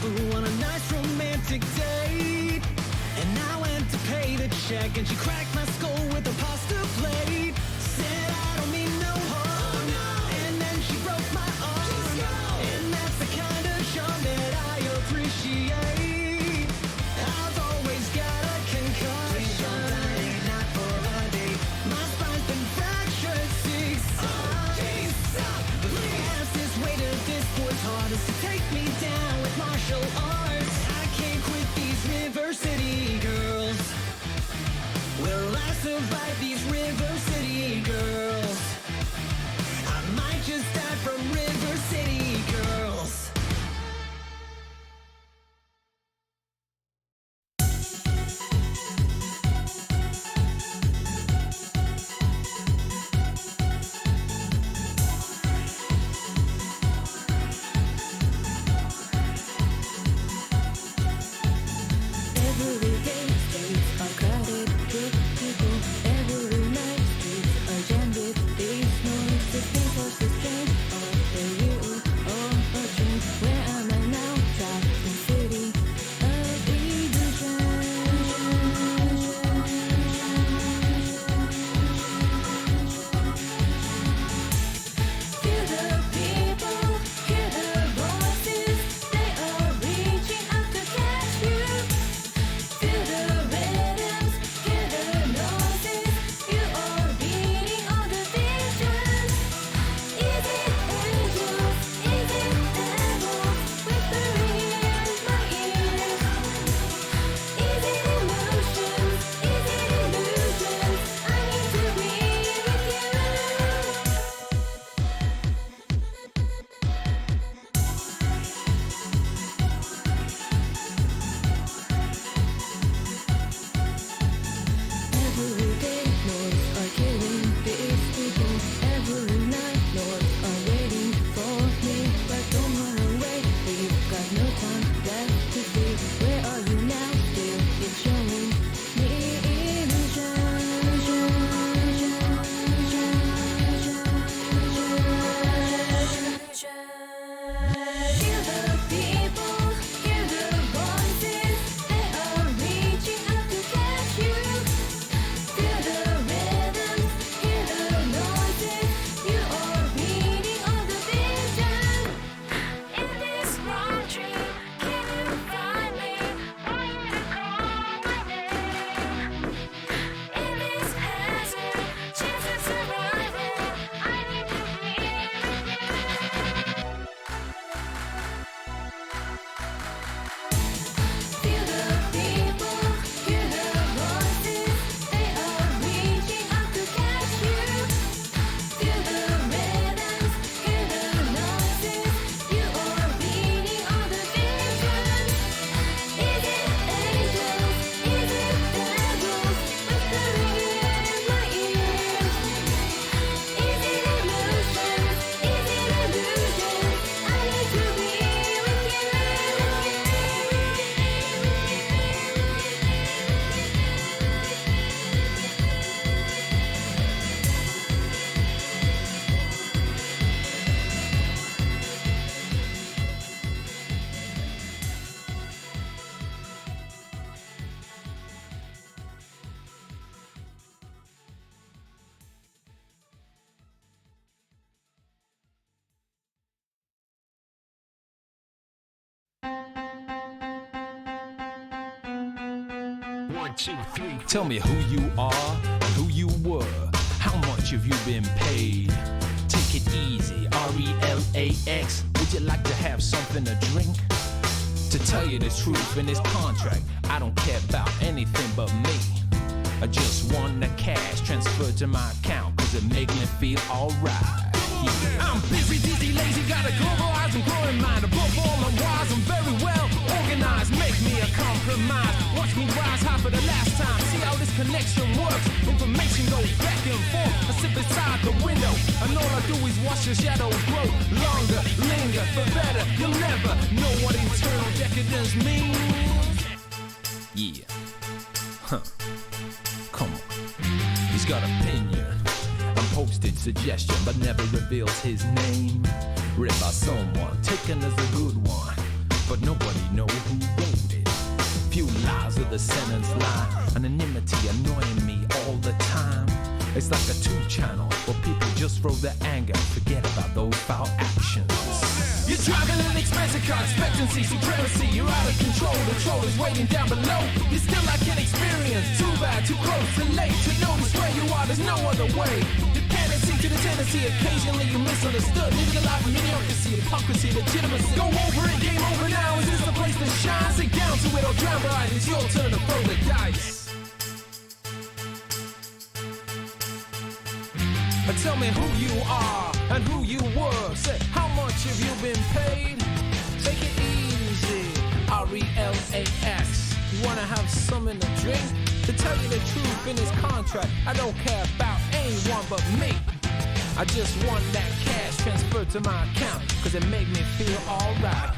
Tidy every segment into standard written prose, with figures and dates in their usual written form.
flew on a nice romantic date. And I went to pay the check, and she cracked my skull with a pasta plate. Said I don't mean no harm, and then she broke my arm. And that's the kind of charm that I appreciate. I've always got a concussion, not for a day. My spine's been fractured 6 times. The fastest way to this boy's heart is to take me down with martial arts. I can't quit these River City girls. Will I survive these River City girls? I might just die from River City girls. Every day streets are crowded with people. Every night streets are jammed with these noises. People sustain all the real or a dream. Where am I now? Trapped in city of illusion. Feel the people, hear the voices. They are reaching out to catch you. Feel the rhythms, hear the noises. You are beating all the visions. Is it angels? Is it devils whispering in my ears? Is it emotions? Is it illusions? I need to be with you. Every day noise are killing these people. Every night noise are waiting for me. But don't run away, we've got no time left to see. Where are you now? Still it's showing me illusion. Feel the people, hear the voices. They are reaching out to catch you. Feel the rhythms, hear the noises. You are beating all the vision. In this wrong dream, can you find me? Want you to call my name. In this hazard, chance of survival, I need to be with you. Feel the people, hear the voices. They are reaching out to catch you. Feel the rhythms, hear the noises. You are beating all the visions. Is it angels? Is it devils whispering in my ears? Is it emotions? Is it illusions? I need to be with you. One, two, three. Tell me who you are and who you were. How much have you been paid? Take it easy, RELAX. Would you like to have something to drink? To tell you the truth, in this contract, I don't care about anything but me. I just want the cash transferred to my account, cause it make me feel alright. Yeah. I'm busy, dizzy, lazy, got a global eyes and growing mind. Above all, I'm wise, I'm very well organized. Make me a compromise. Watch me rise high for the last time. See how this connection works. Information goes back and forth. I sit beside the window, and all I do is watch the shadows grow longer, linger for better. You'll never know what eternal decadence means. Yeah. Huh. Come on. He's got opinion and posted suggestion, but never reveals his name. Read by someone, taken as a good one. but nobody know who wrote it. Few lies of the sentence lie, anonymity annoying me all the time. It's like a 2-channel where people just throw their anger, forget about those foul actions. You're driving an expensive car, expectancy, supremacy. You're out of control, the troll is waiting down below. You still lack an experience, too bad, too close, too late to notice where you are, there's no other way. Dependency to the tendency, occasionally you misunderstood. Living a life of mediocrity, hypocrisy, legitimacy. Go over it, game over now, is this the place to shine? Sit down to it or drown right, it's your turn to throw the dice. But tell me who you are and who you were. Say, how much have you been paid? Take it easy, RELAX. You wanna have something to drink? To tell you the truth in this contract, I don't care about anyone but me. I just want that cash transferred to my account, cause it make me feel alright.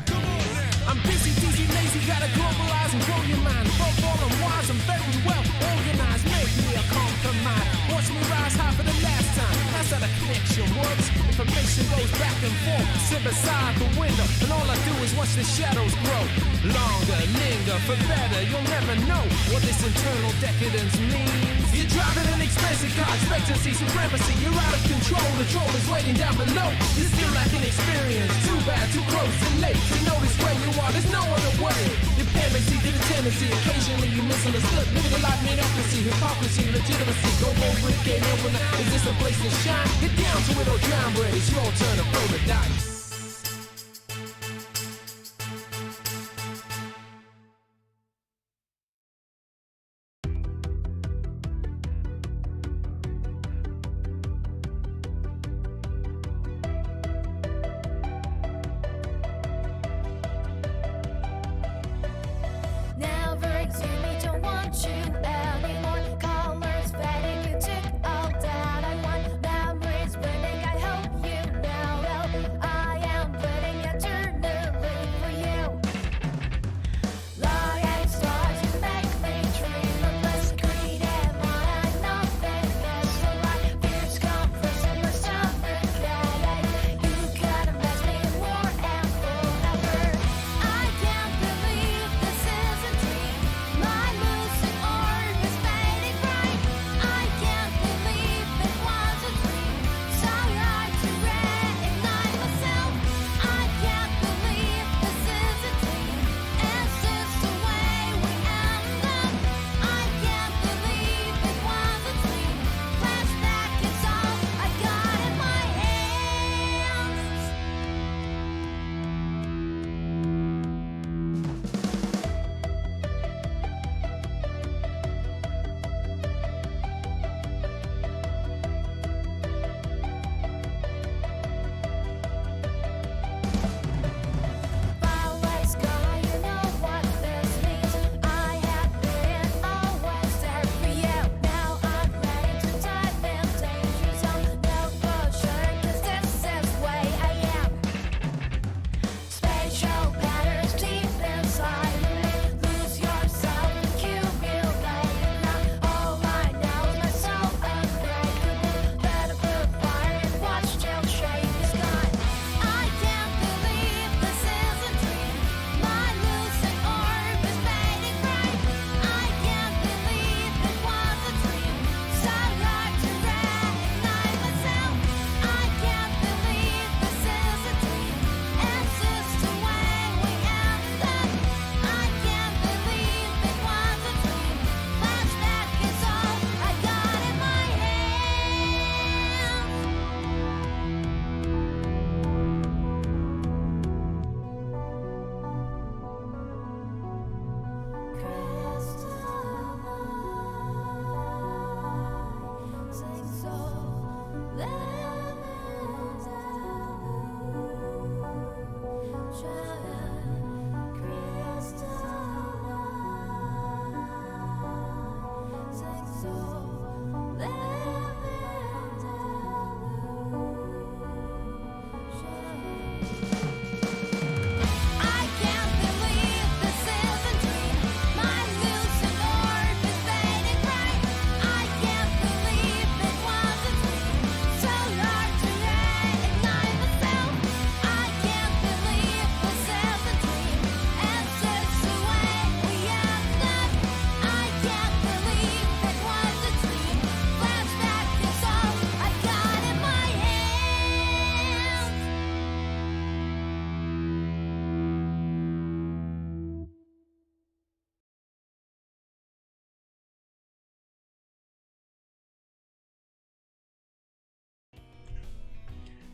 I'm busy, dizzy, lazy, gotta globalize and grow your mind. Above all, I'm wise, I'm very well organized. Make me a compromise. Watch me rise high for the last time. That's how the connection works. Information goes back and forth. Sit beside the window, and all I do is watch the shadows grow. Longer, linger, for better. You'll never know what this internal decadence means. You're driving an expensive car, expectancy, supremacy. You're out of control, the troll is waiting down below. You're still lacking experience. Too bad, too close, too late to notice where you are. There's no other way. Dependency to the tendency. Occasionally you misunderstood. Living a life mediocrity, hypocrisy, legitimacy. Go over it, game over now. Is this a place to shine? Get down to it or drown, but it's your turn to throw the dice. I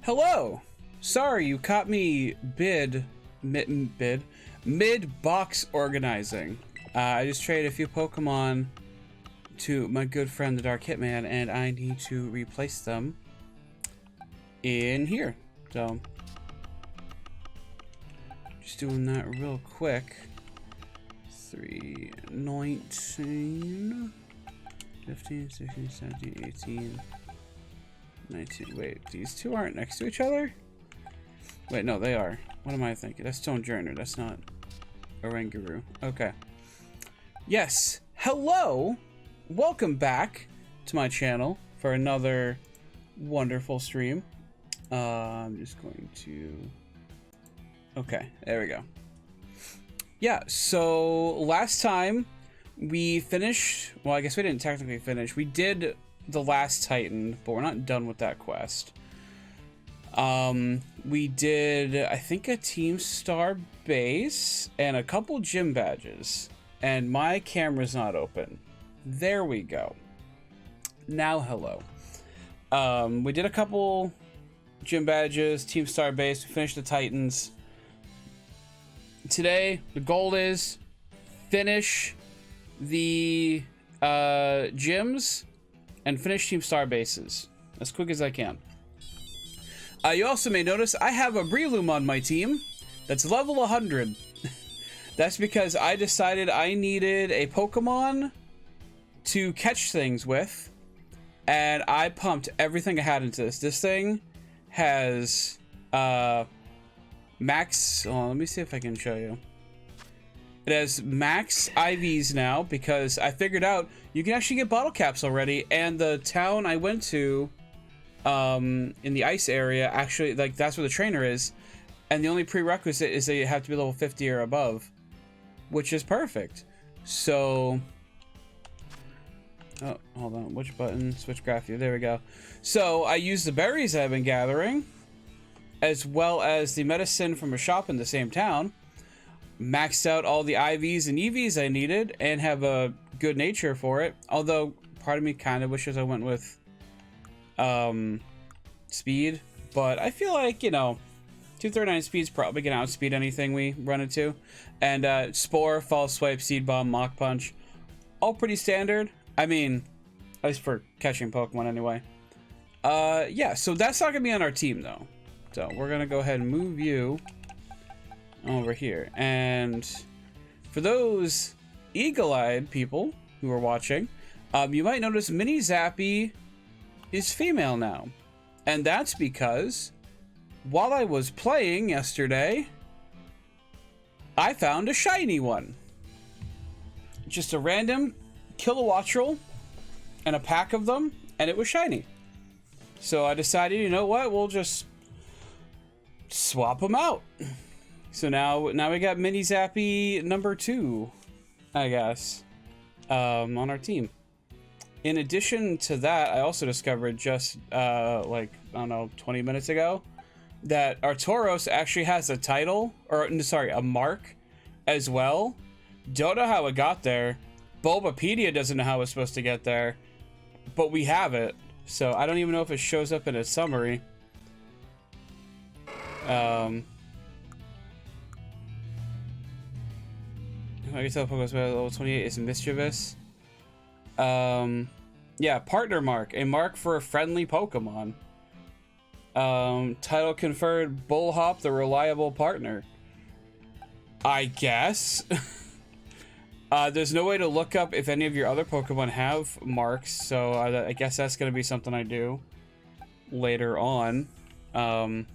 Hello. Sorry, you caught me mid-box organizing. I just traded a few Pokemon to my good friend the Dark Hitman, and I need to replace them in here. So, just doing that real quick. 3, 19, 15, 16, 17, 18, 19. Wait, these two aren't next to each other? Wait, no, they are. What am I thinking? That's Stonejourner. That's not Oranguru. Okay. Yes. Hello. Welcome back to my channel for another wonderful stream. I'm just going to... Okay, there we go. Yeah, so last time we finished... Well, I guess we didn't technically finish. We did the last Titan, but we're not done with that quest. We did, I think, a Team Star base and a couple gym badges. And my camera's not open. There we go. Now, hello. We did a couple gym badges, Team Star base, we finished the Titans. Today, the goal is finish the gyms and finish Team Star bases as quick as I can. You also may notice I have a Breloom on my team that's level 100. That's because I decided I needed a Pokemon to catch things with, and I pumped everything I had into this. This thing has max... Oh, let me see if I can show you. It has max IVs now because I figured out you can actually get bottle caps already, and the town I went to in the ice area, actually, like, that's where the trainer is, and the only prerequisite is that you have to be level 50 or above, which is perfect. So, oh, hold on, which button? Switch graph view, there we go. So I used the berries I've been gathering, as well as the medicine from a shop in the same town, maxed out all the IVs and EVs I needed, and have a good nature for it, although part of me kind of wishes I went with speed, but I feel like, you know, 239 speed's probably gonna outspeed anything we run into. And Spore, False Swipe, Seed Bomb, Mach Punch, all pretty standard. I mean, at least for catching Pokemon anyway. Yeah, so that's not gonna be on our team though. So we're gonna go ahead and move you over here. And for those eagle-eyed people who are watching, you might notice Mini Zappy is female now. And that's because while I was playing yesterday, I found a shiny one. Just a random Kilowattrel and a pack of them, and it was shiny. So I decided, you know what, we'll just swap them out. So now we got Mini Zappy number 2, I guess, on our team. In addition to that, I also discovered just like, I don't know, 20 minutes ago, that Artoros actually has a title, or sorry, a mark as well. Don't know how it got there. Bulbapedia doesn't know how it's supposed to get there, but we have it. So I don't even know if it shows up in a summary. I guess that Pokemon's level 28 is Mischievous. Yeah, partner mark, a mark for a friendly Pokemon. Title conferred, Bullhop, the reliable partner. I guess. There's no way to look up if any of your other Pokemon have marks, so I guess that's gonna be something I do later on. In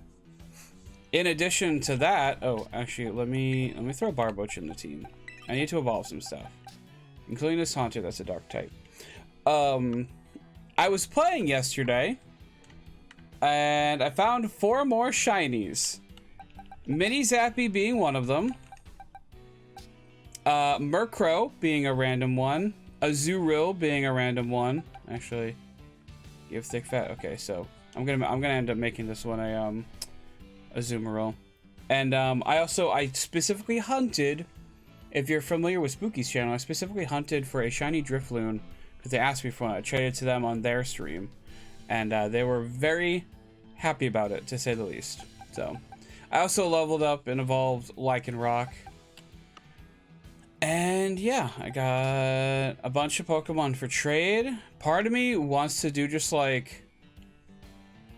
addition to that, oh, actually, let me throw Barboach in the team. I need to evolve some stuff, including this Haunter that's a dark type. I was playing yesterday, and I found 4 more shinies. Mini Zappy being one of them. Murkrow being a random one. Azurill being a random one. Actually, give thick fat. Okay, so I'm gonna end up making this one a Azumarill. And I specifically hunted. If you're familiar with Spooky's channel, I specifically hunted for a shiny Drifloon because they asked me for one. I traded to them on their stream, and they were very happy about it, to say the least. So, I also leveled up and evolved Lycanroc. And yeah, I got a bunch of Pokemon for trade. Part of me wants to do just like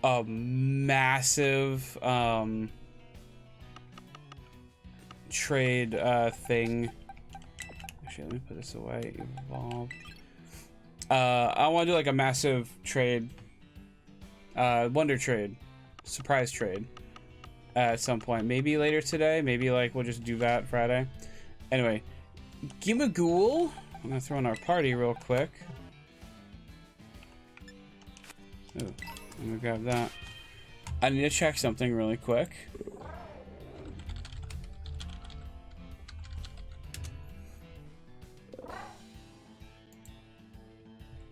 a massive trade thing. Actually, let me put this away. Evolve. I want to do like a massive trade, wonder trade, surprise trade at some point. Maybe later today. Maybe like we'll just do that Friday. Anyway, Gimagool. I'm gonna throw in our party real quick. Ooh, I'm gonna grab that. I need to check something really quick.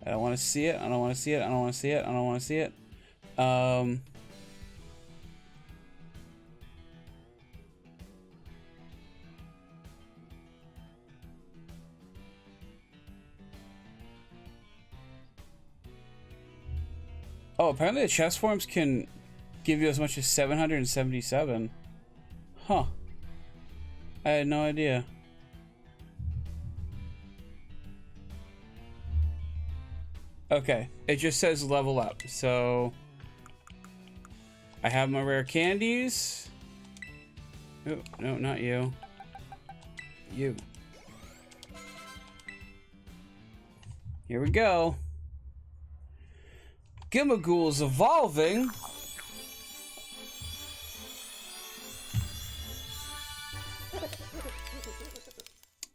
I don't want to see it. I don't want to see it. I don't want to see it. I don't want to see it. Oh, apparently the chest forms can give you as much as 777. Huh. I had no idea. Okay, it just says level up, so I have my rare candies. Oh, no, not you. You. Here we go. Gimagool's evolving.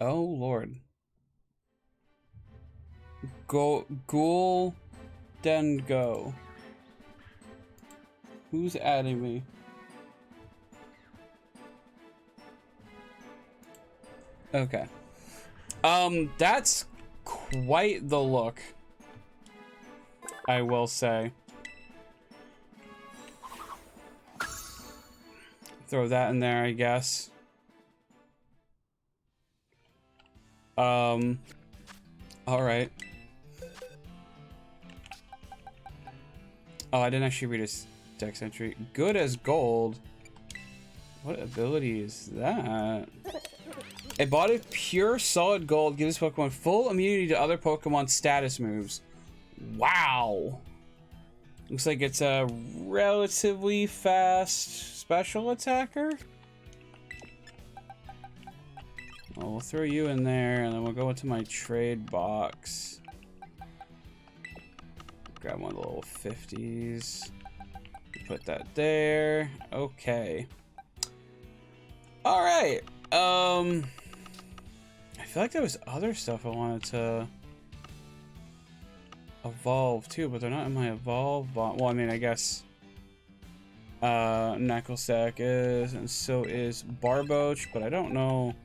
Oh, Lord. Ghoul Dengo. Who's adding me? Okay. That's quite the look, I will say. Throw that in there, I guess. All right. Oh, I didn't actually read his dex entry. Good as gold. What ability is that? A body of pure solid gold gives this Pokemon full immunity to other Pokemon status moves. Wow. Looks like it's a relatively fast special attacker. Well, we'll throw you in there, and then we'll go into my trade box. Grab one of the little 50s. Put that there. Okay. All right. I feel like there was other stuff I wanted to evolve too, but they're not in my evolve bond. Well, I mean, I guess Knucklesack is, and so is Barboach, but I don't know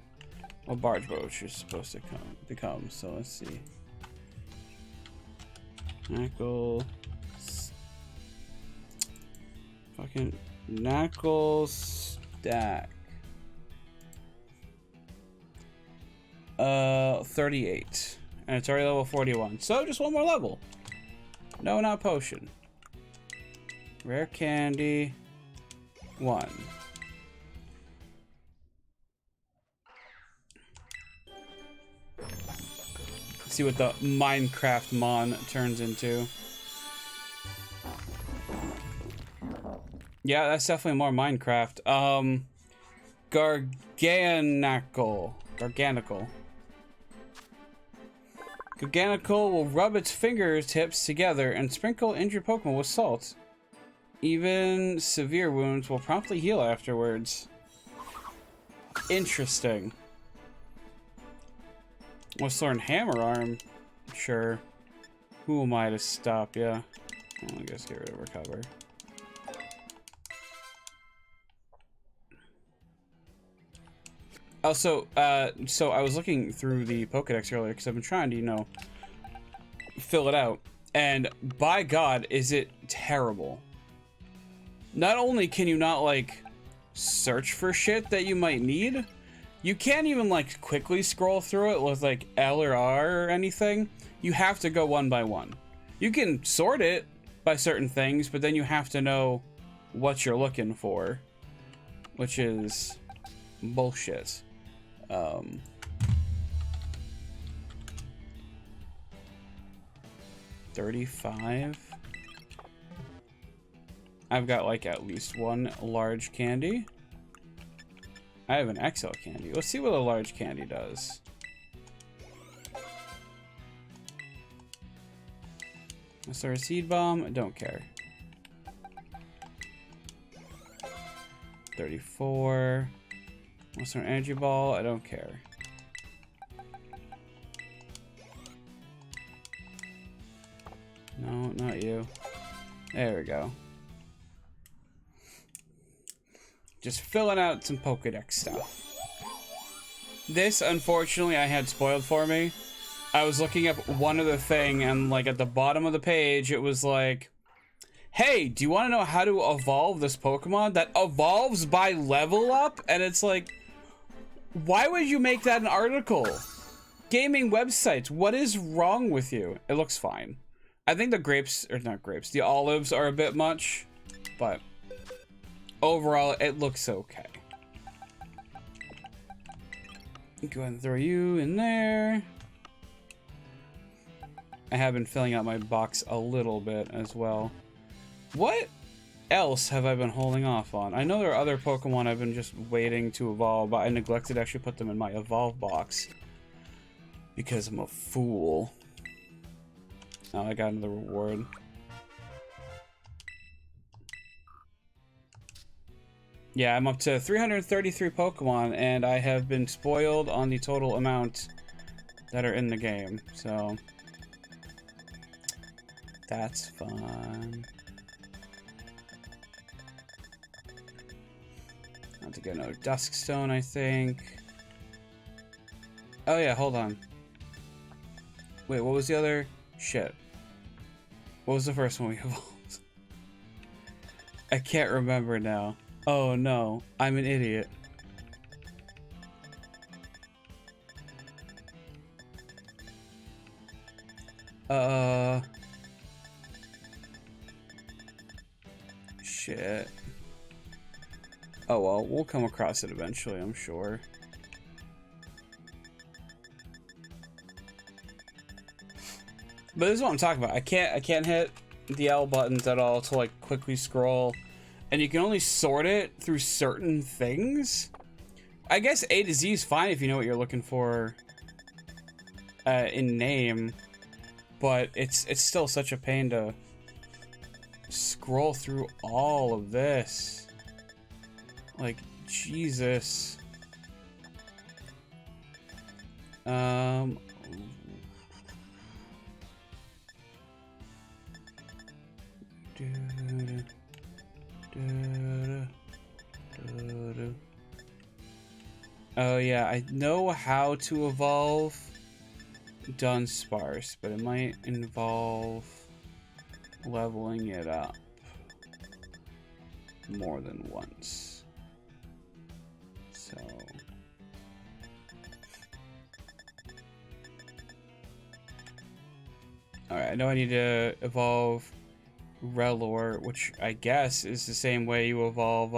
what Barboach is supposed to become. So let's see. Knuckle. Fucking Knucklesack. 38. And it's already level 41. So just one more level. No, not potion. Rare candy. 1. See what the Minecraft Mon turns into. Yeah, that's definitely more Minecraft. Garganical. Garganical will rub its fingertips together and sprinkle injured Pokemon with salt. Even severe wounds will promptly heal afterwards. Interesting. Let's learn Hammer Arm. Sure. Who am I to stop ya? Well, I guess get rid of Recover. Also, so I was looking through the Pokedex earlier because I've been trying to, you know, fill it out. And by God, is it terrible. Not only can you not, like, search for shit that you might need, you can't even, like, quickly scroll through it with, like, L or R or anything. You have to go one by one. You can sort it by certain things, but then you have to know what you're looking for, which is bullshit. 35. I've got like at least one large candy. I have an XL candy. Let's see what a large candy does. Let's start a seed bomb. I don't care. 34. Let's start an energy ball. I don't care. No, not you. There we go. Just filling out some Pokédex stuff. This, unfortunately, I had spoiled for me. I was looking up one other thing, and like at the bottom of the page, it was like, hey, do you want to know how to evolve this Pokemon that evolves by level up? And it's like, why would you make that an article? Gaming websites, what is wrong with you? It looks fine. I think the grapes, or not grapes, the olives are a bit much, but overall, it looks okay. Go ahead and throw you in there. I have been filling out my box a little bit as well. What else have I been holding off on? I know there are other Pokemon I've been just waiting to evolve, but I neglected to actually put them in my evolve box because I'm a fool. Oh, I got another reward. Yeah, I'm up to 333 Pokemon, and I have been spoiled on the total amount that are in the game, so that's fun. I have to get another Duskstone, I think. Oh yeah, hold on. Wait, what was the other? Shit. What was the first one we evolved? I can't remember now. Oh no, I'm an idiot. Shit. Oh well, we'll come across it eventually, I'm sure. But this is what I'm talking about. I can't hit the L buttons at all to like quickly scroll. And you can only sort it through certain things. I guess A to Z is fine if you know what you're looking for in name, but it's still such a pain to scroll through all of this. Like, Jesus. Oh yeah, I know how to evolve Dunsparce, but it might involve leveling it up more than once. So alright, I know I need to evolve Relor, which I guess is the same way you evolve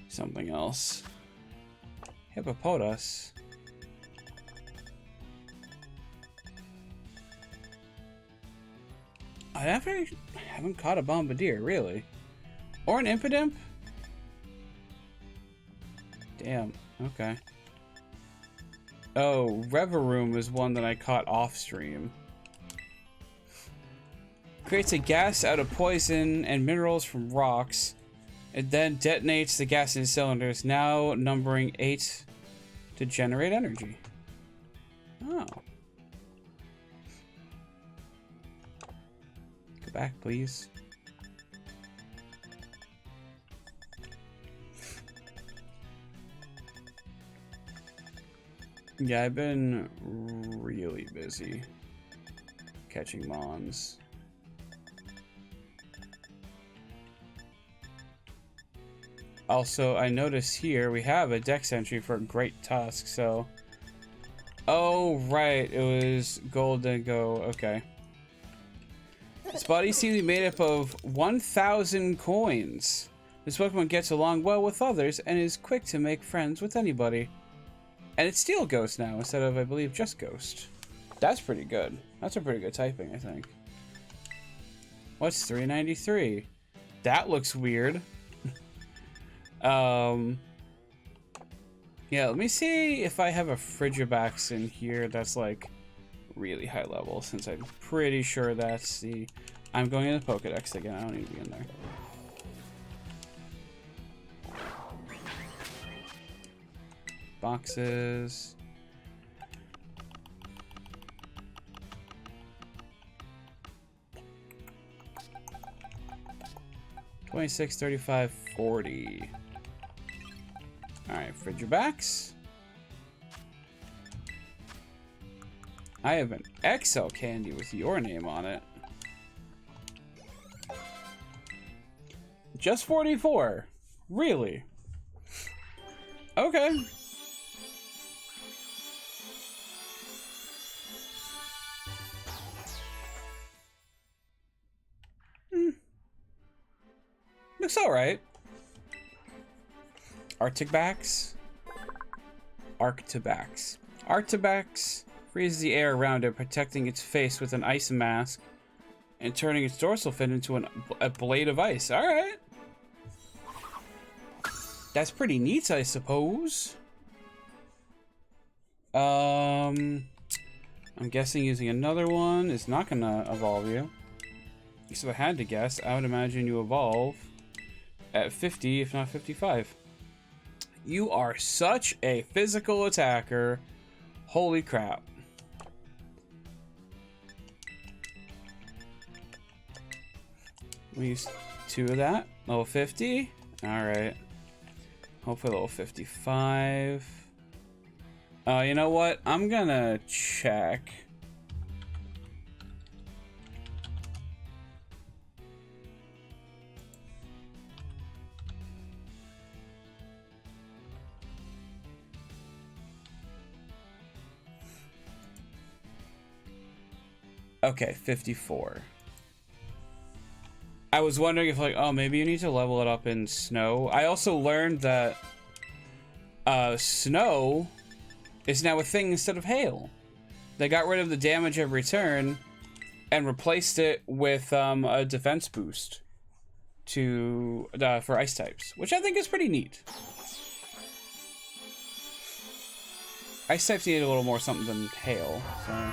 something else. Hippopotas. I haven't caught a Bombardier, really. Or an Impidimp? Damn, okay. Oh, Reverum is one that I caught off stream. Creates a gas out of poison and minerals from rocks. It then detonates the gas in cylinders, now numbering 8 to generate energy. Oh. Go back, please. Yeah, I've been really busy catching Mons. Also, I notice here we have a dex entry for Great Tusk, so... Oh, right, it was Goldengo, okay. Its body seems to be made up of 1,000 coins. This Pokemon gets along well with others and is quick to make friends with anybody. And it's Steel Ghost now instead of, I believe, just Ghost. That's pretty good. That's a pretty good typing, I think. What's 393? That looks weird. Yeah, let me see if I have a Frigibax in here that's like really high level, since I'm pretty sure that's the... I'm going in the Pokedex again. I don't need to be in there. Boxes. $26, $35, $40. Alright, Frigibax. I have an XL candy with your name on it. Just 44. Really? Okay. Looks alright. Arctibax. Arctibax freezes the air around it, protecting its face with an ice mask and turning its dorsal fin into a blade of ice. Alright. That's pretty neat, I suppose. I'm guessing using another one is not gonna evolve you. So if I had to guess, I would imagine you evolve at 50, if not 55. You are such a physical attacker. Holy crap. We use 2 of that. Level 50. Alright. Hopefully level 55. You know what? I'm gonna check. Okay, 54. I was wondering if, like, oh, maybe you need to level it up in snow. I also learned that snow is now a thing instead of hail. They got rid of the damage every turn and replaced it with a defense boost to for ice types, which I think is pretty neat. Ice types need a little more something than hail, so...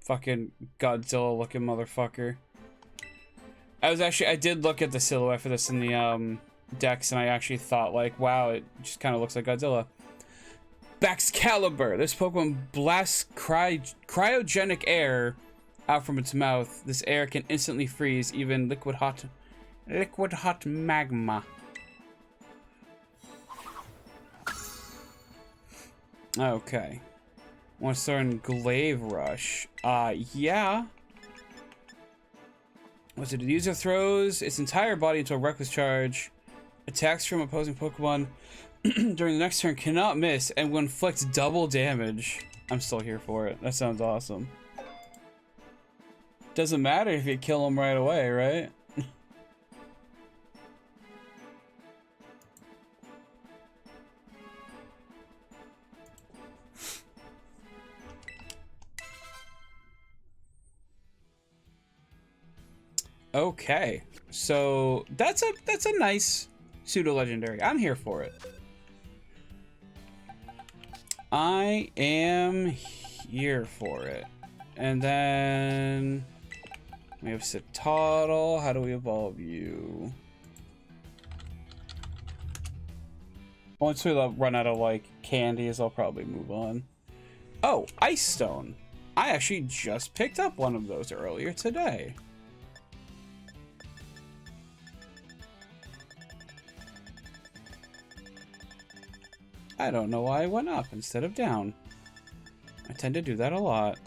Fucking Godzilla looking motherfucker. I did look at the silhouette for this in the decks, and I actually thought, like, wow, it just kind of looks like Godzilla. Baxcalibur. This Pokemon blasts cryogenic air out from its mouth. This air can instantly freeze even liquid hot magma. Okay. Want to start in Glaive Rush? Yeah. What's it? The user throws its entire body into a reckless charge. Attacks from opposing Pokemon during the next turn cannot miss and will inflict double damage. I'm still here for it. That sounds awesome. Doesn't matter if you kill them right away, right? Okay, so that's a nice pseudo legendary. I'm here for it. I am here for it. And then we have Citadel. How do we evolve you? Once we run out of like candies, I'll probably move on. Oh, Ice Stone. I actually just picked up one of those earlier today. I don't know why I went up instead of down. I tend to do that a lot.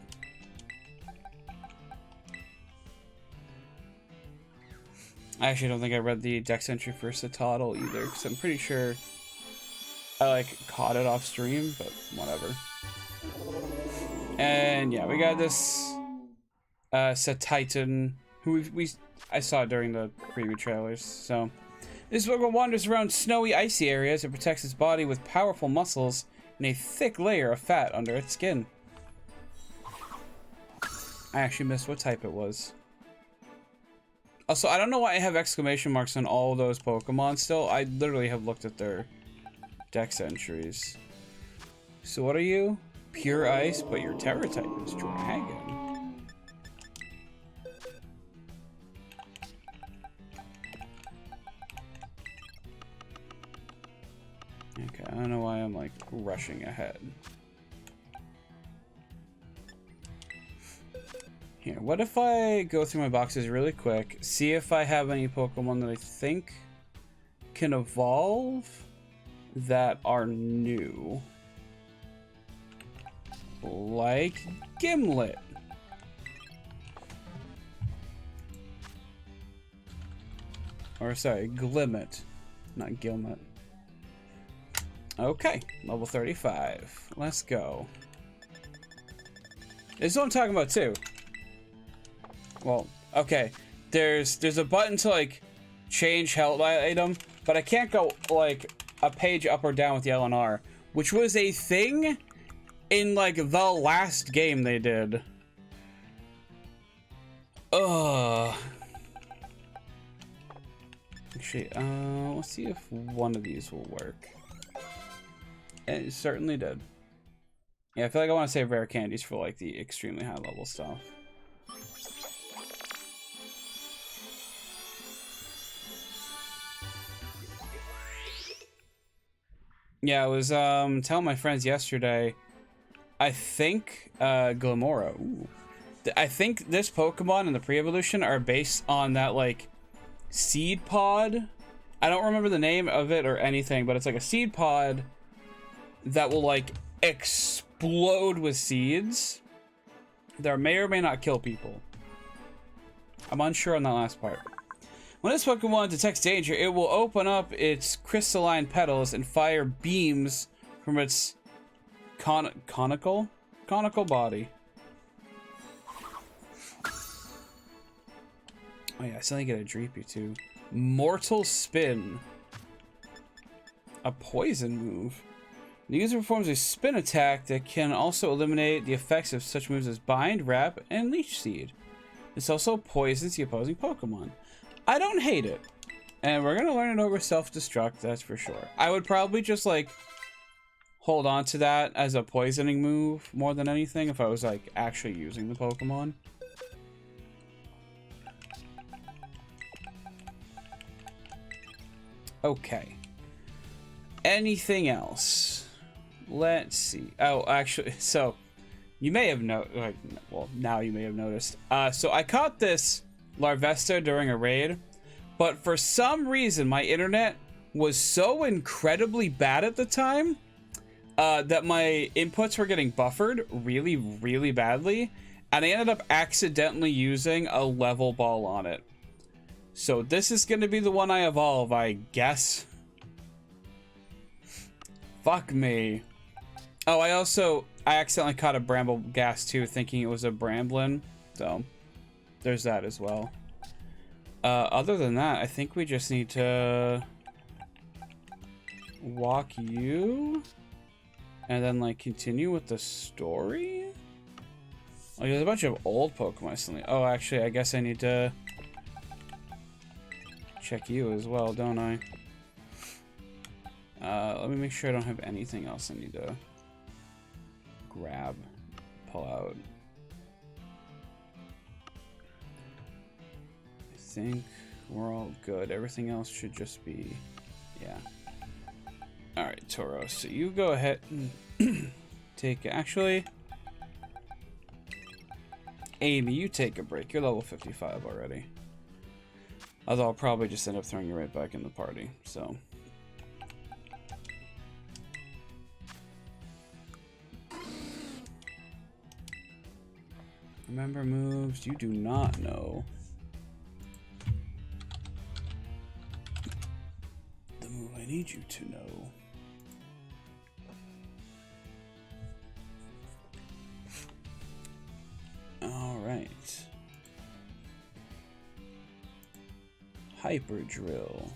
I actually don't think I read the dex entry for Citadel either, because I'm pretty sure I like caught it off stream, but whatever. And yeah, we got this Titan, who I saw during the preview trailers. So this Pokemon wanders around snowy, icy areas. It protects its body with powerful muscles and a thick layer of fat under its skin. I actually missed what type it was. Also, I don't know why I have exclamation marks on all those Pokemon still. I literally have looked at their Dex entries. So what are you? Pure Ice, but your Terra type is Dragon. Okay, I don't know why I'm like rushing ahead. Here, what if I go through my boxes really quick, see if I have any Pokemon that I think can evolve that are new. Like Gimlet. Or sorry, Glimmet, not Gilmet. Okay, level 35. Let's go. This is what I'm talking about too. Well, okay. There's a button to like change held item, but I can't go like a page up or down with the L and R, which was a thing in like the last game they did. Ugh. Actually, let's see if one of these will work. And it certainly did. Yeah, I feel like I want to save rare candies for like the extremely high level stuff. Yeah, I was telling my friends yesterday, I think Glamora. Ooh. I think this Pokemon and the pre-evolution are based on that like seed pod. I don't remember the name of it or anything, but it's like a seed pod that will like explode with seeds that may or may not kill people. I'm unsure on that last part. When this Pokemon detects danger, it will open up its crystalline petals and fire beams from its conical body. Oh yeah, I suddenly get a Dreepy too. Mortal Spin. A poison move. The user performs a spin attack that can also eliminate the effects of such moves as Bind, Wrap, and Leech Seed. This also poisons the opposing Pokemon. I don't hate it. And we're gonna learn it over self-destruct, that's for sure. I would probably just like hold on to that as a poisoning move more than anything if I was like actually using the Pokemon. Okay. Anything else? Let's see. Oh, actually, so you may have well, now you may have noticed. So I caught this Larvesta during a raid, but for some reason my internet was so incredibly bad at the time that my inputs were getting buffered really, really badly, and I ended up accidentally using a level ball on it. So this is going to be the one I evolve, I guess. Fuck me. Oh, I accidentally caught a Bramble Gas too, thinking it was a Bramblin. So there's that as well. Other than that, I think we just need to walk you and then like continue with the story. Oh, there's a bunch of old Pokemon suddenly. Oh, actually, I guess I need to check you as well, don't I? Let me make sure I don't have anything else I need to grab, pull out. I think we're all good. Everything else should just be, yeah. All right, Toro. So you go ahead and take. Actually, Amy, you take a break. You're level 55 already. Although I'll probably just end up throwing you right back in the party. So. Remember moves you do not know. The move I need you to know. All right. Hyper Drill.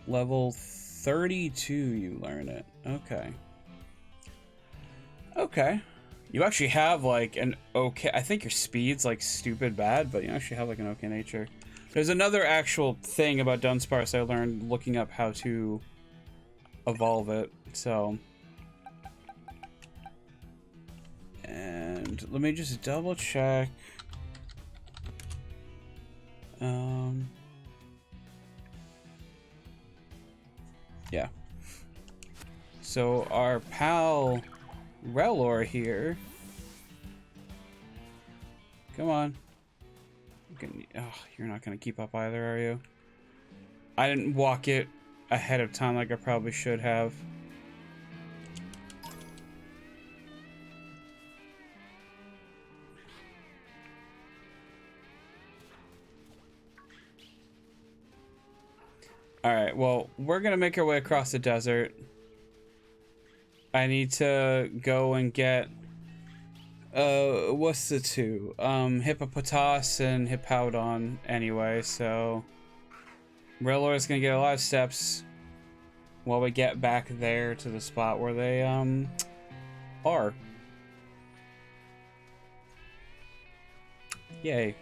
Level 32 you learn it. Okay. Okay. You actually have like an okay, I think your speed's like stupid bad, but you actually have like an okay nature. There's another actual thing about Dunsparce I learned looking up how to evolve it, so. And let me just double check. Yeah. So our pal Relor here. Come on. You're not gonna keep up either, are you? I didn't walk it ahead of time like I probably should have. Alright, well, we're gonna make our way across the desert. I need to go and get what's the two? Hippopotas and Hippowdon anyway, so Rillor is gonna get a lot of steps while we get back there to the spot where they are. Yay.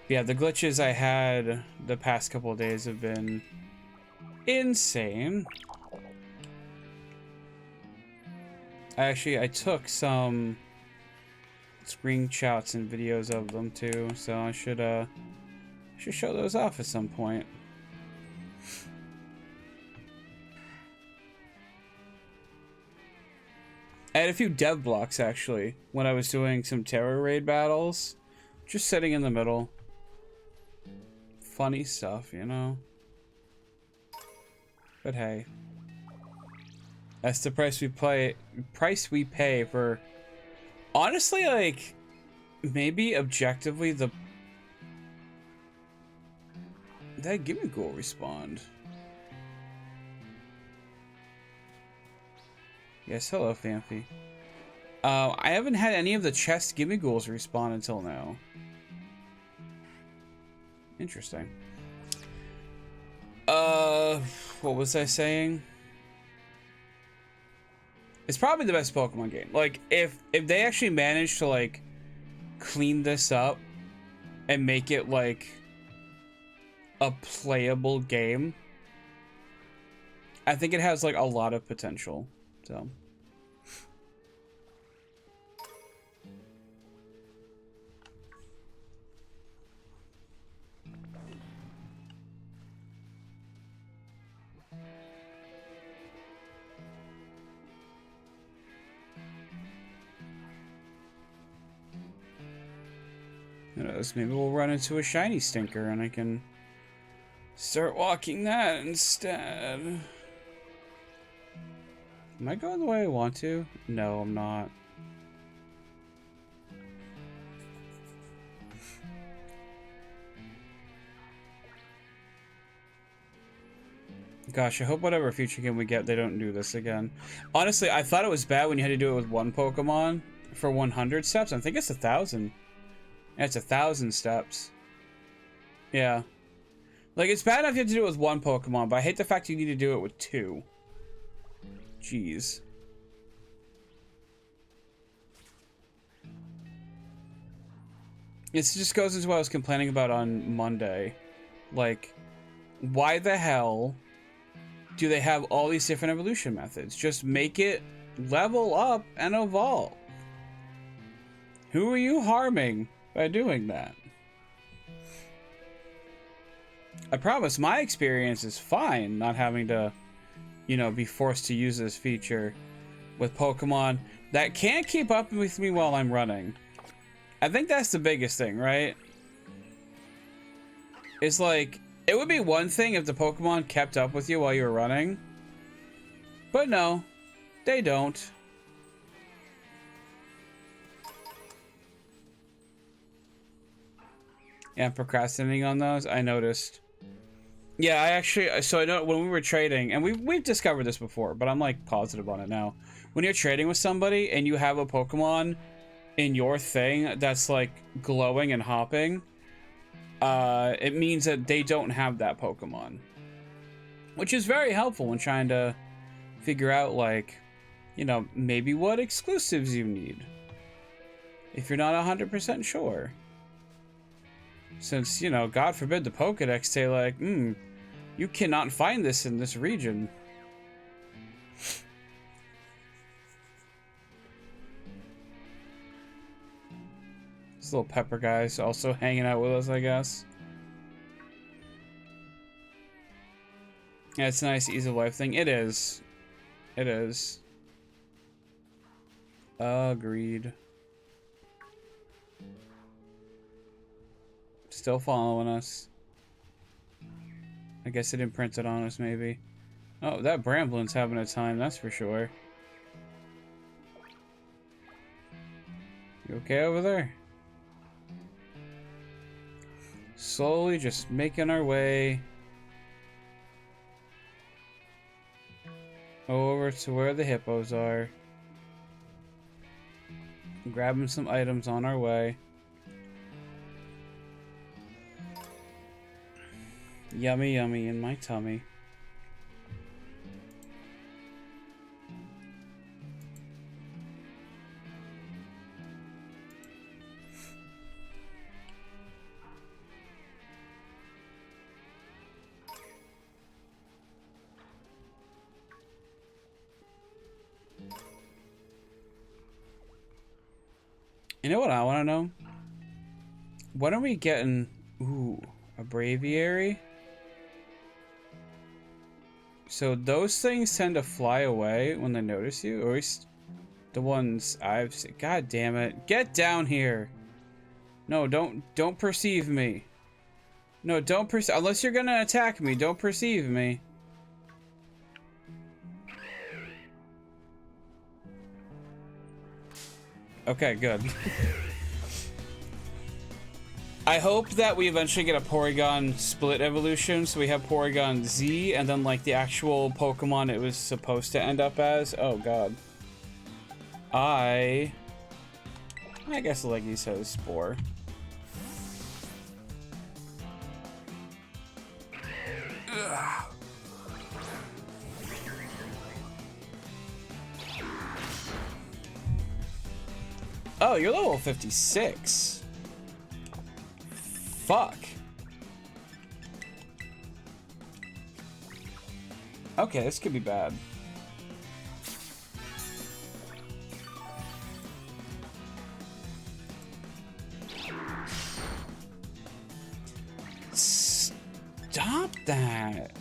Yeah, the glitches I had the past couple of days have been insane. I took some screenshots and videos of them too, so I should show those off at some point. I had a few dev blocks actually when I was doing some terror raid battles, just sitting in the middle. Funny stuff, you know. But hey, that's the price we pay for. Honestly, like, maybe objectively that Gimme Ghoul respawned. Yes, hello, Fanfi. I haven't had any of the chest Gimme Ghouls respawn until now. Interesting. What was I saying? It's probably the best Pokemon game. Like, if they actually manage to, like, clean this up and make it, like, a playable game, I think it has, like, a lot of potential, so. Who knows, maybe we'll run into a shiny stinker and I can start walking that instead. Am I going the way I want to? No, I'm not. Gosh, I hope whatever future game we get, they don't do this again. Honestly, I thought it was bad when you had to do it with one Pokemon for 100 steps. I think it's 1,000. Yeah, it's 1,000 steps. Yeah. Like, it's bad enough you have to do it with one Pokemon, but I hate the fact you need to do it with two. Jeez. It just goes into what I was complaining about on Monday. Like, why the hell do they have all these different evolution methods? Just make it level up and evolve. Who are you harming by doing that? I promise my experience is fine not having to, you know, be forced to use this feature with Pokemon that can't keep up with me while I'm running. I think that's the biggest thing, right? It's like, it would be one thing if the Pokemon kept up with you while you were running, but no, they don't. Yeah, I'm procrastinating on those. I noticed. Yeah, I actually, so I know when we were trading, and we've discovered this before, but I'm like positive on it now. When you're trading with somebody and you have a Pokemon in your thing that's like glowing and hopping, it means that they don't have that Pokemon. Which is very helpful when trying to figure out, like, you know, maybe what exclusives you need. If you're not 100% sure. Since, you know, God forbid the Pokedex say, like, you cannot find this in this region. This little pepper guy's also hanging out with us, I guess. Yeah, it's a nice ease of life thing. It is. It is. Agreed. Still following us. I guess it imprinted on us, maybe. Oh, that Bramblin's having a time, that's for sure. You okay over there? Slowly just making our way over to where the hippos are. Grabbing some items on our way. Yummy, yummy in my tummy. You know what I want to know? When are we getting... Ooh, a Braviary? So those things tend to fly away when they notice you, or at least the ones I've seen. God damn it. Get down here. No, don't perceive me. No, don't perceive. Unless you're gonna attack me, don't perceive me. Okay, good. I hope that we eventually get a Porygon split evolution, so we have Porygon Z, and then like the actual Pokemon it was supposed to end up as. Oh god. I guess Leggy says Spore. Ugh. Oh, you're level 56. Fuck. Okay, this could be bad. Stop that.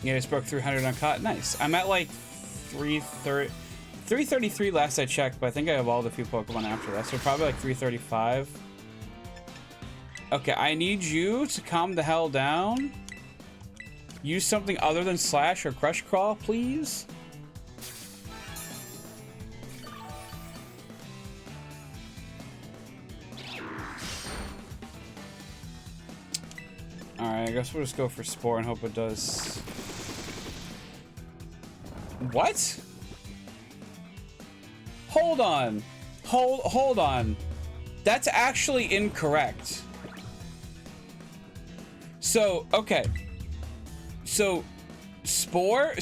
Yeah, just broke 300 on caught. Nice. I'm at like 333 last I checked, but I think I evolved a few Pokemon after that, so probably like 335. Okay, I need you to calm the hell down. Use something other than Slash or Crush Claw, please. Alright, I guess we'll just go for Spore and hope it does. What? Hold on. Hold on. That's actually incorrect. So, okay. So, Spore,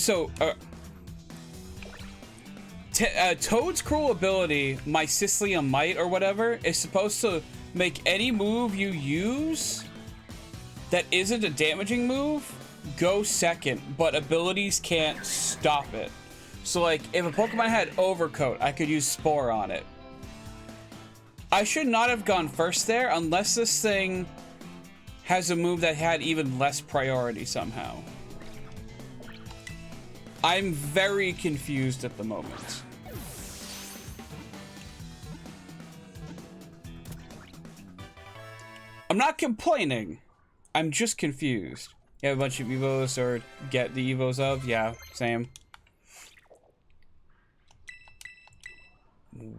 Toad's cruel ability, Mycelium Might or whatever, is supposed to make any move you use that isn't a damaging move go second, but abilities can't stop it. So like, if a Pokemon had Overcoat, I could use Spore on it. I should not have gone first there unless this thing has a move that had even less priority somehow. I'm very confused at the moment. I'm not complaining. I'm just confused. You have a bunch of Evos or get the Evos of? Yeah, same.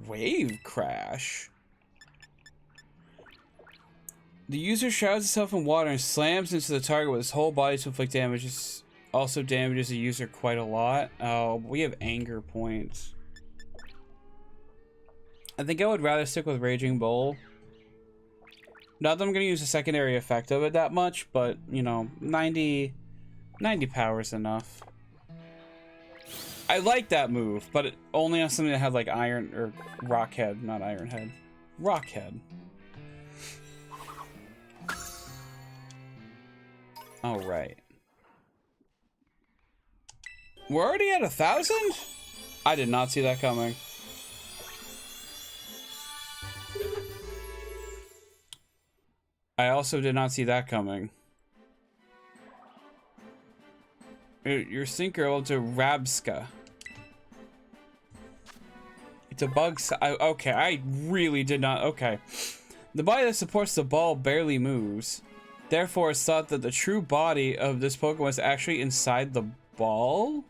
Wave Crash. The user shrouds itself in water and slams into the target with his whole body to inflict damage. This also damages the user quite a lot. Oh, we have anger points. I think I would rather stick with Raging Bull. Not that I'm going to use the secondary effect of it that much, but, you know, 90 power is enough. I like that move, but it only on something that had like Iron or Rock Head, not Iron Head. Rock Head. All right. We're already at 1,000? I did not see that coming. I also did not see that coming. Your Synchro to Rabska. It's a bug. Okay, I really did not. Okay. The body that supports the ball barely moves. Therefore, it's thought that the true body of this Pokemon is actually inside the ball?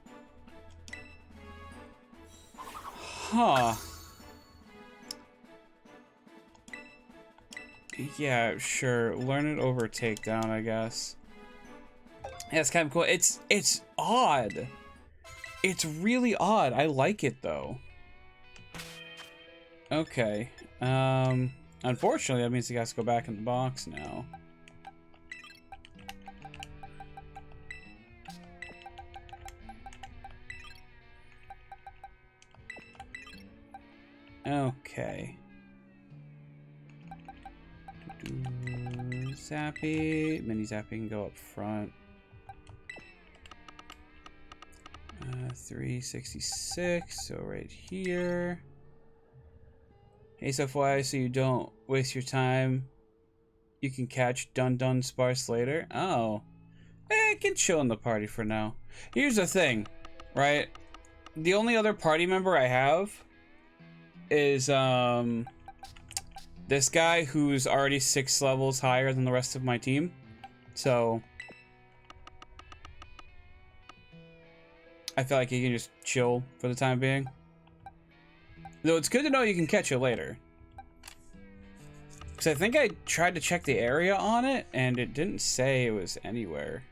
Huh. Yeah, sure. Learn it over takedown, I guess. Yeah, it's kind of cool. It's odd. It's really odd. I like it though. Okay. Unfortunately, that means he has to go back in the box now. Okay. Zappy. Mini Zappy can go up front. 366, so right here. Hey, so FYI, so you don't waste your time, you can catch Dun Sparse later. Oh. I can chill in the party for now. Here's the thing, right? The only other party member I have is, this guy who's already 6 levels higher than the rest of my team. So I feel like he can just chill for the time being. Though it's good to know you can catch it later. Because I think I tried to check the area on it, and it didn't say it was anywhere.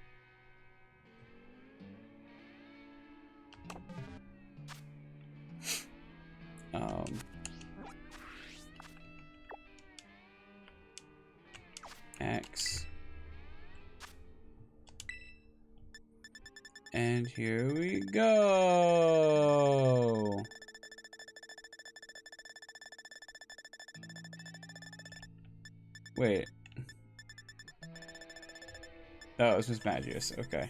X. And here we go. Wait. Oh, it's Miss Magius. Okay.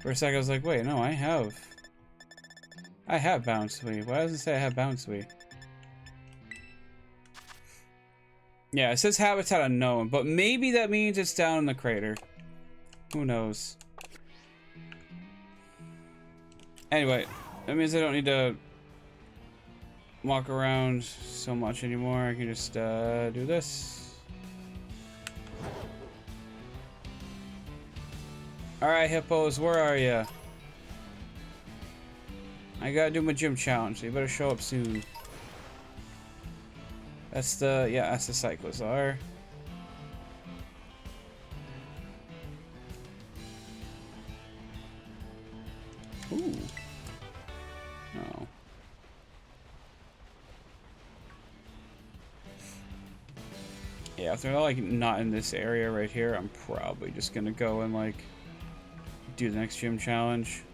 For a second, I was like, wait, no, I have Bouncewee. Why doesn't it say I have Bouncewee? Yeah, it says Habitat Unknown, but maybe that means it's down in the crater. Who knows? Anyway, that means I don't need to walk around so much anymore. I can just do this. Alright, hippos, where are ya? I gotta do my gym challenge, so you better show up soon. That's the, yeah, that's the Cyclozar. Ooh. No. Yeah, if they're like not in this area right here, I'm probably just gonna go and like do the next gym challenge.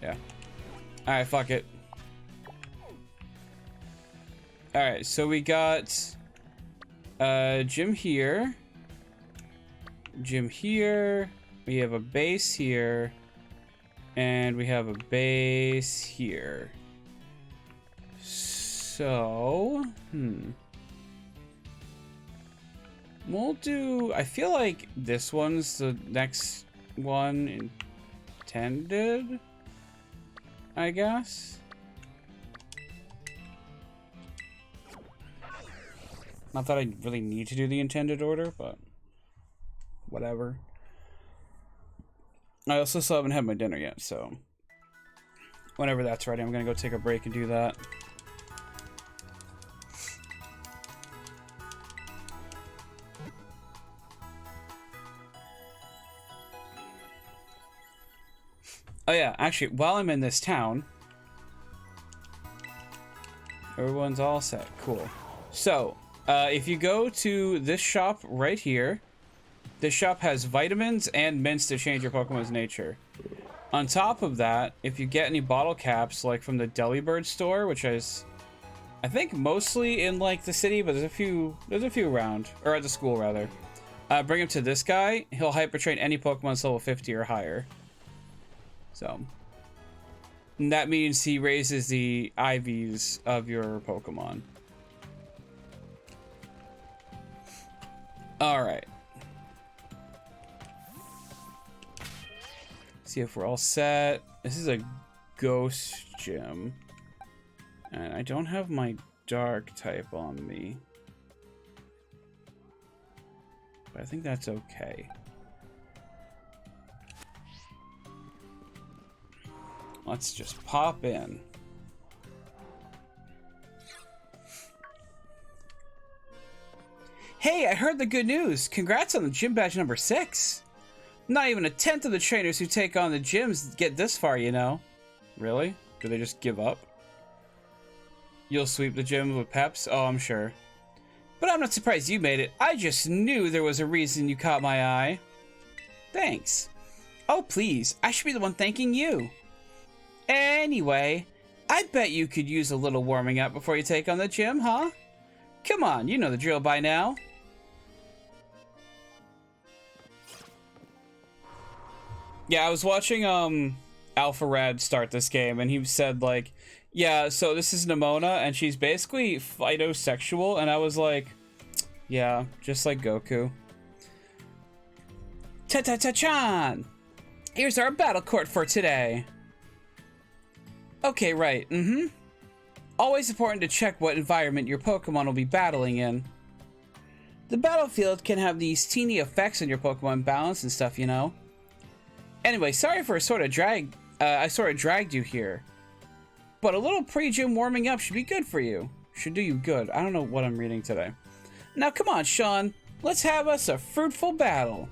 Yeah. Alright, fuck it. Alright, so we got gym here. Gym here. We have a base here. And we have a base here. So, we'll do, I feel like this one's the next one intended, I guess. Not that I really need to do the intended order, but whatever. I also still haven't had my dinner yet, so whenever that's ready, I'm gonna go take a break and do that. Oh yeah, actually, while I'm in this town, everyone's all set. Cool. So, if you go to this shop right here, this shop has vitamins and mints to change your Pokemon's nature. On top of that, if you get any bottle caps, like from the Delibird store, which is, I think, mostly in like the city, but there's a few around, or at the school rather. Bring him to this guy. He'll hyper train any Pokemon's level 50 or higher. So, and that means he raises the IVs of your Pokemon. All right. See if we're all set. This is a ghost gym. And I don't have my dark type on me. But I think that's okay. Let's just pop in. Hey, I heard the good news. Congrats on the gym badge number 6. Not even a tenth of the trainers who take on the gyms get this far, you know. Really? Do they just give up? You'll sweep the gym with peps? Oh, I'm sure. But I'm not surprised you made it. I just knew there was a reason you caught my eye. Thanks. Oh, please. I should be the one thanking you. Anyway, I bet you could use a little warming up before you take on the gym, huh? Come on, you know the drill by now. Yeah, I was watching Alpha Rad start this game, and he said, like, yeah, so this is Nimona, and she's basically phytosexual, and I was like, yeah, just like Goku. Ta-ta-ta-chan! Here's our battle court for today. Okay, right, Always important to check what environment your Pokemon will be battling in. The battlefield can have these teeny effects on your Pokemon balance and stuff, you know. Anyway, sorry for I sort of dragged you here. But a little pre-gym warming up should be good for you. Should do you good. I don't know what I'm reading today. Now come on, Sean. Let's have us a fruitful battle.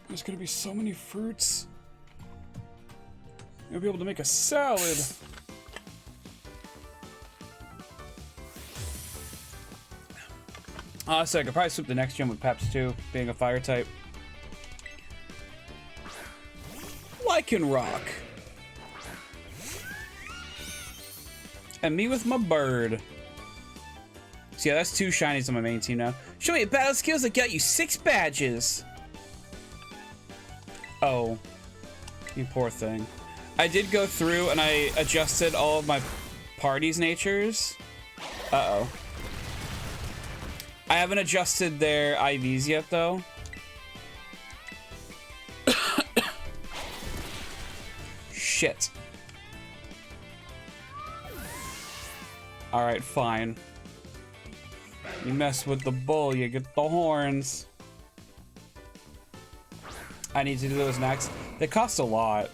There's gonna be so many fruits. You'll be able to make a salad. So I could probably sweep the next gym with Peps too, being a fire type. Lycanroc. And me with my bird. So yeah, that's 2 shinies on my main team now. Show me your battle skills that got you 6 badges. Oh. You poor thing. I did go through and I adjusted all of my party's natures. Uh-oh. I haven't adjusted their IVs yet, though. Shit. Alright, fine. You mess with the bull, you get the horns. I need to do those next. They cost a lot.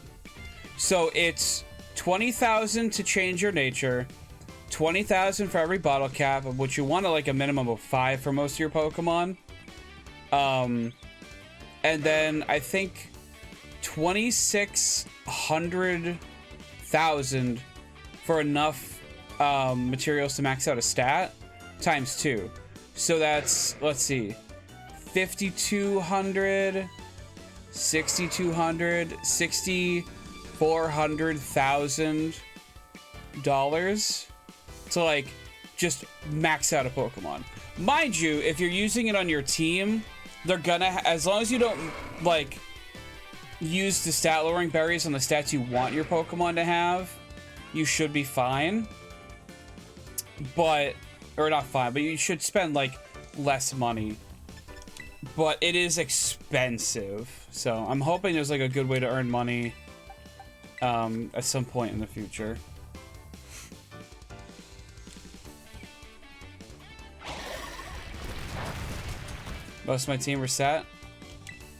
So it's 20,000 to change your nature, 20,000 for every bottle cap, of which you want like a minimum of 5 for most of your Pokemon. And then I think 26,000 for enough materials to max out a stat times 2. So that's, let's see, 5,200, 6,200, $400,000 to like just max out a Pokemon. Mind you, if you're using it on your team, they're gonna, as long as you don't like use the stat lowering berries on the stats you want your Pokemon to have, you should be fine. But, or not fine, but you should spend like less money. But it is expensive, so I'm hoping there's like a good way to earn money at some point in the future. Most of my team were set.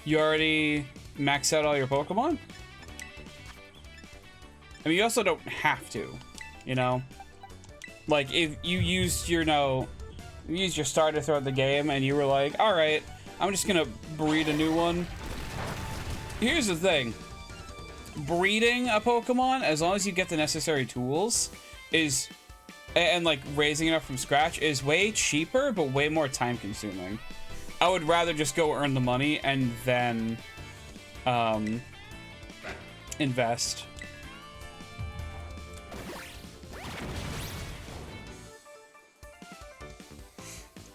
You already maxed out all your Pokemon? I mean, you also don't have to, you know? Like, if you used your, you used your starter throughout the game and you were like, alright, I'm just gonna breed a new one. Here's the thing. breeding a Pokemon, as long as you get the necessary tools, is and like raising it up from scratch is way cheaper, but way more time consuming. I would rather just go earn the money and then invest.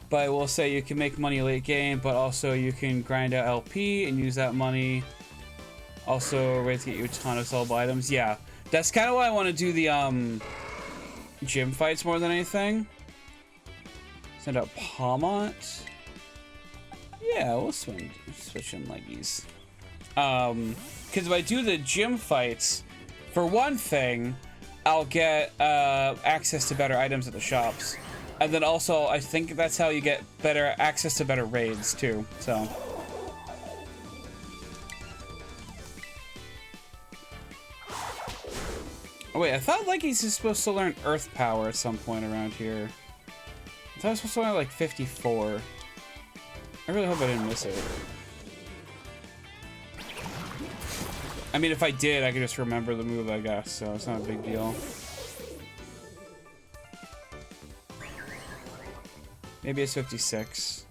But I will say you can make money late game, but also you can grind out LP and use that money. Also, ways to get you a ton of sellable items. Yeah, that's kind of why I want to do the gym fights more than anything. Send out Palmont. Yeah, we'll switch in leggies. Because if I do the gym fights, for one thing, I'll get access to better items at the shops. And then also, I think that's how you get better access to better raids, too. So. Oh, wait, I thought Leggies is supposed to learn Earth Power at some point around here. I thought I was supposed to learn like 54. I really hope I didn't miss it. I mean, if I did, I could just remember the move, I guess, so it's not a big deal. Maybe it's 56.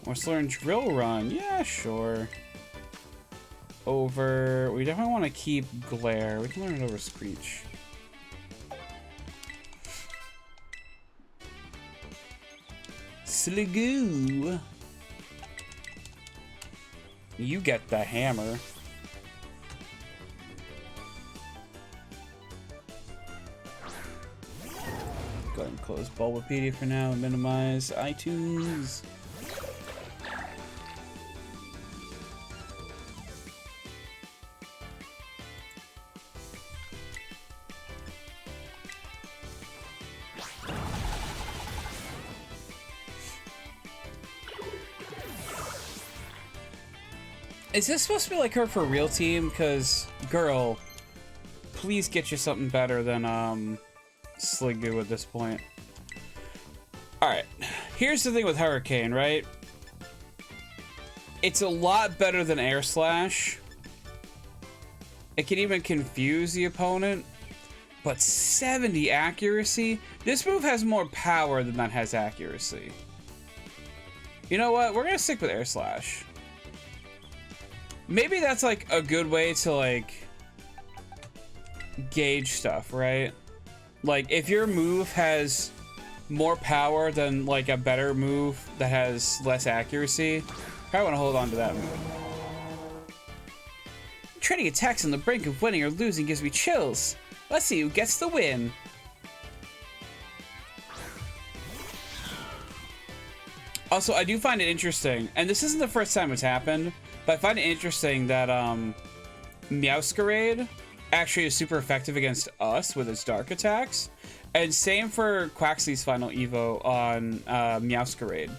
Let's learn Drill Run. Yeah, sure. Over... We definitely want to keep Glare. We can learn it over Screech. Sliggoo. You get the hammer. Go ahead and close Bulbapedia for now and minimize iTunes. Is this supposed to be like her for real team? Because, girl, please get you something better than Sliggoo at this point. Alright, here's the thing with Hurricane, right? It's a lot better than Air Slash. It can even confuse the opponent. But 70 accuracy? This move has more power than that has accuracy. You know what? We're gonna stick with Air Slash. Maybe that's like a good way to like gauge stuff, right? Like if your move has more power than like a better move that has less accuracy, I want to hold on to that move. Trading attacks on the brink of winning or losing gives me chills. Let's see who gets the win. Also, I do find it interesting, and this isn't the first time it's happened, but I find it interesting that Meowscarade actually is super effective against us with its dark attacks. And same for Quaxly's final Evo on Meowscarade,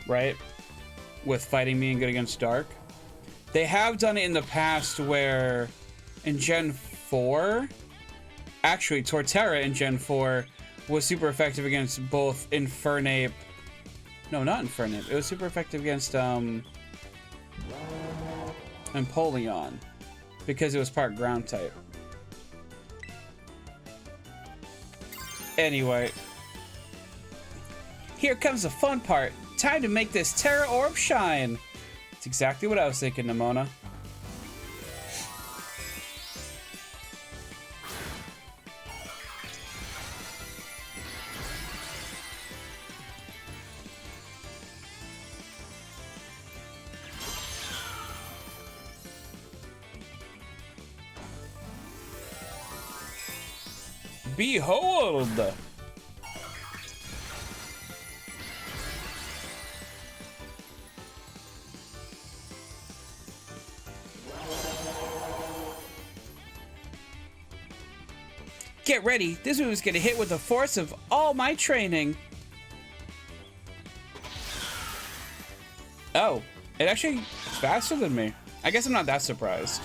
right? With fighting me and good against dark. They have done it in the past where in Gen 4, actually Torterra in Gen 4 was super effective against both Infernape. No, not Infernape. It was super effective against Empoleon because it was part ground type. Anyway, here comes the fun part. Time to make this Terra Orb shine. It's exactly what I was thinking, Nimona. Behold! Get ready, this move is gonna hit with the force of all my training. Oh, it actually is faster than me. I guess I'm not that surprised.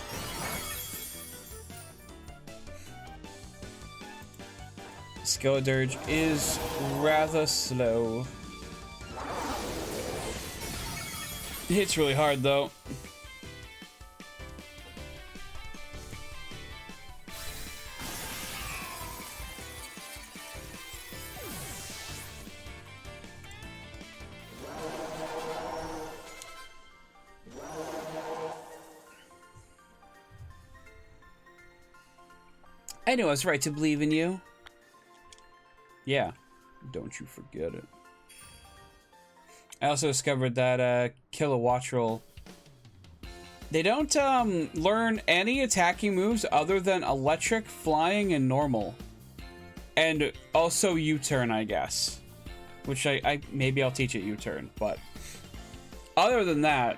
Skeledirge is rather slow. It hits really hard though. I knew I was right to believe in you. Yeah, don't you forget it. I also discovered that Kilowattrel, they don't learn any attacking moves other than electric, flying, and normal. And also U-turn, I guess. Which I maybe I'll teach it U-turn, but other than that,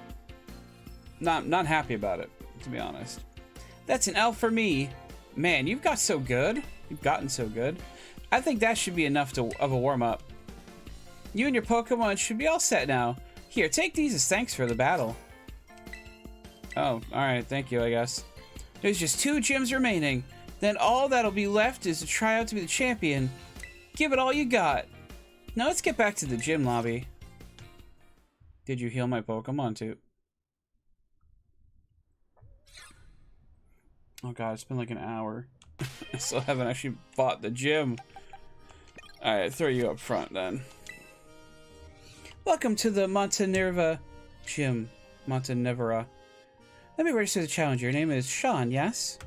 not happy about it, to be honest. That's an L for me. Man, you've got so good. You've gotten so good. I think that should be enough of a warm-up. You and your Pokemon should be all set now. Here, take these as thanks for the battle. Oh, alright, thank you, I guess. There's just 2 gyms remaining. Then all that'll be left is to try out to be the champion. Give it all you got. Now let's get back to the gym lobby. Did you heal my Pokemon too? Oh god, it's been like an hour. I still haven't actually bought the gym. Alright, throw you up front then. Welcome to the Montenevera gym. Montenevera. Let me register the challenge. Your name is Sean, yes?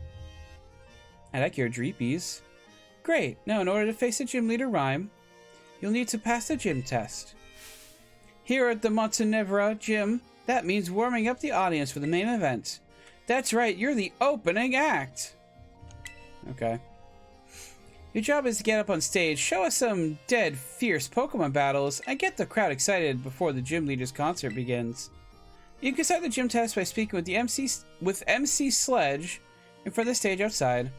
I like your dreepies. Great. Now, in order to face the gym leader Rhyme, you'll need to pass the gym test. Here at the Montenevera gym, that means warming up the audience for the main event. That's right, you're the opening act. Okay. Your job is to get up on stage, show us some dead, fierce Pokemon battles, and get the crowd excited before the gym leader's concert begins. You can start the gym test by speaking with MC Sledge in front of the stage outside.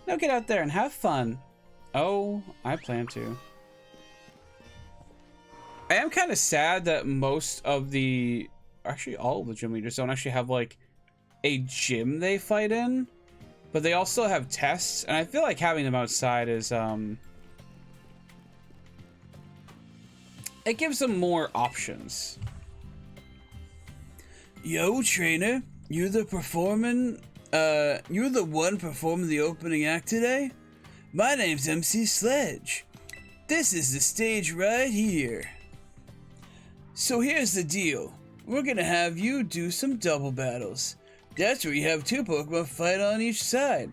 Now get out there and have fun. Oh, I plan to. I am kind of sad that most of the... Actually, all of the gym leaders don't actually have, like, a gym they fight in. But they also have tests, and I feel like having them outside is, it gives them more options. Yo, trainer, you're the one performing the opening act today? My name's MC Sledge. This is the stage right here. So here's the deal. We're gonna have you do some double battles. That's where you have 2 Pokemon fight on each side.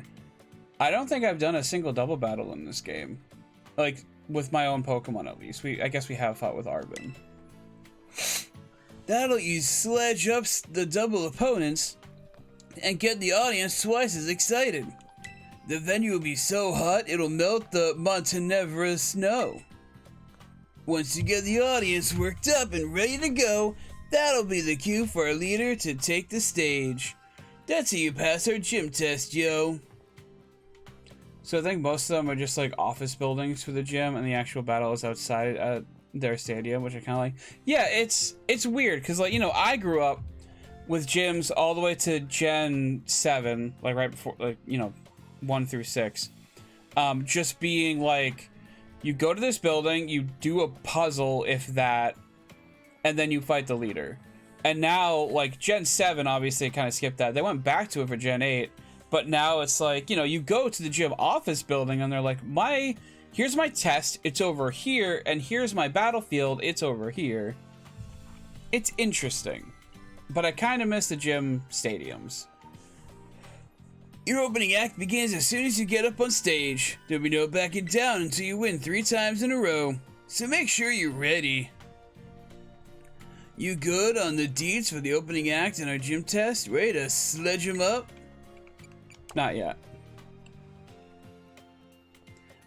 I don't think I've done a single double battle in this game. Like, with my own Pokemon at least. I guess we have fought with Arvin. That'll you sledge up the double opponents and get the audience twice as excited. The venue will be so hot it'll melt the Montenevera snow. Once you get the audience worked up and ready to go, that'll be the cue for our leader to take the stage. That's how you pass our gym test, yo. So I think most of them are just like office buildings for the gym, and the actual battle is outside at their stadium, which I kind of like. Yeah, it's weird because, like, you know, I grew up with gyms all the way to Gen 7, like right before, like, you know, 1 through 6. Just being like, you go to this building, you do a puzzle, if that, and then you fight the leader. And now, like, Gen 7 obviously kind of skipped that. They went back to it for Gen 8, but now it's like, you know, you go to the gym office building and they're like, here's my test, it's over here, and here's my battlefield, it's over here. It's interesting, but I kind of miss the gym stadiums. Your opening act begins as soon as you get up on stage. There'll be no backing down until you win 3 times in a row, so make sure you're ready. You good on the deets for the opening act and our gym test? Ready to sledge them up? Not yet.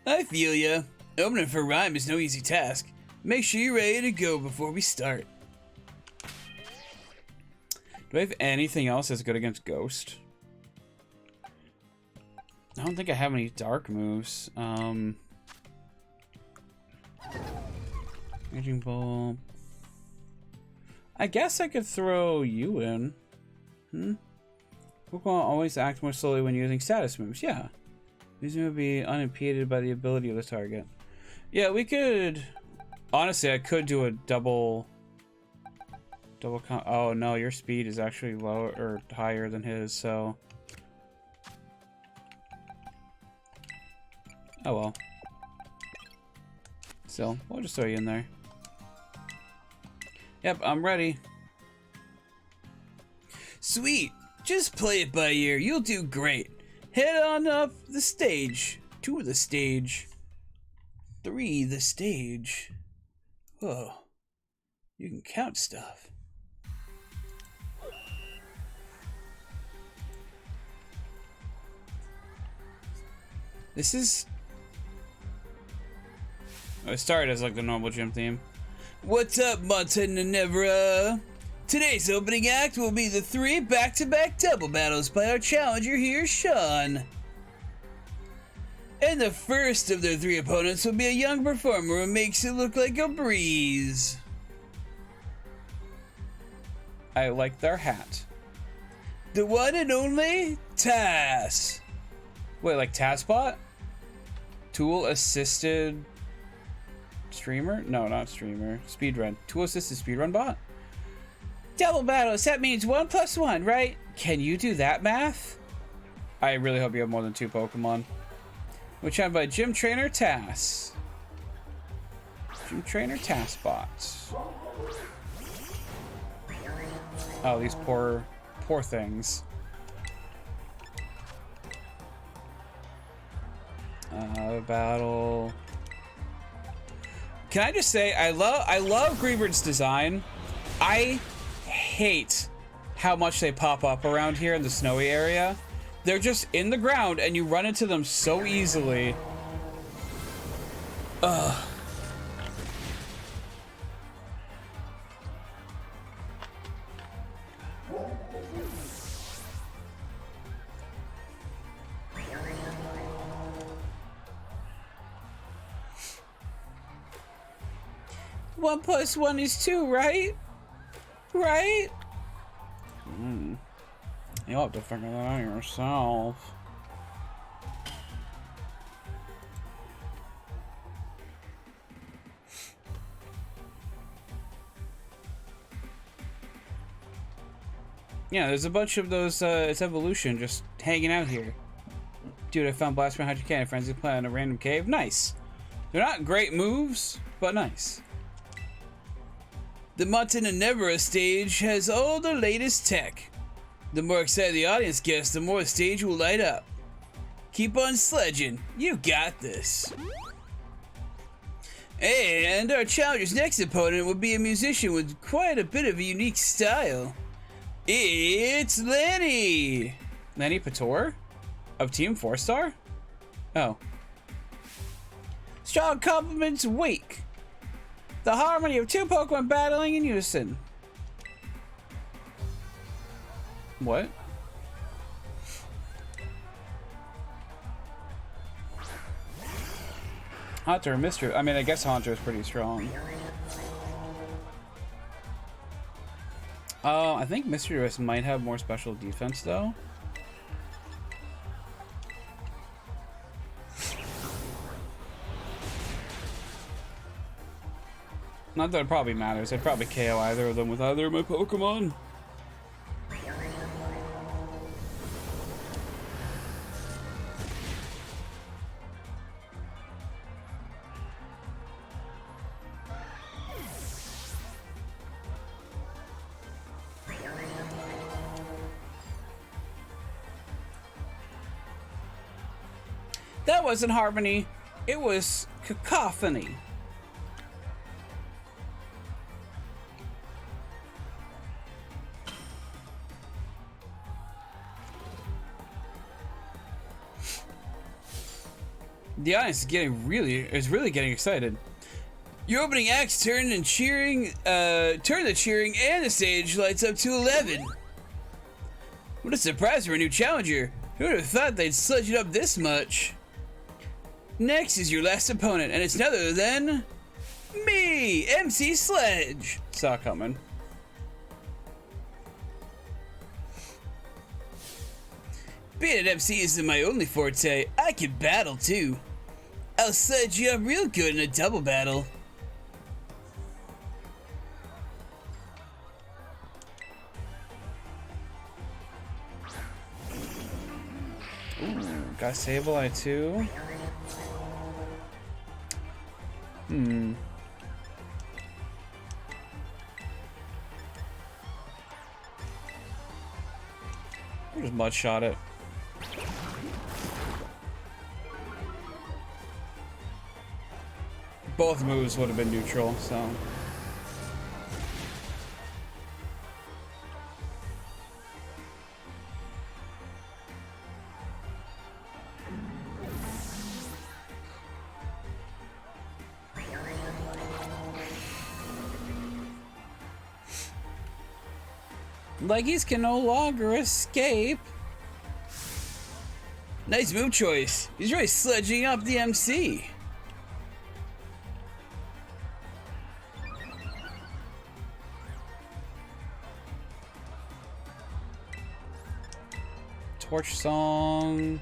I feel ya. Opening for Rhyme is no easy task. Make sure you're ready to go before we start. Do I have anything else that's good against Ghost? I don't think I have any dark moves. Raging Ball. I guess I could throw you in. Pokemon always act more slowly when using status moves. Yeah. These will be unimpeded by the ability of the target. Yeah, we could... Honestly, I could do a double... Oh, no, your speed is actually lower or higher than his, so... Oh, well. Still, we'll just throw you in there. Yep, I'm ready. Sweet! Just play it by ear, you'll do great. Head on up the stage. 2 the stage. 3 the stage. Whoa. You can count stuff. This is... Oh, it started as like the normal gym theme. What's up, Montenegro? Today's opening act will be the 3 back-to-back double battles by our challenger here, Sean. And the first of their 3 opponents will be a young performer who makes it look like a breeze. I like their hat. The one and only Tass. Wait, like TassBot? Tool assisted streamer? No, not streamer. Speedrun. Tool assisted speedrun bot? Double battles, that means 1 + 1, right? Can you do that math? I really hope you have more than 2 Pokemon. Which I'm by Gym Trainer Tass. Gym Trainer TassBot. Oh, these poor things. Battle. Can I just say I love Greabert's design. I hate how much they pop up around here in the snowy area. They're just in the ground and you run into them so easily. Ugh. One plus one is 2, right? Right? You'll have to figure that out yourself. Yeah, there's a bunch of those, it's evolution just hanging out here. Dude, I found Blast Behind Your Cannon Frenzy playing in a random cave. Nice. They're not great moves, but nice. The Montenegro stage has all the latest tech. The more excited the audience gets, the more the stage will light up. Keep on sledging. You got this. And our challenger's next opponent will be a musician with quite a bit of a unique style. It's Lenny! Lenny Pator? Of Team 4-Star? Oh. Strong compliments wake. The harmony of 2 Pokemon battling in unison. What? Haunter and Mystery. I mean, I guess Haunter is pretty strong. I think Mischievous might have more special defense, though. Not that it probably matters. I'd probably KO either of them with either of my Pokemon. That wasn't harmony, it was cacophony. The audience is really getting excited. Your opening acts turn the cheering and the stage lights up to 11. What a surprise for a new challenger. Who would have thought they'd sludge it up this much? Next is your last opponent, and it's none other than me, MC Sledge. Saw it coming. Being an MC isn't my only forte. I can battle too. I'll sledge you up real good in a double battle. Ooh, got Sableye too. Just mud shot it. Both moves would have been neutral, so. Leggies can no longer escape. Nice move choice. He's really sledging up the MC. Torch Song.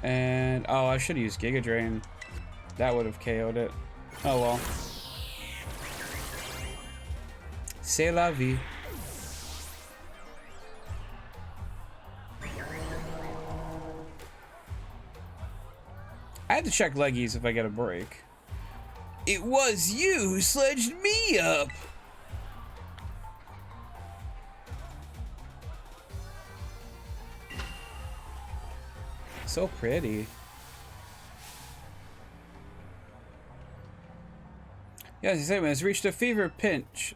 And oh, I should have used Giga Drain. That would have KO'd it. Oh well. C'est la vie. I had to check leggies if I get a break. It was you who sledged me up! So pretty. Yeah, as you say, man, it's reached a fever pitch.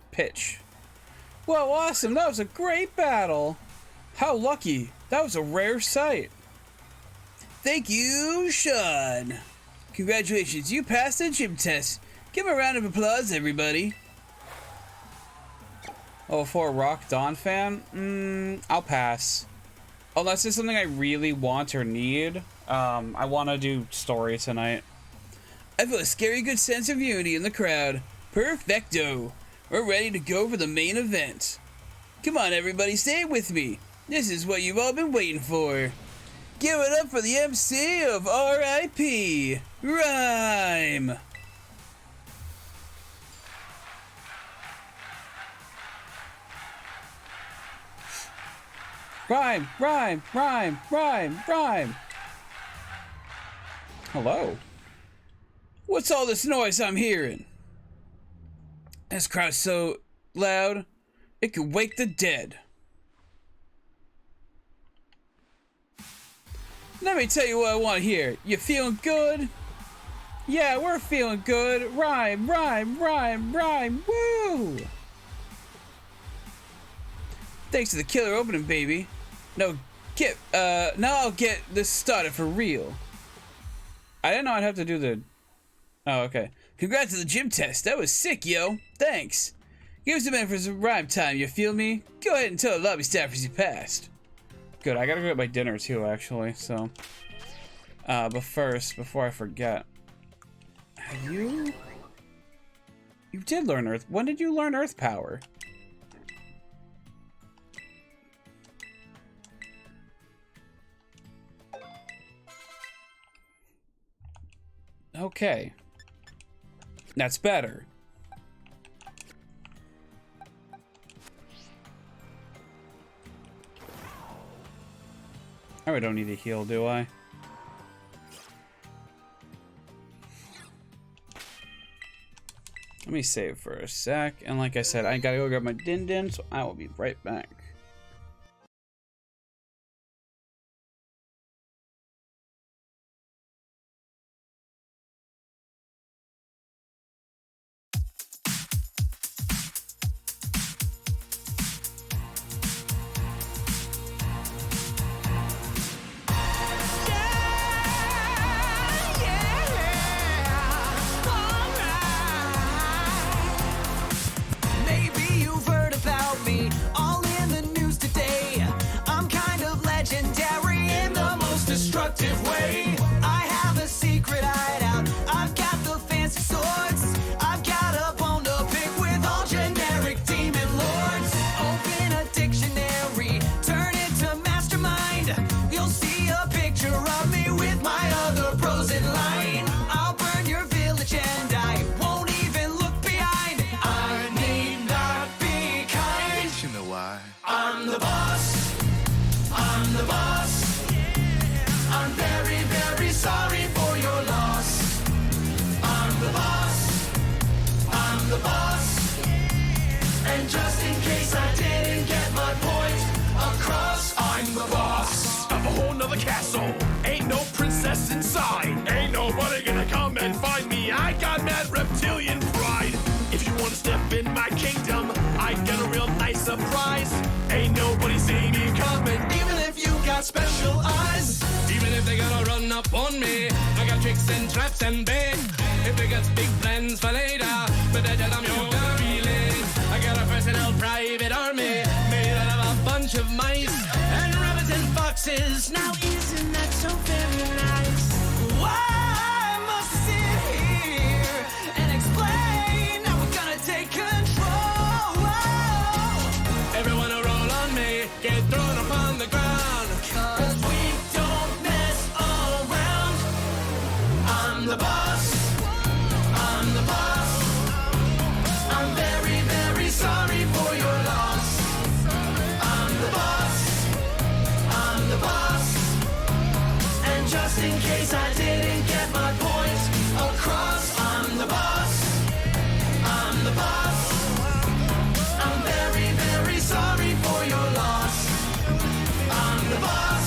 Well, awesome! That was a great battle! How lucky! That was a rare sight! Thank you, Sean. Congratulations, you passed the gym test. Give him a round of applause, everybody. Oh, for a Rock Dawn fan? I'll pass. Unless it's something I really want or need. I want to do story tonight. I feel a scary good sense of unity in the crowd. Perfecto. We're ready to go for the main event. Come on, everybody, stay with me. This is what you've all been waiting for. Give it up for the MC of R.I.P. Rhyme! Rhyme, rhyme, rhyme, rhyme, rhyme! Hello? What's all this noise I'm hearing? This crowd's so loud, it could wake the dead. Let me tell you what I want to hear. You feeling good? Yeah, we're feeling good. Rhyme, rhyme, rhyme, rhyme. Woo! Thanks to the killer opening, baby. Now I'll get this started for real. I didn't know I'd have to do the... Oh, okay. Congrats to the gym test. That was sick, yo. Thanks. Give us a minute for some rhyme time, you feel me? Go ahead and tell the lobby staffers you passed. Good, I gotta go get my dinner too, actually, so. But first, before I forget. Have you... You did learn Earth... When did you learn Earth Power? Okay. That's better. I really don't need to heal, do I? Let me save for a sec. And like I said, I gotta go grab my din-din, so I will be right back. Maybe you've heard about me, all in the news today. I'm kind of legendary in the most destructive way. I have a secret hideout, I've got the fancy swords. I've got a bone to pick with all generic demon lords. Open a dictionary, turn it to mastermind. You'll see a picture of me with my other pros in line. I'll burn your village and I won't even look behind. I need not be kind. You know why? I'm the boss. I'm the boss. I'm very, very sorry for your loss. I'm the boss. I'm the boss. And just in case I didn't get my point across, I'm the boss. Of a whole nother castle. Ain't no princess inside. Ain't nobody gonna come and find me. I got mad reputation. up on me. I got tricks and traps and bait. If we got big plans for later, but I tell them you're gonna be late. I got a personal private army made out of a bunch of mice and rabbits and foxes. Now isn't that so very nice? Why must I sit here and explain how we're gonna take control? Everyone will roll on me, get thrown upon the ground. 'Cause we don't mess around. I'm the boss. I'm the boss. I'm very, very sorry for your loss. I'm the boss. I'm the boss. And just in case I didn't get my point across, I'm the boss. I'm the boss. I'm very, very sorry for your loss. I'm the boss.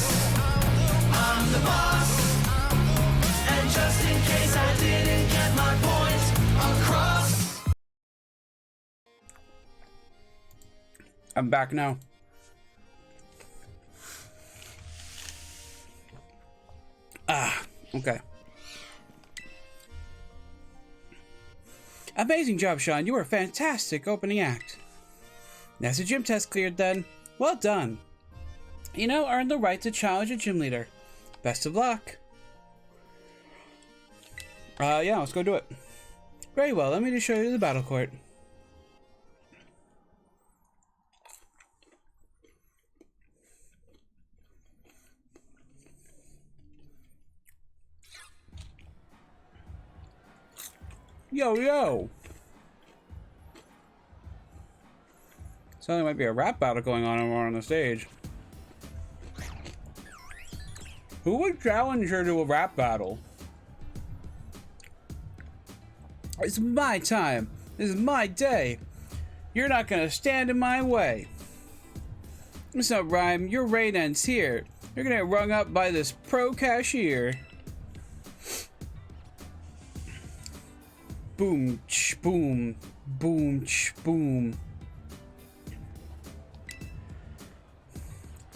I'm the boss. And just in case I didn't get my point across. I'm back now. Okay. Amazing job, Sean. You were a fantastic opening act. That's a gym test cleared then. Well done. You know, earned the right to challenge a gym leader. Best of luck. Yeah, let's go do it. Very well, let me just show you the battle court. Yo, yo! So there might be a rap battle going on over on the stage. Who would challenge her to a rap battle? It's my time. This is my day. You're not gonna stand in my way. What's up, Rhyme? Your reign ends here. You're gonna get rung up by this pro cashier. Boom, ch, boom, boom, ch, boom.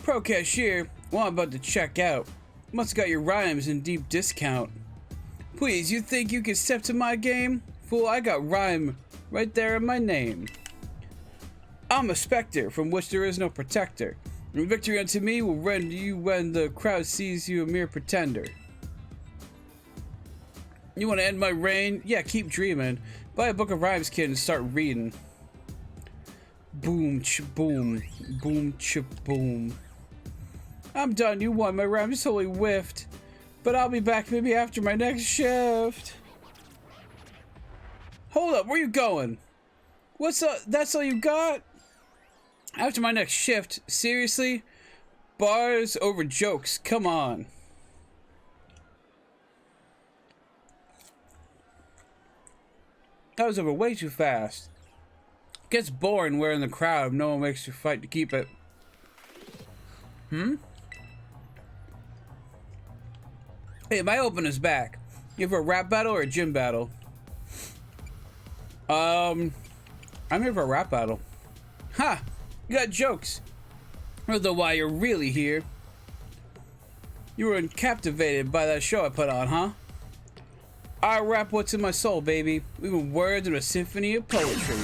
Pro cashier, well, I'm about to check out. Must have got your rhymes in deep discount. Please, you think you can step to my game? Fool, I got rhyme right there in my name. I'm a specter from which there is no protector. And victory unto me will render you when the crowd sees you a mere pretender. You want to end my reign? Yeah, keep dreaming. Buy a book of rhymes, kid, and start reading. Boom, ch, boom, boom, ch, boom. I'm done. You won. My rhymes totally whiffed. But I'll be back maybe after my next shift. Hold up, where you going? What's up? That's all you got? After my next shift? Seriously? Bars over jokes, come on. That was over way too fast. Gets boring wearing the crowd if no one makes you fight to keep it. Hey, my opener's back. You for a rap battle or a gym battle? I'm here for a rap battle. Ha! You got jokes. I don't know why you're really here. You were captivated by that show I put on, huh? I rap what's in my soul, baby. Even words in a symphony of poetry.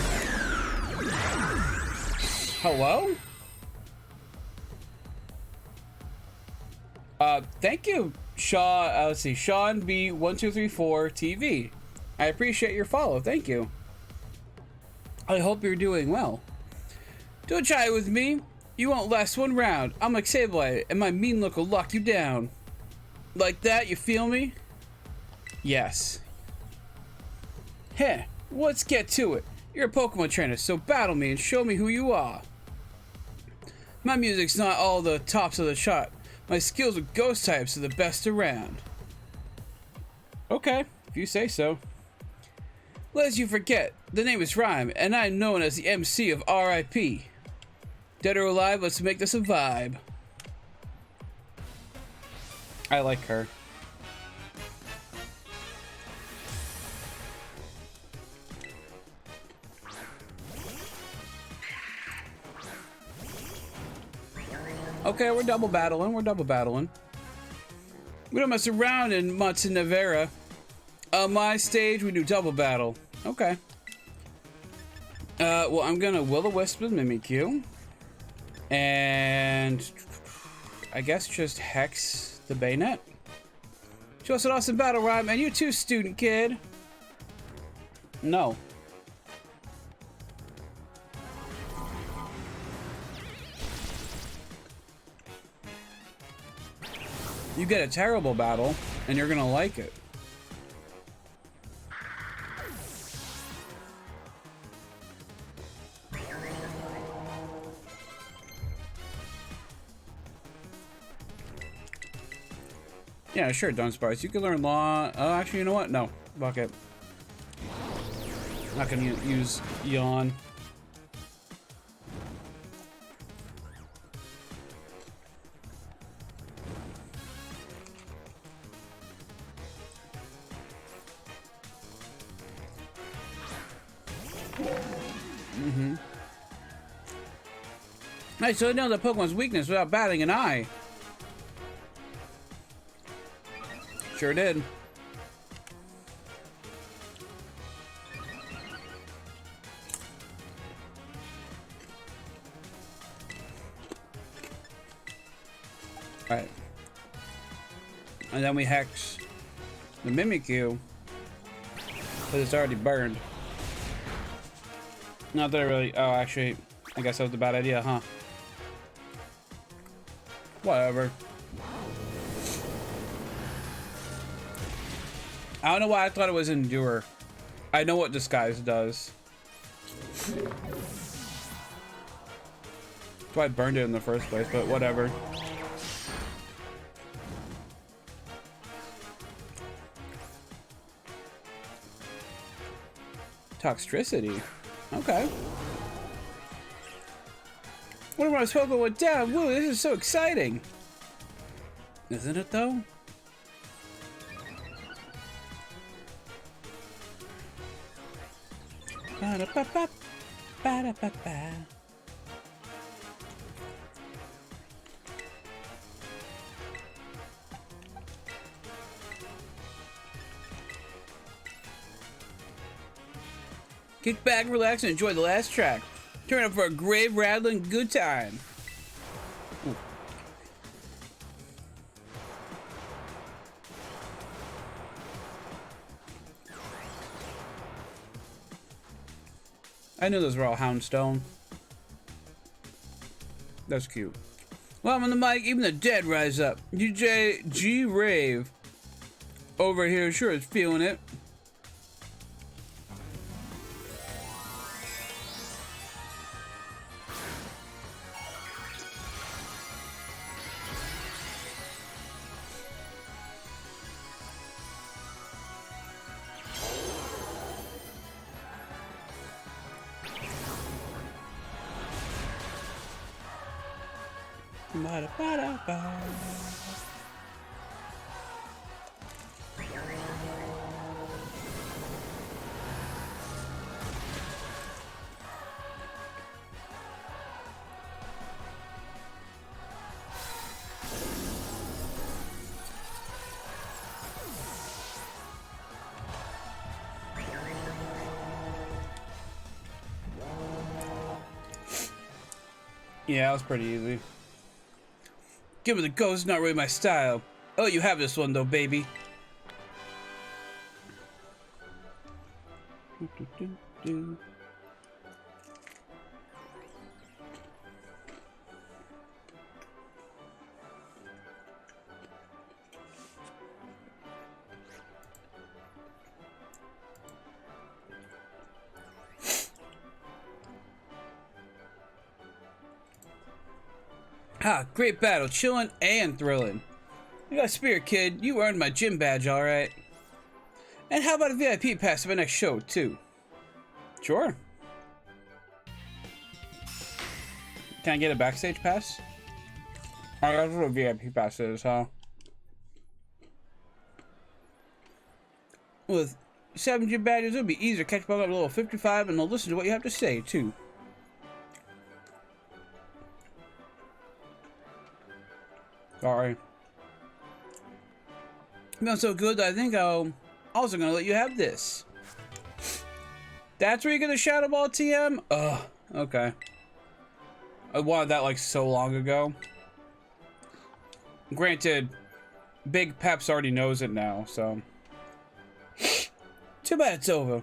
Hello? Thank you, Shaw. Let's see, Sean B1234 TV. I appreciate your follow. Thank you. I hope you're doing well. Don't try with me. You won't last one round. I'm like Sableye, and my mean look will lock you down. Like that, you feel me? Yes. Heh, let's get to it. You're a Pokemon trainer, so battle me and show me who you are. My music's not all the tops of the chart. My skills with ghost types are the best around. Okay, if you say so. Lest you forget, the name is Rhyme, and I'm known as the MC of RIP. Dead or alive, let's make this a vibe. I like her. Okay, we're double battling. We don't mess around in Matsunavera. On my stage, we do double battle. Okay. Well, I'm gonna Will-O-Wisp with Mimikyu. And I guess just Hex the Bayonet. Show us an awesome battle rhyme, and you too, student kid. No. You get a terrible battle, and you're gonna like it. Yeah, sure, Dunsparce. You can learn law. Oh, actually, you know what? No. Fuck it. Not gonna use Yawn. Nice, so I know the Pokemon's weakness without batting an eye. Sure did. Alright. And then we hex the Mimikyu, but it's already burned. Not that I really... Oh, actually, I guess that was a bad idea, huh? Whatever. I don't know why I thought it was Endure. I know what Disguise does. That's why I burned it in the first place, but whatever. Toxicity. Okay. What about Pokemon went down? Woo, this is so exciting. Isn't it though? Ba-da-ba-ba, ba-da-ba-ba. Kick back, relax, and enjoy the last track. Turn up for a grave rattling good time. Ooh. I knew those were all Houndstone. That's cute. Well, I'm on the mic, even the dead rise up. DJ G Rave over here sure is feeling it. Ba-da-ba-da-ba. Yeah, that was pretty easy. Give it a go, it's not really my style. Oh, you have this one though, baby. Ah, great battle, chillin' and thrilling. You got spirit, kid. You earned my gym badge, alright. And how about a VIP pass to my next show, too? Sure. Can I get a backstage pass? Oh, that's what a VIP pass is, huh? With 7 gym badges, it'll be easier to catch up on level 55 and they'll listen to what you have to say, too. Sorry. Smells so good that I think I'm also gonna let you have this. That's where you get the Shadow Ball TM? Ugh, okay. I wanted that like so long ago. Granted, Big Peps already knows it now, so. Too bad it's over.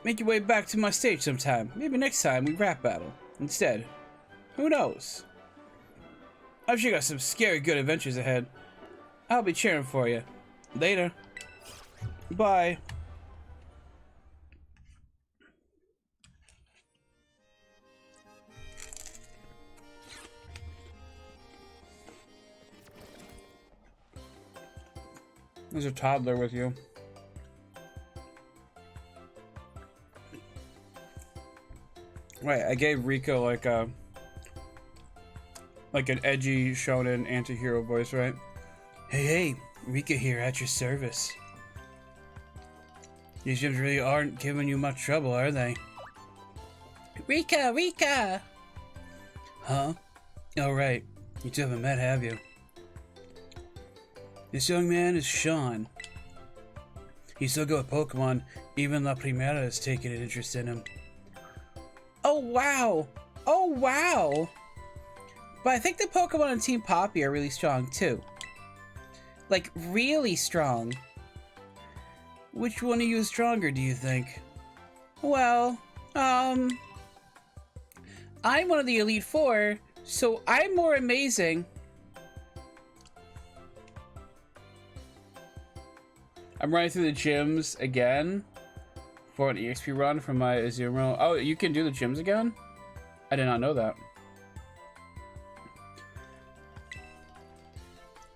Make your way back to my stage sometime. Maybe next time we rap battle instead. Who knows? I'm sure you got some scary good adventures ahead. I'll be cheering for you. Later. Bye. There's a toddler with you. Right, I gave Rico like an edgy shonen anti-hero voice, right? Hey, Rika here at your service. These gyms really aren't giving you much trouble, are they? Rika! Huh? Oh, right. You two haven't met, have you? This young man is Sean. He's so good with Pokemon, even La Primera has taken an interest in him. Oh, wow! Oh, wow! But I think the Pokemon in Team Poppy are really strong, too. Like, really strong. Which one of you is stronger, do you think? Well, I'm one of the Elite Four, so I'm more amazing. I'm running through the gyms again for an EXP run from my Azumarill. Oh, you can do the gyms again? I did not know that.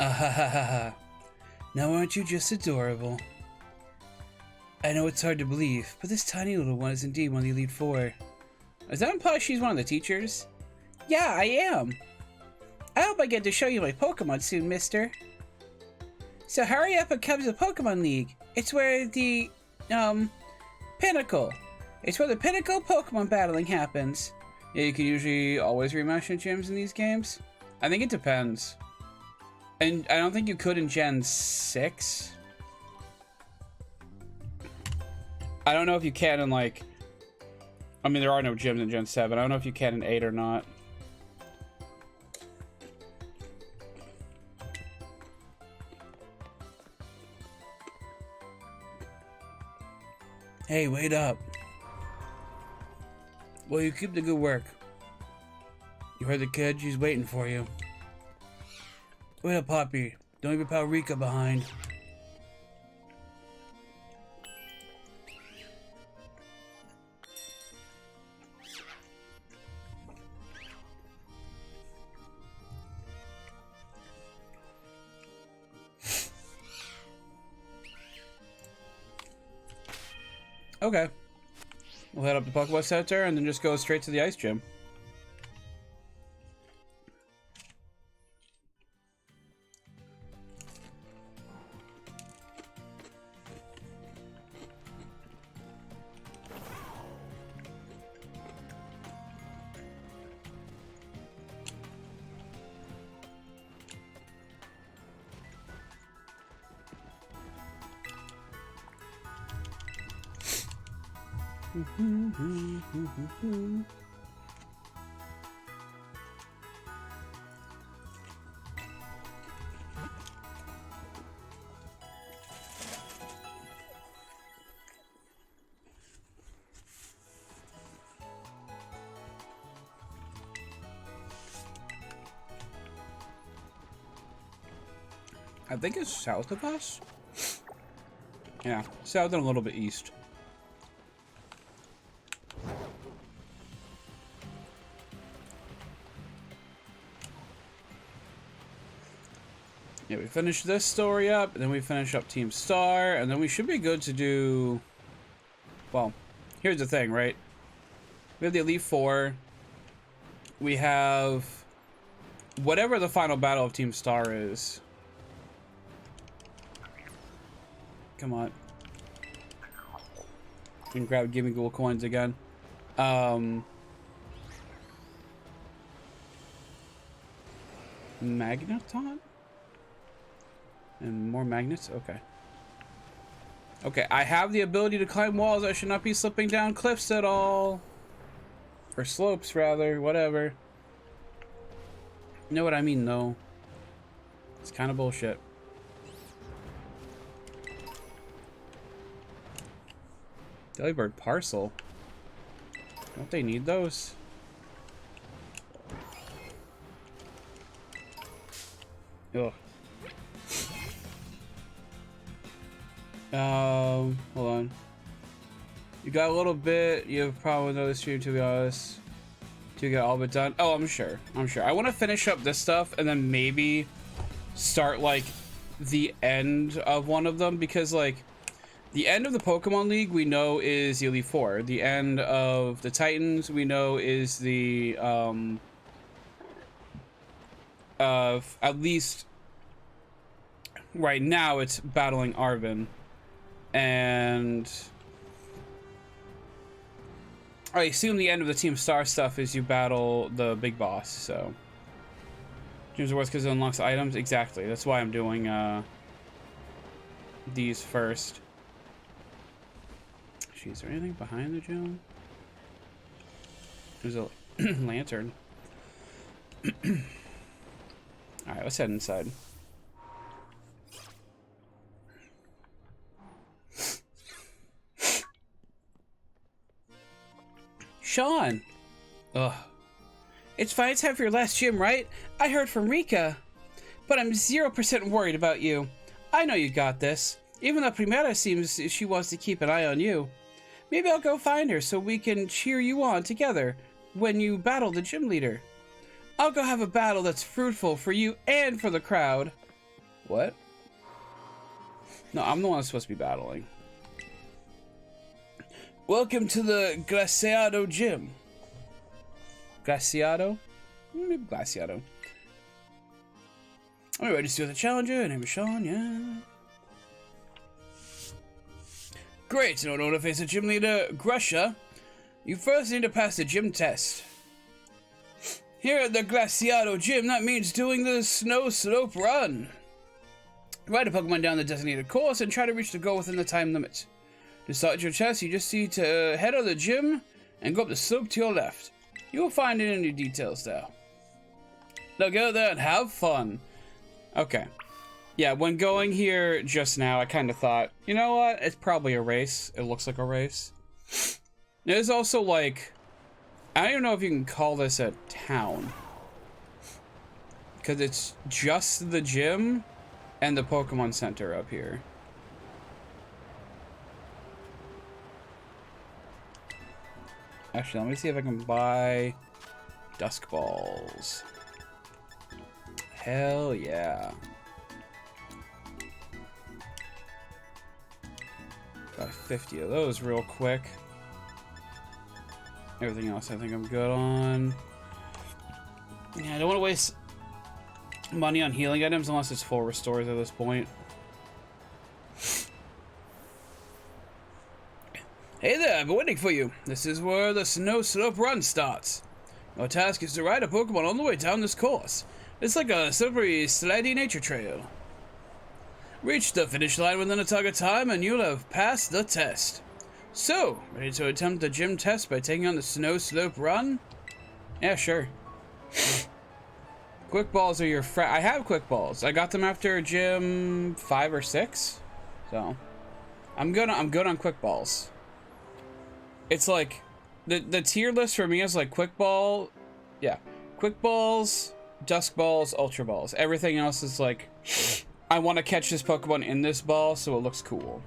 Ahahaha. Now aren't you just adorable? I know it's hard to believe, but this tiny little one is indeed one of the Elite Four. Does that imply she's one of the teachers? Yeah, I am. I hope I get to show you my Pokemon soon, mister. So hurry up and come to the Pokemon League. It's where the, Pinnacle. It's where the Pinnacle Pokemon battling happens. Yeah, you can usually always rematch in gyms in these games. I think it depends. And I don't think you could in Gen 6. I don't know if you can in like... I mean, there are no gyms in Gen 7. I don't know if you can in 8 or not. Hey, wait up. Well, you keep the good work. You heard the kid? She's waiting for you. Wait up, Poppy. Don't leave your pal Rika behind. Okay. We'll head up to Pokemon Center and then just go straight to the ice gym. I think it's south of us. Yeah, south and a little bit east. Yeah, we finish this story up, and then we finish up Team Star, and then we should be good to do... Well, here's the thing, right? We have the Elite Four. We have... whatever the final battle of Team Star is. Come on. And grab Gimme Ghoul coins again. Magneton? And more magnets? Okay. Okay, I have the ability to climb walls. I should not be slipping down cliffs at all. Or slopes, rather. Whatever. You know what I mean, though. It's kind of bullshit. Delibird parcel. Don't they need those? Ugh. Hold on. You got a little bit. You probably know this stream, to be honest. To get all of it done. Oh, I'm sure. I'm sure. I want to finish up this stuff and then maybe start like the end of one of them, because like the end of the Pokemon League we know is the Elite Four. The end of the Titans we know is the at least right now it's battling Arven. And I assume the end of the Team Star stuff is you battle the big boss, so Gyms are worth because it unlocks items. Exactly. That's why I'm doing these first. Jeez, is there anything behind the gym? There's a lantern. Alright, let's head inside. Sean! Ugh. It's fine, it's time for your last gym, right? I heard from Rika. But I'm 0% worried about you. I know you got this. Even though Primera seems she wants to keep an eye on you. Maybe I'll go find her so we can cheer you on together when you battle the gym leader. I'll go have a battle that's fruitful for you and for the crowd. What? No, I'm the one that's supposed to be battling. Welcome to the Glaciado Gym. Glaciado? Maybe Glaciado. I'm ready to see the challenger. Name is Sean, yeah. Great, in order to face the gym leader, Grusha, you first need to pass the gym test. Here at the Glaciado Gym, that means doing the snow slope run. Ride a Pokemon down the designated course and try to reach the goal within the time limit. To start your test, you just need to head out of the gym and go up the slope to your left. You will find it in your details there. Now go there and have fun. Okay. Yeah, when going here just now, I kind of thought, you know what? It's probably a race. It looks like a race. There's also like, I don't even know if you can call this a town. Because it's just the gym and the Pokemon Center up here. Actually, let me see if I can buy Dusk Balls. Hell yeah. Got 50 of those real quick. Everything else I think I'm good on. Yeah, I don't want to waste money on healing items unless it's full restores at this point. Hey there, I've been waiting for you. This is where the snow slope run starts. Your task is to ride a Pokemon all the way down this course. It's like a slippery, slidey nature trail. Reach the finish line within a target time and you'll have passed the test. So, ready to attempt the gym test by taking on the snow slope run? Yeah, sure. Quick balls are your friend. I have quick balls. I got them after gym 5 or 6. So, I'm good on quick balls. It's like the tier list for me is like quick ball, yeah, quick balls, dusk balls, ultra balls. Everything else is like, I want to catch this Pokemon in this ball so it looks cool.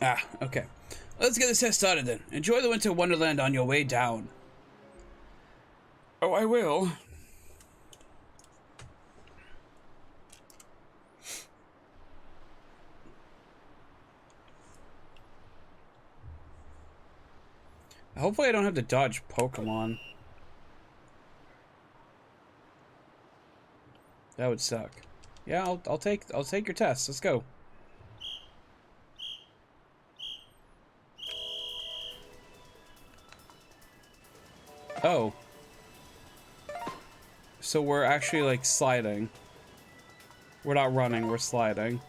Ah, okay. Let's get this test started then. Enjoy the Winter Wonderland on your way down. Oh, I will. Hopefully I don't have to dodge Pokemon. That would suck. Yeah, I'll take your test. Let's go. Oh. So we're actually like sliding. We're not running, we're sliding.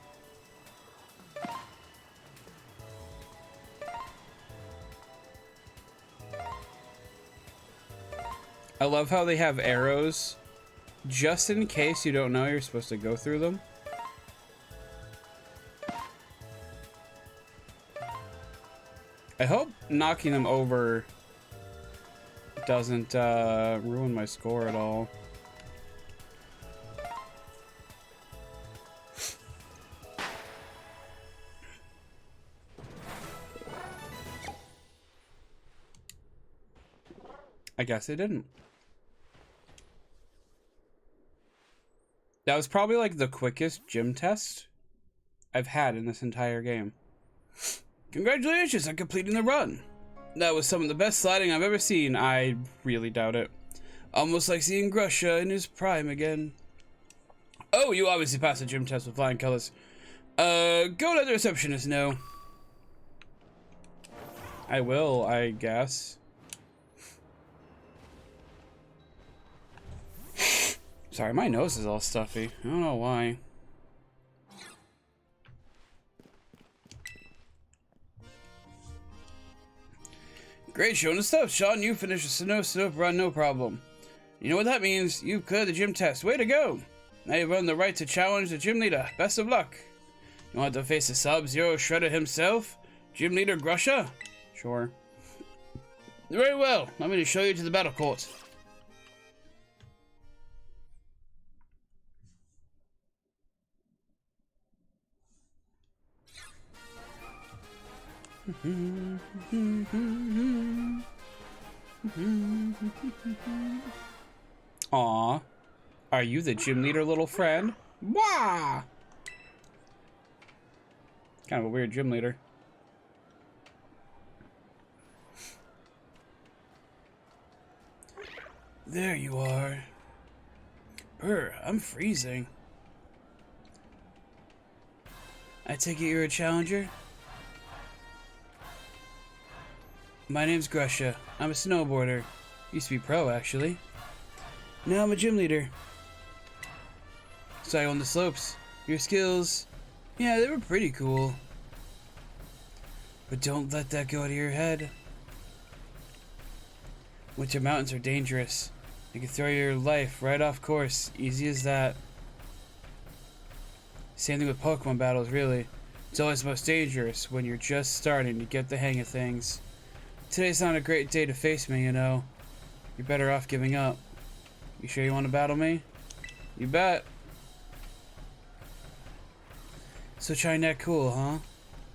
I love how they have arrows just in case you don't know you're supposed to go through them. I hope knocking them over doesn't ruin my score at all. I guess it didn't. That was probably like the quickest gym test I've had in this entire game. Congratulations on completing the run. That was some of the best sliding I've ever seen. I really doubt it. Almost like seeing Grusha in his prime again. Oh, you obviously passed the gym test with flying colors. Go let the receptionist know. I will, I guess. Sorry, my nose is all stuffy. I don't know why. Great showing the stuff, Sean. You finished a snow run, no problem. You know what that means? You cleared the gym test. Way to go! Now you've earned the right to challenge the gym leader. Best of luck. You want to face the Sub-Zero Shredder himself? Gym leader Grusha? Sure. Very well. I'm going to show you to the battle court. Aw. Are you the gym leader, little friend? Wah! Kind of a weird gym leader. There you are. I'm freezing. I take it you're a challenger? My name's Grusha. I'm a snowboarder. Used to be pro, actually. Now I'm a gym leader. Saw you on the slopes. Your skills, yeah, they were pretty cool. But don't let that go out of your head. Winter mountains are dangerous. They can throw your life right off course. Easy as that. Same thing with Pokemon battles, really. It's always most dangerous when you're just starting to get the hang of things. Today's not a great day to face me, you know. You're better off giving up. You sure you want to battle me? You bet. So trying that cool, huh?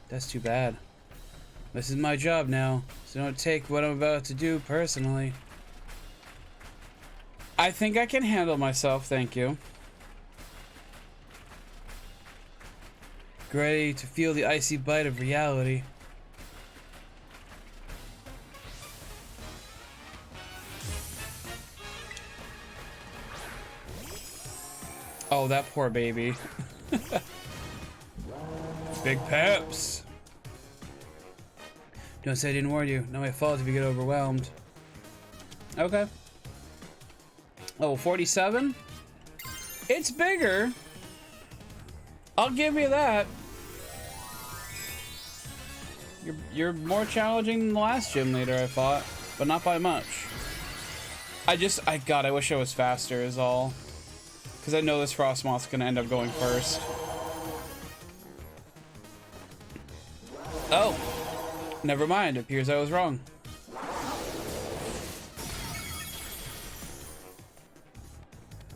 That's too bad. This is my job now, so don't take what I'm about to do personally. I think I can handle myself, thank you. Ready to feel the icy bite of reality. Oh, that poor baby. Big peps. Don't say I didn't warn you. Not my fault if you get overwhelmed. Okay. Oh, 47? It's bigger. I'll give you that. You're more challenging than the last gym leader, I thought, but not by much. God, I wish I was faster is all. Because I know this Frostmoth's gonna end up going first. Oh, never mind. It appears I was wrong.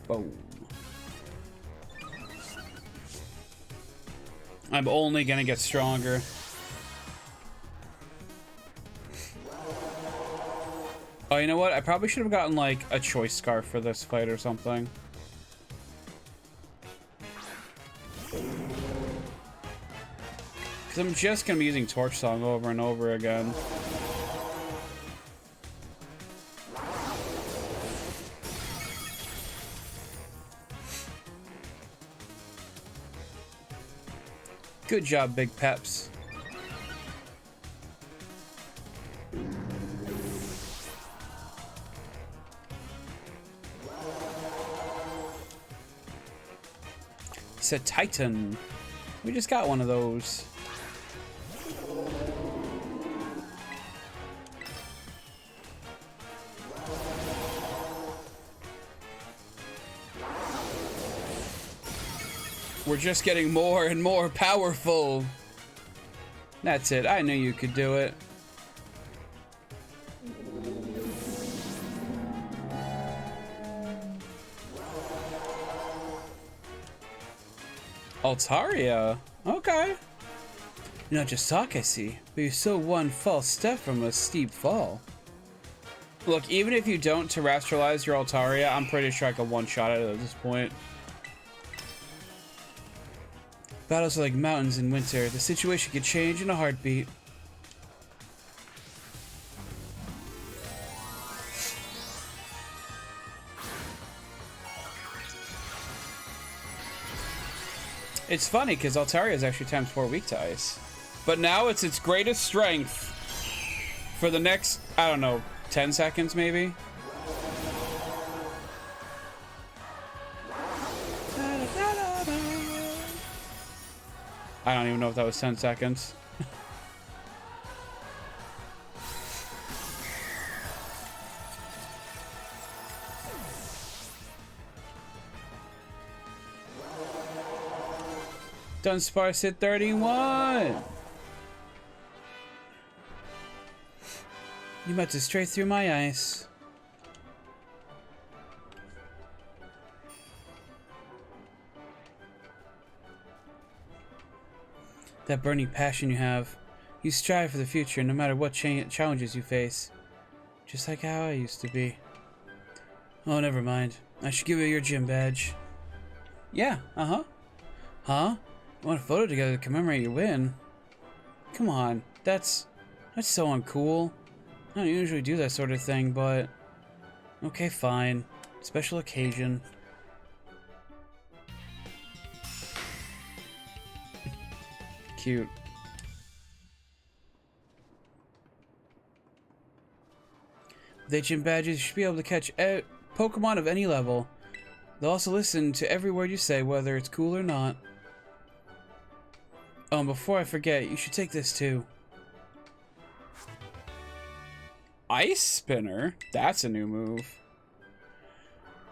Boom. I'm only gonna get stronger. Oh, you know what? I probably should have gotten like a choice scarf for this fight or something. Because I'm just gonna be using Torch Song over and over again. Good job, Big Peps. Ice Titan. We just got one of those. We're just getting more and more powerful. That's it. I knew you could do it. Altaria? Okay. You're not just talk, I see, but you're so one false step from a steep fall. Look, even if you don't terrestrialize your Altaria, I'm pretty sure I can one-shot it at this point. Battles are like mountains in winter. The situation could change in a heartbeat. It's funny because Altaria is actually ×4 weak to ice. But now it's its greatest strength for the next, I don't know, 10 seconds maybe? I don't even know if that was 10 seconds. Dunsparce hit 31. You melted straight through my ice. That burning passion you have. You strive for the future no matter what challenges you face. Just like how I used to be. Oh, never mind. I should give you your gym badge. Yeah, uh-huh. Huh? You want a photo together to commemorate your win? Come on, that's so uncool. I don't usually do that sort of thing, but... Okay, fine. Special occasion. Cute. With their gym badges, you should be able to catch Pokemon of any level. They'll also listen to every word you say, whether it's cool or not. Oh, and before I forget, you should take this too. Ice Spinner? That's a new move.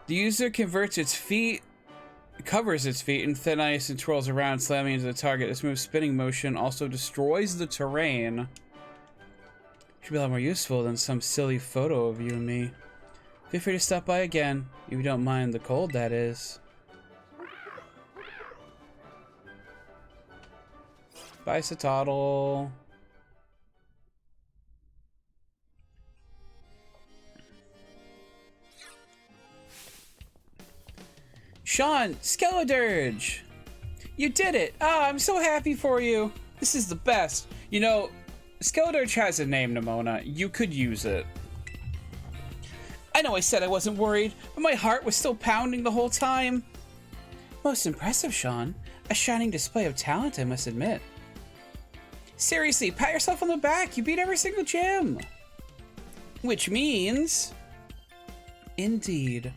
The user converts its feet, covers its feet in thin ice and twirls around, slamming into the target. This move's spinning motion also destroys the terrain. Should be a lot more useful than some silly photo of you and me. Feel free to stop by again, if you don't mind the cold, that is. Bye, Satotl. Sean, Skeledirge! You did it! Oh, I'm so happy for you! This is the best. You know, Skeledirge has a name, Nimona. You could use it. I know I said I wasn't worried, but my heart was still pounding the whole time. Most impressive, Sean. A shining display of talent, I must admit. Seriously, pat yourself on the back. You beat every single gym. Which means... Indeed.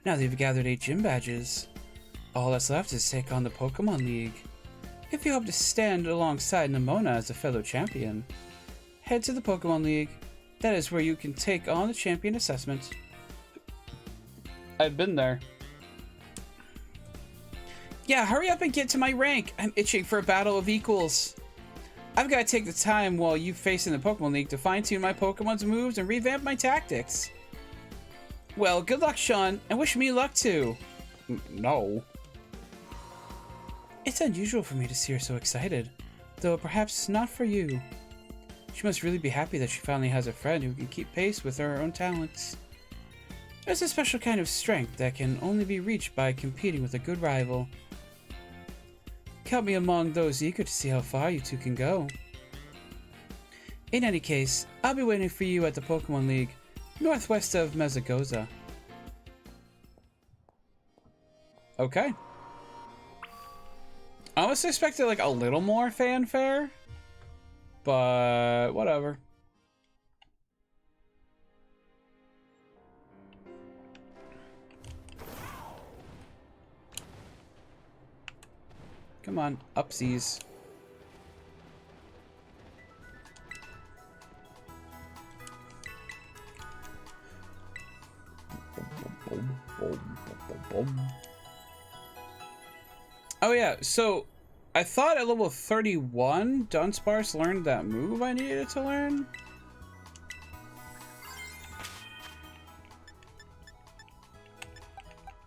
Now that you've gathered 8 gym badges, all that's left is take on the Pokemon League. If you hope to stand alongside Nimona as a fellow champion, head to the Pokemon League. That is where you can take on the champion assessment. I've been there. Yeah, hurry up and get to my rank. I'm itching for a battle of equals. I've got to take the time while you face in the Pokemon League to fine-tune my Pokemon's moves and revamp my tactics. Well, good luck, Sean, and wish me luck too. No. It's unusual for me to see her so excited, though perhaps not for you. She must really be happy that she finally has a friend who can keep pace with her own talents. There's a special kind of strength that can only be reached by competing with a good rival. Count me among those eager to see how far you two can go. In any case, I'll be waiting for you at the Pokemon League, northwest of Mesagoza. Okay. I almost expected like a little more fanfare, but whatever. Come on, upsies. Oh yeah, so I thought at level 31 Dunsparce learned that move I needed to learn.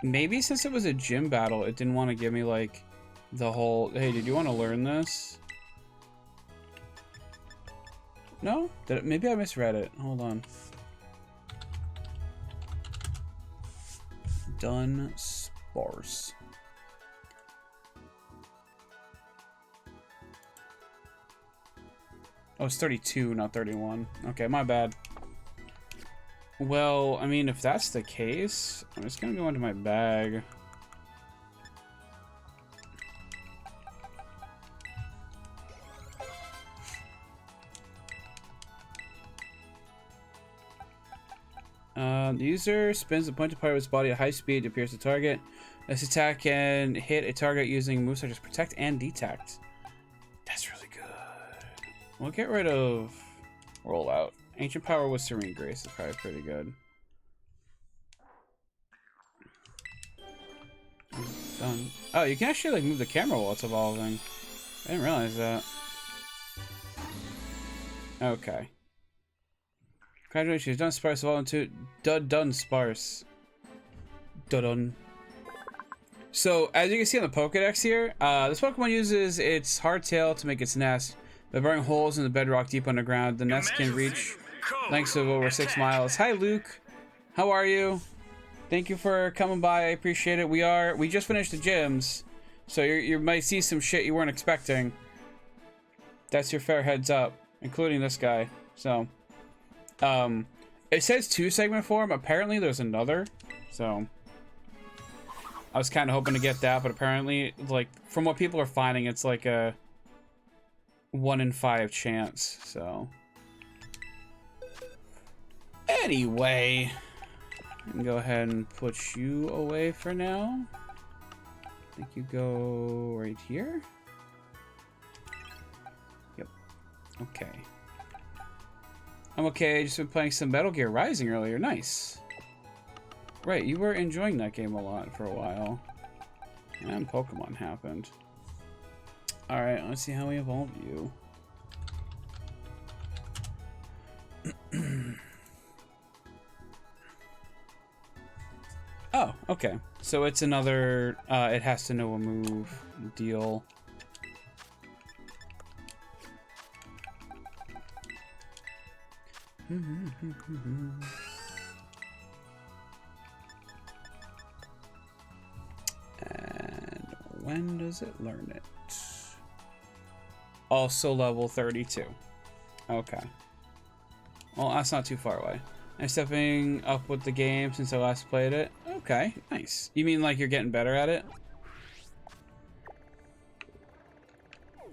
Maybe since it was a gym battle, it didn't want to give me like the whole, hey, did you want to learn this? No? Maybe I misread it. Hold on. Dunsparce. Oh, it's 32, not 31. Okay, my bad. Well, I mean, if that's the case, I'm just gonna go into my bag. The user spins a pointed part of his body at high speed to pierce the target. This attack can hit a target using moves such as Protect and Detect. That's really good. We'll get rid of Rollout. Ancient Power with Serene Grace is probably pretty good. Done. Oh, you can actually like move the camera while it's evolving. I didn't realize that. Okay. Congratulations, Dunsparce evolved into Dunsparce. Dun. So, as you can see on the Pokedex here, this Pokemon uses its hardtail to make its nest. By burning holes in the bedrock deep underground, the nest can reach lengths of over 6 miles. Hi, Luke. How are you? Thank you for coming by. I appreciate it. We just finished the gyms, so you might see some shit you weren't expecting. That's your fair heads up, including this guy. So, it says 2 segment form. Apparently, there's another. So, I was kind of hoping to get that, but apparently, like from what people are finding, it's like a 1 in 5 chance. So, anyway, I can go ahead and put you away for now. I think you go right here. Yep. Okay. I'm okay. Just been playing some Metal Gear Rising earlier. Nice. Right, you were enjoying that game a lot for a while. And Pokemon happened. Alright, let's see how we evolve you. Oh, okay. So it's another, it has to know a move deal. And when does it learn it? Also level 32. Okay. Well, that's not too far away. I'm stepping up with the game since I last played it. Okay, nice. You mean like you're getting better at it?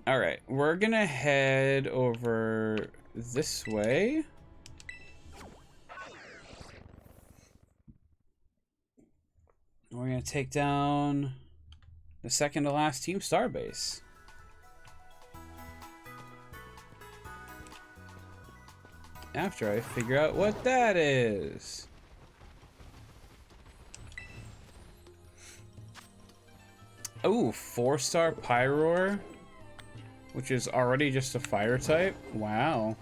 Alright, we're gonna head over this way. We're gonna take down the second to last Team Starbase. After I figure out what that is. Oh, 4-star Pyroar, which is already just a fire type. Wow.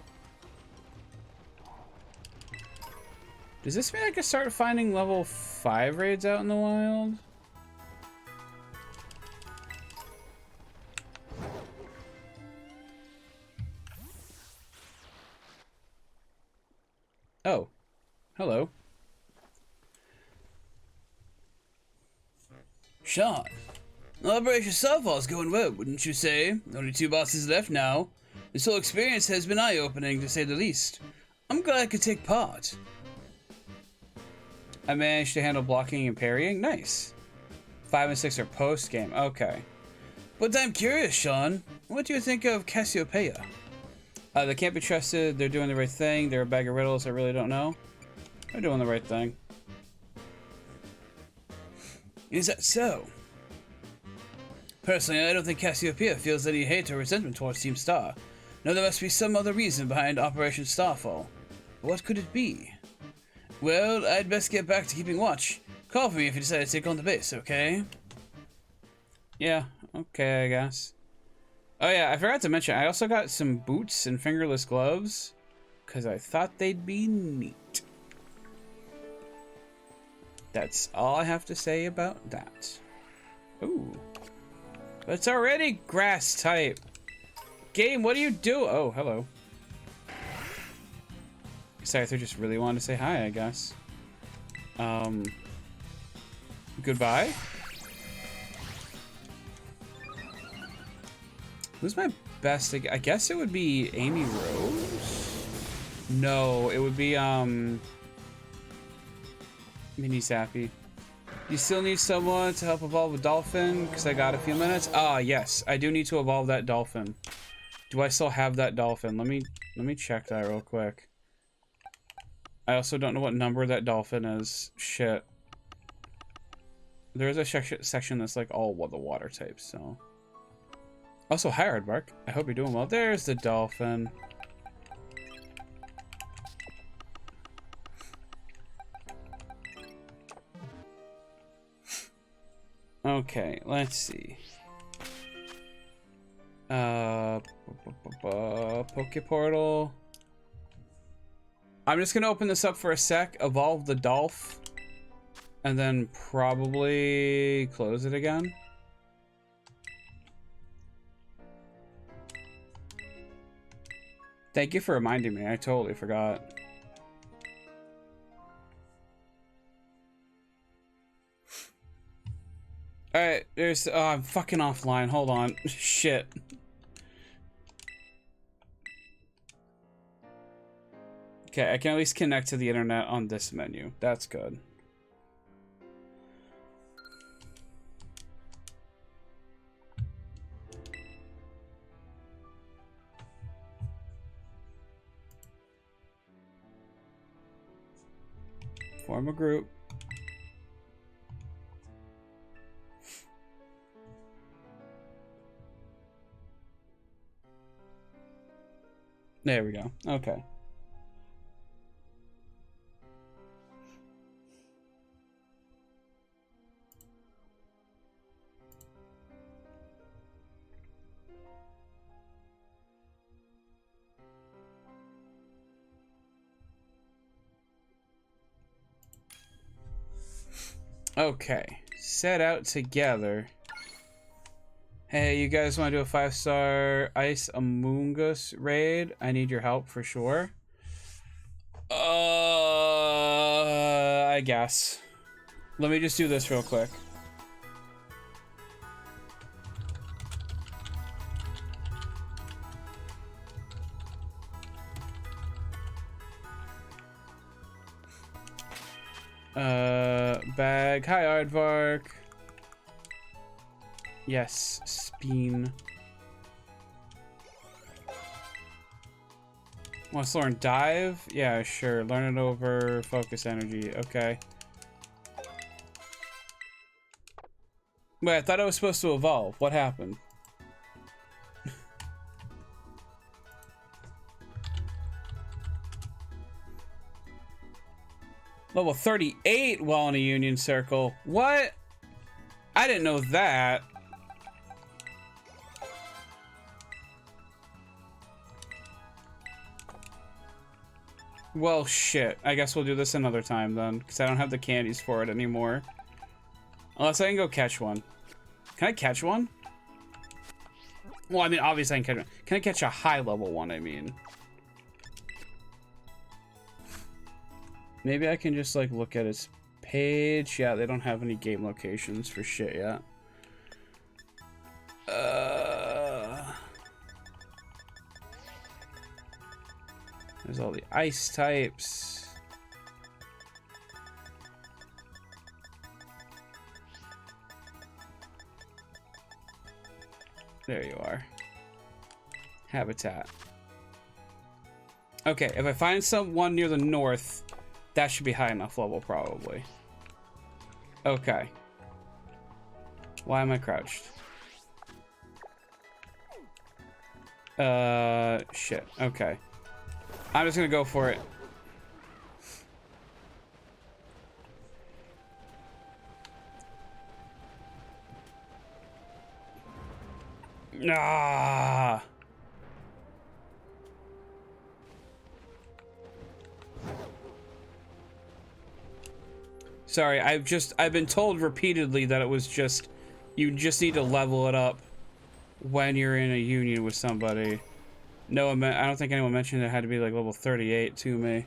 Does this mean I can start finding level 5 raids out in the wild? Oh, hello. Sean, Operation Softball's going well, wouldn't you say? Only 2 bosses left now. This whole experience has been eye-opening, to say the least. I'm glad I could take part. I managed to handle blocking and parrying. Nice. 5 and 6 are post-game. Okay. But I'm curious, Sean. What do you think of Cassiopeia? They can't be trusted. They're doing the right thing. They're a bag of riddles. I really don't know. They're doing the right thing. Is that so? Personally, I don't think Cassiopeia feels any hate or resentment towards Team Star. No, there must be some other reason behind Operation Starfall. What could it be? Well, I'd best get back to keeping watch. Call for me if you decide to take on the base, okay? Yeah, okay, I guess. Oh yeah, I forgot to mention, I also got some boots and fingerless gloves, because I thought they'd be neat. That's all I have to say about that. Ooh. But it's already grass type. Game, what do you do? Oh, hello. Scyther just really wanted to say hi, I guess. Goodbye. Who's my best? I guess it would be Amy Rose? No, it would be, Mini Sappy. You still need someone to help evolve a dolphin? Because I got a few minutes. Ah, yes. I do need to evolve that dolphin. Do I still have that dolphin? Let me check that real quick. I also don't know what number that dolphin is. Shit. There's a section that's like all the water types, so. Also, hi, Aardvark. I hope you're doing well. There's the dolphin. Okay, let's see. Pokeportal. I'm just gonna open this up for a sec, evolve the Dolph, and then probably close it again. Thank you for reminding me. I totally forgot. Alright, there's I'm fucking offline. Hold on. Shit. Okay, I can at least connect to the internet on this menu. That's good. Form a group. There we go. Okay. Okay. Set out together. Hey, you guys want to do a 5-star Ice Among Us raid? I need your help for sure. I guess. Let me just do this real quick. Bag. Hi, Aardvark. Yes, Speen. Want to learn Dive? Yeah, sure. Learn it over Focus Energy. Okay. Wait, I thought I was supposed to evolve. What happened? Level 38 while in a Union Circle. What? I didn't know that. Well, shit. I guess we'll do this another time then, because I don't have the candies for it anymore. Unless I can go catch one. Can I catch one? Well, I mean, obviously I can catch one. Can I catch a high level one, I mean? Maybe I can just, like, look at its page. Yeah, they don't have any game locations for shit yet. There's all the ice types. There you are. Habitat. Okay, if I find someone near the north, that should be high enough level, probably. Okay. Why am I crouched? Shit. Okay. I'm just gonna go for it. Ah. Sorry, I've been told repeatedly that it was just, you just need to level it up when you're in a union with somebody. No, I don't think anyone mentioned it had to be like level 38 to me.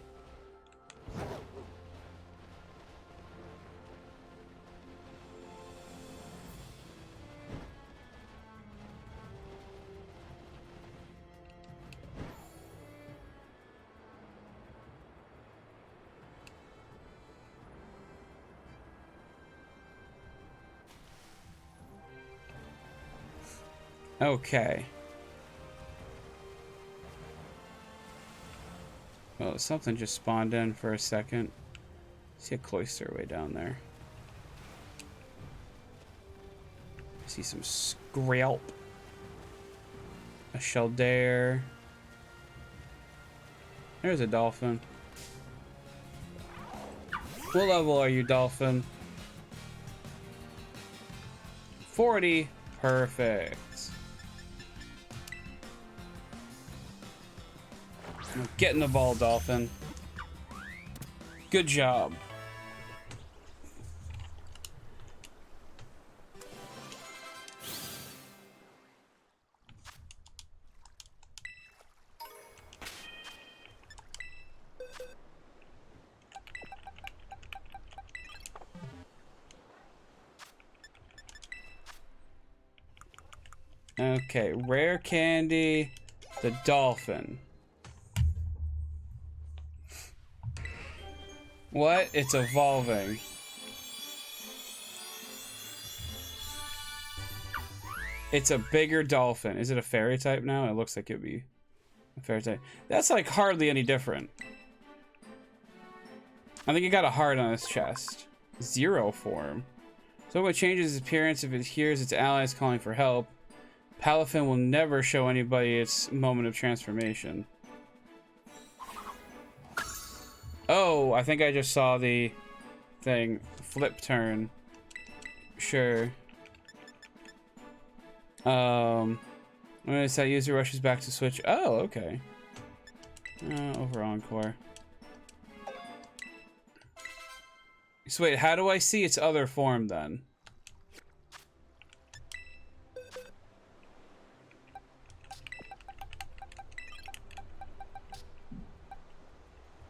Okay. Well, something just spawned in for a second. See a cloister way down there. See some scrap. A Sheldare. There's a dolphin. What level are you, dolphin? 40. Perfect. Get in the ball, dolphin. Good job. Okay, rare candy, the dolphin. What? It's evolving. It's a bigger dolphin. Is it a fairy type now? It looks like it would be a fairy type. That's like hardly any different. I think it got a heart on its chest. Zero form. So what changes its appearance if it hears its allies calling for help? Palafin will never show anybody its moment of transformation. Oh, I think I just saw the thing. Flip turn. Sure. I'm gonna say user rushes back to switch. Oh, okay. Over encore. So wait, how do I see its other form then?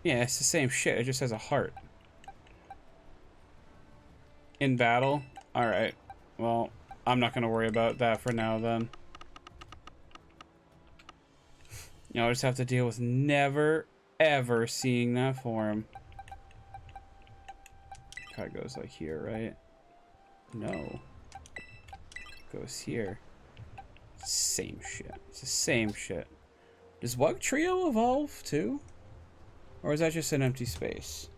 Yeah, it's the same shit. It just has a heart. In battle? Alright. Well, I'm not gonna worry about that for now then. You know, I just have to deal with never, ever seeing that form. Probably goes like here, right? No. Goes here. Same shit. It's the same shit. Does Wug Trio evolve too? Or is that just an empty space?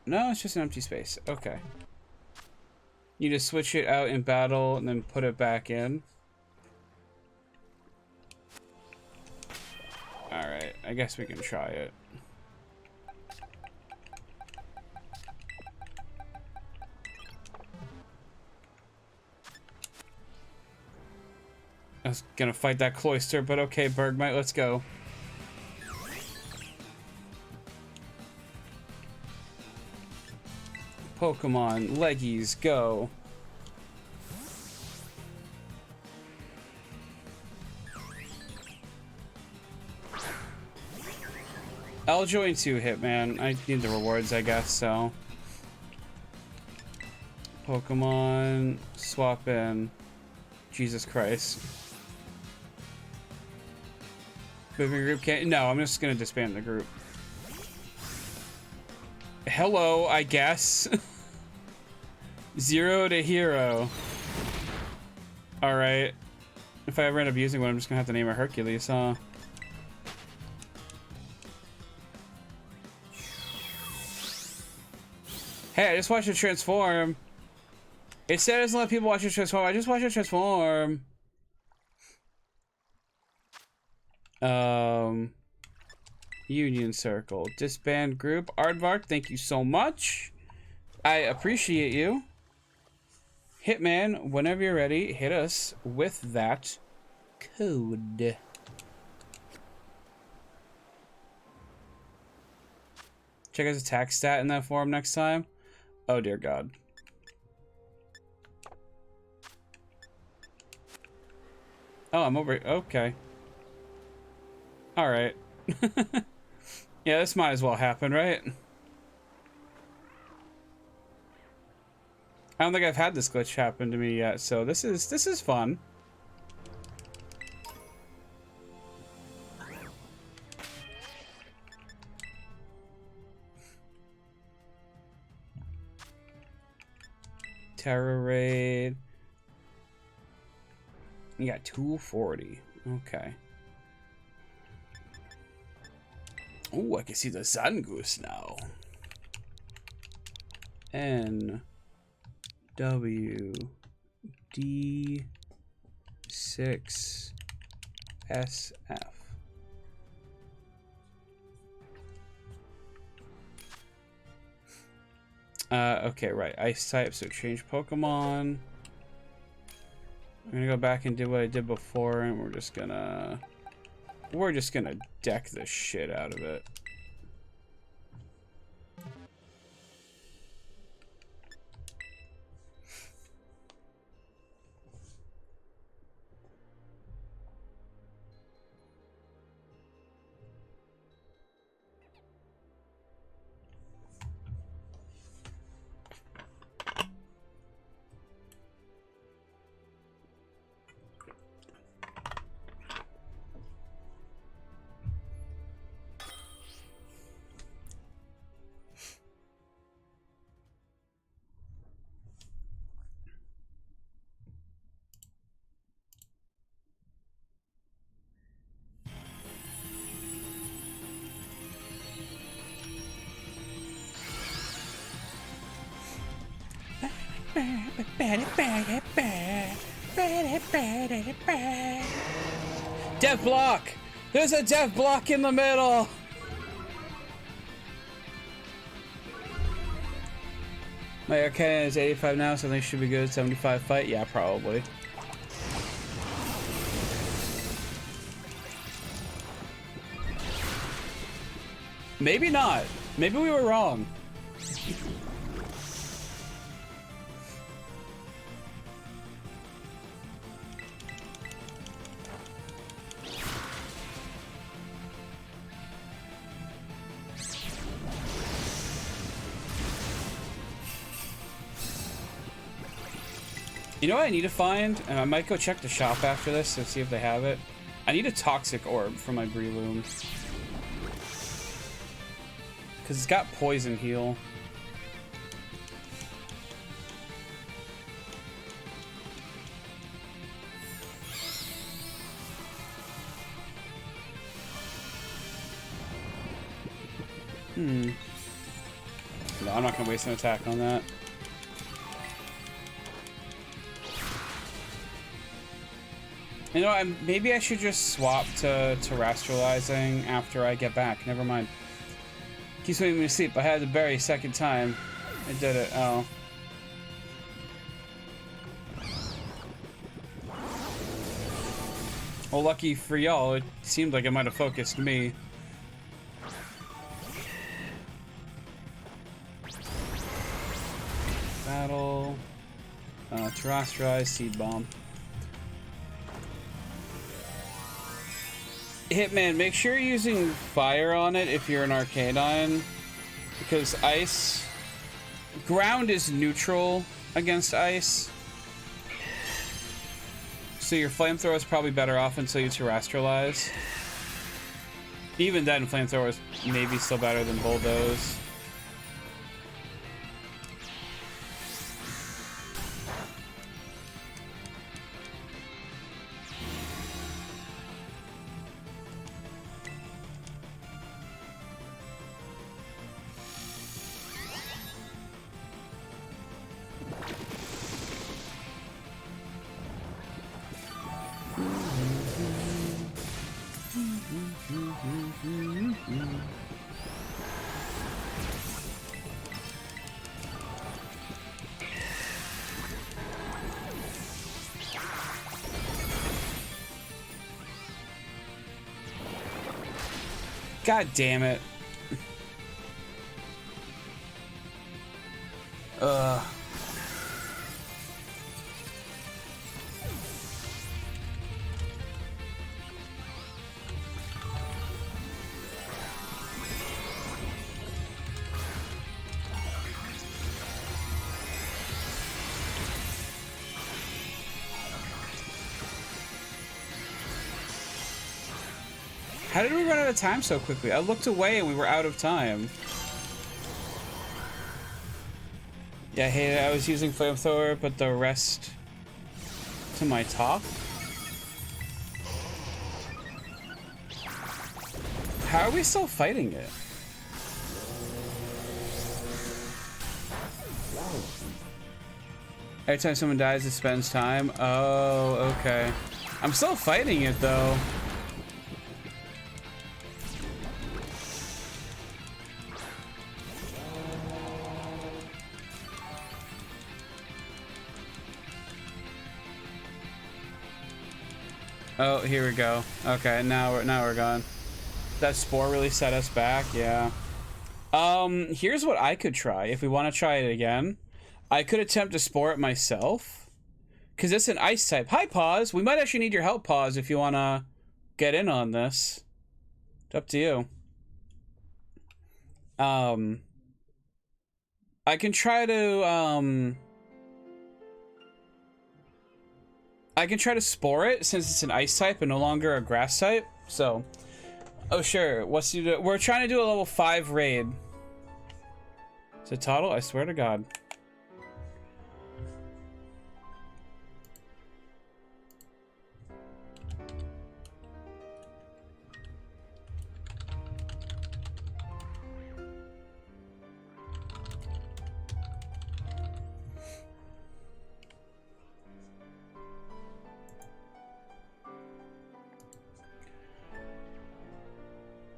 No, it's just an empty space. Okay. You just switch it out in battle and then put it back in. Alright, I guess we can try it. I was gonna fight that cloister, but okay, Bergmite, let's go. Pokemon, leggies, go. I'll join too, Hitman. I need the rewards, I guess, so. Pokemon, swap in. Jesus Christ. Moving group can't. No, I'm just gonna disband the group. Hello, I guess. 0 to hero. Alright. If I ever end up using one, I'm just gonna have to name her Hercules, huh? Hey, I just watched it transform. It said it doesn't let people watch it transform. I just watched it transform. Union Circle. Disband group. Aardvark, thank you so much. I appreciate you. Hitman, whenever you're ready, hit us with that code. Check his attack stat in that form next time. Oh dear God. Oh, I'm over. Okay. All right. Yeah, this might as well happen, right? I don't think I've had this glitch happen to me yet, so this is fun. Terror raid. You got 240. Okay. Oh, I can see the Zangoose now. N W D 6 S F. Okay, right. Ice type, so change Pokemon. I'm gonna go back and do what I did before, and we're just gonna deck the shit out of it. Death block! There's a death block in the middle! My air cannon is 85 now, so I think it should be good. 75 fight? Yeah, probably. Maybe not. Maybe we were wrong. You know what I need to find? And I might go check the shop after this to see if they have it. I need a toxic orb for my Breloom. Because it's got poison heal. No, I'm not going to waste an attack on that. You know, maybe I should just swap to terrestrializing after I get back. Never mind. Keeps making me sleep. I had to bury a second time. I did it. Oh. Well, lucky for y'all, it seemed like it might have focused me. Battle. Terrestrialize, seed bomb. Hitman, make sure you're using fire on it if you're an Arcanine, because ice... Ground is neutral against ice. So your flamethrower is probably better off until you terrestrialize. Even then, flamethrower is maybe still better than bulldoze. God damn it. How did we run out of time so quickly? I looked away and we were out of time. Yeah, I hate it. I was using flamethrower, but the rest to my top. How are we still fighting it? Every time someone dies, it spends time. Oh, okay. I'm still fighting it though. Oh, here we go. Okay, now we're gone. That spore really set us back, yeah. Here's what I could try if we want to try it again. I could attempt to spore it myself. Cause it's an ice type. Hi, Pause. We might actually need your help, Pause, if you wanna get in on this. It's up to you. I can try to spore it since it's an ice type and no longer a grass type. So, oh sure. What's you do? We're trying to do a level 5 raid. Is it Toddle? I swear to God.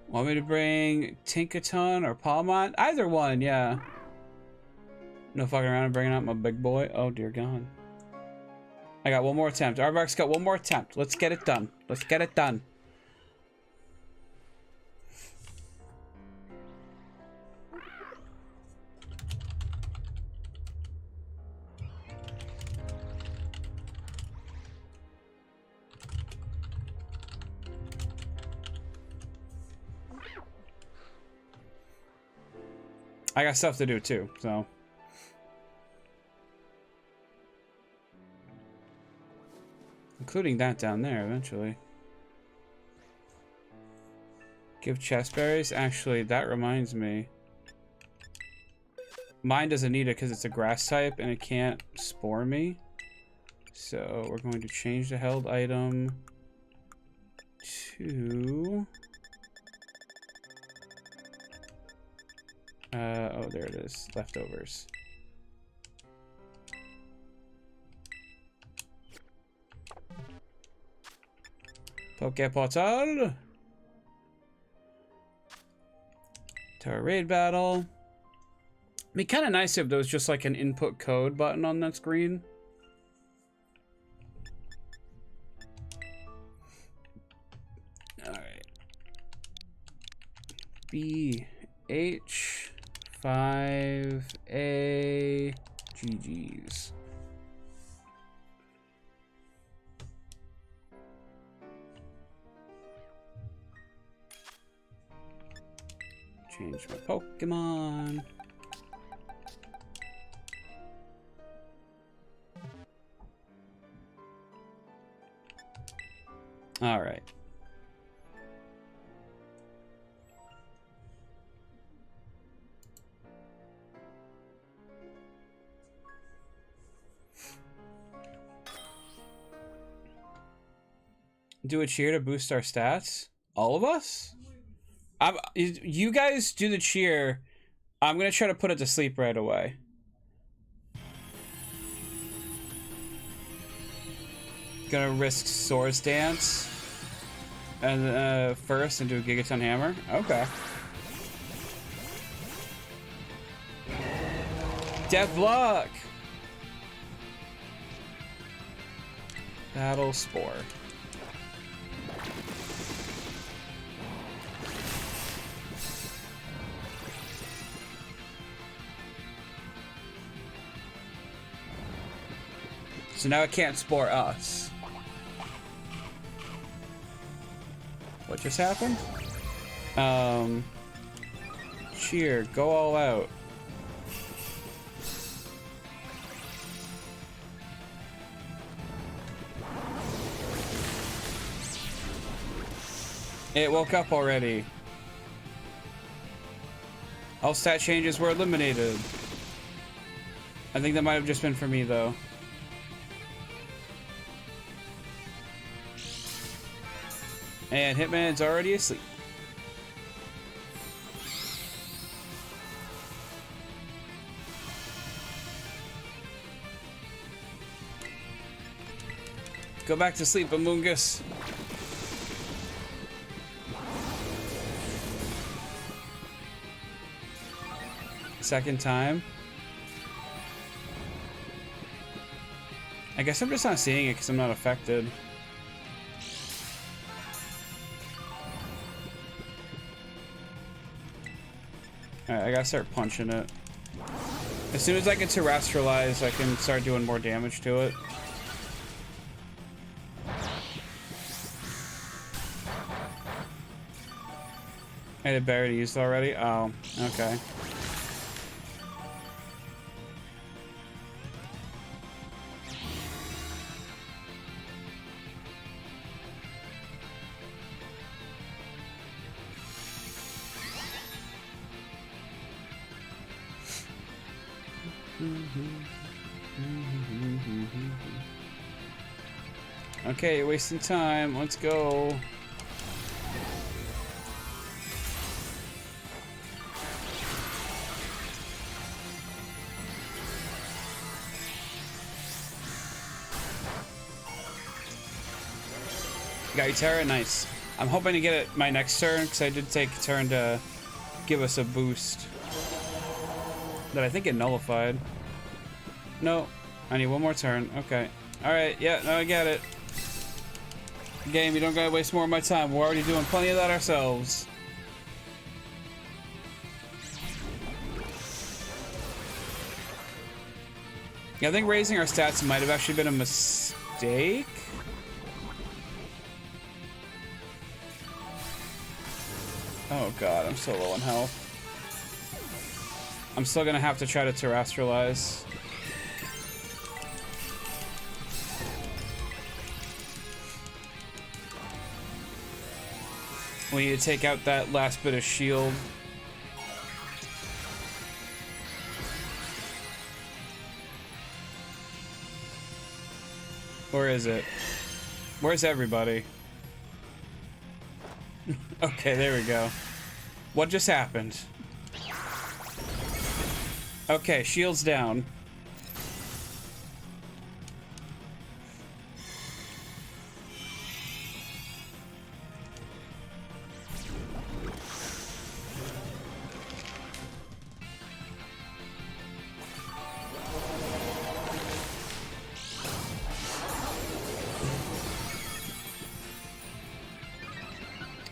Want me to bring Tinkaton or Palmont? Either one, yeah. No fucking around and bringing out my big boy. Oh, dear God. I got one more attempt. Arvark's got one more attempt. Let's get it done. Let's get it done. I got stuff to do too, so. Including that down there eventually. Give chest berries? Actually, that reminds me. Mine doesn't need it because it's a grass type and it can't spore me. So we're going to change the held item to... oh, there it is. Leftovers. Poképortal. To our raid battle. It'd be kind of nice if there was just like an input code button on that screen. Alright. BH5A GG's. Change my Pokemon. All right. Do a cheer to boost our stats? All of us? You guys do the cheer. I'm gonna try to put it to sleep right away. Gonna risk Swords Dance and first and do a Gigaton Hammer. Okay. Death Block. Battle Spore. So now it can't spore us. What just happened? Cheer, go all out. It woke up already. All stat changes were eliminated. I think that might have just been for me, though. And Hitman's already asleep. Go back to sleep, Amoongus. Second time. I guess I'm just not seeing it because I'm not affected. Alright, I gotta start punching it. As soon as I get terrestrialized, I can start doing more damage to it. I had Barry used already? Oh, okay. Okay, you're wasting time. Let's go. Got your Terra? Nice. I'm hoping to get it my next turn, because I did take a turn to give us a boost. That I think it nullified. No. I need one more turn. Okay. Alright, yeah, no, I get it. Game, you don't gotta waste more of my time. We're already doing plenty of that ourselves. Yeah, I think raising our stats might have actually been a mistake. Oh god, I'm so low on health. I'm still gonna have to try to terrestrialize. We need to take out that last bit of shield. Where is it? Where's everybody? Okay, there we go. What just happened? Okay, shield's down.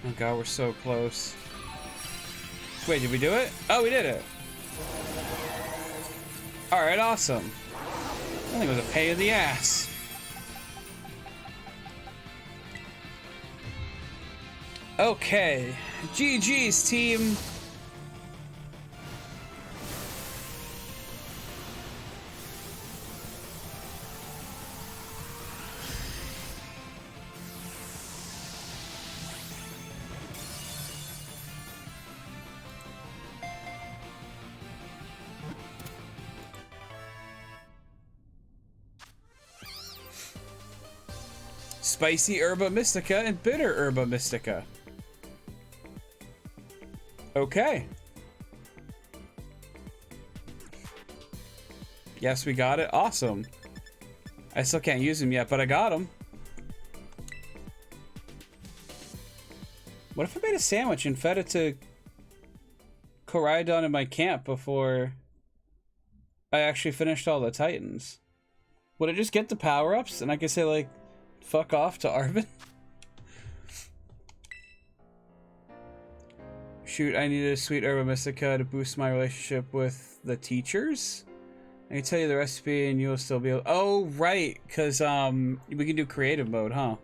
Oh god, we're so close. Wait, did we do it? Oh, we did it. Alright, awesome. I think it was a pain in the ass. Okay. GG's, team. Spicy Herba Mystica and Bitter Herba Mystica. Okay. Yes, we got it. Awesome. I still can't use them yet, but I got them. What if I made a sandwich and fed it to Koraidon in my camp before I actually finished all the Titans? Would it just get the power-ups and I could say, like, fuck off to Arvin? Shoot, I needed a sweet Herba Mystica to boost my relationship with the teachers. I can tell you the recipe and you'll still be able... Oh, right, because we can do creative mode, huh?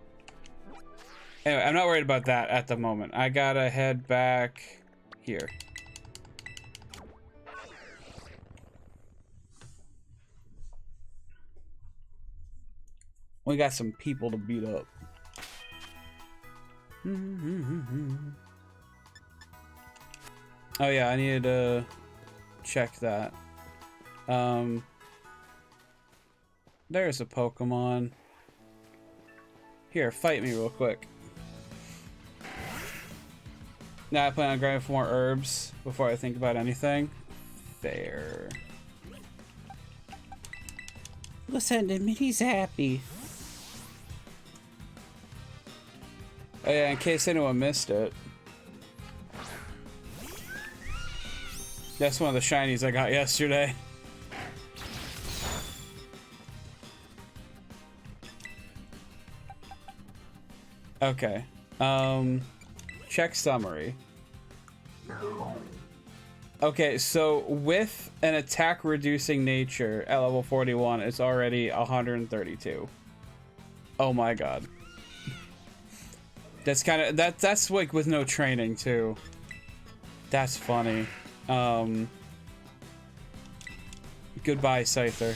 Anyway, I'm not worried about that at the moment. I gotta head back here. We got some people to beat up. Oh yeah, I needed to check that. There's a Pokemon. Here, fight me real quick. Now I plan on grabbing 4 more herbs before I think about anything. There. Listen to me, he's happy. Oh yeah, in case anyone missed it. That's one of the shinies I got yesterday. Okay. Check summary. Okay, so with an attack reducing nature at level 41, it's already 132. Oh my god. That's kind of that's like with no training too. That's funny. Goodbye, Scyther.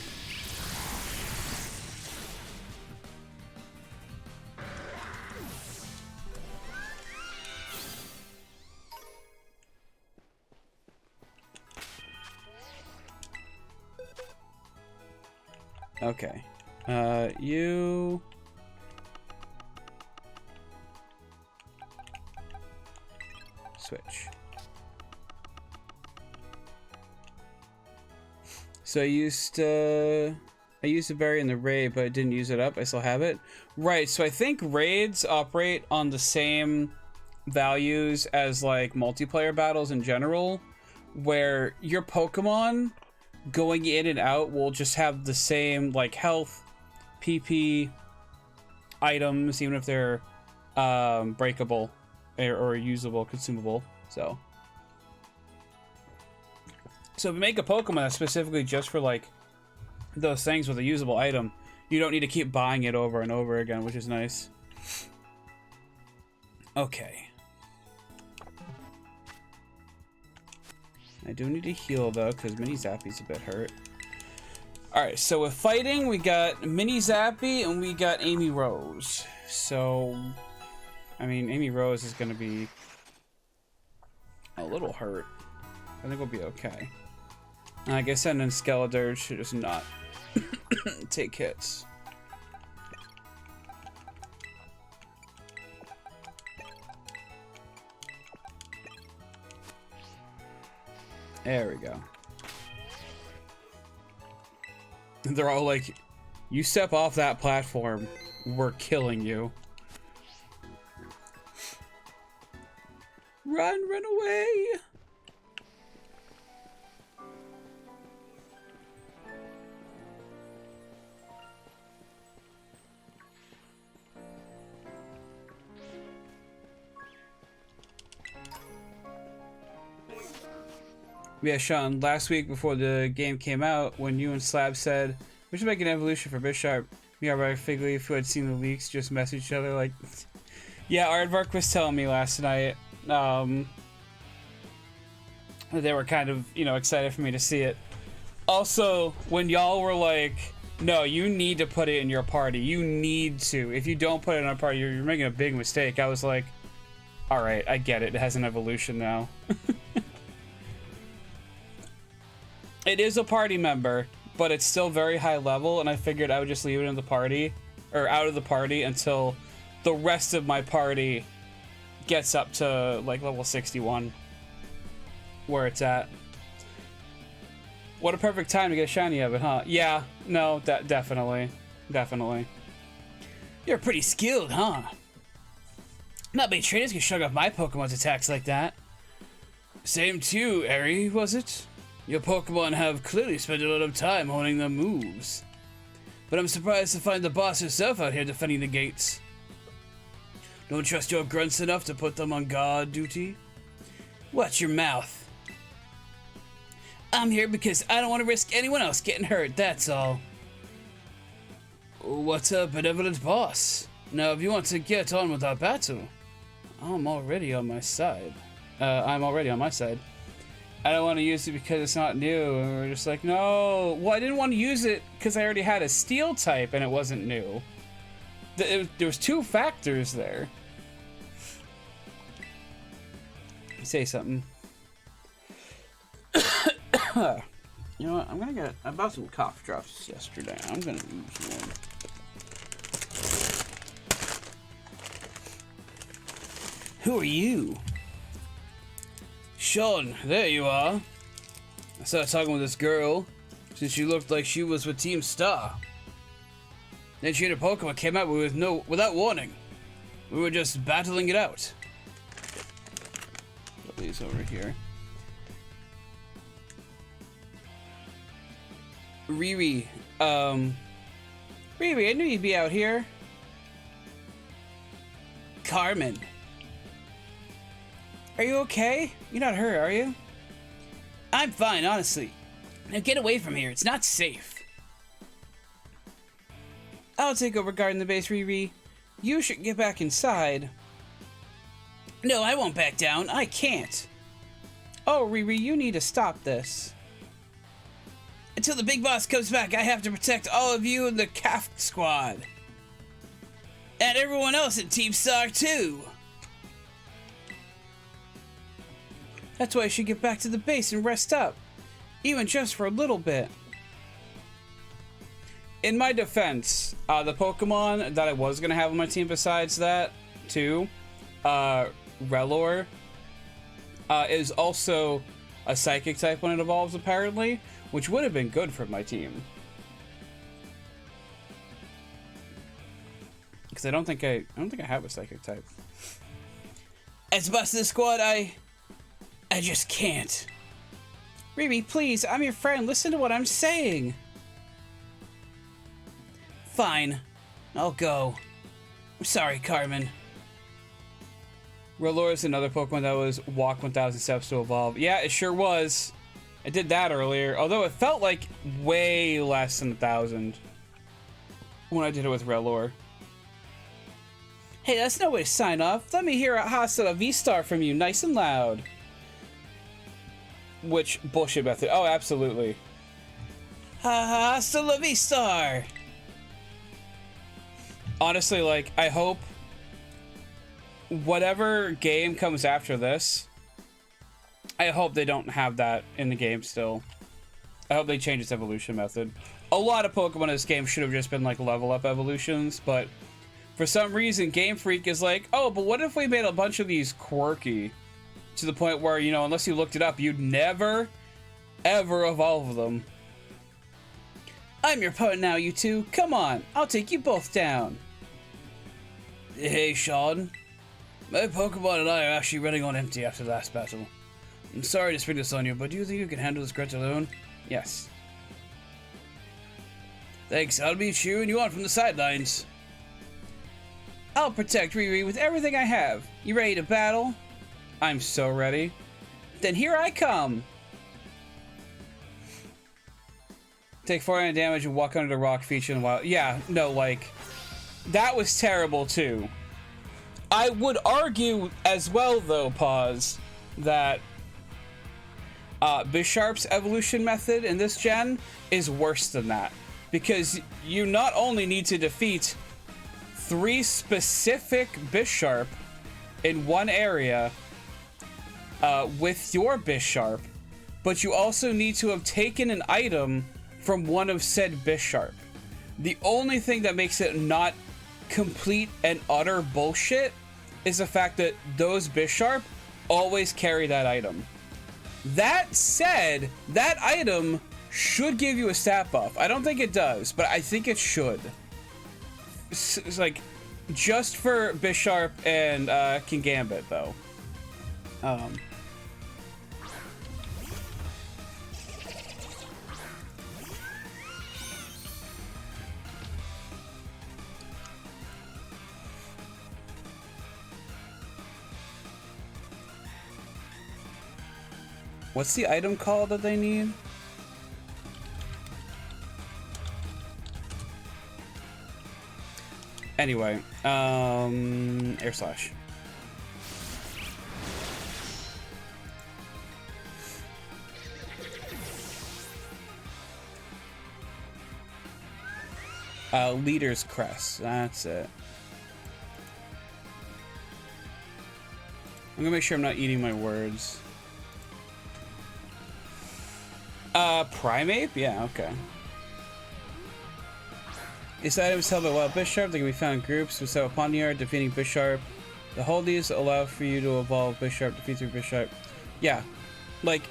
Okay. You... Switch. So I used a berry in the raid, but I didn't use it up. I still have it. Right, so I think raids operate on the same values as like multiplayer battles in general, where your Pokemon going in and out will just have the same like health, PP, items, even if they're breakable or usable, consumable. So if you make a Pokemon that's specifically just for like those things with a usable item, you don't need to keep buying it over and over again, which is nice. Okay. I do need to heal though, because Mini Zappy's a bit hurt. Alright, so with fighting, we got Mini Zappy and we got Amy Rose. So, I mean, Amy Rose is going to be a little hurt. I think we'll be okay. I guess and then Skeletor should just not take hits. There we go. They're all like, you step off that platform, we're killing you. Run away! Yeah, Sean, last week before the game came out, when you and Slab said, we should make an evolution for Bisharp, me and Figleaf, who had seen the leaks, just messaged each other like... Yeah, Aardvark was telling me last night, they were kind of, you know, excited for me to see it. Also, when y'all were like, no, you need to put it in your party, you need to. If you don't put it in a party, you're making a big mistake. I was like, alright, I get it, it has an evolution now. It is a party member, but it's still very high level, and I figured I would just leave it in the party, or out of the party, until the rest of my party gets up to like level 61, where it's at. What a perfect time to get a shiny of it, huh? Yeah, no, definitely. You're pretty skilled, huh? Not many trainers can shrug off my Pokemon's attacks like that. Same too, Eri, was it? Your Pokemon have clearly spent a lot of time honing their moves. But I'm surprised to find the boss herself out here defending the gates. Don't trust your grunts enough to put them on guard duty? Watch your mouth. I'm here because I don't want to risk anyone else getting hurt, that's all. What's up, benevolent boss? Now, if you want to get on with our battle, I'm already on my side. I don't want to use it because it's not new. And we're just like, no. Well, I didn't want to use it because I already had a steel type and it wasn't new. There was two factors there. Say something. You know what? I bought some cough drops yesterday. I'm gonna use one. Who are you? Sean, there you are. I started talking with this girl since she looked like she was with Team Star. Then she had a Pokemon came out without warning. We were just battling it out. Put these over here. Riri, Riri, I knew you'd be out here. Carmen. Are you okay? You're not hurt, are you? I'm fine, honestly. Now get away from here. It's not safe. I'll take over guarding the base, Riri. You should get back inside. No, I won't back down. I can't. Oh, Riri, you need to stop this. Until the big boss comes back, I have to protect all of you in the CAF squad. And everyone else in Team Star, too. That's why I should get back to the base and rest up. Even just for a little bit. In my defense, the Pokemon that I was going to have on my team besides that, too, Relor, is also a Psychic type when it evolves, apparently, which would have been good for my team. Because I don't think I have a Psychic type. As boss of the squad, I just can't. Riri, please, I'm your friend. Listen to what I'm saying. Fine. I'll go. I'm sorry, Carmen. Relor is another Pokemon that was walk 1,000 steps to evolve. Yeah, it sure was. I did that earlier, although it felt like way less than 1,000 when I did it with Relor. Hey, that's no way to sign off. Let me hear a Hasta la Vista from you, nice and loud. Which bullshit method? Oh, absolutely. Hasta la Vista! Honestly, like, I hope whatever game comes after this, I hope they don't have that in the game still. I hope they change its evolution method. A lot of Pokemon in this game should have just been like level up evolutions, but for some reason Game Freak is like, oh, but what if we made a bunch of these quirky to the point where, you know, unless you looked it up, you'd never, ever evolve them. I'm your opponent now, you two. Come on, I'll take you both down. Hey, Sean. My Pokemon and I are actually running on empty after the last battle. I'm sorry to spring this on you, but do you think you can handle this grudge alone? Yes. Thanks, I'll be cheering you on from the sidelines. I'll protect Riri with everything I have. You ready to battle? I'm so ready. Then here I come. Take 400 damage and walk under the rock feature in a while. Yeah, no, like, that was terrible too. I would argue as well, though, that Bisharp's evolution method in this gen is worse than that. Because you not only need to defeat 3 specific Bisharp in one area with your Bisharp, but you also need to have taken an item from one of said Bisharp. The only thing that makes it not complete and utter bullshit is the fact that those Bisharp always carry that item. That said, that item should give you a stat buff. I don't think it does, but I think it should. It's like, just for Bisharp and Kingambit, though. What's the item called that they need? Anyway, air slash. Leader's crest. That's it. I'm gonna make sure I'm not eating my words. Primeape? Yeah, okay. These items held by Wild Bisharp. They can be found in groups. With a Ponyard defeating Bisharp. The holdies allow for you to evolve Bisharp, defeat through Bisharp. Yeah, like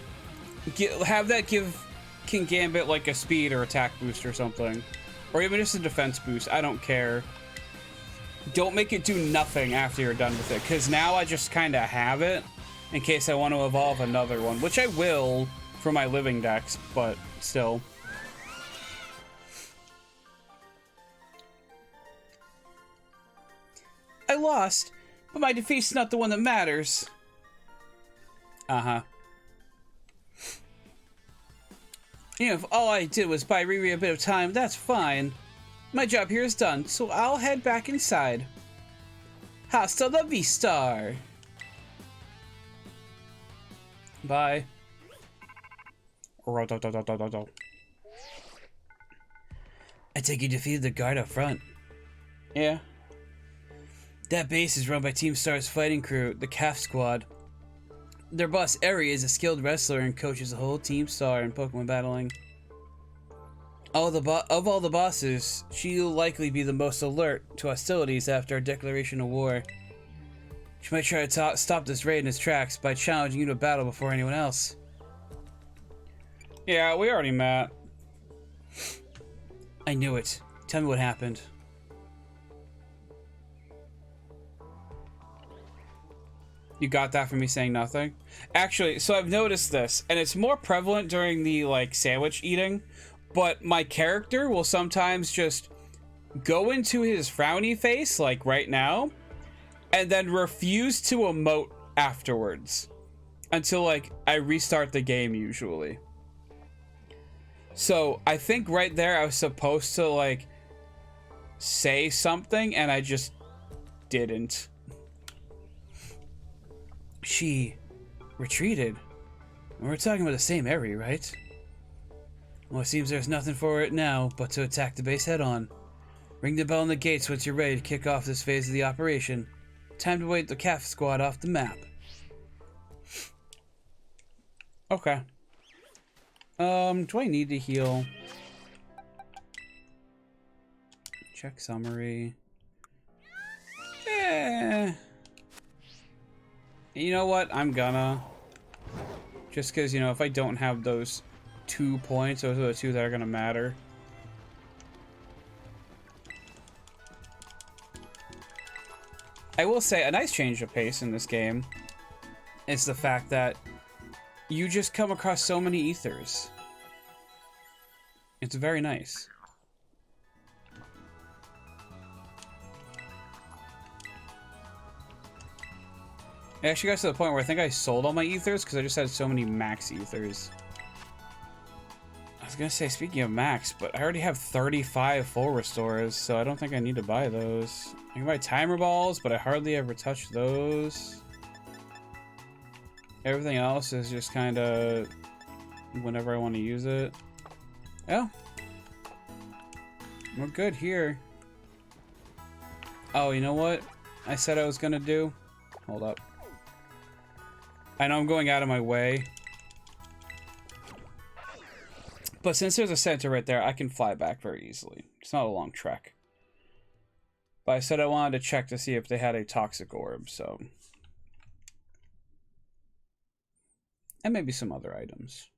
have that give King Gambit like a speed or attack boost or something, or even just a defense boost. I don't care. Don't make it do nothing after you're done with it, because now I just kind of have it in case I want to evolve another one, which I will for my living decks, but still. I lost, but my defeat's not the one that matters. Uh-huh. You know, if all I did was buy Riri a bit of time, that's fine. My job here is done, so I'll head back inside. Hasta la vista. Bye. I take you defeated the guard up front. Yeah. That base is run by Team Star's fighting crew, the Calf Squad. Their boss, Eri, is a skilled wrestler and coaches the whole Team Star in Pokemon battling. Of all the bosses, she'll likely be the most alert to hostilities after our declaration of war. She might try to stop this raid in its tracks by challenging you to battle before anyone else. Yeah, we already met. I knew it. Tell me what happened. You got that from me saying nothing? Actually, so I've noticed this, and it's more prevalent during the, like, sandwich eating, but my character will sometimes just go into his frowny face, like right now, and then refuse to emote afterwards. Until, like, I restart the game, usually. So, I think right there I was supposed to, like, say something, and I just didn't. She retreated. We're talking about the same area, right? Well, it seems there's nothing for it now but to attack the base head on. Ring the bell on the gates once you're ready to kick off this phase of the operation. Time to wait the Calf Squad off the map. Okay. Do I need to heal? Check summary. Eh. You know what? I'm gonna. Just because, you know, if I don't have those 2 points, those are the two that are gonna matter. I will say, a nice change of pace in this game is the fact that you just come across so many ethers. It's very nice. It actually got to the point where I think I sold all my ethers because I just had so many max ethers. I was gonna say, speaking of max, but I already have 35 full restores, so I don't think I need to buy those. I can buy timer balls, but I hardly ever touch those. Everything else is just kind of whenever I want to use it. Oh. We're good here. Oh, you know what I said I was gonna do? Hold up. I know I'm going out of my way. But since there's a center right there, I can fly back very easily. It's not a long trek. But I said I wanted to check to see if they had a toxic orb, so. And maybe some other items.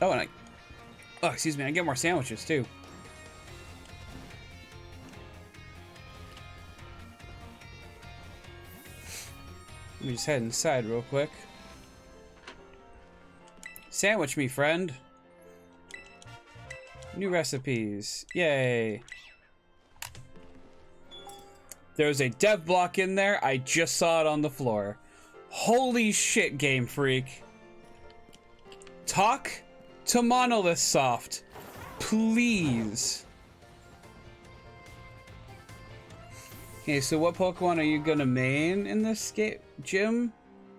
Oh, and oh, excuse me, I get more sandwiches too. Let me just head inside real quick. Sandwich me, friend. New recipes. Yay. There's a dev block in there. I just saw it on the floor. Holy shit, Game Freak. Talk to Monolith Soft. Please. Okay, so what Pokemon are you gonna main in this game, Jim?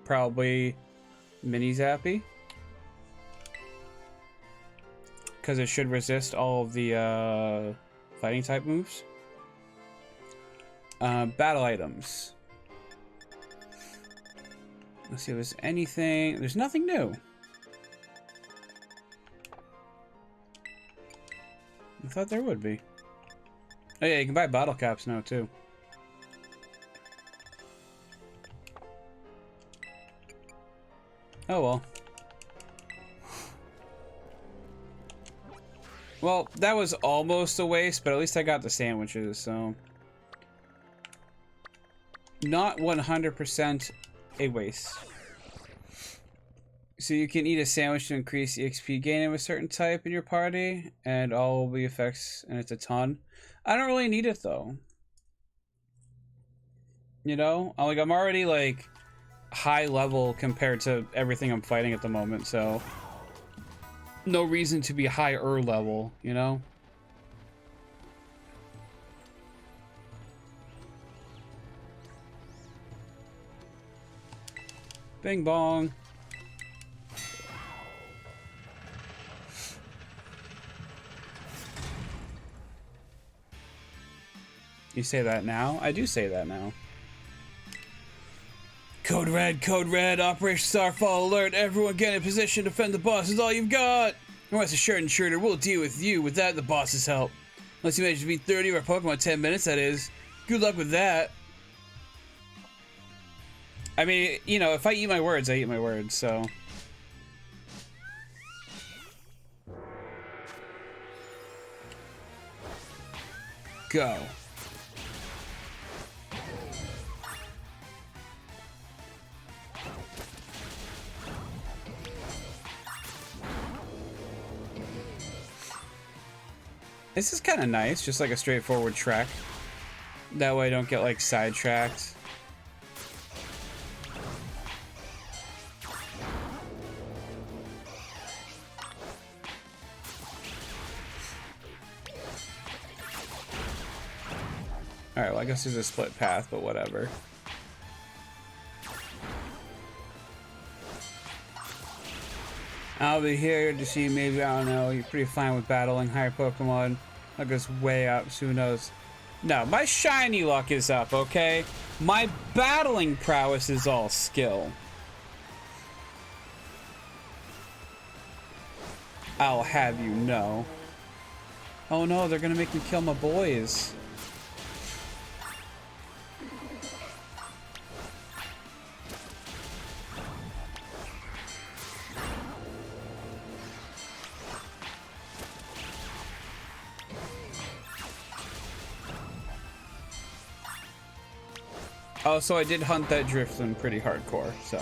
Probably Mini Zappy. Because it should resist all of the fighting type moves. Battle items. Let's see if there's anything. There's nothing new. I thought there would be. Oh yeah, you can buy bottle caps now too. Oh well. Well, that was almost a waste, but at least I got the sandwiches, so... Not 100% a waste. So you can eat a sandwich to increase the XP gain of a certain type in your party, and all the effects, and it's a ton. I don't really need it, though. You know? I'm already, like, high level compared to everything I'm fighting at the moment, so... No reason to be higher level, you know? Bing bong. You say that now? I do say that now. Code Red, Operation Starfall alert, everyone get in position to defend the boss is all you've got! Unless a shirt intruder, we'll deal with you without the boss's help. Unless you manage to beat 30 of our Pokemon in 10 minutes, that is. Good luck with that. I mean, you know, if I eat my words, I eat my words, so... Go. This is kind of nice, just like a straightforward trek. That way I don't get, like, sidetracked. Alright, well, I guess there's a split path, but whatever. I'll be here to see, maybe, I don't know, you're pretty fine with battling higher Pokemon. Luck goes way up, so who knows. No, my shiny luck is up, okay? My battling prowess is all skill. I'll have you know. Oh no, they're gonna make me kill my boys. Oh, so I did hunt that Drifloon pretty hardcore, so.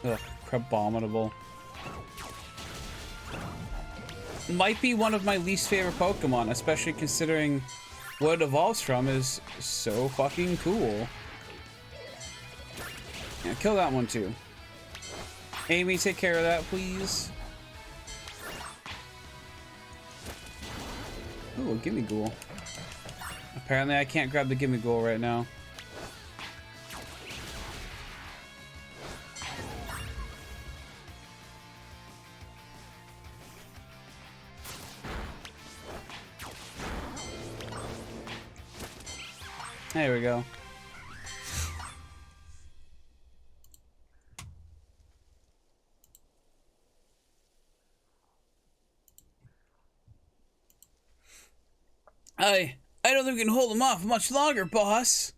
Ugh, Crabominable. Might be one of my least favorite Pokemon, especially considering what it evolves from is so fucking cool. Yeah, kill that one too. Amy, take care of that, please. Ooh, a Gimmighoul. Apparently I can't grab the Gimmighoul right now. There we go. I don't think we can hold him off much longer, boss.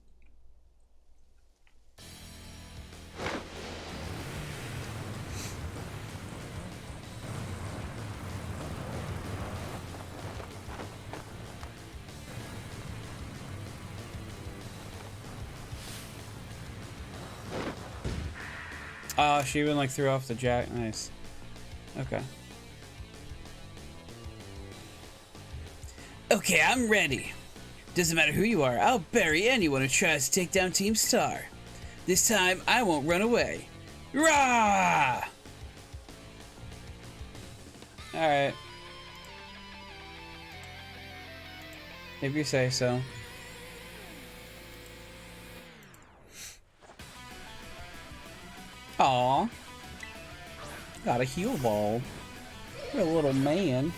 Oh, she even like threw off the jack. Nice. Okay. Okay, I'm ready. Doesn't matter who you are, I'll bury anyone who tries to take down Team Star. This time, I won't run away. Rah! Alright. If you say so. Aw. Got a heal ball. You're a little man.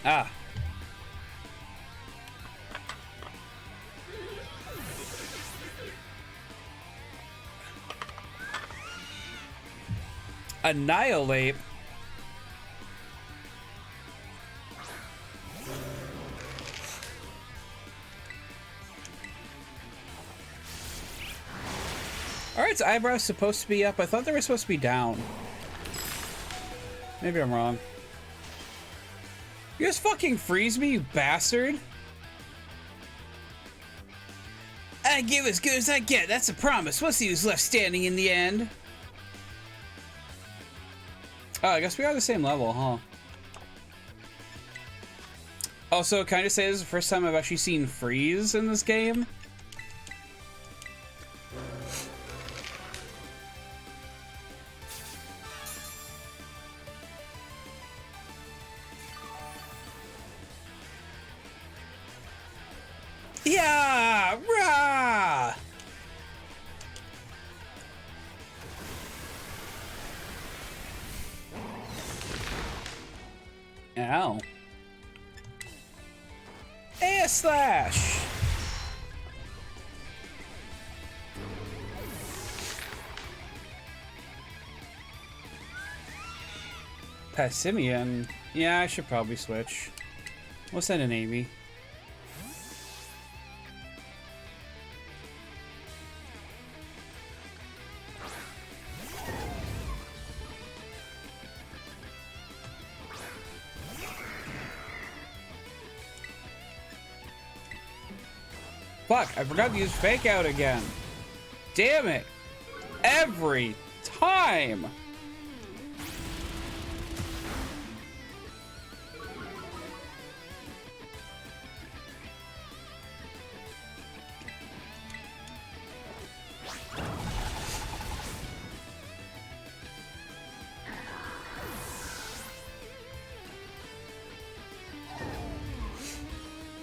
Ah. Annihilate. Alright, so eyebrows supposed to be up. I thought they were supposed to be down. Maybe I'm wrong. You just fucking freeze me, you bastard! I give as good as I get, that's a promise. What's the use left standing in the end? Oh, I guess we are the same level, huh? Also, can I just say this is the first time I've actually seen freeze in this game? Yeah! Rah! Ow. Air slash! Passimian. Yeah, I should probably switch. We'll send an Amy. Fuck, I forgot to use Fake Out again. Damn it. Every time.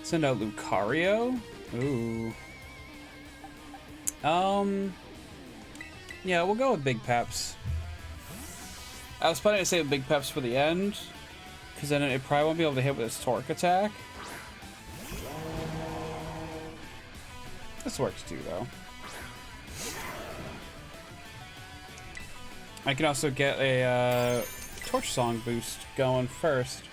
Send out Lucario? Ooh. Yeah, we'll go with Big Peps. I was planning to save Big Peps for the end, because then it probably won't be able to hit with its Torque attack. This works too, though. I can also get a Torch Song boost going first.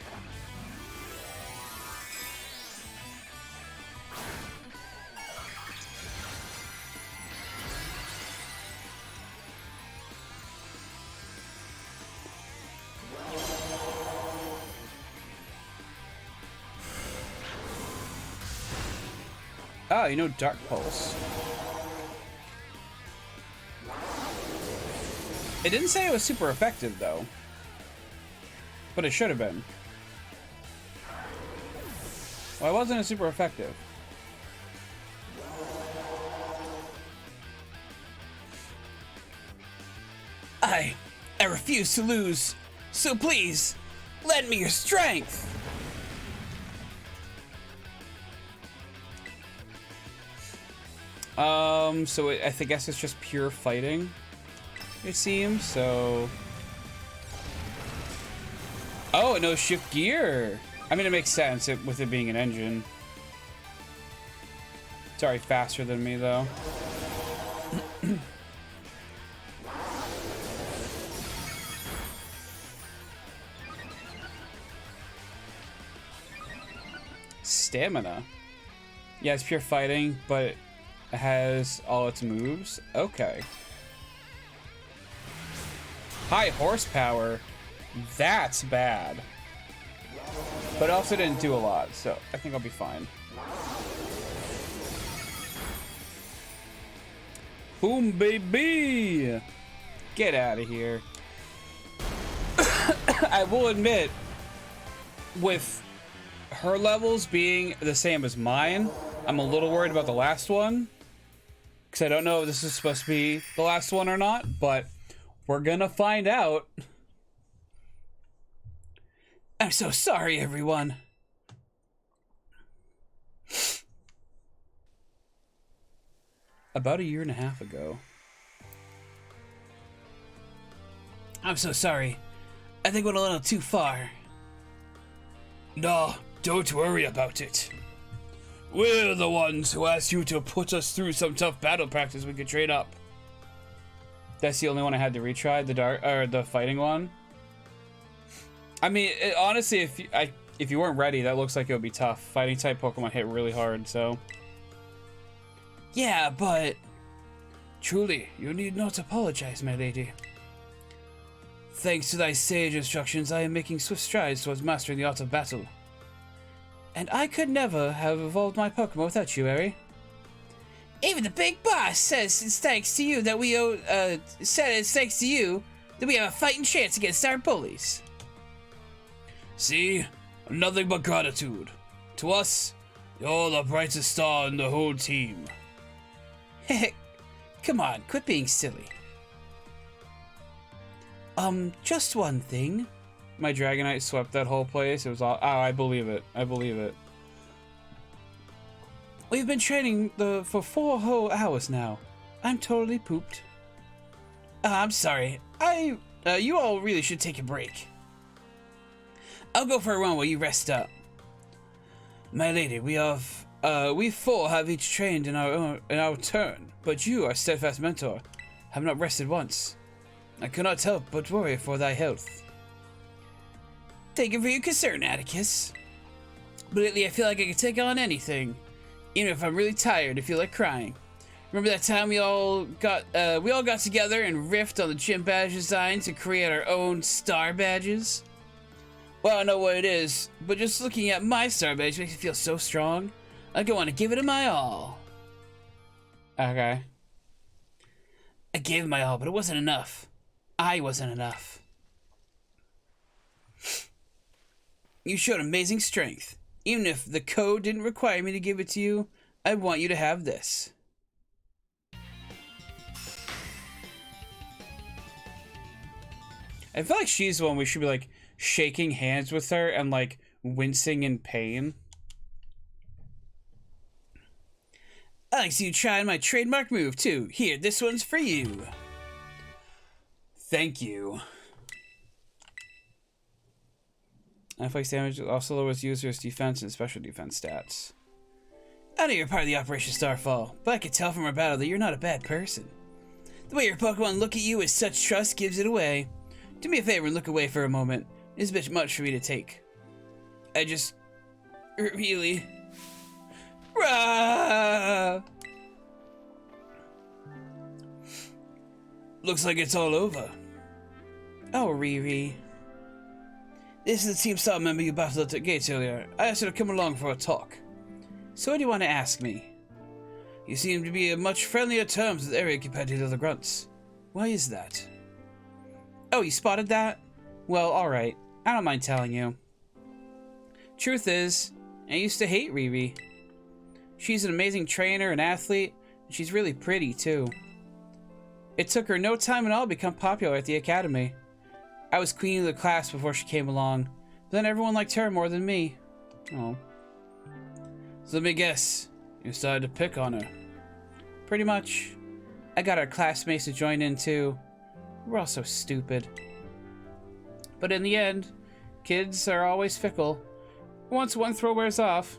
Oh, you know Dark Pulse. It didn't say it was super effective, though. But it should have been. Why wasn't it super effective? I refuse to lose. So please, lend me your strength. So I guess it's just pure fighting, it seems, so... Oh, it knows shift gear! I mean, it makes sense with it being an engine. It's already faster than me, though. Stamina. Yeah, it's pure fighting, but It has all its moves. Okay. High horsepower. That's bad. But it also didn't do a lot, so I think I'll be fine. Boom, baby! Get out of here. I will admit, with her levels being the same as mine, I'm a little worried about the last one. Because I don't know if this is supposed to be the last one or not, but we're gonna find out. I'm so sorry, everyone. About a year and a half ago. I'm so sorry. I think we went a little too far. No, don't worry about it. We're the ones who asked you to put us through some tough battle practice we could train up. That's the only one I had to retry, the fighting one. I mean, honestly, if you weren't ready, that looks like it would be tough. Fighting type Pokemon hit really hard, so. Yeah, but truly, you need not apologize, my lady. Thanks to thy sage instructions, I am making swift strides towards mastering the art of battle. And I could never have evolved my Pokemon without you, Eri. Even the big boss says it's thanks to you that we have a fighting chance against our bullies. See? Nothing but gratitude. To us, you're the brightest star in the whole team. Heck, come on, quit being silly. Just one thing. My Dragonite swept that whole place. It was all. Oh, I believe it. I believe it. We've been training for 4 whole hours now. I'm totally pooped. I'm sorry. You all really should take a break. I'll go for a run while you rest up. My lady, we 4 have each trained in our turn, but you, our steadfast mentor, have not rested once. I cannot help but worry for thy health. Thank you for your concern, Atticus. But lately I feel like I can take on anything. Even if I'm really tired, I feel like crying. Remember that time we all got together and riffed on the gym badge design to create our own star badges? Well, I don't know what it is, but just looking at my star badge makes me feel so strong. I go on to give it my all. Okay. I gave it my all, but it wasn't enough. I wasn't enough. You showed amazing strength. Even if the code didn't require me to give it to you, I want you to have this. I feel like she's the one we should be like shaking hands with her and like wincing in pain. I like to see you trying my trademark move too. Here, this one's for you. Thank you. Afflicts damage also lowers users' defense and special defense stats. I know you're part of the Operation Starfall, but I can tell from our battle that you're not a bad person. The way your Pokemon look at you with such trust gives it away. Do me a favor and look away for a moment. It's a bit much for me to take. I just... really... Rah! Looks like it's all over. Oh, Riri. This is the Team Star member you battled at the gates earlier. I asked her to come along for a talk. So what do you want to ask me? You seem to be on much friendlier terms with Eri compared to the other grunts. Why is that? Oh, you spotted that? Well, alright. I don't mind telling you. Truth is, I used to hate Riri. She's an amazing trainer and athlete, and she's really pretty, too. It took her no time at all to become popular at the academy. I was queen of the class before she came along, but then everyone liked her more than me. Oh. So let me guess, you started to pick on her. Pretty much. I got our classmates to join in too. We're all so stupid. But in the end, kids are always fickle. Once one throw wears off,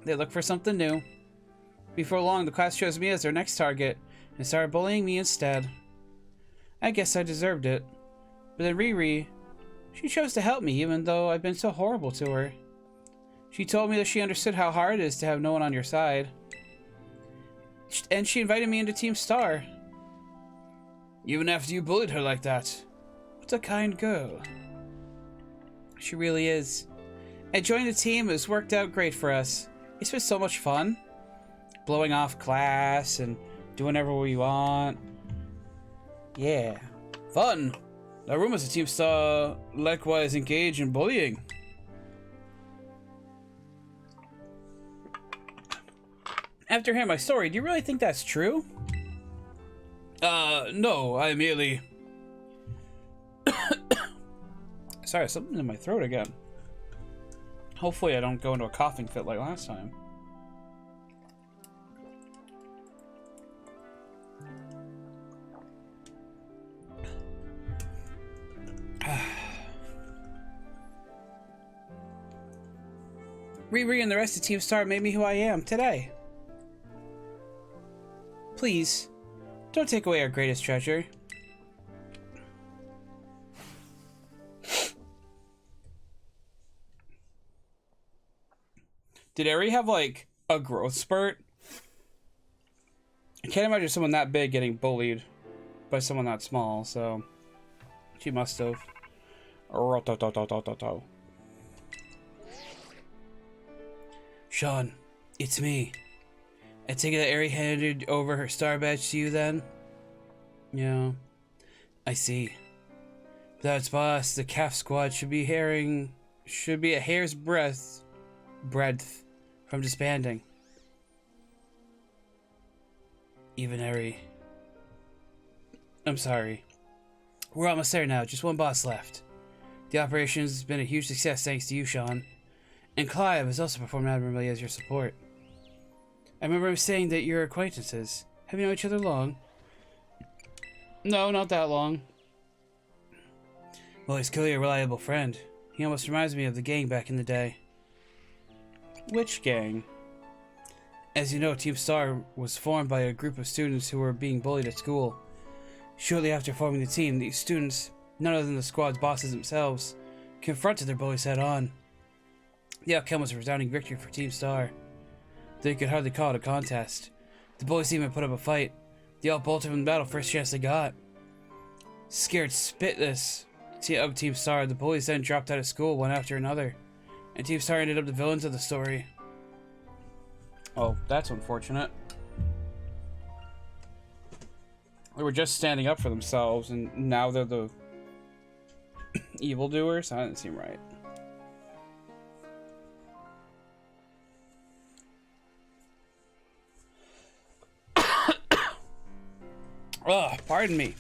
they look for something new. Before long, the class chose me as their next target and started bullying me instead. I guess I deserved it. But then Riri, she chose to help me even though I've been so horrible to her. She told me that she understood how hard it is to have no one on your side. And she invited me into Team Star. Even after you bullied her like that. What a kind girl. She really is. And joining the team has worked out great for us. It's been so much fun. Blowing off class and doing whatever we want. Yeah. Fun. The rumors the Team Star likewise engage in bullying. After hearing my story, do you really think that's true? No, I merely... Sorry, something in my throat again. Hopefully I don't go into a coughing fit like last time. Riri and the rest of Team Star made me who I am today. Please, don't take away our greatest treasure. Did Eri have, like, a growth spurt? I can't imagine someone that big getting bullied by someone that small, so... She must have. Sean, it's me. I take it that Eri handed over her star badge to you then? Yeah, I see. Without its boss, the calf squad should be a hair's breadth from disbanding. Even Eri. I'm sorry. We're almost there now, just one boss left. The operation has been a huge success thanks to you, Sean. And Clive has also performed admirably as your support. I remember him saying that you're acquaintances. Have you known each other long? No, not that long. Well, he's clearly a reliable friend. He almost reminds me of the gang back in the day. Which gang? As you know, Team Star was formed by a group of students who were being bullied at school. Shortly after forming the team, these students, none other than the squad's bosses themselves, confronted their bullies head on. The outcome was a resounding victory for Team Star. They could hardly call it a contest. The bullies even put up a fight. They all bolted from the battle first chance they got. Scared spitless of Team Star, the bullies then dropped out of school one after another. And Team Star ended up the villains of the story. Oh, that's unfortunate. They were just standing up for themselves, and now they're the evildoers? That doesn't seem right. Ugh, pardon me.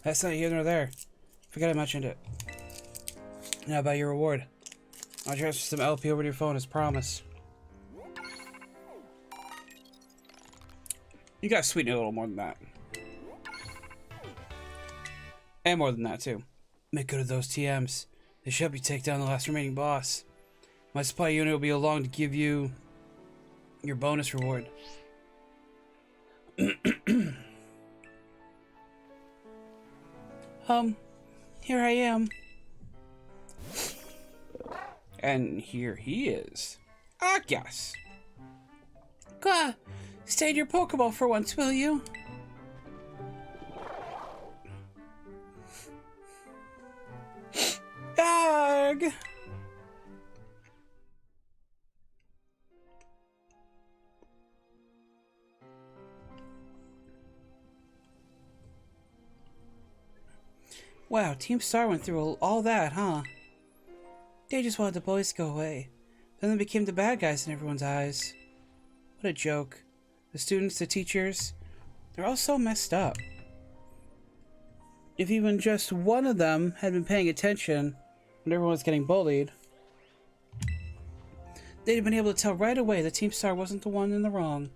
That's not here nor there. Forget I mentioned it. Now about your reward. I'll transfer some LP over to your phone as promised. You gotta sweeten it a little more than that. And more than that, too. Make good of those TMs. They should help you take down the last remaining boss. My supply unit will be along to give you your bonus reward. Here I am. And here he is. Ah, yes. Stay in your Pokeball for once, will you? Ugh. Wow, Team Star went through all that, huh? They just wanted the boys to go away. Then they became the bad guys in everyone's eyes. What a joke. The students, the teachers, they're all so messed up. If even just one of them had been paying attention when everyone was getting bullied, they'd have been able to tell right away that Team Star wasn't the one in the wrong.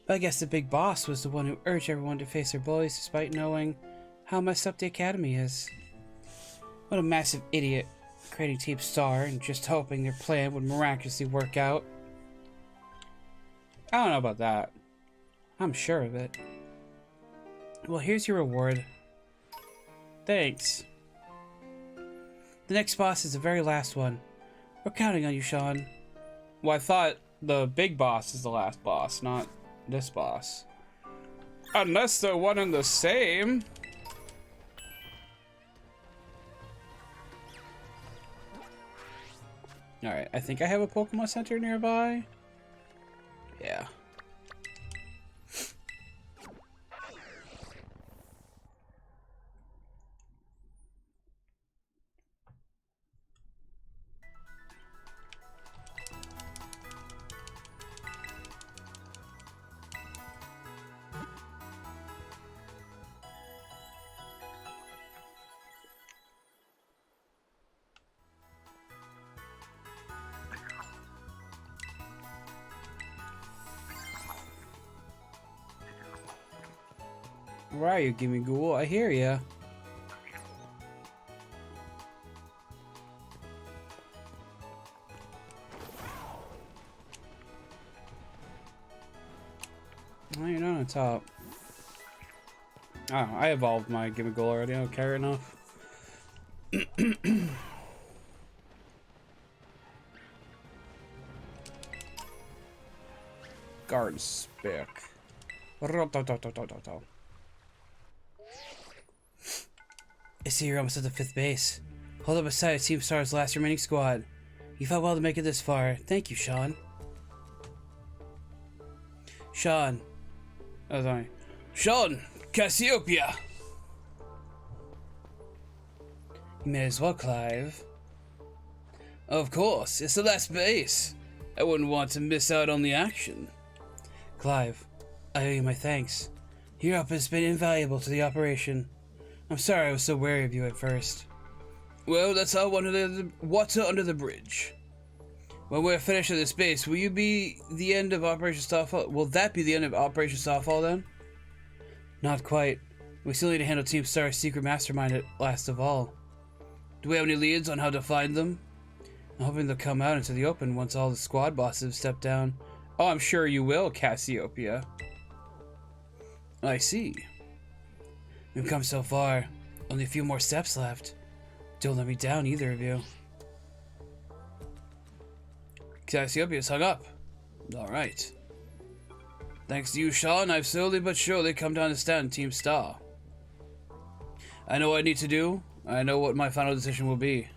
But I guess the big boss was the one who urged everyone to face their bullies despite knowing how messed up the academy is. What a massive idiot, creating Team Star and just hoping their plan would miraculously work out. I don't know about that. I'm sure of it. Well, here's your reward. Thanks. The next boss is the very last one. We're counting on you, Sean. Well, I thought The big boss is the last boss, not this boss. Unless they're one and the same. Alright, I think I have a Pokemon Center nearby. Yeah. Where are you, Gimme Ghoul? I hear ya. Oh, you're not on top. Oh, I evolved my Gimme Ghoul already. I don't care enough. Guard Spick. I see you're almost at the 5th base. Hold up beside Team Star's last remaining squad. You fought well to make it this far. Thank you, Sean. Sean. Oh, sorry. Sean! Cassiopeia! You may as well, Clive. Of course, it's the last base. I wouldn't want to miss out on the action. Clive, I owe you my thanks. Your help has been invaluable to the operation. I'm sorry I was so wary of you at first. Well, that's all water under the bridge. When we're finished at this base, will you be the end of Operation Starfall? Will that be the end of Operation Starfall then? Not quite. We still need to handle Team Star's secret mastermind at last of all. Do we have any leads on how to find them? I'm hoping they'll come out into the open once all the squad bosses have stepped down. Oh, I'm sure you will, Cassiopeia. I see. We've come so far. Only a few more steps left. Don't let me down, either of you. Cassiopeia's hung up. Alright. Thanks to you, Sean, I've slowly but surely come to understand Team Star. I know what I need to do. I know what my final decision will be.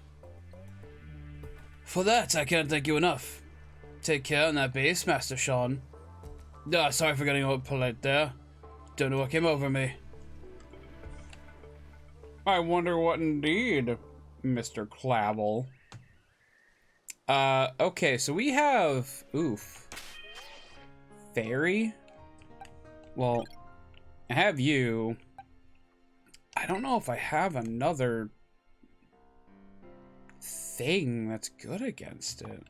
For that, I can't thank you enough. Take care on that base, Master Sean. Sorry for getting all polite there. Don't know what came over me. I wonder what indeed, Mr. Clavel. Okay, so we have... Oof. Fairy? Well, I have you. I don't know if I have another thing that's good against it.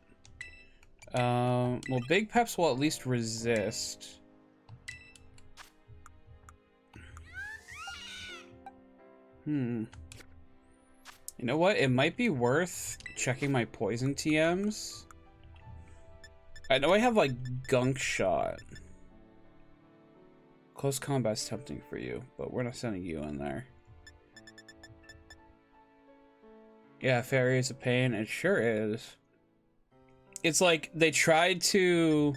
Well, Big Peps will at least resist. You know what? It might be worth checking my poison TMs. I know I have like Gunk Shot. Close combat's tempting for you, but we're not sending you in there. Yeah, Fairy is a pain. It sure is. It's like they tried to...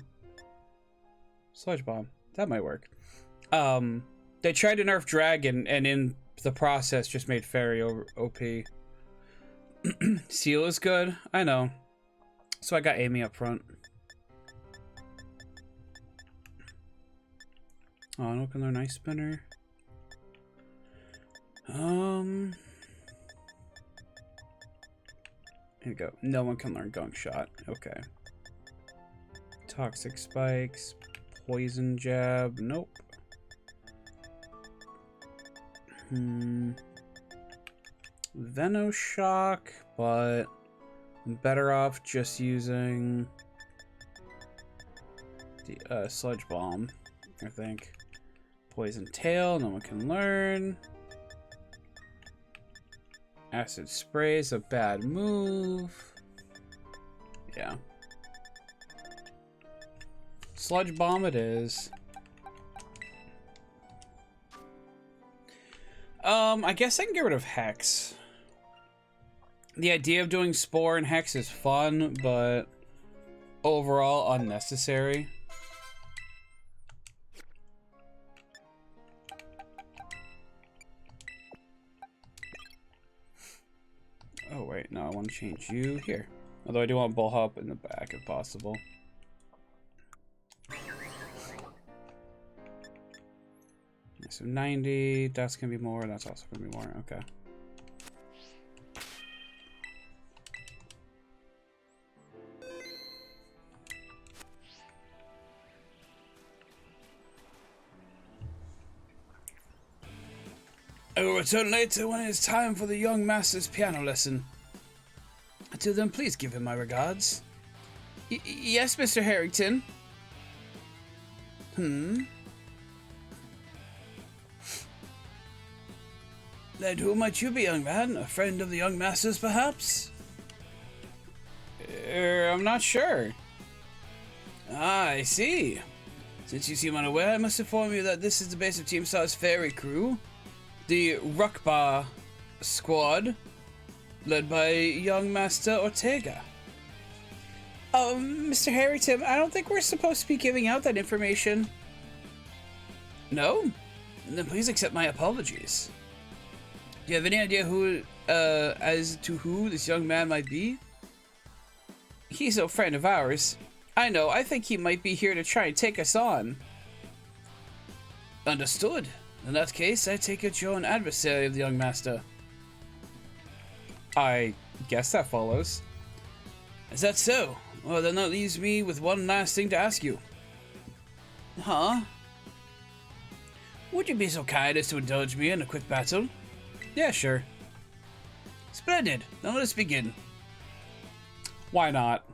Sludge Bomb. That might work. They tried to nerf Dragon, and in the process just made Fairy OP. Seal is good. I know. So I got Amy up front. Oh, no can learn Ice Spinner. Here we go. No one can learn Gunk Shot. Okay. Toxic Spikes. Poison Jab. Nope. Venoshock, but I'm better off just using the Sludge Bomb, I think. Poison Tail, no one can learn. Acid Spray is a bad move. Yeah. Sludge Bomb it is. I guess I can get rid of Hex. The idea of doing Spore and Hex is fun, but overall unnecessary. Oh wait, no, I want to change you here. Although I do want Bullhop in the back if possible. So 90, that's gonna be more, that's also gonna be more, okay. I will return later when it is time for the young master's piano lesson. Until then, please give him my regards. Yes, Mr. Harrington. And who might you be, young man? A friend of the young master's, perhaps? I'm not sure. Ah, I see. Since you seem unaware, I must inform you that this is the base of Team Star's Fairy Crew, the Ruckbar Squad, led by young Master Ortega. Mr. Harrington, I don't think we're supposed to be giving out that information. No? Then please accept my apologies. Do you have any idea who, as to who this young man might be? He's a friend of ours. I know, I think he might be here to try and take us on. Understood. In that case, I take it you're an adversary of the young master. I guess that follows. Is that so? Well, then that leaves me with one last thing to ask you. Huh? Would you be so kind as to indulge me in a quick battle? Yeah, sure. Splendid. Then let us begin. Why not?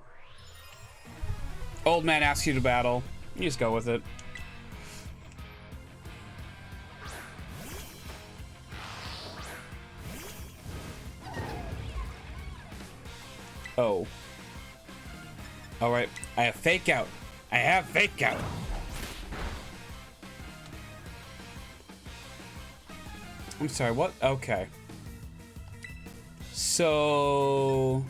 Old man asks you to battle. You just go with it. Oh. Alright. I have fake out. I have fake out. I'm sorry, what? Okay. So...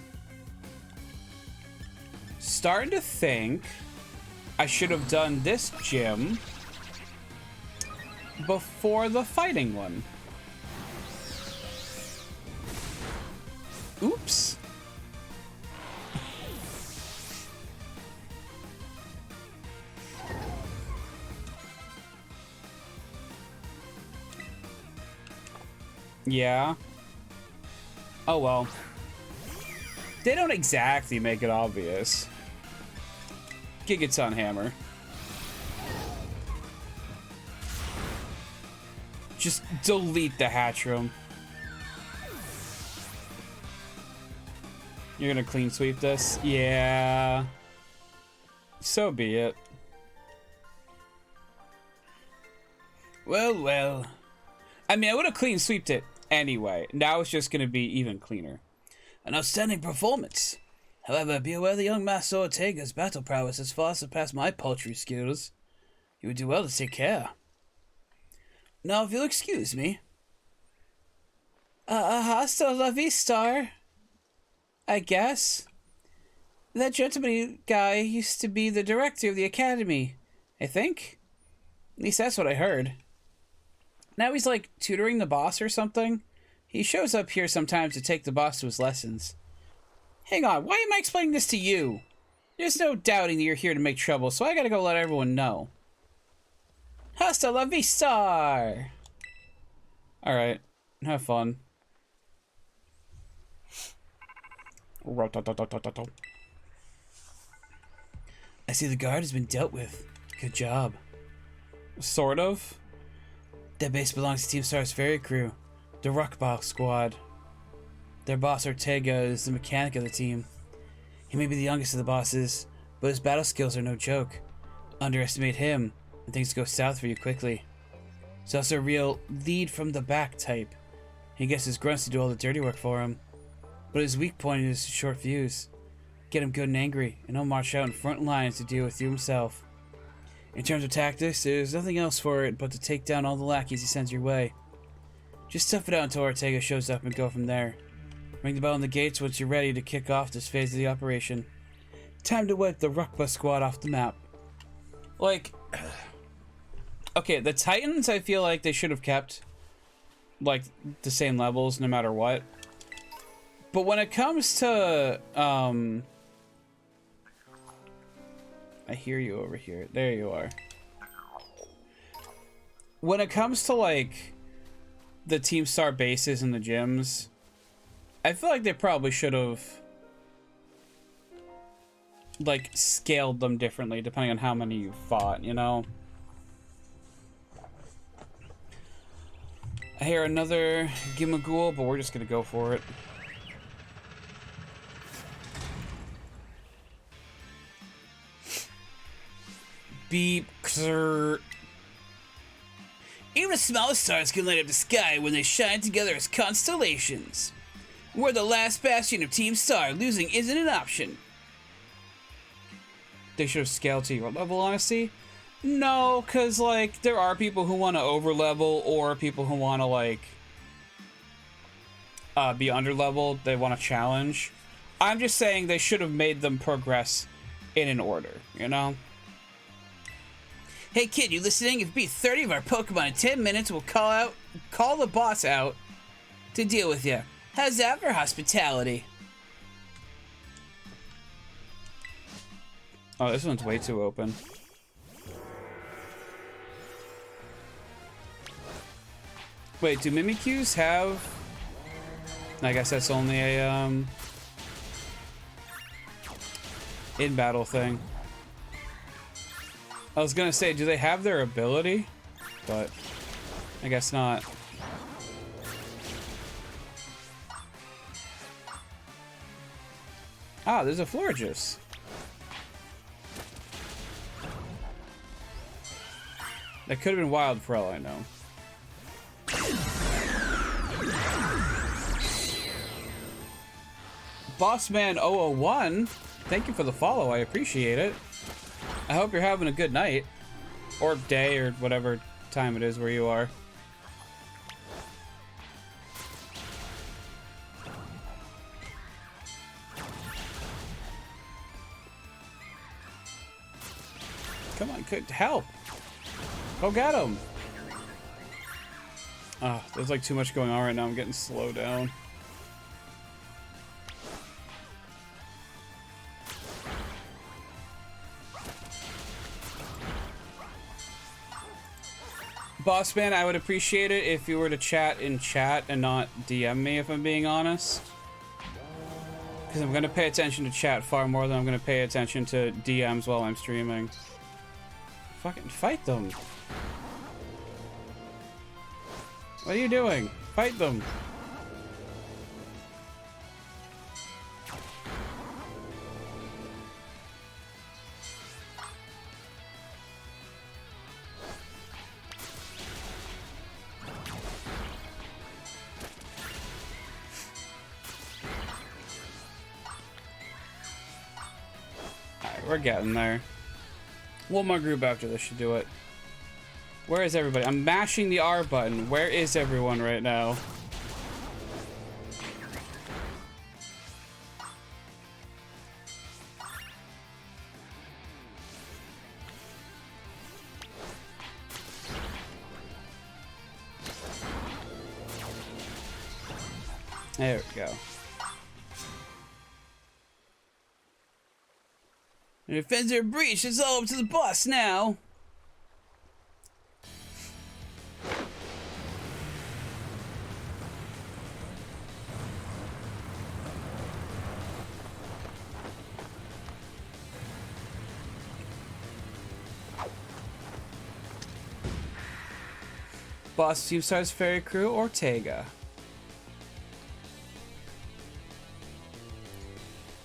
starting to think I should have done this gym before the fighting one. Oops. Yeah. Oh well. They don't exactly make it obvious. Gigaton Hammer. Just delete the hatch room. You're gonna clean sweep this? Yeah. So be it. Well, well. I mean, I would have clean sweeped it anyway. Now it's just gonna be even cleaner. An outstanding performance. However, be aware the young Master Ortega's battle prowess has far surpassed my paltry skills. You would do well to take care. Now, if you'll excuse me. Hasta la vista, I guess. That gentleman guy used to be the director of the academy, I think. At least that's what I heard. Now he's like tutoring the boss or something. He shows up here sometimes to take the boss to his lessons. Hang on, why am I explaining this to you? There's no doubting that you're here to make trouble, so I gotta go let everyone know. Hasta la vista! Alright, have fun. I see the guard has been dealt with. Good job. Sort of. That base belongs to Team Star's Fairy Crew, the Ruckball Squad. Their boss Ortega is the mechanic of the team. He may be the youngest of the bosses, but his battle skills are no joke. Underestimate him, and things go south for you quickly. He's also a real lead from the back type. He gets his grunts to do all the dirty work for him. But his weak point is short fuse. Get him good and angry, and he'll march out in front lines to deal with you himself. In terms of tactics, there's nothing else for it but to take down all the lackeys he sends your way. Just tough it out until Ortega shows up and go from there. Ring the bell on the gates once you're ready to kick off this phase of the operation. Time to wipe the Ruckba squad off the map. Like, okay, the Titans, I feel like they should have kept, like, the same levels no matter what. But when it comes to, I hear you over here. There you are. When it comes to, like, the Team Star bases and the gyms, I feel like they probably should have, like, scaled them differently depending on how many you fought, you know? I hear another Gimmighoul, but we're just gonna go for it. Beep, xer. Even the smallest stars can light up the sky when they shine together as constellations. We're the last bastion of Team Star. Losing isn't an option. They should have scaled to your level, honestly. No, because, like, there are people who want to over-level or people who want to, like, be under-leveled. They want to challenge. I'm just saying they should have made them progress in an order, you know? Hey kid, you listening? If we beat 30 of our Pokemon in 10 minutes, we'll call the boss out to deal with you. How's that for hospitality? Oh, this one's way too open. Wait, do Mimikyus have... I guess that's only a, in-battle thing. I was gonna say, do they have their ability? But I guess not. Ah, there's a Florges. That could have been wild for all I know. Bossman001, thank you for the follow, I appreciate it. I hope you're having a good night. Or day, or whatever time it is where you are. Come on, help! Go get him! Ah, there's like too much going on right now, I'm getting slowed down. Bossman, I would appreciate it if you were to chat in chat and not DM me, if I'm being honest. Because I'm going to pay attention to chat far more than I'm going to pay attention to DMs while I'm streaming. Fucking fight them. What are you doing? Fight them. We're getting there. One more group after this should do it. Where is everybody? I'm mashing the R button. Where is everyone right now? There we go. The defense are breached. It's all up to the boss now. Boss Team Stars Fairy Crew, Ortega.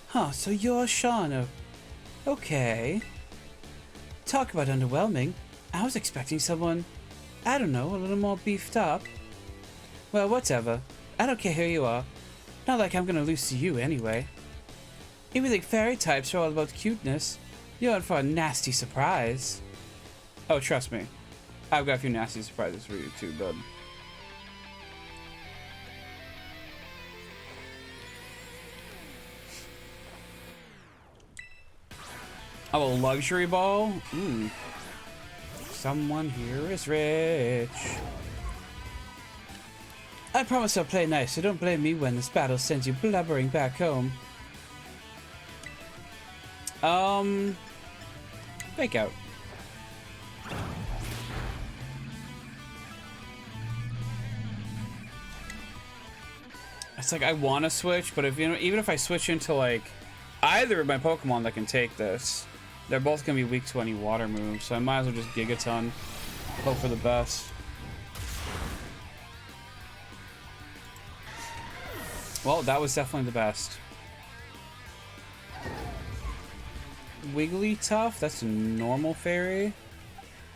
Huh, so you're Shauna. Okay. Talk about underwhelming. I was expecting someone, I don't know, a little more beefed up. Well, whatever. I don't care who you are. Not like I'm gonna lose to you anyway. If you think fairy types are all about cuteness, you're in for a nasty surprise. Oh, trust me. I've got a few nasty surprises for you too, bud. Oh, a luxury ball? Someone here is rich. I promise I'll play nice, so don't blame me when this battle sends you blubbering back home. Fake out. It's like I want to switch, but if even if I switch into like either of my Pokemon that can take this, they're both gonna be weak to any water moves, so I might as well just Gigaton, hope for the best. Well, that was definitely the best. Wigglytuff, that's a normal fairy.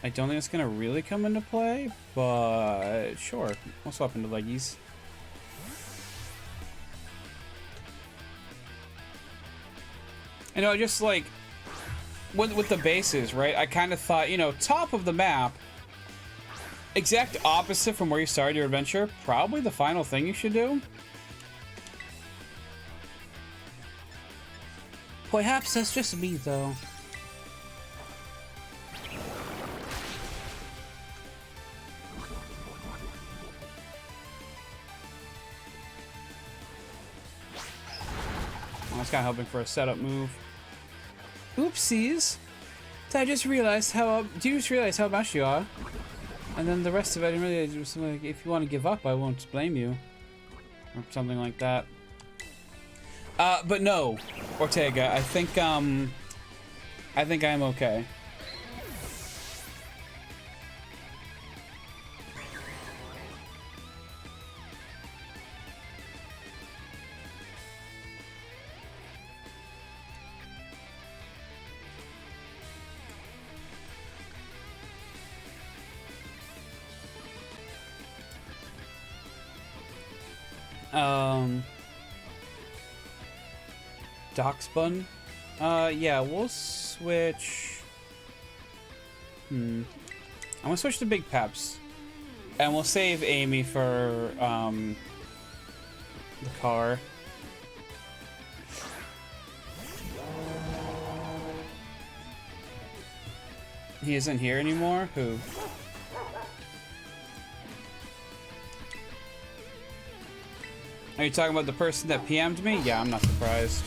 I don't think it's gonna really come into play, but sure, I'll swap into Leggies. You know, just like with the bases, right? I kind of thought, you know, top of the map, exact opposite from where you started your adventure, probably the final thing you should do. Perhaps that's just me, though. I was kind of hoping for a setup move. Oopsies! Do you just realize how much you are? And then the rest of it, I didn't really do something like, if you want to give up, I won't blame you. Or something like that. But no, Ortega, I think I'm okay. Doxbun? Yeah, we'll switch. I'm gonna switch to Big Peps. And we'll save Amy for, the car. He isn't here anymore? Who? Are you talking about the person that PM'd me? Yeah, I'm not surprised.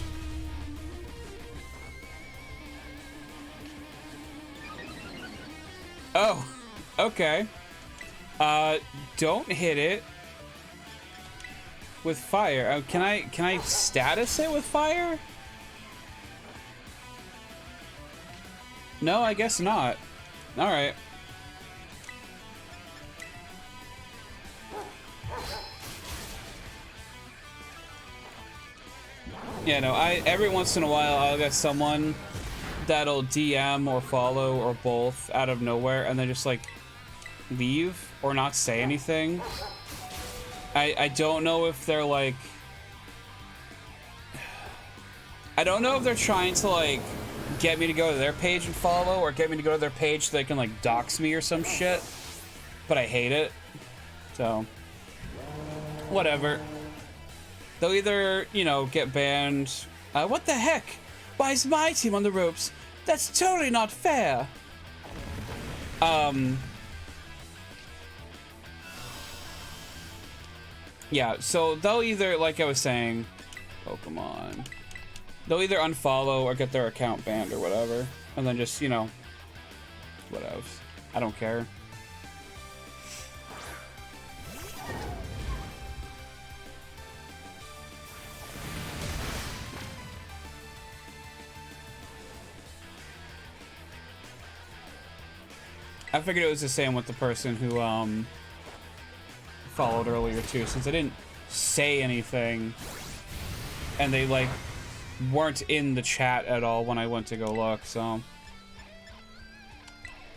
Oh, okay. Don't hit it with fire. Can I status it with fire? No, I guess not. All right. Yeah, no, every once in a while I'll get someone that'll DM or follow or both out of nowhere and then just like leave or not say anything. I don't know if they're like, I don't know if they're trying to like get me to go to their page and follow or get me to go to their page so they can like dox me or some shit, but I hate it, so whatever. They'll either, you know, get banned. What the heck? Why is my team on the ropes? That's totally not fair. Yeah, so they'll either, like I was saying, Pokemon. They'll either unfollow or get their account banned or whatever. And then just, you know, whatever. I don't care. I figured it was the same with the person who followed earlier too, since I didn't say anything and they like weren't in the chat at all when I went to go look. So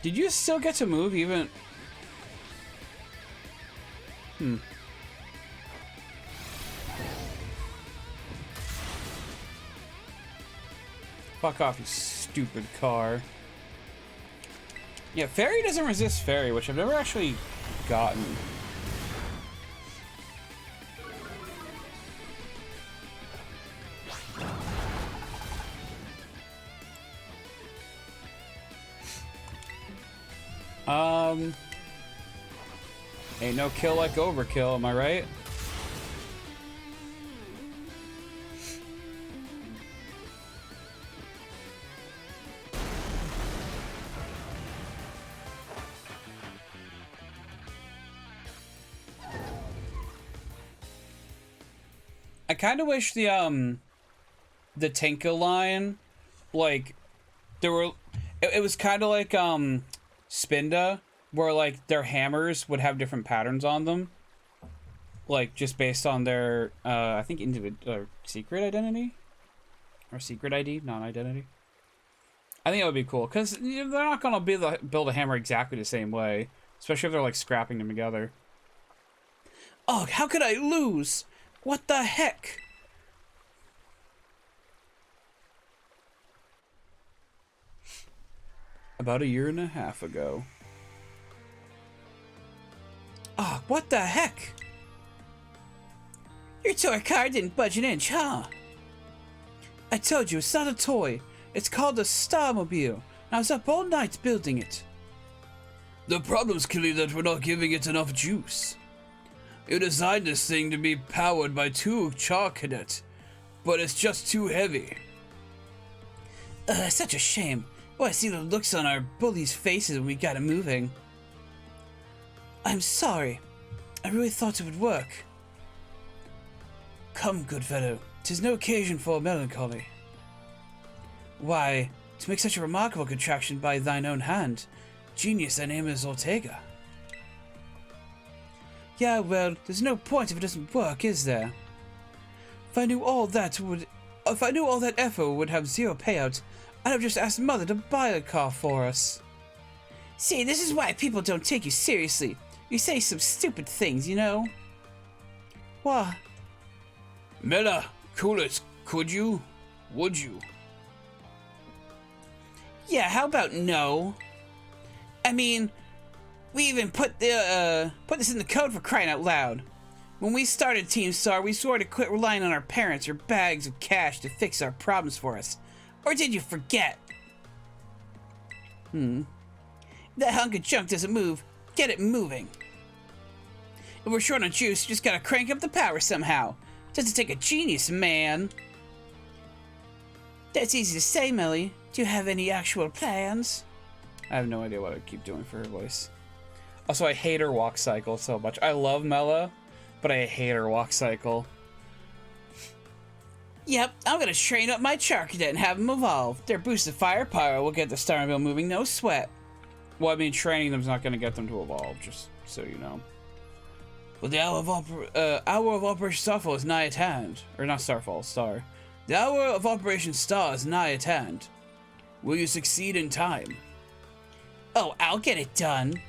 did you still get to move even? Fuck off, you stupid car. Yeah, Fairy doesn't resist Fairy, which I've never actually gotten. Ain't no kill like overkill, am I right? I kind of wish the Tinka line, like, there were, it was kind of like, Spinda, where, like, their hammers would have different patterns on them. Like, just based on their, I think, secret identity? Or secret ID, non-identity. I think that would be cool, because they're not going to build a hammer exactly the same way, especially if they're, like, scrapping them together. Oh, how could I lose? What the heck? About a year and a half ago. Ah, what the heck? Your toy car didn't budge an inch, huh? I told you, it's not a toy. It's called a Starmobile. And I was up all night building it. The problem's clearly that we're not giving it enough juice. You designed this thing to be powered by 2 Char Cadet, but it's just too heavy. Such a shame. Oh, I see the looks on our bullies' faces when we got it moving. I'm sorry. I really thought it would work. Come, good fellow. 'Tis no occasion for melancholy. Why, to make such a remarkable contraction by thine own hand, genius, thy name is Ortega. Yeah, well, there's no point if it doesn't work, is there? If I knew all that effort would have zero payout, I'd have just asked Mother to buy a car for us. See, this is why people don't take you seriously. You say some stupid things, you know? What? Mela, cool it, could you? Would you? Yeah, how about no? I mean, we even put this in the code for crying out loud. When we started Team Star, we swore to quit relying on our parents or bags of cash to fix our problems for us. Or did you forget? If that hunk of junk doesn't move, get it moving. If we're short on juice, you just gotta crank up the power somehow. Doesn't take a genius, man. That's easy to say, Melly. Do you have any actual plans? I have no idea what I keep doing for her voice. Also, I hate her walk cycle so much. I love Mela, but I hate her walk cycle. Yep, I'm gonna train up my Char Cadet and have them evolve. Their boosted firepower will get the Starmobile moving, no sweat. Well, I mean, training them's not gonna get them to evolve, just so you know. Well, the hour of Operation Starfall is nigh at hand. Or not Starfall, Star. The hour of Operation Star is nigh at hand. Will you succeed in time? Oh, I'll get it done.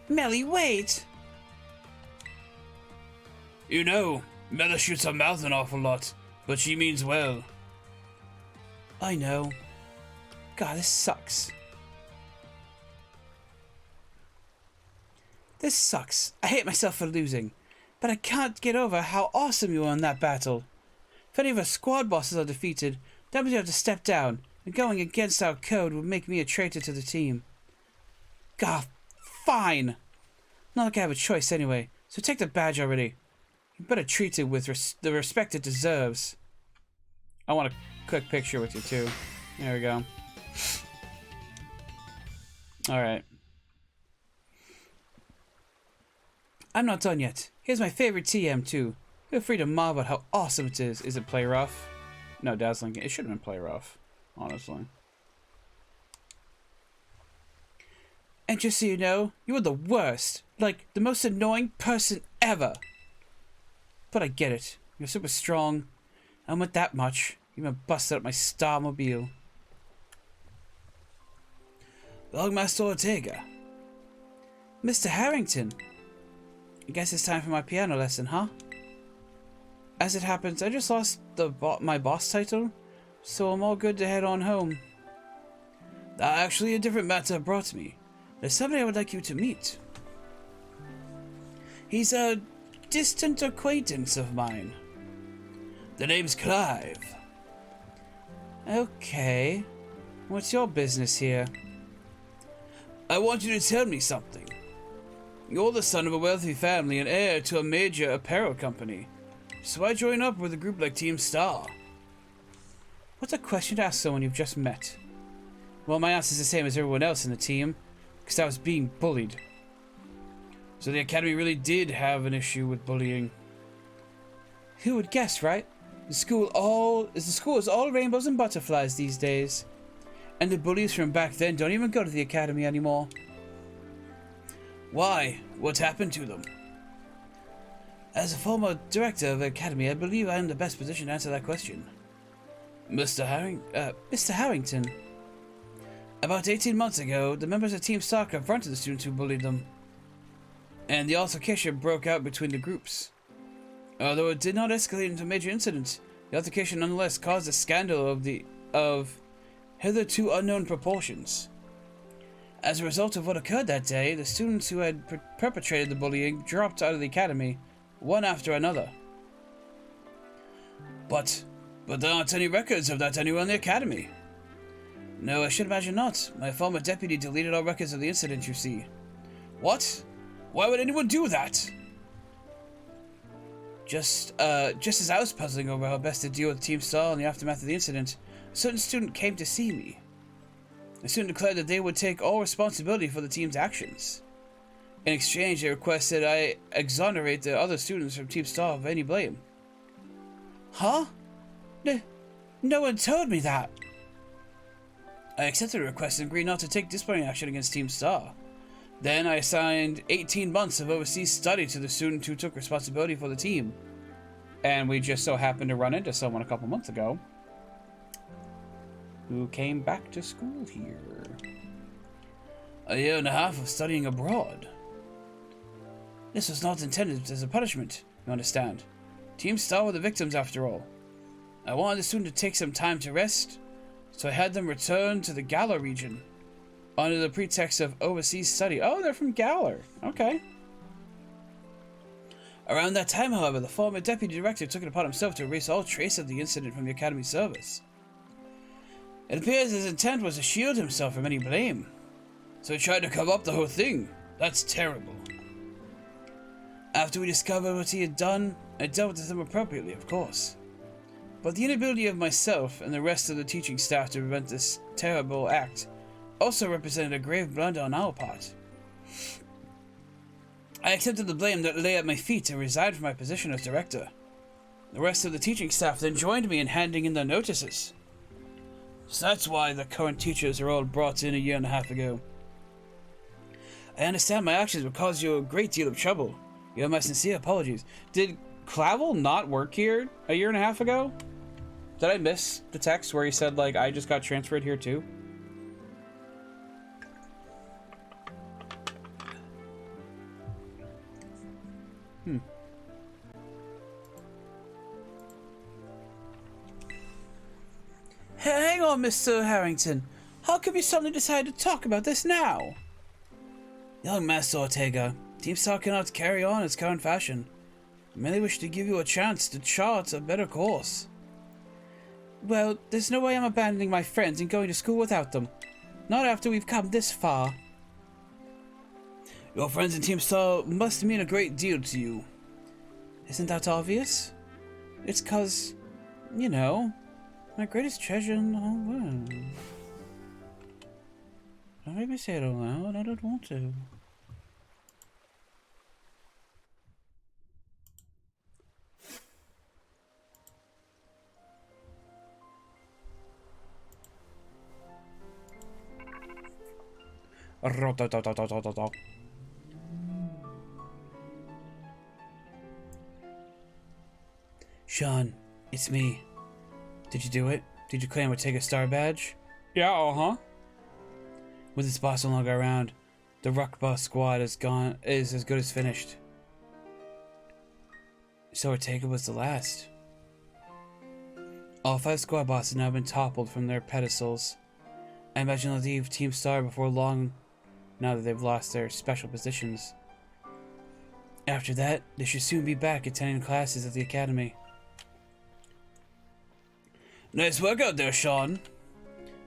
Melly, wait. You know, Mela shoots her mouth an awful lot, but she means well. I know. God, this sucks. This sucks. I hate myself for losing, but I can't get over how awesome you were in that battle. If any of our squad bosses are defeated, then we have to step down, and going against our code would make me a traitor to the team. God, fine. Not like I have a choice anyway, so take the badge already. You better treat it with the respect it deserves. I want a quick picture with you too. There we go. Alright. I'm not done yet. Here's my favorite TM too. Feel free to marvel at how awesome it is. Is it play rough? No, dazzling. It should have been play rough, honestly. And just so you know, you were the worst. Like, the most annoying person ever. But I get it. You're super strong. And with that much, you even busted up my Starmobile. Logmaster Ortega. Mr. Harrington. I guess it's time for my piano lesson, huh? As it happens, I just lost my boss title, so I'm all good to head on home. Actually, a different matter brought me. There's somebody I would like you to meet. He's a distant acquaintance of mine. The name's Clive. Okay. What's your business here? I want you to tell me something. You're the son of a wealthy family and heir to a major apparel company. So why join up with a group like Team Star? What's a question to ask someone you've just met? Well, my answer's the same as everyone else in the team, because I was being bullied. So the academy really did have an issue with bullying. Who would guess, right? The school is all rainbows and butterflies these days. And the bullies from back then don't even go to the academy anymore. Why? What happened to them? As a former director of the academy, I believe I am the best position to answer that question. Mr. Harrington. About 18 months ago, the members of Team Star confronted the students who bullied them. And the altercation broke out between the groups. Although it did not escalate into a major incident, the altercation nonetheless caused a scandal of hitherto unknown proportions. As a result of what occurred that day, the students who had perpetrated the bullying dropped out of the academy, one after another. But there aren't any records of that anywhere in the academy. No, I should imagine not. My former deputy deleted all records of the incident, you see. What? Why would anyone do that? Just as I was puzzling over how best to deal with Team Star in the aftermath of the incident, a certain student came to see me. The student declared that they would take all responsibility for the team's actions. In exchange, they requested I exonerate the other students from Team Star of any blame. Huh? No one told me that. I accepted the request and agreed not to take disciplinary action against Team Star. Then I assigned 18 months of overseas study to the student who took responsibility for the team. And we just so happened to run into someone a couple months ago who came back to school here. A year and a half of studying abroad. This was not intended as a punishment, you understand. Team Star were the victims after all. I wanted the student to take some time to rest, so I had them return to the Galar region under the pretext of overseas study. Oh, they're from Galar. Okay. Around that time, however, the former deputy director took it upon himself to erase all trace of the incident from the academy service. It appears his intent was to shield himself from any blame, so he tried to cover up the whole thing. That's terrible. After we discovered what he had done, I dealt with him appropriately, of course. But the inability of myself and the rest of the teaching staff to prevent this terrible act also represented a grave blunder on our part. I accepted the blame that lay at my feet and resigned from my position as director. The rest of the teaching staff then joined me in handing in their notices. So that's why the current teachers are all brought in a year and a half ago. I understand my actions will cause you a great deal of trouble. You have my sincere apologies. Did Clavel not work here a year and a half ago? Did I miss the text where he said, like, I just got transferred here too? Hang on, Mr. Harrington. How come you suddenly decided to talk about this now? Young Master Ortega, Team Star cannot carry on its current fashion. I merely wish to give you a chance to chart a better course. Well, there's no way I'm abandoning my friends and going to school without them. Not after we've come this far. Your friends in Team Star must mean a great deal to you. Isn't that obvious? It's 'cause, you know, my greatest treasure in the whole world. Don't make me say it out loud, I don't want to. Sean, it's me. Did you do it? Did you claim Ortega Star badge? Yeah, uh-huh. With its boss no longer around, the Ruck Boss squad is as good as finished. So Ortega was the last. All 5 squad bosses have now been toppled from their pedestals. I imagine they'll leave Team Star before long, now that they've lost their special positions. After that, they should soon be back attending classes at the academy. Nice work out there, Sean.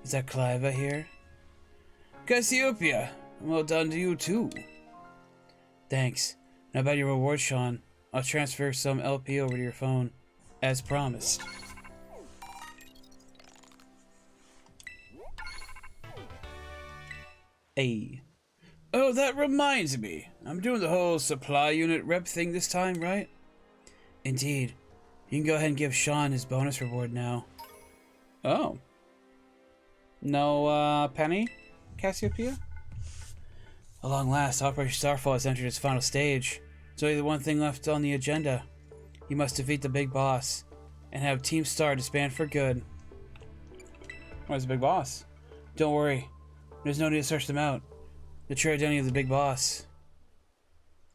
Is that Cliva here? Cassiopeia, Well done to you, too. Thanks. Now about your reward, Sean. I'll transfer some LP over to your phone, as promised. Hey. Oh, that reminds me. I'm doing the whole supply unit rep thing this time, right? Indeed. You can go ahead and give Sean his bonus reward now. Oh. No, penny? Cassiopeia? At long last, Operation Starfall has entered its final stage. There's only the one thing left on the agenda. You must defeat the big boss, and have Team Star disband for good. Where's the big boss? Don't worry. There's no need to search them out. The true identity of the big boss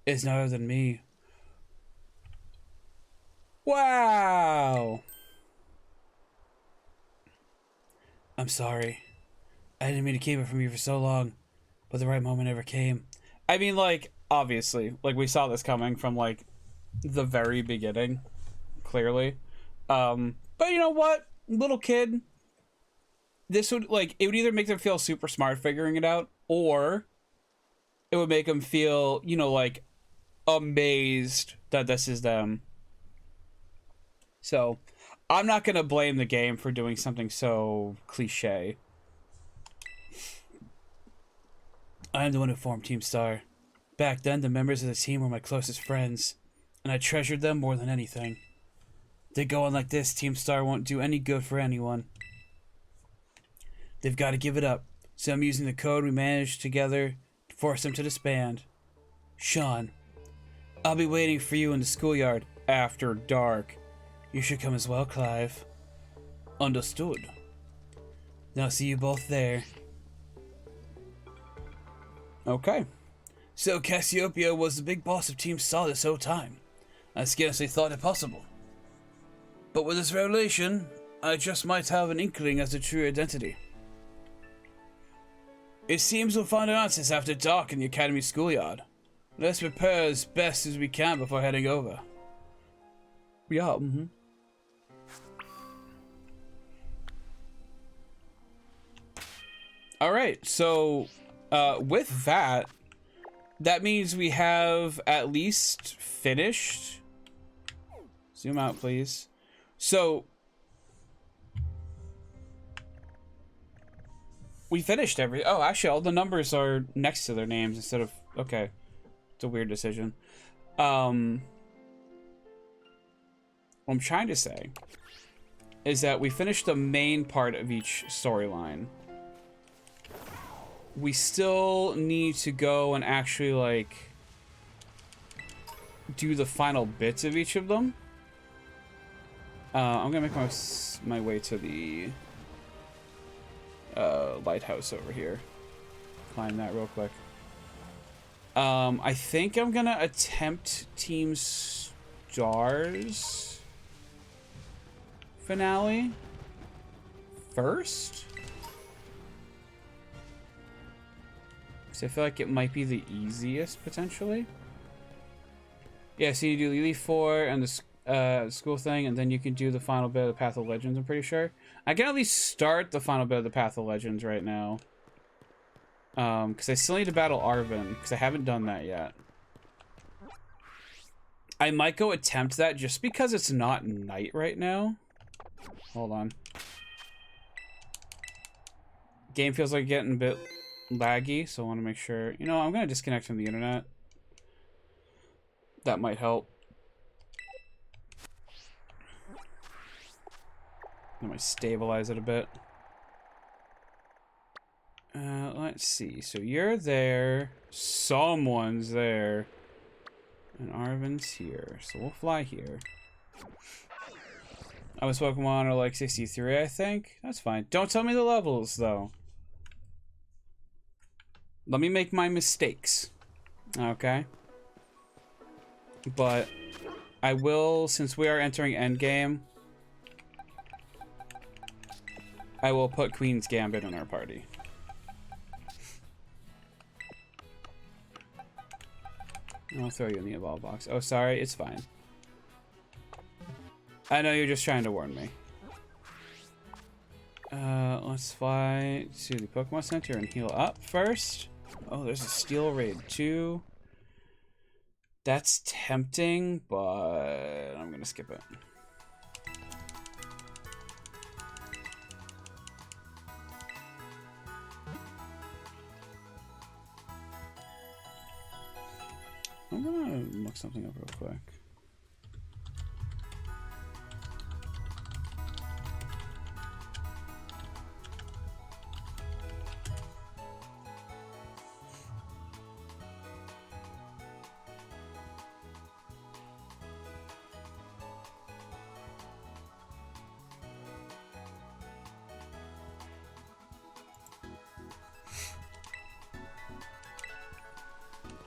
is none other than me. Wow! I'm sorry. I didn't mean to keep it from you for so long, but the right moment never came. I mean, like, obviously, like, we saw this coming from, like, the very beginning, clearly. But you know what? Little kid, this would, like, it would either make them feel super smart figuring it out, or it would make them feel, you know, like, amazed that this is them. So, I'm not going to blame the game for doing something so cliche. I am the one who formed Team Star. Back then, the members of the team were my closest friends, and I treasured them more than anything. They go on like this, Team Star won't do any good for anyone. They've got to give it up, so I'm using the code we managed together to force them to disband. Sean, I'll be waiting for you in the schoolyard after dark. You should come as well, Clive. Understood. Then I'll see you both there. Okay. So Cassiopeia was the big boss of Team Star this whole time. I scarcely thought it possible. But with this revelation, I just might have an inkling as to true identity. It seems we'll find our answers after dark in the Academy schoolyard. Let's prepare as best as we can before heading over. Yeah, Alright, so with that, that means we have at least finished. Zoom out, please. So we finished oh, actually all the numbers are next to their names instead of, okay. It's a weird decision. What I'm trying to say is that we finished the main part of each storyline. We still need to go and actually, like, do the final bits of each of them. I'm gonna make my way to the lighthouse over here. Climb that real quick. I think I'm gonna attempt Team Star's finale first. Because I feel like it might be the easiest, potentially. Yeah, so you do Lily 4 and the school thing, and then you can do the final bit of the Path of Legends, I'm pretty sure. I can at least start the final bit of the Path of Legends right now. Because I still need to battle Arvin, because I haven't done that yet. I might go attempt that just because it's not night right now. Hold on. Game feels like getting a bit laggy, so I want to make sure. You know, I'm going to disconnect from the internet. That might help. I might stabilize it a bit. Let's see. So you're there. Someone's there. And Arvin's here. So we'll fly here. I was Pokemon are like 63, I think. That's fine. Don't tell me the levels, though. Let me make my mistakes. Okay. But I will, since we are entering endgame, I will put Queen's Gambit in our party. I'll throw you in the evolve box. Oh, sorry, it's fine. I know you're just trying to warn me. Let's fly to the Pokemon Center and heal up first. Oh, there's a Steel Raid 2. That's tempting, but I'm gonna skip it. I'm gonna look something up real quick.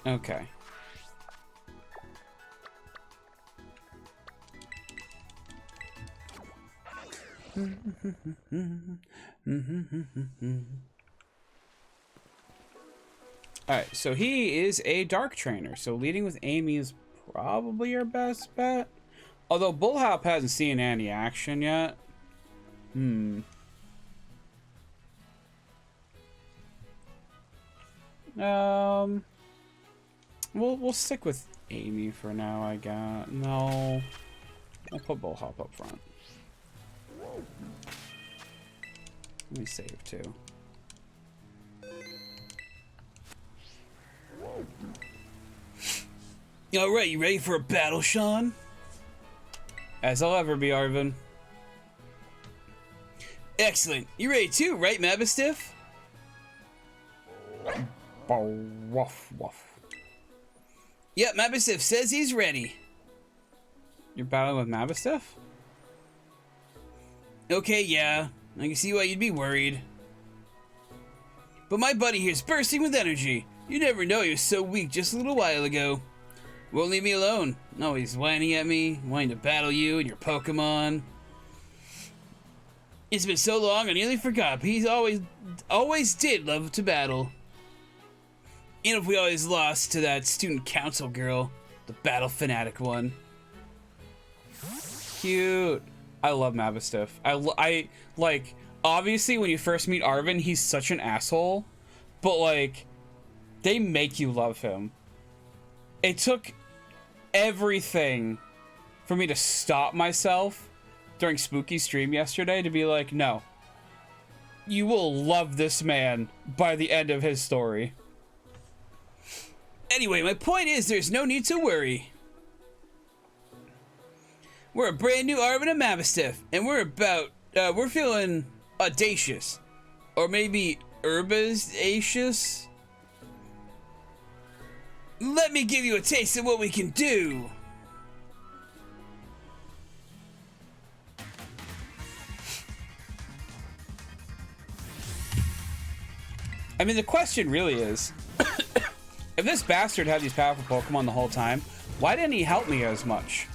Okay. Alright, so he is a Dark Trainer, so leading with Amy is probably your best bet. Although Bullhop hasn't seen any action yet. We'll stick with Amy for now, I guess. No. I'll put Bullhop up front. Let me save too. Alright, you ready for a battle, Sean? As I'll ever be, Arvin. Excellent. You ready too, right, Mabistiff? Woof, woof. Yep, Mabistiff says he's ready. You're battling with Mabistiff? Okay, yeah. I can see why you'd be worried. But my buddy here's bursting with energy. You never know, he was so weak just a little while ago. Won't leave me alone. Always whining at me, wanting to battle you and your Pokemon. It's been so long I nearly forgot, but he's always did love to battle. Even if we always lost to that student council girl, the battle fanatic one. Cute. I love Mabistiff. I like, obviously when you first meet Arvin, he's such an asshole, but like, they make you love him. It took everything for me to stop myself during Spooky stream yesterday to be like, no, you will love this man by the end of his story. Anyway, my point is there's no need to worry. We're a brand new Arvin and Mabistiff, and we're feeling audacious. Or maybe herbaceous? Let me give you a taste of what we can do. I mean, the question really is, if this bastard had these powerful Pokemon the whole time, why didn't he help me as much?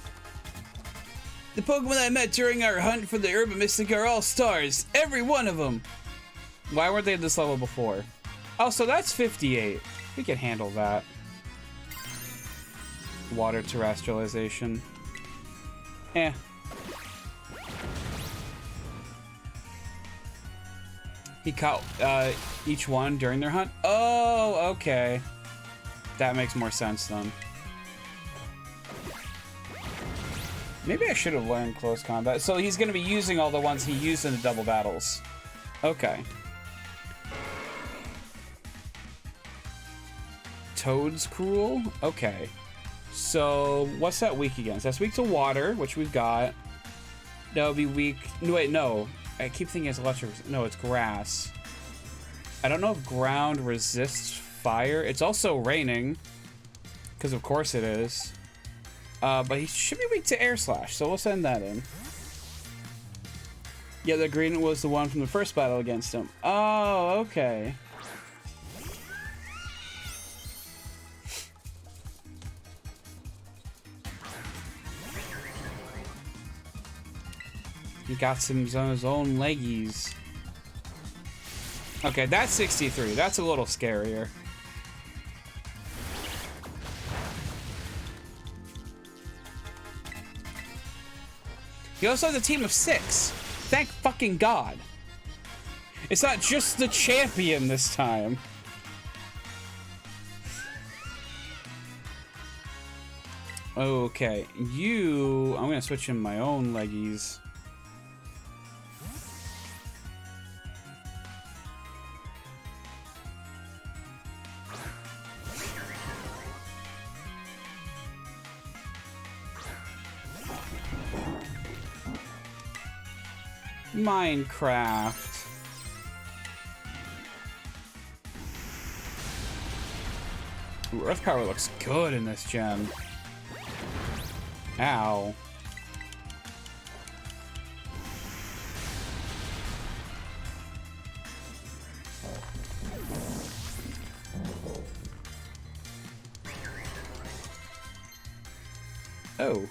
The Pokemon I met during our hunt for the Herba Mystica are all stars. Every one of them. Why weren't they at this level before? Oh, so that's 58. We can handle that. Water terrestrialization. Eh. He caught each one during their hunt? Oh, okay. That makes more sense then. Maybe I should have learned close combat. So he's going to be using all the ones he used in the double battles. Okay. Toad's Cruel? Okay. So, what's that weak against? That's weak to water, which we've got. That would be weak... No, wait, no. I keep thinking it's electric... No, it's grass. I don't know if ground resists fire. It's also raining. Because of course it is. But he should be weak to air slash, so we'll send that in. Yeah, the green was the one from the first battle against him. Oh, okay. He got some on his own leggies. Okay, that's 63. That's a little scarier. He also has a team of 6. Thank fucking God. It's not just the champion this time. Okay, you... I'm gonna switch in my own leggies. Minecraft. Ooh, Earth Power looks good in this gen. Ow. Oh.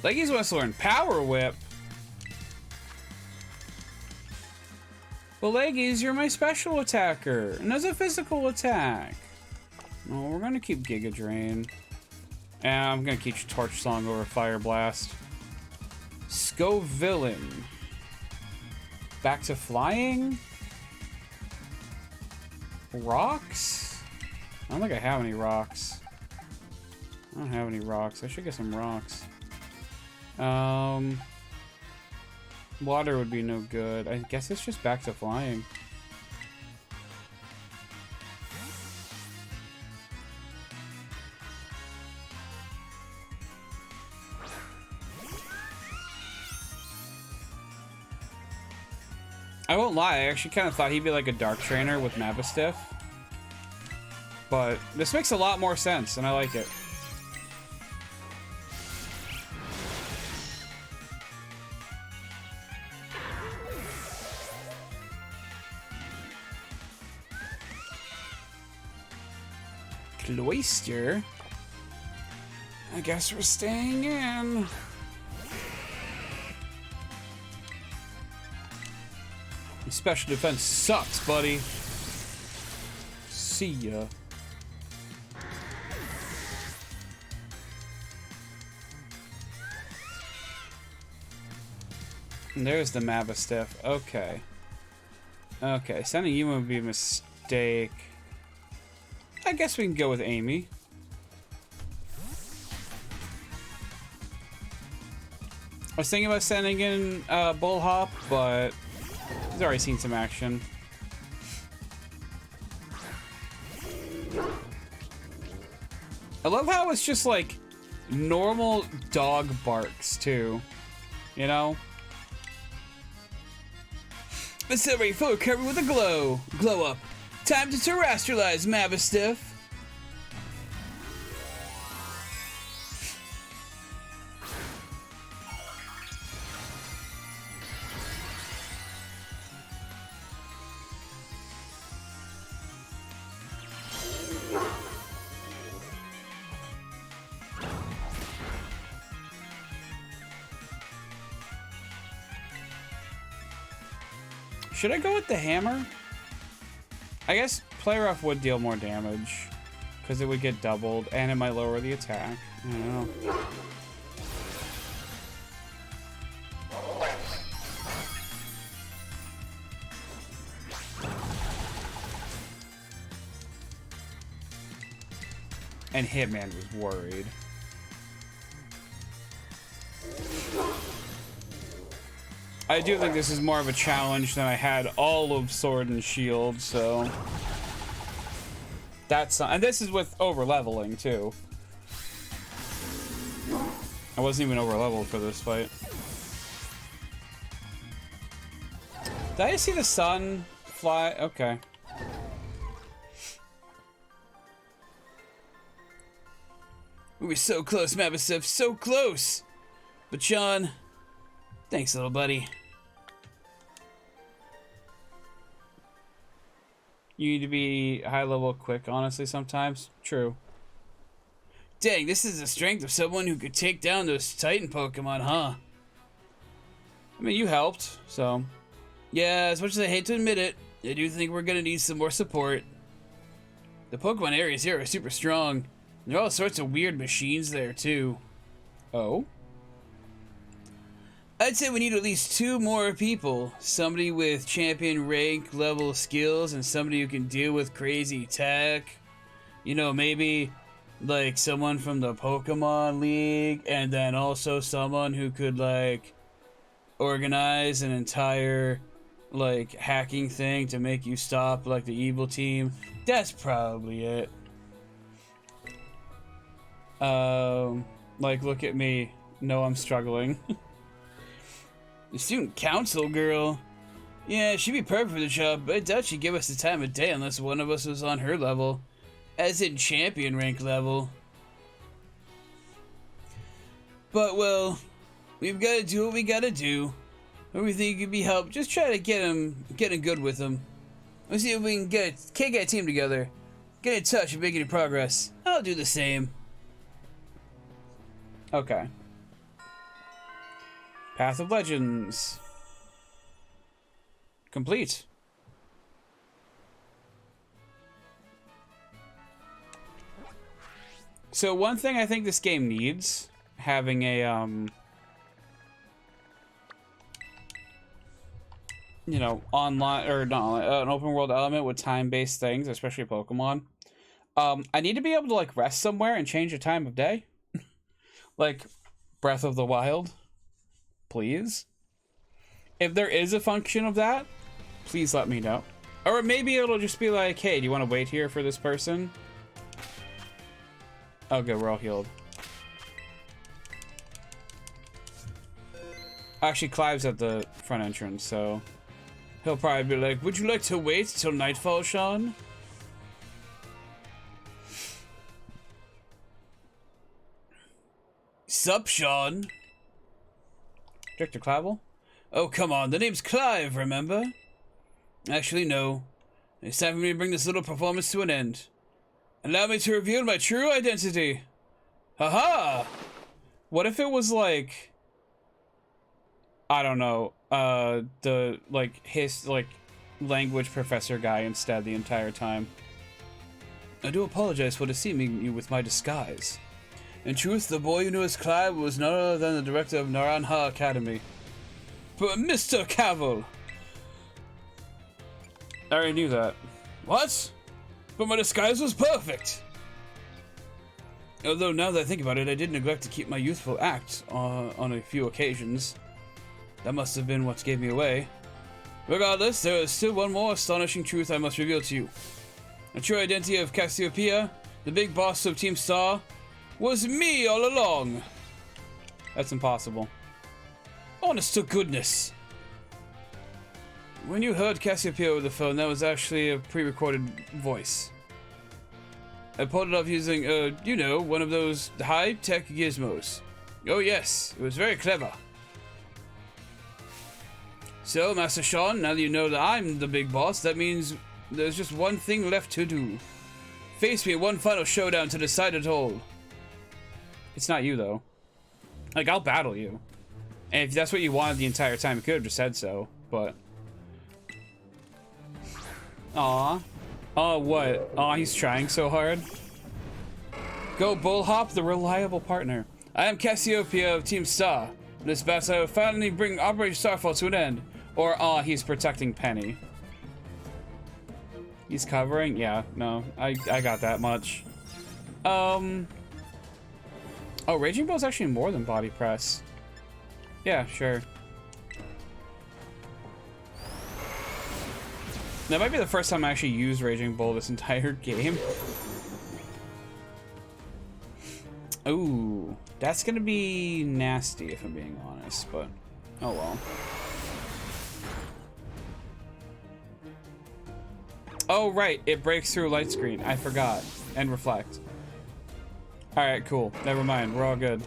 Leggies wants to learn Power Whip. Well, Leggies, you're my special attacker, and as a physical attack. No, we're gonna keep Giga Drain. And I'm gonna keep Torch Song over Fire Blast. Villain. Back to flying? Rocks? I don't think I have any rocks. I don't have any rocks. I should get some rocks. Water would be no good. I guess it's just back to flying. I won't lie, I actually kind of thought he'd be like a Dark Trainer with Mavistiff. But this makes a lot more sense, and I like it. Cloister? I guess we're staying in. Your special defense sucks, buddy. See ya. And there's the Mavistiff. Okay. Okay, sending you would be a mistake. I guess we can go with Amy. I was thinking about sending in Bullhop, but he's already seen some action. I love how it's just like normal dog barks too, you know? Let's celebrate full cover with a glow. Glow up. Time to terrestrialize, Mavistiff. Should I go with the hammer? I guess Play Rough would deal more damage because it would get doubled and it might lower the attack. I don't know. And Hitman was worried. I do think this is more of a challenge than I had all of Sword and Shield, so that's, and this is with over leveling too. I wasn't even over leveled for this fight. Did I see the sun fly? Okay. We were so close, Mavistiff, so close. But Sean, thanks, little buddy. You need to be high level quick, honestly, sometimes. True. Dang, this is the strength of someone who could take down those Titan Pokemon, huh? I mean, you helped, so. Yeah, as much as I hate to admit it, I do think we're gonna need some more support. The Pokemon areas here are super strong. There are all sorts of weird machines there, too. Oh? I'd say we need at least 2 more people. Somebody with champion rank level skills and somebody who can deal with crazy tech. You know, maybe like someone from the Pokemon League, and then also someone who could like organize an entire like hacking thing to make you stop like the evil team. That's probably it. Like, look at me. No, I'm struggling. The student council girl. Yeah, she'd be perfect for the job, but I doubt she'd give us the time of day unless one of us was on her level. As in champion rank level. But, well, we've got to do what we gotta do. If we think it could be helped, just try to get him good with him. We'll see if we can kick a team together. Get in touch and make any progress. I'll do the same. Okay. Path of Legends. Complete. So one thing I think this game needs, having a, you know, online, or not online, an open world element with time-based things, especially Pokemon. I need to be able to, like, rest somewhere and change the time of day. Like, Breath of the Wild. Please. If there is a function of that, please let me know. Or maybe it'll just be like, hey, do you want to wait here for this person? Oh, good, we're all healed. Actually, Clive's at the front entrance, so he'll probably be like, would you like to wait till nightfall, Sean? Sup, Sean? Director Clavel? Oh, come on, the name's Clive, remember? Actually, no. It's time for me to bring this little performance to an end. Allow me to reveal my true identity. Haha! What if it was like, I don't know, the, like, his, like, language professor guy instead the entire time? I do apologize for deceiving you with my disguise. In truth, the boy you knew as Clive was none other than the director of Naranha Academy. But Mr. Cavill! I already knew that. What? But my disguise was perfect! Although now that I think about it, I did neglect to keep my youthful act on a few occasions. That must have been what gave me away. Regardless, there is still one more astonishing truth I must reveal to you. The true identity of Cassiopeia, the big boss of Team Star, was me all along! That's impossible. Honest to goodness! When you heard Cassiopeia over the phone, that was actually a pre-recorded voice. I pulled it off using, you know, one of those high-tech gizmos. Oh yes, it was very clever. So, Master Sean, now that you know that I'm the big boss, that means there's just one thing left to do. Face me in one final showdown to decide it all. It's not you, though. Like, I'll battle you. And if that's what you wanted the entire time, you could have just said so, but... Aw. Oh, what? Aw, he's trying so hard. Go Bullhop, the reliable partner. I am Cassiopeia of Team Star. In this battle, I will finally bring Operation Starfall to an end. Or, aw, he's protecting Penny. He's covering? Yeah, no. I got that much. Oh, Raging Bull's actually more than Body Press. Yeah, sure. That might be the first time I actually used Raging Bull this entire game. Ooh, that's gonna be nasty if I'm being honest, but oh well. Oh right, it breaks through light screen. I forgot. And reflect. Alright, cool. Never mind, we're all good.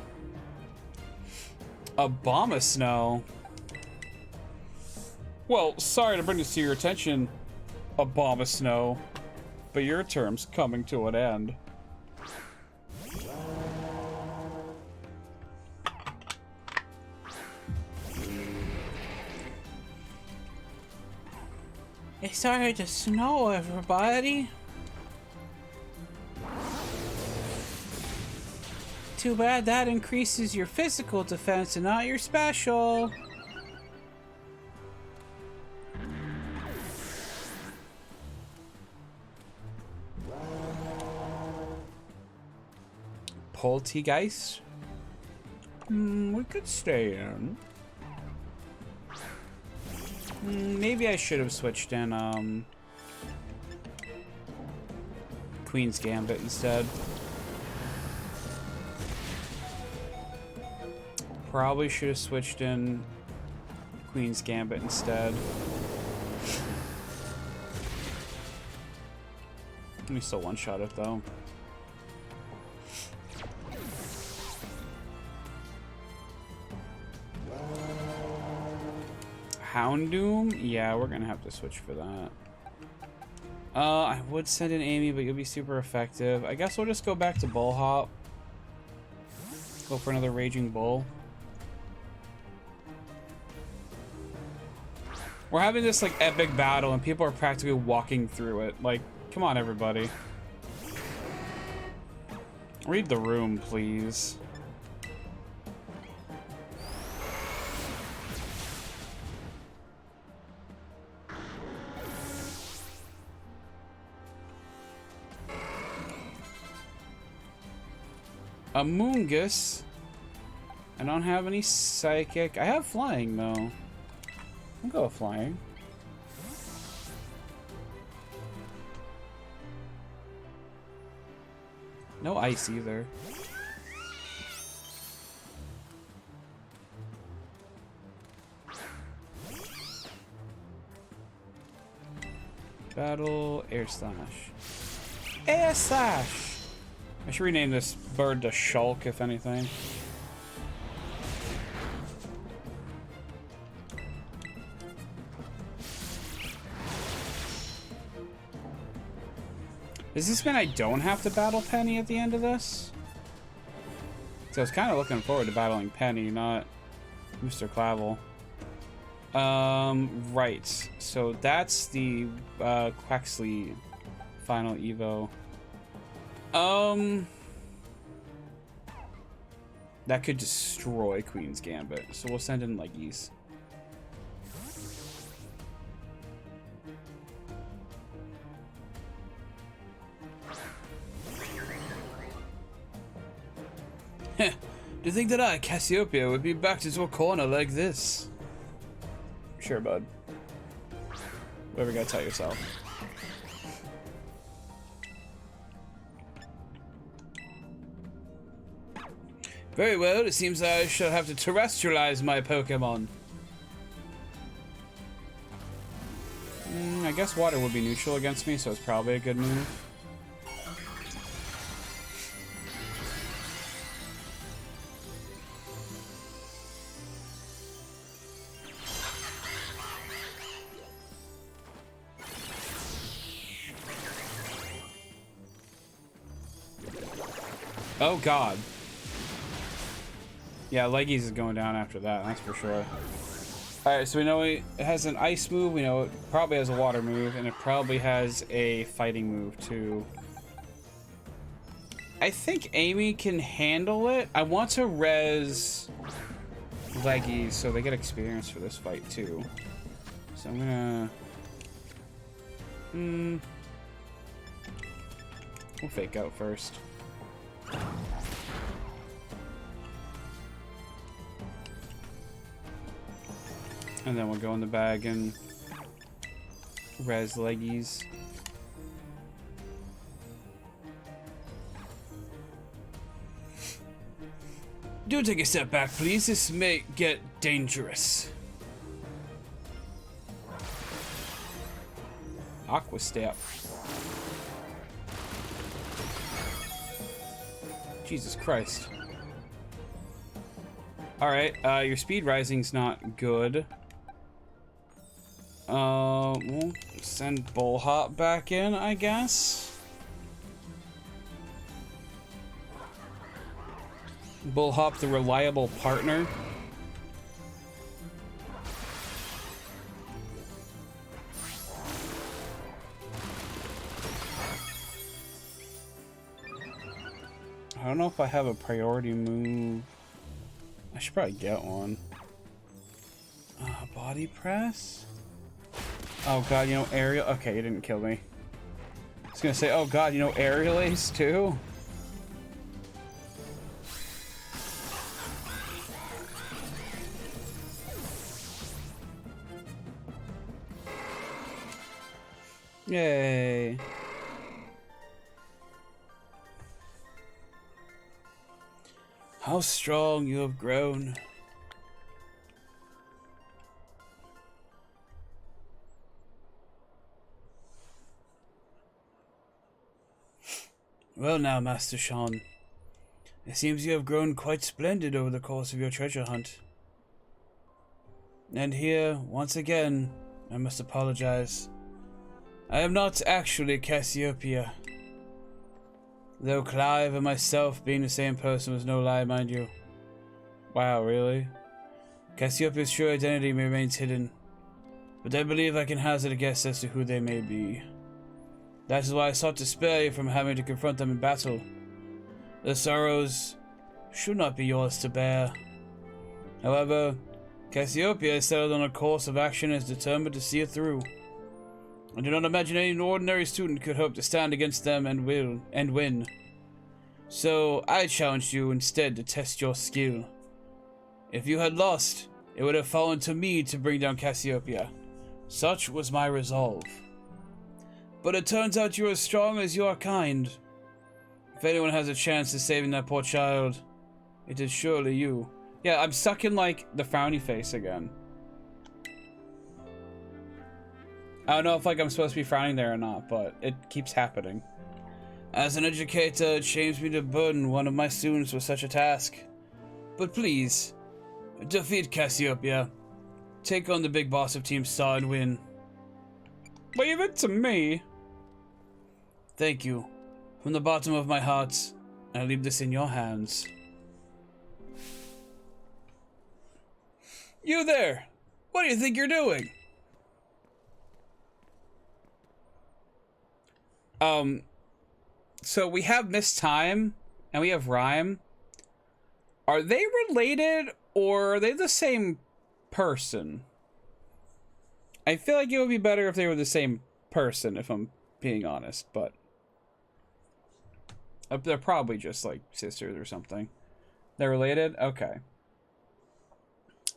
Abomasnow. Well, sorry to bring this to your attention, Abomasnow, but your term's coming to an end. It started to snow, everybody. Too bad that increases your physical defense and not your special. Poltergeist. We could stay in. Maybe I should have switched in Queen's Gambit instead. Probably should have switched in Queen's Gambit instead. Let me still one-shot it though. Houndoom? Yeah, we're gonna have to switch for that. I would send in Amy, but you'll be super effective. I guess we'll just go back to Bull Hop. Go for another Raging Bull. We're having this like epic battle and people are practically walking through it. Like, come on everybody. Read the room, please. Amoongus. I don't have any psychic. I have flying though. I'll go with flying. No ice either. Battle Air Slash. Air Slash! I should rename this bird to Shulk, if anything. Does this mean I don't have to battle Penny at the end of this? So I was kind of looking forward to battling Penny, not Mr. Clavel. Right. So that's the Quaxley final Evo. That could destroy Queen's Gambit, so we'll send in Leggies. To think that I, Cassiopeia, would be backed into a corner like this. Sure, bud. Whatever you gotta tell yourself. Very well, it seems I shall have to terrestrialize my Pokémon. I guess water would be neutral against me, so it's probably a good move. Oh god. Yeah, Leggies is going down after that, that's for sure. Alright, so we know it has an ice move, we know it probably has a water move, and it probably has a fighting move too. I think Amy can handle it. I want to res Leggies so they get experience for this fight too. So I'm gonna... We'll fake out first. And then we'll go in the bag and res Leggies. Do take a step back, please. This may get dangerous. Aqua Step. Jesus Christ. Alright, your speed rising's not good. We'll send Bullhop back in, I guess. Bullhop, the reliable partner. I don't know if I have a priority move. I should probably get one. Body press? Oh god, you know aerial? Okay, you didn't kill me. I was gonna say, oh god, you know aerial ace too? Yay. How strong you have grown. Well now, Master Sean. It seems you have grown quite splendid over the course of your treasure hunt. And here, once again, I must apologize. I am not actually Cassiopeia. Though Clive and myself being the same person was no lie, mind you. Wow, really? Cassiopeia's true identity remains hidden, but I believe I can hazard a guess as to who they may be. That is why I sought to spare you from having to confront them in battle. The sorrows should not be yours to bear. However, Cassiopeia is settled on a course of action and is determined to see it through. I do not imagine any ordinary student could hope to stand against them and win. So I challenged you instead to test your skill. If you had lost, it would have fallen to me to bring down Cassiopeia. Such was my resolve. But it turns out you are as strong as you are kind. If anyone has a chance of saving that poor child, it is surely you. Yeah, I'm stuck in, like, the frowny face again. I don't know if, like, I'm supposed to be frowning there or not, but it keeps happening. As an educator, it shames me to burden one of my students with such a task. But please, defeat Cassiopeia. Take on the big boss of Team Star and win. Leave it to me. Thank you. From the bottom of my heart, I leave this in your hands. You there! What do you think you're doing? So we have Miss Time and we have Rhyme. Are they related or are they the same person? I feel like it would be better if they were the same person, if I'm being honest, but they're probably just like sisters or something. They're related? Okay.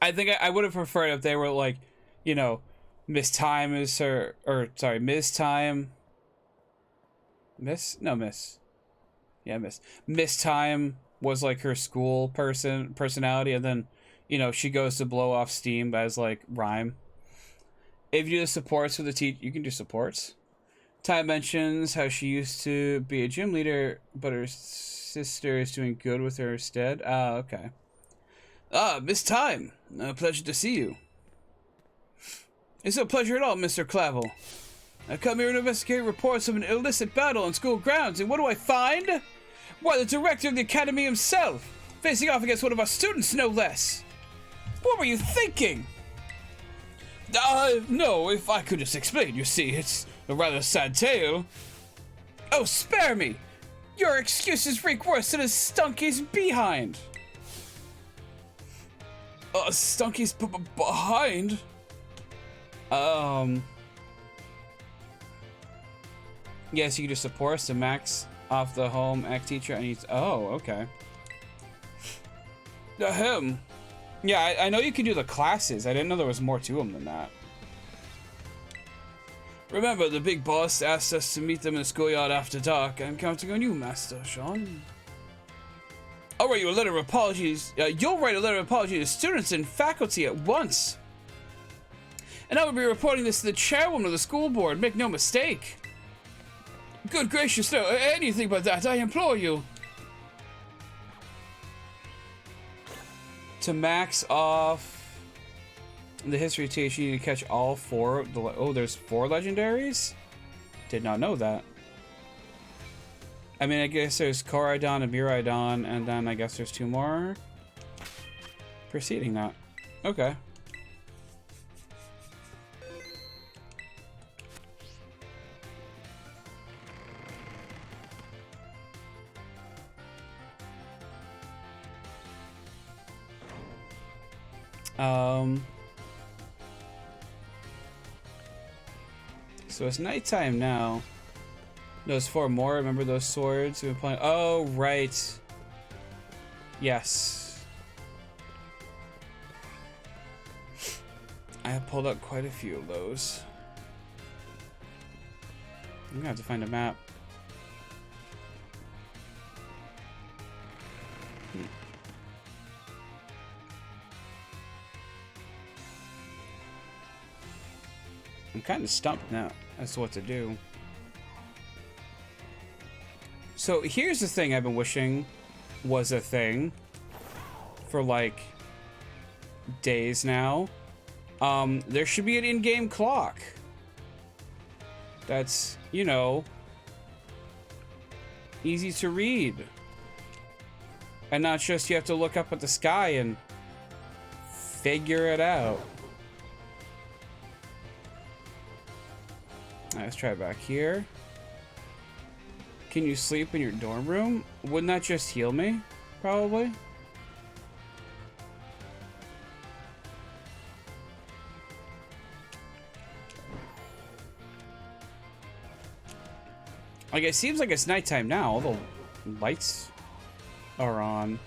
I think I would have preferred if they were like, you know, Miss Time is her, or sorry, Miss Time. Miss Time was like her school personality, and then, you know, she goes to blow off steam as like Rhyme. If you do supports for the you can do supports. Time mentions how she used to be a gym leader, but her sister is doing good with her instead. Ah, okay. Ah, Miss Time. A pleasure to see you. It's no pleasure at all, Mr. Clavel. I come here to investigate reports of an illicit battle on school grounds, and what do I find? Why, the director of the academy himself, facing off against one of our students, no less. What were you thinking? No, if I could just explain, you see, it's a rather sad tale. Oh, spare me! Your excuses reek worse than a Stunky's behind. Stunky's behind? Yes, you can just support us to max off the home ec teacher. Oh, okay. Ahem. Yeah, I know you can do the classes. I didn't know there was more to them than that. Remember, the big boss asked us to meet them in the schoolyard after dark. I'm counting on you, Master Sean. I'll write you a letter of apologies. You'll write a letter of apology to students and faculty at once. And I will be reporting this to the chairwoman of the school board. Make no mistake. Good gracious, no, anything but that, I implore you. To max off the history teach, you need to catch all four. There's 4 legendaries? Did not know that. I mean, I guess there's Koraidon and Miraidon, and then I guess there's 2 more preceding that. Okay. So it's nighttime now. Those 4 more, remember those swords we've been playing? Oh, right. Yes. I have pulled up quite a few of those. I'm gonna have to find a map. I'm kind of stumped now as to what to do. So here's the thing I've been wishing was a thing for like days now. There should be an in-game clock. That's, you know, easy to read. And not just you have to look up at the sky and figure it out. Alright, let's try it back here. Can you sleep in your dorm room? Wouldn't that just heal me? Probably. Like, it seems like it's nighttime now. All the lights are on.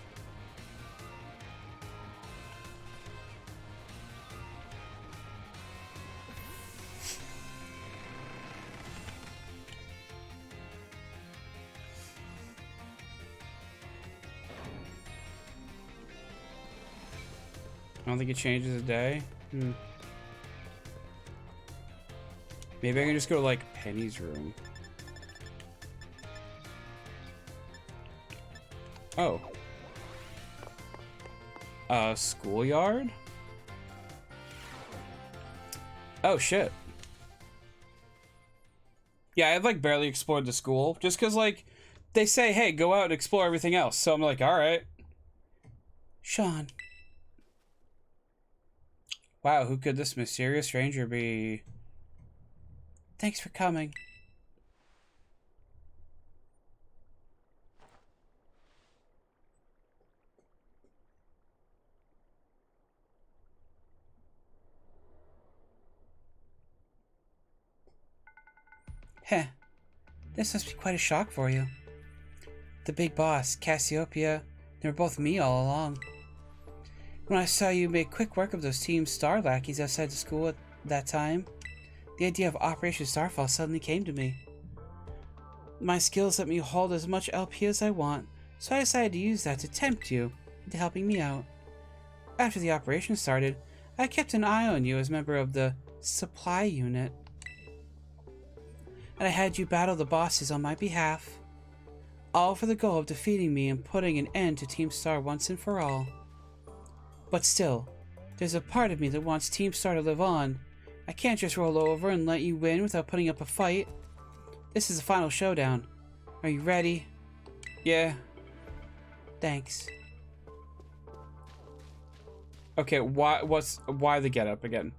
I don't think it changes a day. Maybe I can just go to, like, Penny's room. Oh. Schoolyard? Oh, shit. Yeah, I've, like, barely explored the school. Just because, like, they say, hey, go out and explore everything else. So I'm like, alright. Sean. Wow, who could this mysterious stranger be? Thanks for coming. Heh. This must be quite a shock for you. The big boss, Cassiopeia, they were both me all along. When I saw you make quick work of those Team Star lackeys outside the school at that time, the idea of Operation Starfall suddenly came to me. My skills let me hold as much LP as I want, so I decided to use that to tempt you into helping me out. After the operation started, I kept an eye on you as a member of the supply unit. And I had you battle the bosses on my behalf, all for the goal of defeating me and putting an end to Team Star once and for all. But still, there's a part of me that wants Team Star to live on. I can't just roll over and let you win without putting up a fight. This is the final showdown. Are you ready? Yeah. Thanks. Okay, why the getup again?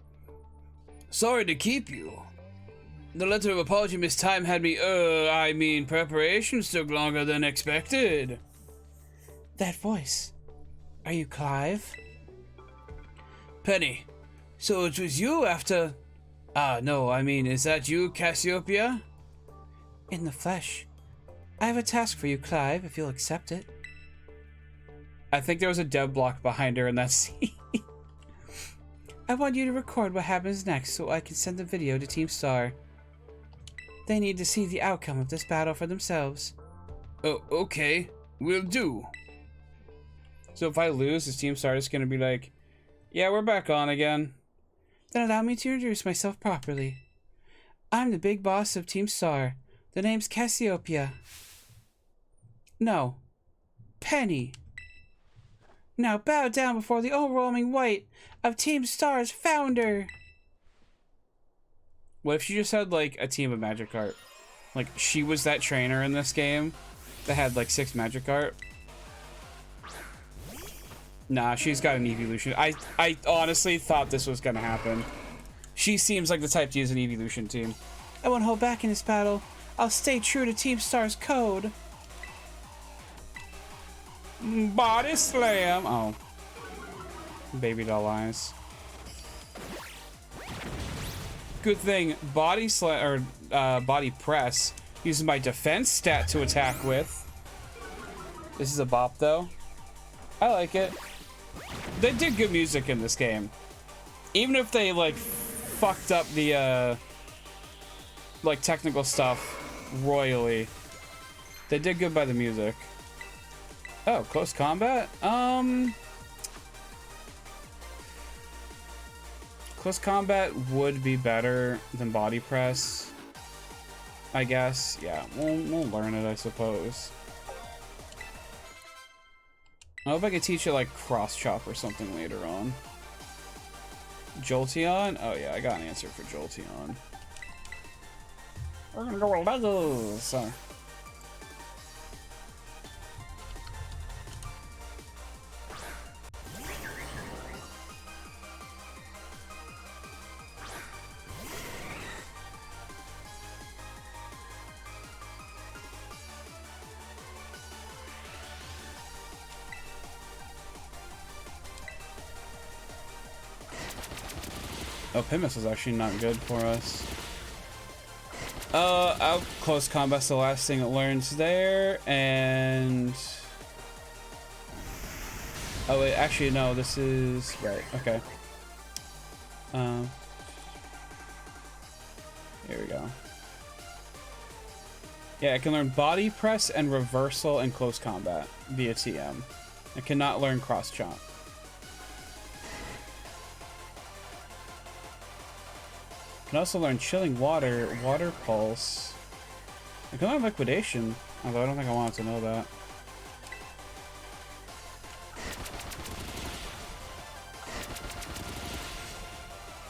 Sorry to keep you. The letter of apology Miss Time had me, preparations took longer than expected. That voice. Are you Clive? Penny, so it was you after... no, is that you, Cassiopeia? In the flesh. I have a task for you, Clive, if you'll accept it. I think there was a dev block behind her in that scene. I want you to record what happens next so I can send the video to Team Star. They need to see the outcome of this battle for themselves. Oh, okay. Will do. So if I lose, is Team Star just gonna be like, yeah, we're back on again? Then allow me to introduce myself properly. I'm the big boss of Team Star. The name's Cassiopeia. No. Penny. Now bow down before the overwhelming weight of Team Star's founder. What if she just had, like, a team of Magikarp? Like, she was that trainer in this game that had, like, 6 Magikarp. Nah, she's got an evolution. I honestly thought this was gonna happen. She seems like the type to use an evolution team. I won't hold back in this battle. I'll stay true to Team Star's code. Body slam. Oh. Baby doll eyes. Good thing body slam or body press uses my defense stat to attack with. This is a bop though. I like it. They did good music in this game. Even if they like fucked up the like technical stuff royally. They did good by the music. Oh, close combat? Close combat would be better than body press, I guess. Yeah, we'll learn it, I suppose. I hope I could teach it like cross chop or something later on. Jolteon? Oh yeah, I got an answer for Jolteon. We're gonna go Legos. Oh, Pimus is actually not good for us. Out close combat's the last thing it learns there, and oh wait, actually no, this is right. Okay. Here we go. Yeah, I can learn body press and reversal and close combat via TM. I cannot learn cross chop. I can also learn chilling water, water pulse. I can learn liquidation, although I don't think I wanted to know that.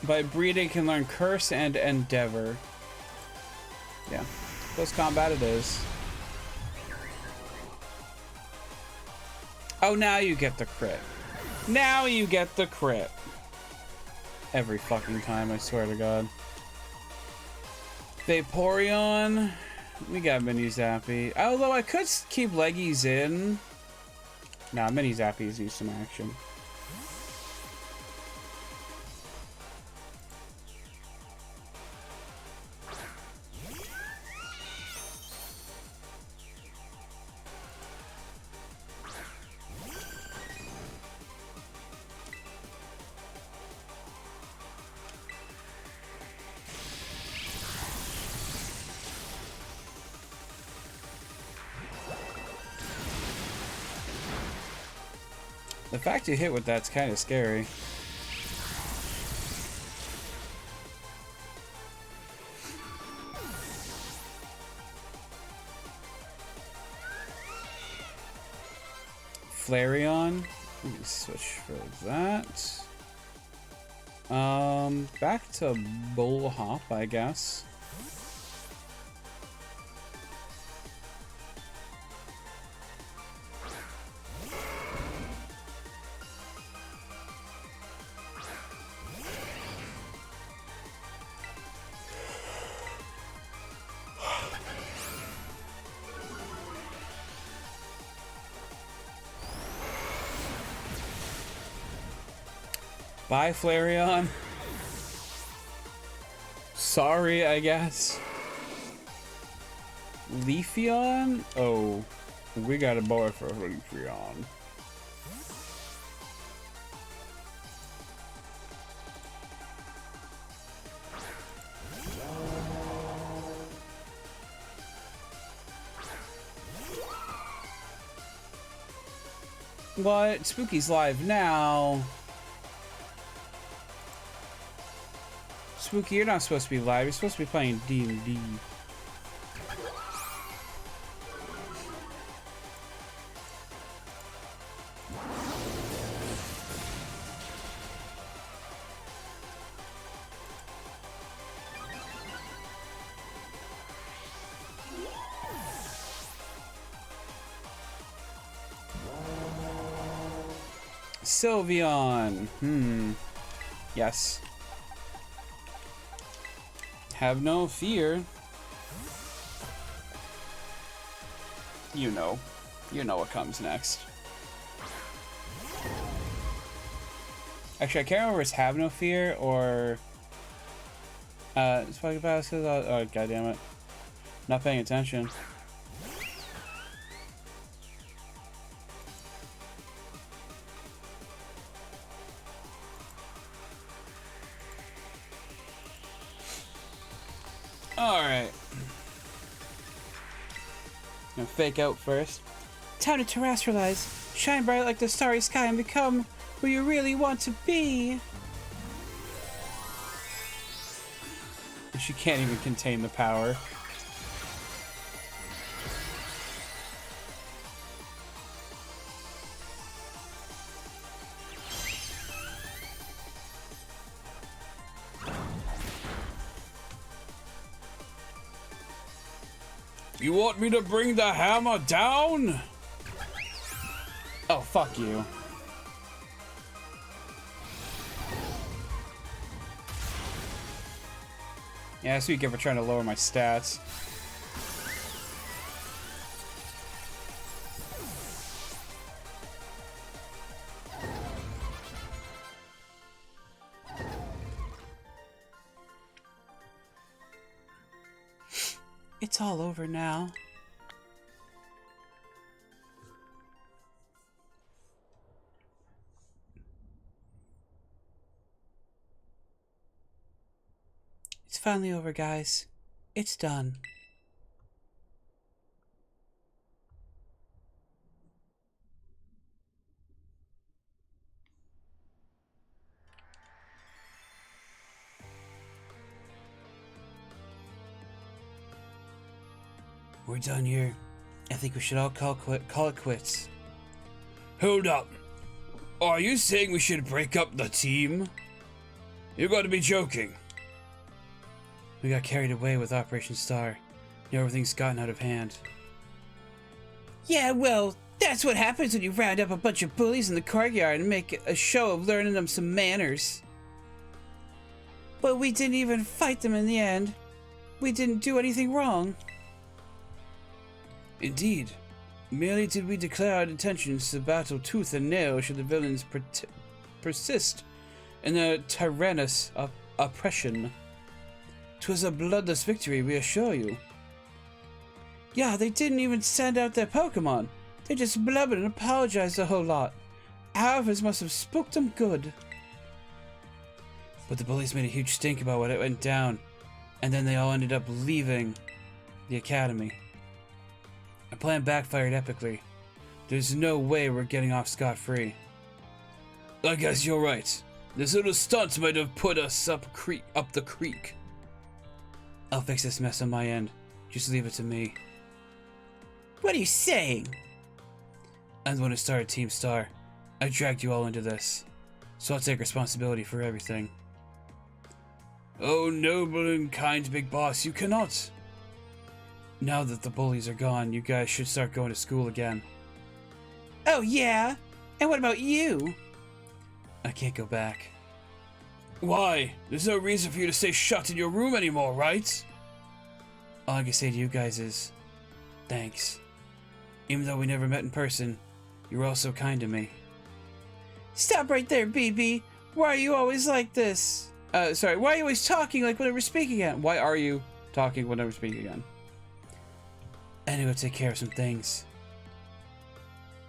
By breeding, can learn curse and endeavor. Yeah, close combat it is. Oh, now you get the crit. Now you get the crit. Every fucking time, I swear to God. Vaporeon. We got Mini Zappy. Although I could keep Leggies in. Nah, Mini Zappies need some action. The fact you hit with that's kind of scary. Flareon. Let me switch for that. Back to Bull Hop, I guess. Bye, Flareon. Sorry, I guess. Leafeon? Oh, we got a boy for Leafeon. What? Spooky's live now. Spooky, you're not supposed to be live. You're supposed to be playing D&D. Sylveon. Yes. Have no fear. You know what comes next. Actually, I can't remember if it's have no fear or Spike Pass. Oh, god damn it! Not paying attention. Alright. Gonna fake out first. Time to terrestrialize. Shine bright like the starry sky and become who you really want to be. She can't even contain the power. You want me to bring the hammer down? Oh, fuck you. Yeah, sweet kid for trying to lower my stats. It's all over now. It's finally over, guys. It's done. We're done here. I think we should all call it quits. Hold up. Are you saying we should break up the team? You gotta be joking. We got carried away with Operation Star. Now everything's gotten out of hand. Yeah, well, that's what happens when you round up a bunch of bullies in the courtyard and make a show of learning them some manners. But we didn't even fight them in the end. We didn't do anything wrong. Indeed. Merely did we declare our intentions to battle tooth and nail should the villains persist in their tyrannous oppression. 'Twas a bloodless victory, we assure you. Yeah, they didn't even send out their Pokémon. They just blubbered and apologized a whole lot. Ours must have spooked them good. But the bullies made a huge stink about what went down, and then they all ended up leaving the academy. Our plan backfired epically. There's no way we're getting off scot-free. I guess you're right. This little stunt might have put us up the creek. I'll fix this mess on my end. Just leave it to me. What are you saying? I'm the one who started Team Star. I dragged you all into this, so I'll take responsibility for everything. Oh, noble and kind big boss, you cannot. Now that the bullies are gone, you guys should start going to school again. Oh yeah? And what about you? I can't go back. Why? There's no reason for you to stay shut in your room anymore, right? All I can say to you guys is, thanks. Even though we never met in person, you were all so kind to me. Stop right there, BB. Why are you always like this? Sorry, why are you always talking like when we're speaking again? Why are you talking when we're speaking again? I need to take care of some things.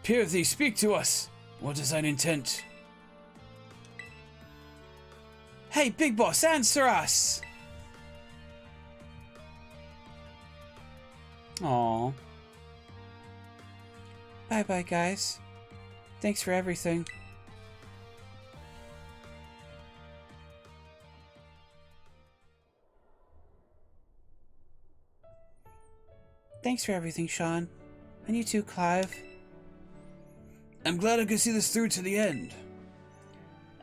Pirthi, speak to us. What is thine intent? Hey, Big Boss, answer us! Aww. Bye-bye, guys. Thanks for everything. Thanks for everything, Sean. And you too, Clive. I'm glad I could see this through to the end.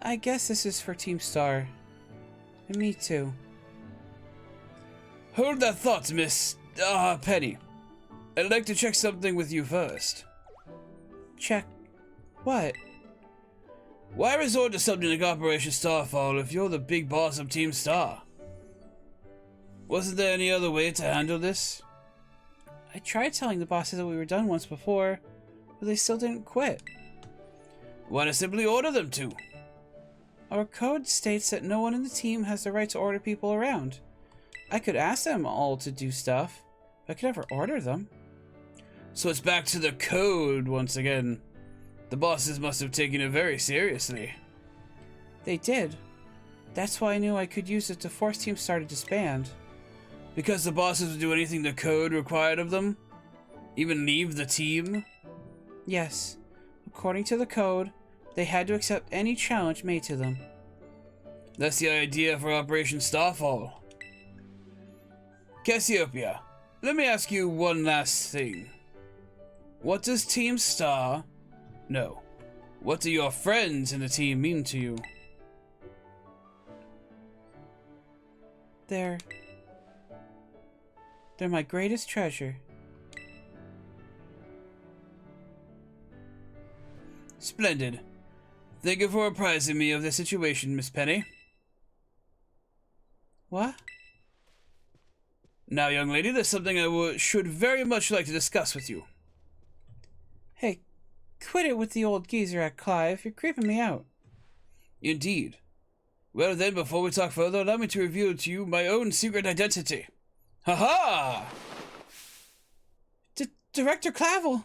I guess this is for Team Star. And me too. Hold that thought, Miss... Penny. I'd like to check something with you first. Check... what? Why resort to something like Operation Starfall if you're the big boss of Team Star? Wasn't there any other way to handle this? I tried telling the bosses that we were done once before, but they still didn't quit. Why not simply order them to? Our code states that no one in the team has the right to order people around. I could ask them all to do stuff, but I could never order them. So it's back to the code once again. The bosses must have taken it very seriously. They did. That's why I knew I could use it to force Team Star to disband. Because the bosses would do anything the code required of them? Even leave the team? Yes. According to the code, they had to accept any challenge made to them. That's the idea for Operation Starfall. Cassiopeia, let me ask you one last thing. What does Team Star... No. What do your friends in the team mean to you? They're my greatest treasure. Splendid. Thank you for apprising me of the situation, Miss Penny. What? Now, young lady, there's something I should very much like to discuss with you. Hey, quit it with the old geezer at Clive. You're creeping me out. Indeed. Well then, before we talk further, allow me to reveal to you my own secret identity. Ha-ha! Director Clavel!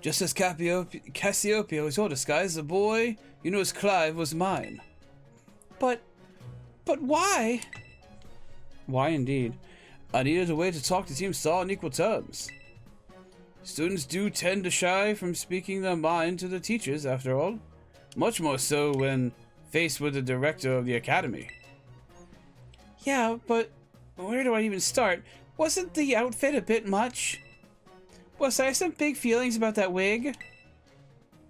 Just as Cassiopeia was your disguise, the boy you know as Clive was mine. But why? Why indeed? I needed a way to talk to Team Star on equal terms. Students do tend to shy from speaking their mind to the teachers, after all. Much more so when faced with the director of the academy. Yeah, but where do I even start? Wasn't the outfit a bit much? Was I some big feelings about that wig?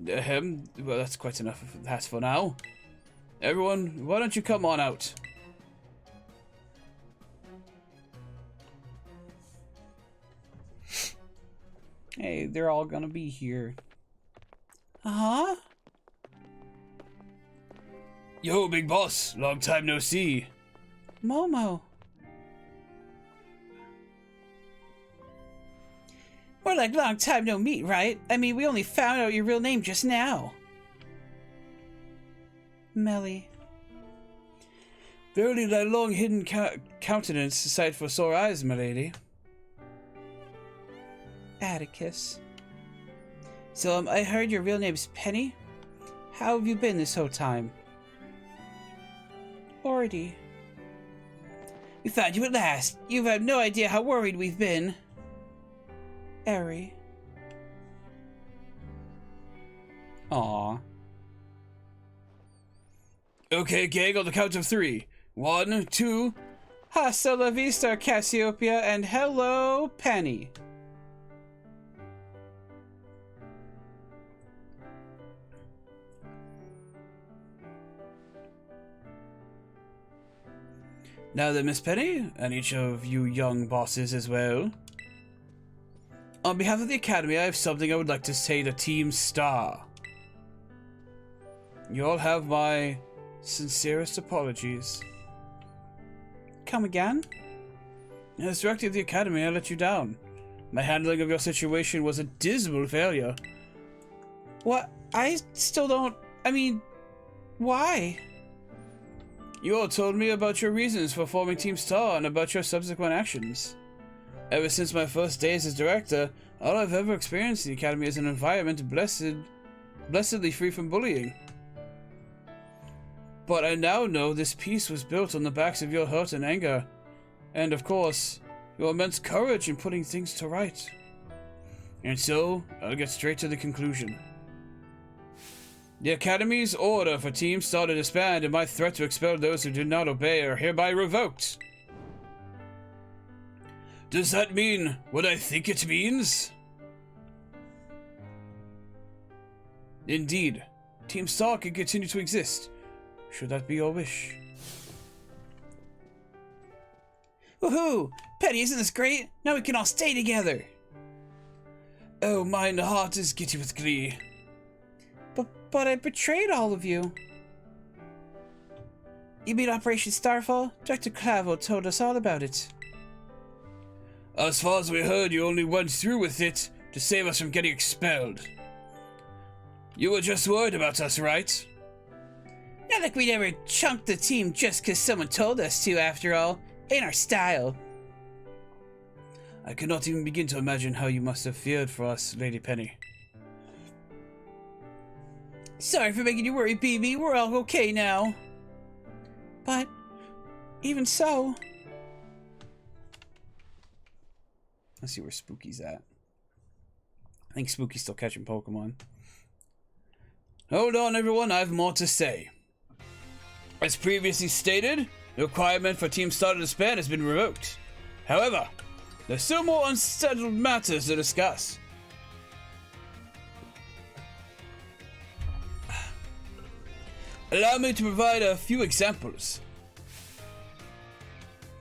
Well, that's quite enough of that for now. Everyone, why don't you come on out? Hey, they're all gonna be here. Uh-huh? Yo, big boss. Long time no see. Momo. More like long time no meet, right? I mean, we only found out your real name just now. Melly. Verily thy long hidden countenance sight for sore eyes, my lady. Atticus. So, I heard your real name's Penny? How have you been this whole time? Already. We found you at last. You have no idea how worried we've been. Eri. Aww. Okay, gang, on the count of 3. 1, 2. Hasta la vista, Cassiopeia, and hello, Penny. Now then, Miss Penny, and each of you young bosses as well. On behalf of the Academy, I have something I would like to say to Team Star. You all have my sincerest apologies. Come again? As director of the Academy, I let you down. My handling of your situation was a dismal failure. What? I still don't... I mean... Why? You all told me about your reasons for forming Team Star and about your subsequent actions. Ever since my first days as director, all I've ever experienced in the Academy is an environment blessedly free from bullying. But I now know this peace was built on the backs of your hurt and anger, and of course, your immense courage in putting things to right. And so, I'll get straight to the conclusion. The Academy's order for Team Star to disband and my threat to expel those who did not obey are hereby revoked. Does that mean what I think it means? Indeed, Team Star can continue to exist, should that be your wish. Woohoo! Penny, isn't this great? Now we can all stay together! Oh, mine heart is giddy with glee. But I betrayed all of you. You mean Operation Starfall? Dr. Clavel told us all about it. As far as we heard, you only went through with it to save us from getting expelled. You were just worried about us, right? Not like we'd ever chunked the team just because someone told us to, after all. Ain't our style. I cannot even begin to imagine how you must have feared for us, Lady Penny. Sorry for making you worry, BB. We're all okay now. But, even so... Let's see where Spooky's at. I think Spooky's still catching Pokemon. Hold on, everyone. I have more to say. As previously stated, the requirement for Team Star to disband has been revoked. However, there's still more unsettled matters to discuss. Allow me to provide a few examples.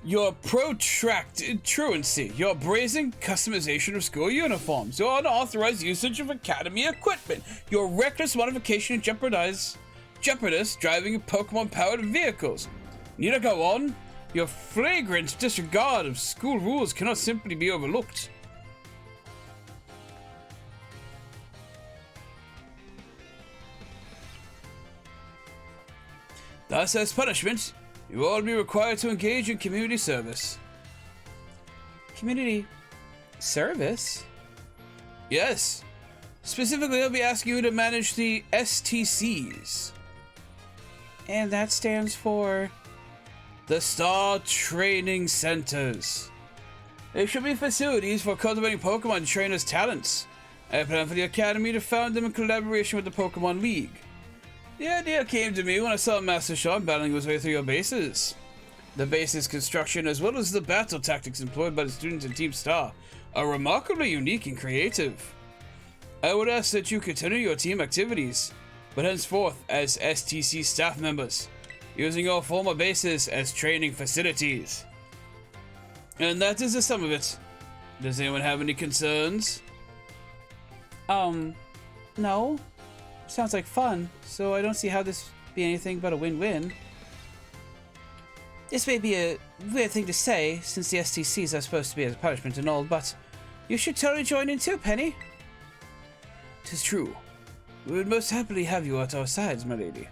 Your protracted truancy, your brazen customization of school uniforms, your unauthorized usage of academy equipment, your reckless modification and jeopardous driving of Pokemon-powered vehicles. Need I go on? Your flagrant disregard of school rules cannot simply be overlooked. Thus, as punishment, you will all be required to engage in community service. Community service? Yes. Specifically, I'll be asking you to manage the STCs. And that stands for? The Star Training Centers. They should be facilities for cultivating Pokemon trainers' talents. I plan for the Academy to found them in collaboration with the Pokemon League. The idea came to me when I saw Master Sean battling his way through your bases. The base's construction, as well as the battle tactics employed by the students in Team Star, are remarkably unique and creative. I would ask that you continue your team activities, but henceforth as STC staff members, using your former bases as training facilities. And that is the sum of it. Does anyone have any concerns? No. Sounds like fun, so I don't see how this be anything but a win-win. This may be a weird thing to say, since the STCs are supposed to be as a punishment and all, but you should totally join in too, Penny. 'Tis true. We would most happily have you at our sides, my lady.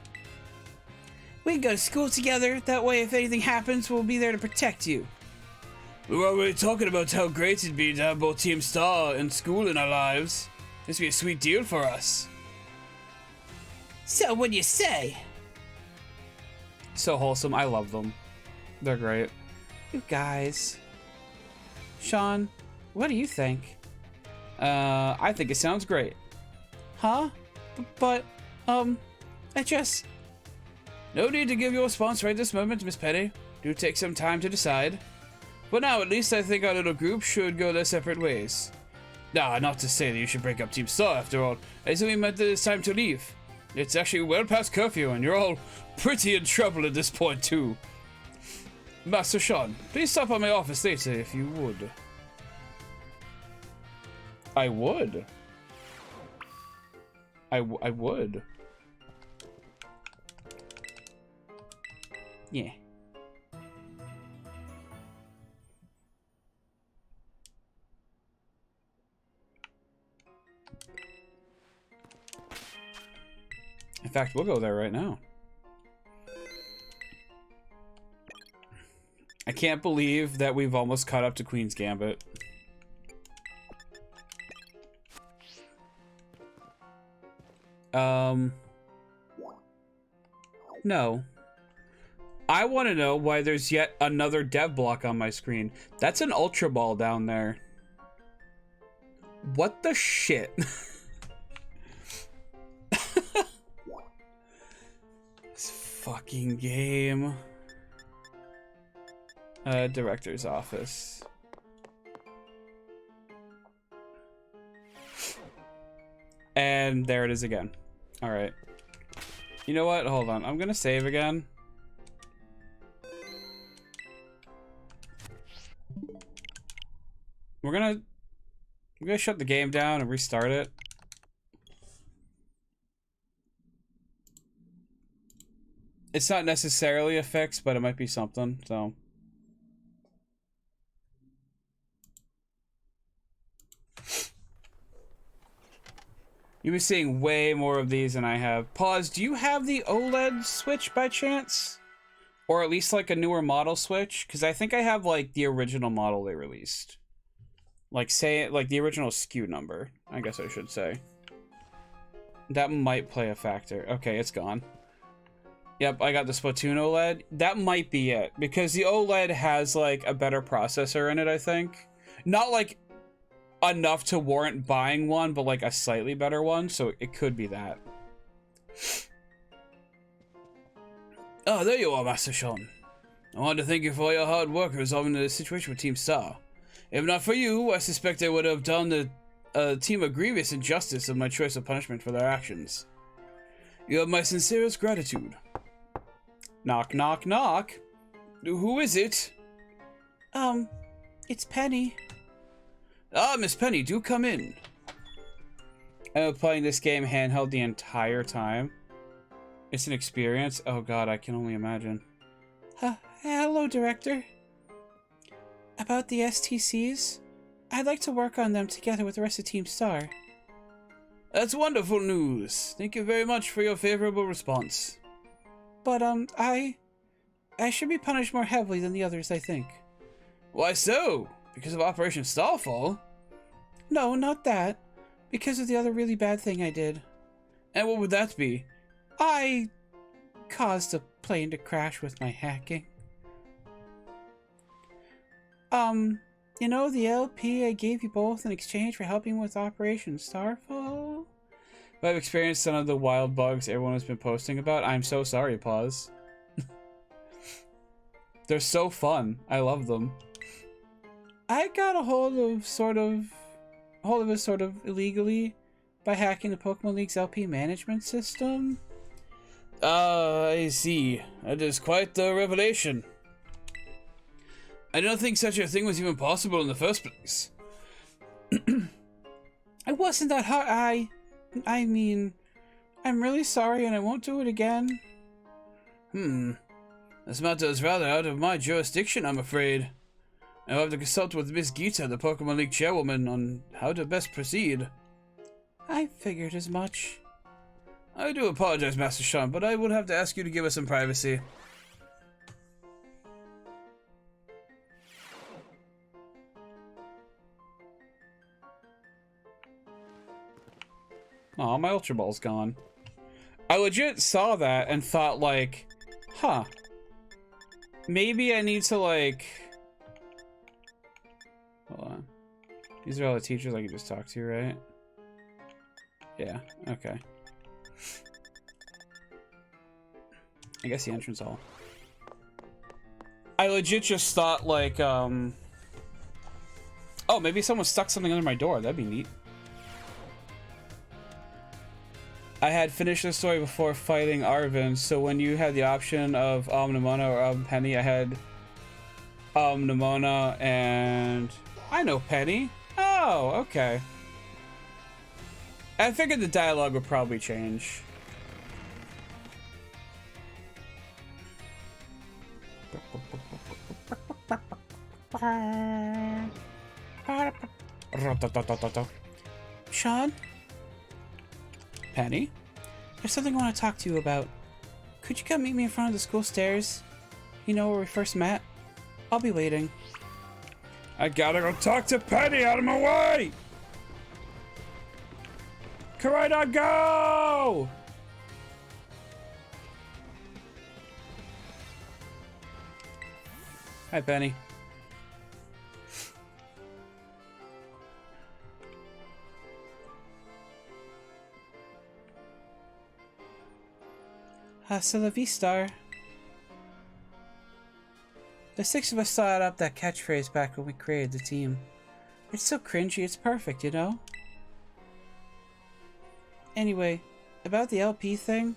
We can go to school together, that way if anything happens, we'll be there to protect you. We were already talking about how great it'd be to have both Team Star and school in our lives. This would be a sweet deal for us. So what do you say? So wholesome. I love them. They're great. You guys. Sean, what do you think? I think it sounds great. Huh? But, I just... No need to give your response right this moment, Miss Penny. Do take some time to decide. But now, at least I think our little group should go their separate ways. Nah, not to say that you should break up Team Star, after all. I simply meant that it's time to leave. It's actually well past curfew, and you're all pretty in trouble at this point, too. Master Sean, please stop by my office later if you would. I would. I would. Yeah. In fact, we'll go there right now. I can't believe that we've almost caught up to Queen's Gambit. No. I want to know why there's yet another dev block on my screen. That's an Ultra Ball down there. What the shit? This fucking game. Director's office. And there it is again. All right. You know what? Hold on. I'm gonna save again. We're gonna shut the game down and restart it. It's not necessarily a fix, but it might be something, so. You'll be seeing way more of these than I have. Pause, do you have the OLED Switch by chance? Or at least like a newer model Switch? Because I think I have like the original model they released. Like say, like the original SKU number, I guess I should say. That might play a factor. Okay, it's gone. Yep, I got the Splatoon OLED. That might be it, because the OLED has like a better processor in it, I think. Not like enough to warrant buying one, but like a slightly better one, so it could be that. Oh, there you are, Master Sean. I want to thank you for all your hard work resolving the situation with Team Star. If not for you, I suspect I would have done the team a grievous injustice of my choice of punishment for their actions. You have my sincerest gratitude. Knock, knock, knock. Who is it? It's Penny. Ah, Miss Penny, do come in. I've been playing this game handheld the entire time. It's an experience. Oh god, I can only imagine. Hello, Director. About the STCs, I'd like to work on them together with the rest of Team Star. That's wonderful news. Thank you very much for your favorable response. But, I should be punished more heavily than the others, I think. Why so? Because of Operation Starfall? No, not that. Because of the other really bad thing I did. And what would that be? I caused a plane to crash with my hacking. You know the LP I gave you both in exchange for helping with Operation Starfall? I've experienced some of the wild bugs everyone has been posting about. I'm so sorry, Pause. They're so fun. I love them. I got a hold of it sort of illegally by hacking the Pokemon League's LP management system. I see. That is quite the revelation. I don't think such a thing was even possible in the first place. It wasn't that hard. I mean, I'm really sorry and I won't do it again. This matter is rather out of my jurisdiction, I'm afraid. I'll have to consult with Miss Gita, the Pokemon League chairwoman, on how to best proceed. I figured as much. I do apologize, Master Sean, but I would have to ask you to give us some privacy. Aw, my Ultra Ball's gone. I legit saw that and thought, like, huh. Maybe I need to, like... Hold on. These are all the teachers I can just talk to, right? Yeah, okay. I guess the entrance hall. I legit just thought, like, oh, maybe someone stuck something under my door. That'd be neat. I had finished the story before fighting Arvin, so when you had the option of Nemona or Penny, I had Nemona and... I know Penny. Oh, okay. I figured the dialogue would probably change. Sean? Penny? There's something I want to talk to you about. Could you come meet me in front of the school stairs? You know where we first met? I'll be waiting. I gotta go talk to Penny, out of my way! Koraidon, go! Hi, Penny. Hasta la vista. The six of us thought up that catchphrase back when we created the team. It's so cringy, it's perfect, you know? Anyway, about the LP thing,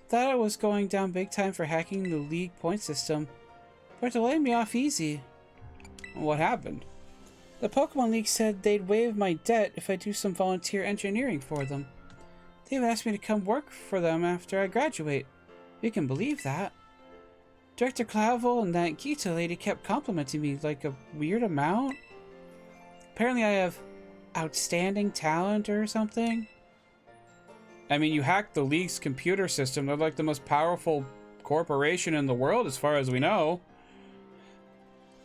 thought I was going down big time for hacking the league point system, but they're letting me off easy. What happened? The Pokemon League said they'd waive my debt if I do some volunteer engineering for them. They've asked me to come work for them after I graduate. You can believe that. Director Clavel and that Gita lady kept complimenting me like a weird amount. Apparently I have outstanding talent or something. I mean, you hacked the League's computer system. They're like the most powerful corporation in the world as far as we know.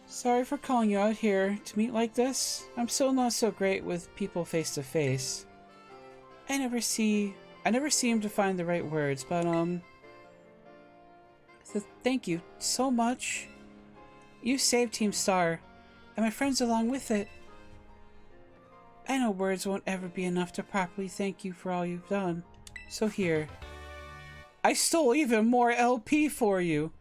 Sorry for calling you out here to meet like this. I'm still not so great with people face to face. I never seem to find the right words, but so thank you so much. You saved Team Star, and my friends along with it. I know words won't ever be enough to properly thank you for all you've done. So here. I stole even more LP for you.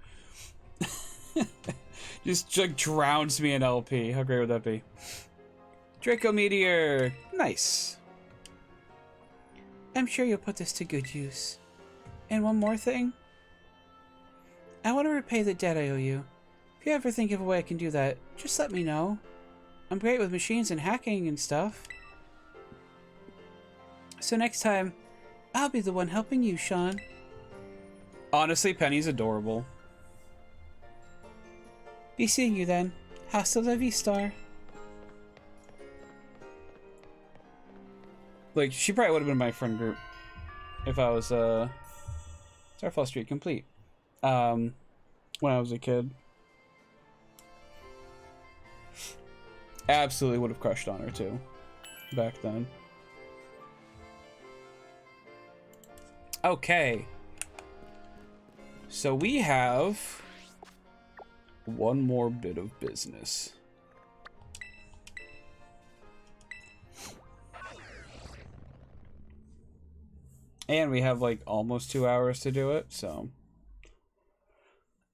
Just like drowns me in LP. How great would that be? Draco Meteor. Nice. I'm sure you'll put this to good use. And one more thing. I want to repay the debt I owe you. If you ever think of a way I can do that, just let me know. I'm great with machines and hacking and stuff. So next time, I'll be the one helping you, Sean. Honestly, Penny's adorable. Be seeing you then. Hasta la vista. Like, she probably would have been my friend group if I was, Starfall Street complete. When I was a kid. Absolutely would have crushed on her too. Back then. Okay. So we have one more bit of business. And we have like almost 2 hours to do it, so.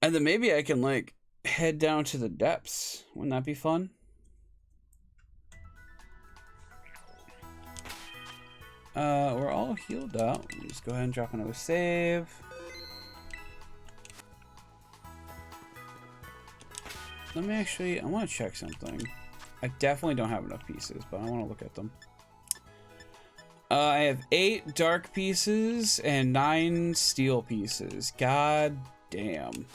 And then maybe I can like head down to the depths. Wouldn't that be fun? We're all healed up. Let me just go ahead and drop another save. Let me actually, I want to check something. I definitely don't have enough pieces, but I want to look at them. I have 8 dark pieces and 9 steel pieces. God damn.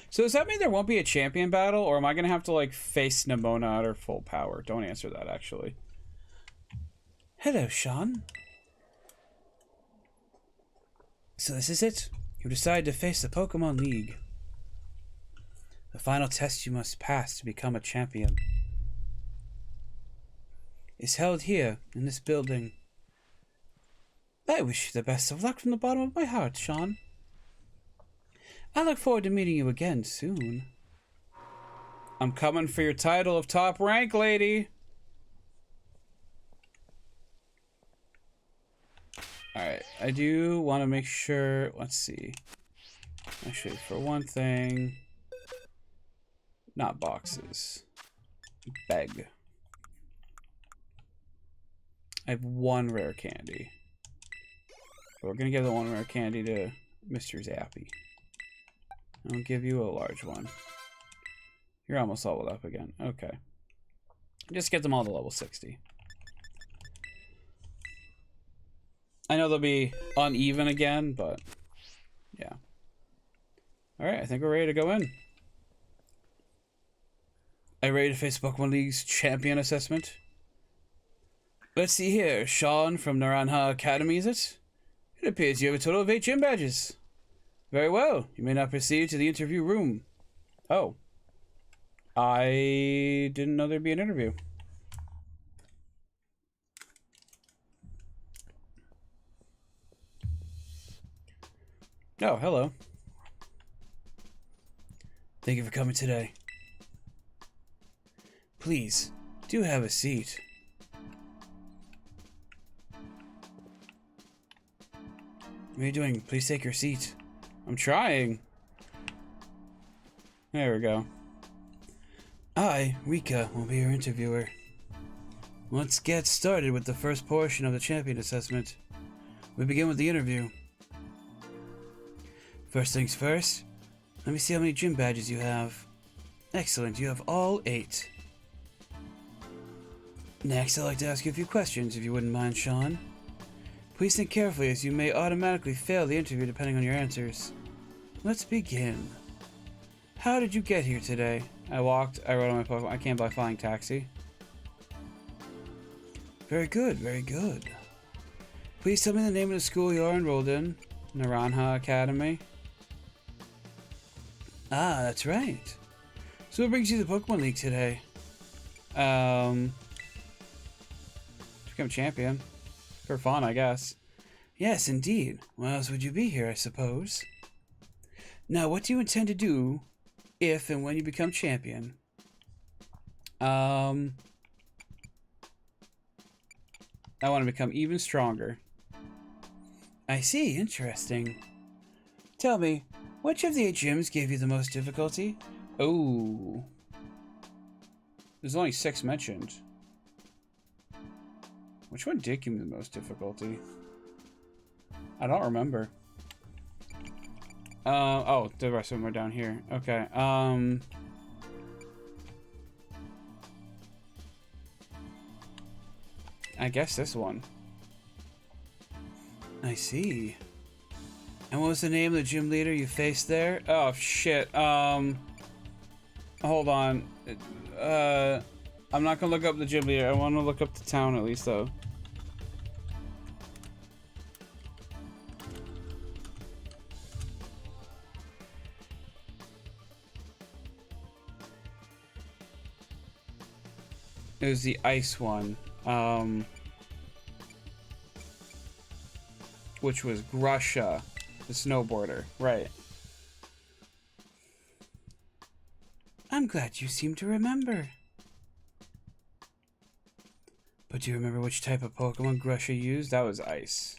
So does that mean there won't be a champion battle, or am I gonna have to like face Nimona at her full power? Don't answer that, actually. Hello, Sean. So this is it? You decided to face the Pokemon League. The final test you must pass to become a champion is held here, in this building. I wish you the best of luck from the bottom of my heart, Sean. I look forward to meeting you again soon. I'm coming for your title of top rank, lady. Alright, I do want to make sure, let's see. Actually, for one thing, not boxes. Beg. I have 1 rare candy. But we're going to give the 1 rare candy to Mr. Zappy. I'll give you a large one. You're almost leveled up again. Okay. Just get them all to level 60. I know they'll be uneven again, but yeah. Alright, I think we're ready to go in. Are you ready to face Pokemon League's champion assessment? Let's see here. Sean from Naranja Academy, is it? It appears you have a total of 8 gym badges. Very well. You may now proceed to the interview room. Oh. I didn't know there'd be an interview. Oh, hello. Thank you for coming today. Please, do have a seat. What are you doing? Please take your seat. I'm trying. There we go. I, Rika, will be your interviewer. Let's get started with the first portion of the champion assessment. We begin with the interview. First things first, let me see how many gym badges you have. Excellent, you have all 8. Next, I'd like to ask you a few questions, if you wouldn't mind, Sean. Please think carefully, as you may automatically fail the interview depending on your answers. Let's begin. How did you get here today? I walked, I rode on my Pokemon. I came by flying taxi. Very good, very good. Please tell me the name of the school you are enrolled in. Naranja Academy. Ah, that's right. So what brings you to the Pokemon League today? Become champion. For fun, I guess. Yes, indeed. Why else would you be here, I suppose? Now, what do you intend to do if and when you become champion? I want to become even stronger. I see. Interesting. Tell me, which of the 8 gyms gave you the most difficulty? Oh. There's only 6 mentioned. Which one did give me the most difficulty? I don't remember. Oh, the rest of them are down here. Okay. I guess this one. I see. And what was the name of the gym leader you faced there? Oh shit. Hold on. I'm not gonna look up the gym leader. I want to look up the town at least, though. It was the ice one. Which was Grusha, the snowboarder. Right. I'm glad you seem to remember. But do you remember which type of Pokemon Grusha used? That was ice.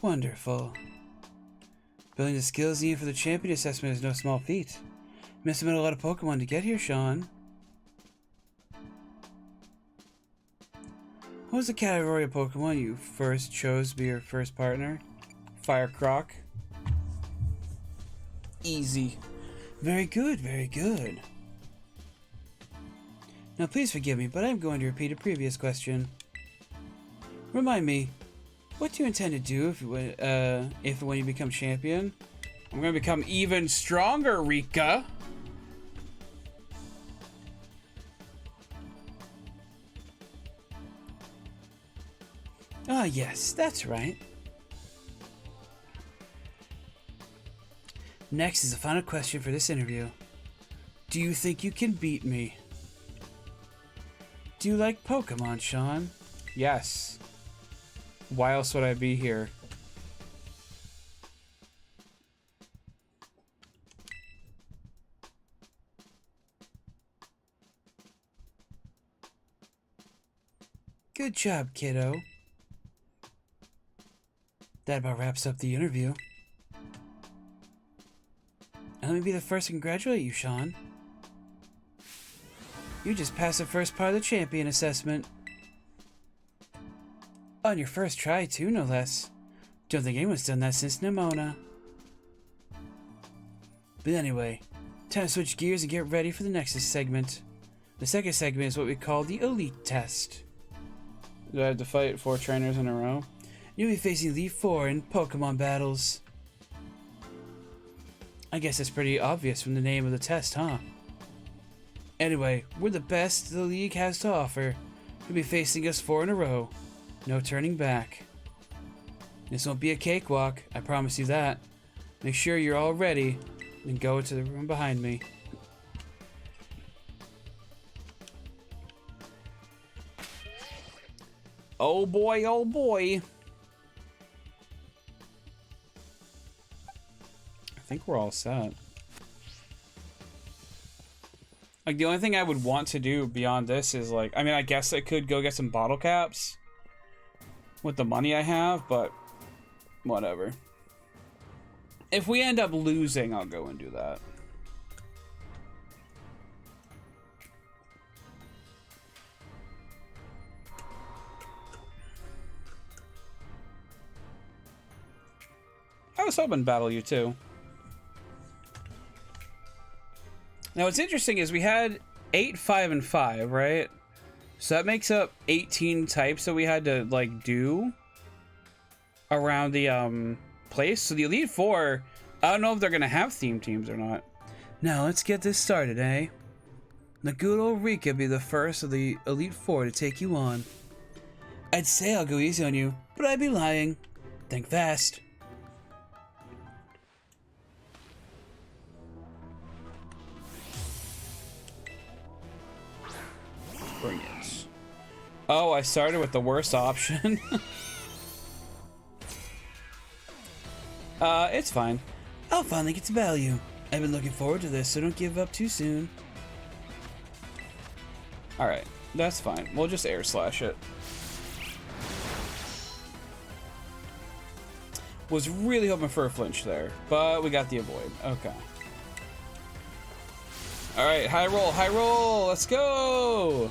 Wonderful. Building the skills needed for the champion assessment is no small feat. You must have met a lot of Pokemon to get here, Sean. What was the category of Pokemon you first chose to be your first partner? Fire Croc. Easy. Very good, very good. Now please forgive me, but I'm going to repeat a previous question. Remind me, what do you intend to do if and when you become champion? I'm gonna become even stronger, Rika. Ah, yes, that's right. Next is the final question for this interview. Do you think you can beat me? Do you like Pokemon, Sean? Yes. Why else would I be here? Good job, kiddo. That about wraps up the interview. And let me be the first to congratulate you, Sean. You just passed the first part of the champion assessment. On your first try, too, no less. Don't think anyone's done that since Nimona. But anyway, time to switch gears and get ready for the next segment. The second segment is what we call the Elite Test. Do I have to fight 4 trainers in a row? You'll be facing Elite Four in Pokemon battles. I guess it's pretty obvious from the name of the test, huh? Anyway, we're the best the league has to offer. You'll be facing us 4 in a row. No turning back. This won't be a cakewalk, I promise you that. Make sure you're all ready and go into the room behind me. Oh boy, oh boy. I think we're all set. Like, the only thing I would want to do beyond this is, like, I mean, I guess I could go get some bottle caps with the money I have, but whatever. If we end up losing, I'll go and do that. I was hoping to battle you too. Now what's interesting is we had 8, 5, and 5, right? So that makes up 18 types that we had to, like, do around the place. So the Elite Four, I don't know if they're gonna have theme teams or not. Now let's get this started, eh? The good old Rika be the first of the Elite Four to take you on. I'd say I'll go easy on you, but I'd be lying. Think fast. Oh, I started with the worst option. It's fine. I'll finally get to battle you. I've been looking forward to this, so don't give up too soon. Alright, that's fine. We'll just air slash it. Was really hoping for a flinch there, but we got the avoid. Okay. Alright, high roll, let's go!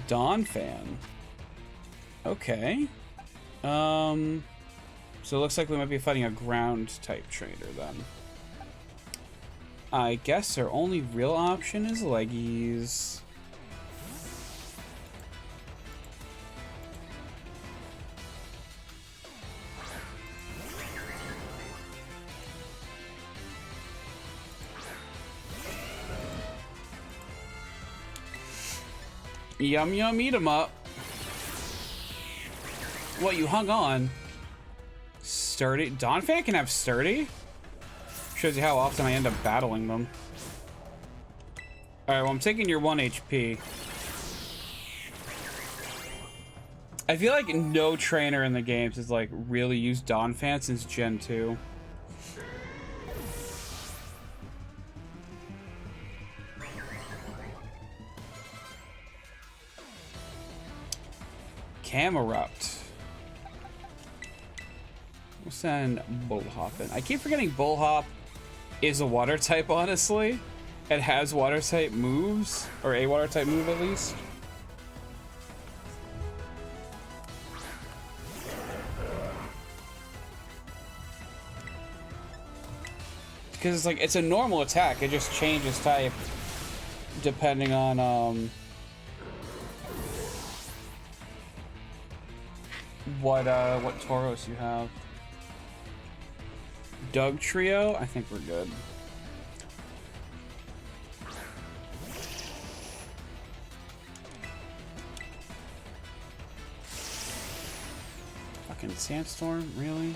Dawn fan. Okay. So it looks like we might be fighting a ground type trainer then. I guess our only real option is leggies. Yum yum, eat 'em up. What, you hung on? Sturdy? Donphan can have sturdy? Shows you how often I end up battling them. Alright, well I'm taking your 1 HP. I feel like no trainer in the games has like really used Donphan since Gen 2. Camerupt. We'll send Bullhop in. I keep forgetting Bullhop is a water type, honestly. It has water type moves, or a water type move at least. Because it's like, it's a normal attack, it just changes type depending on what Tauros you have. Doug Trio? I think we're good. Fucking Sandstorm? Really?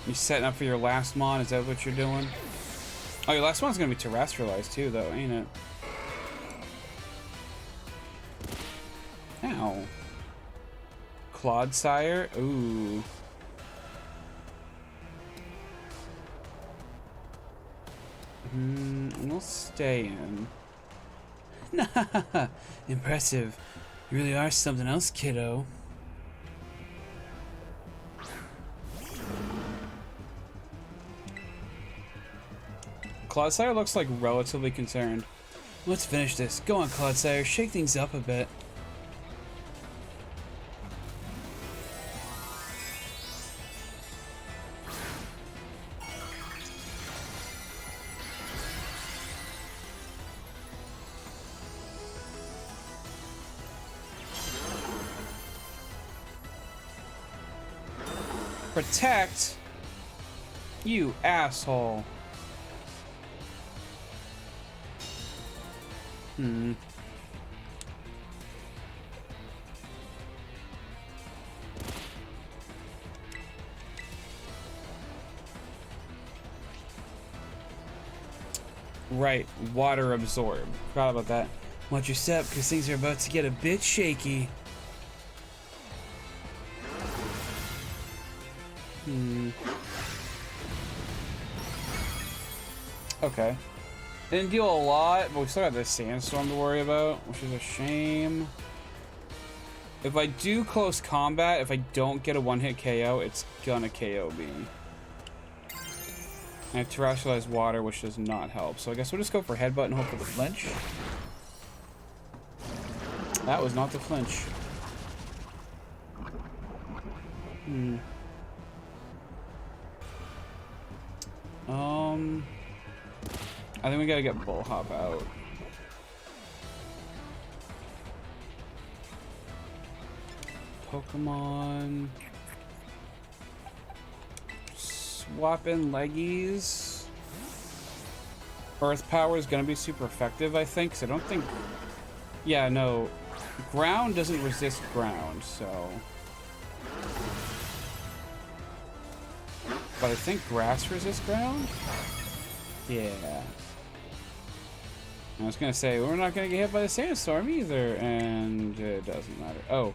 You setting up for your last mon? Is that what you're doing? Oh, your last mon's gonna be terrestrialized too, though, ain't it? Ow. Clodsire? Ooh. We'll stay in. Impressive. You really are something else, kiddo. Clodsire looks like relatively concerned. Let's finish this. Go on, Clodsire. Shake things up a bit. Protect? You asshole. Right, water absorb. Forgot about that. Watch your step, because things are about to get a bit shaky. Okay. Didn't deal a lot, but we still got this sandstorm to worry about, which is a shame. If I do close combat, if I don't get a one-hit KO, it's gonna KO me. I have terrestrialized water, which does not help. So I guess we'll just go for headbutt and hope for the flinch. That was not the flinch. I think we gotta get Bullhop out. Pokemon. Swap in leggies. Earth Power is gonna be super effective, I think, so I don't think... Yeah, no. Ground doesn't resist ground, so... But I think grass resists ground? Yeah. I was gonna say, we're not gonna get hit by the sandstorm either, and it doesn't matter. Oh.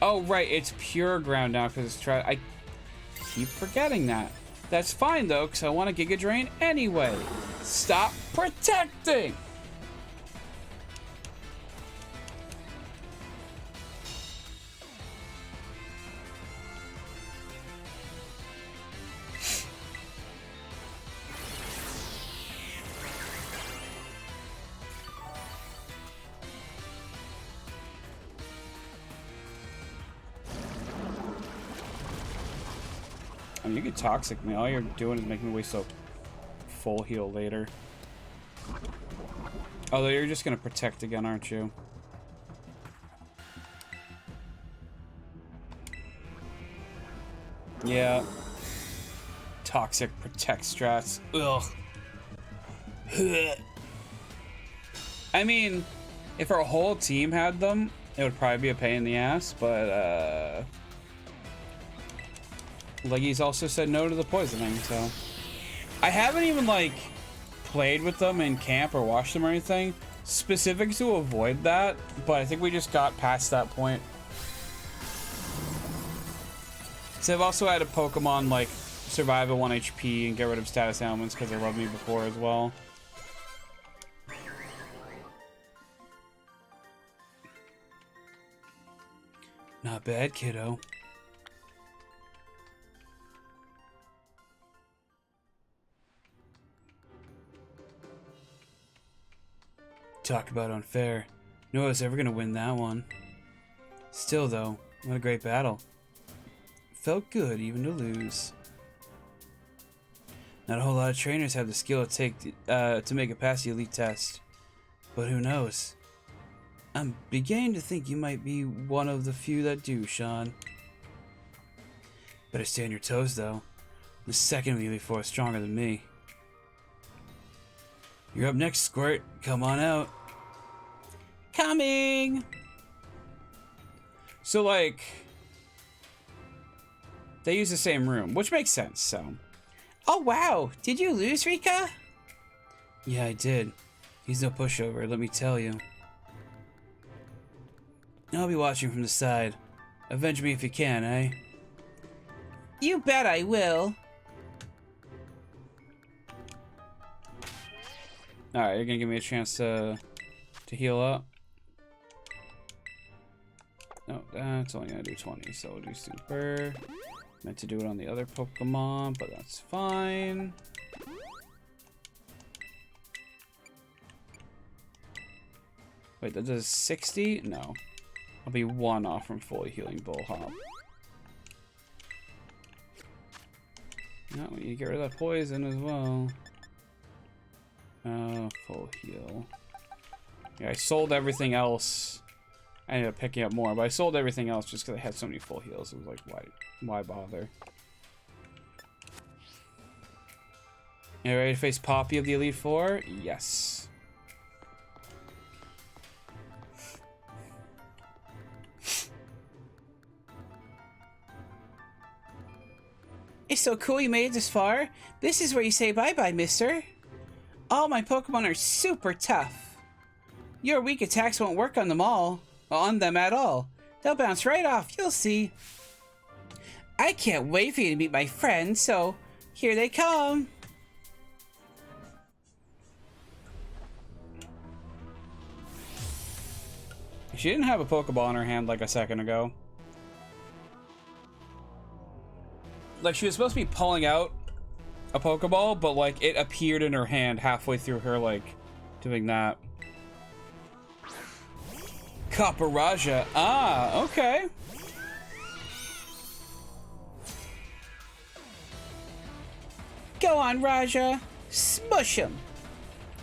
Oh, right, it's pure ground now because it's I keep forgetting that. That's fine, though, because I want a Giga Drain anyway. Stop protecting! I mean, you can toxic me. All you're doing is making me waste a full heal later. Although you're just gonna protect again, aren't you? Yeah. Toxic protect strats. Ugh. I mean, if our whole team had them, it would probably be a pain in the ass, but Leggy's also said no to the poisoning, so I haven't even like played with them in camp or watched them or anything specific to avoid that, but I think we just got past that point. So I've also had a Pokemon like survive at 1 HP and get rid of status ailments because they loved me before as well. Not bad, kiddo. Talk about unfair. No one was ever gonna win that one. Still though, what a great battle. Felt good even to lose. Not a whole lot of trainers have the skill to take to make it past the elite test. But who knows? I'm beginning to think you might be one of the few that do, Sean. Better stay on your toes though. The second of you before is stronger than me. You're up next, Squirt. Come on out. Coming! So, like, they use the same room, which makes sense, so. Oh, wow! Did you lose, Rika? Yeah, I did. He's no pushover, let me tell you. I'll be watching from the side. Avenge me if you can, eh? You bet I will. Alright, you're gonna give me a chance to heal up. No, that's only gonna do 20, so we'll do super. Meant to do it on the other Pokemon, but that's fine. Wait, that does 60? No. I'll be 1 off from fully healing Bull Hop. No, you get rid of that poison as well. Full heal. Yeah, I sold everything else. I ended up picking up more, but I sold everything else just because I had so many full heals. It was like, why bother? You ready to face Poppy of the Elite Four? Yes. It's so cool you made it this far. This is where you say bye-bye, mister. All my Pokemon are super tough. Your weak attacks won't work on them at all. They'll bounce right off, you'll see. I can't wait for you to meet my friends, so here they come. She didn't have a Pokeball in her hand like a second ago. Like, she was supposed to be pulling out a Pokeball, but like it appeared in her hand halfway through her like doing that. Kaparaja. Ah, okay. Go on, Raja. Smush him.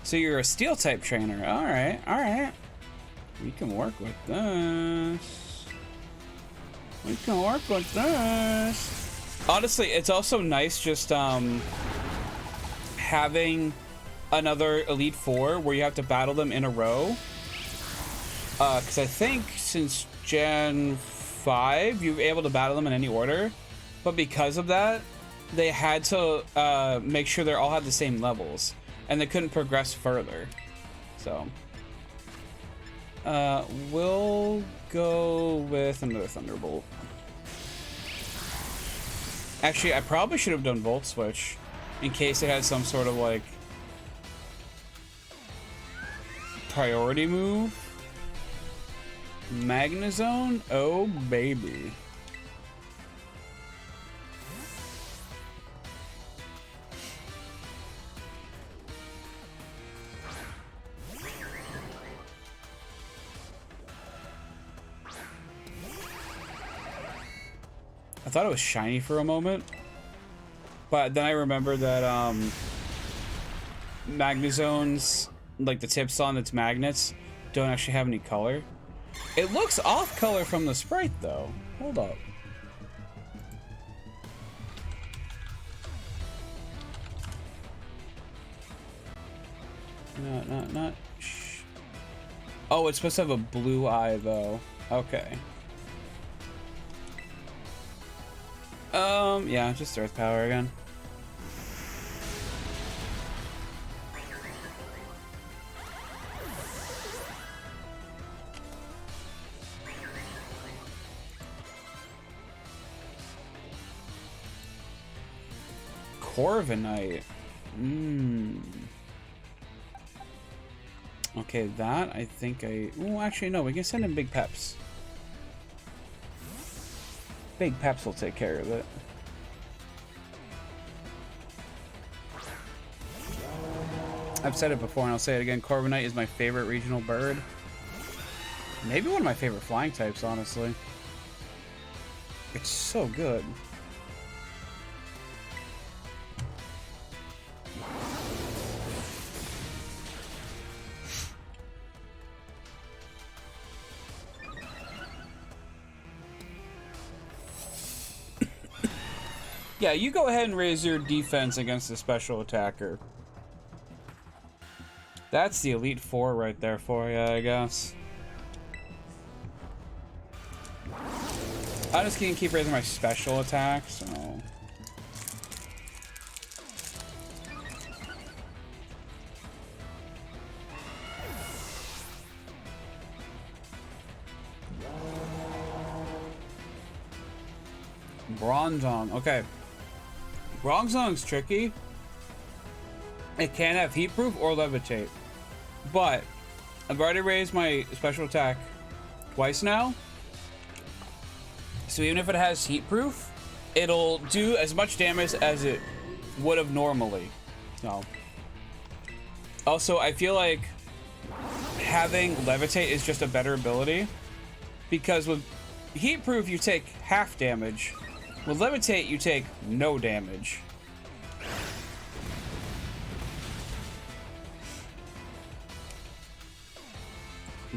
So you're a steel type trainer. Alright, alright. We can work with this. We can work with this. Honestly, it's also nice just having another Elite Four where you have to battle them in a row. Because I think since Gen 5, you're able to battle them in any order. but because of that, they had to make sure they all had the same levels, and they couldn't progress further. So, we'll go with another Thunderbolt. Actually, I probably should have done Volt Switch in case it had some sort of like priority move. Magnezone? Oh, baby. I thought it was shiny for a moment, but then I remembered that Magnezones, like the tips on its magnets, don't actually have any color. It looks off color from the sprite though. Hold up. Not. Shh. Oh, it's supposed to have a blue eye though. Okay. Yeah, just Earth Power again. Corviknight. Okay, that I think I... Oh, actually, no. We can send in Big Peps. Big Peps will take care of it. I've said it before and I'll say it again. Corviknight is my favorite regional bird. Maybe one of my favorite flying types, honestly. It's so good. Yeah, you go ahead and raise your defense against the special attacker. That's the Elite Four right there for you, I guess. I'm just gonna keep raising my special attack, so... Bronzong, okay. Bronzong's tricky. It can have Heat Proof or Levitate. But I've already raised my special attack twice now. So even if it has Heat Proof, it'll do as much damage as it would have normally. So. Also, I feel like having Levitate is just a better ability. Because with Heat Proof, you take half damage. With Levitate, you take no damage.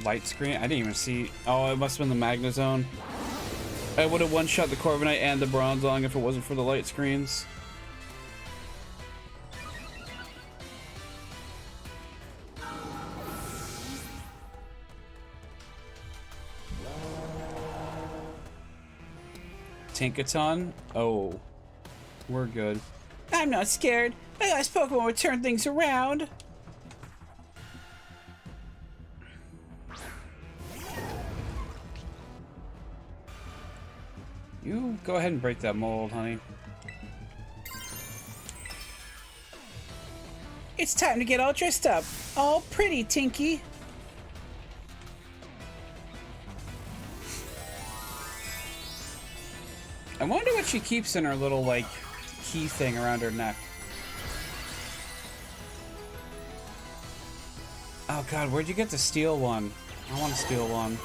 Light screen? I didn't even see. Oh, it must have been the Magnezone. I would have one-shot the Corviknight and the Bronzong if it wasn't for the light screens. Tinkaton? Oh. We're good. I'm not scared. My last Pokemon would turn things around. You go ahead and break that mold, honey. It's time to get all dressed up. All pretty, Tinky. I wonder what she keeps in her little, like, key thing around her neck. Oh god, where'd you get the steel one? I want to steal one.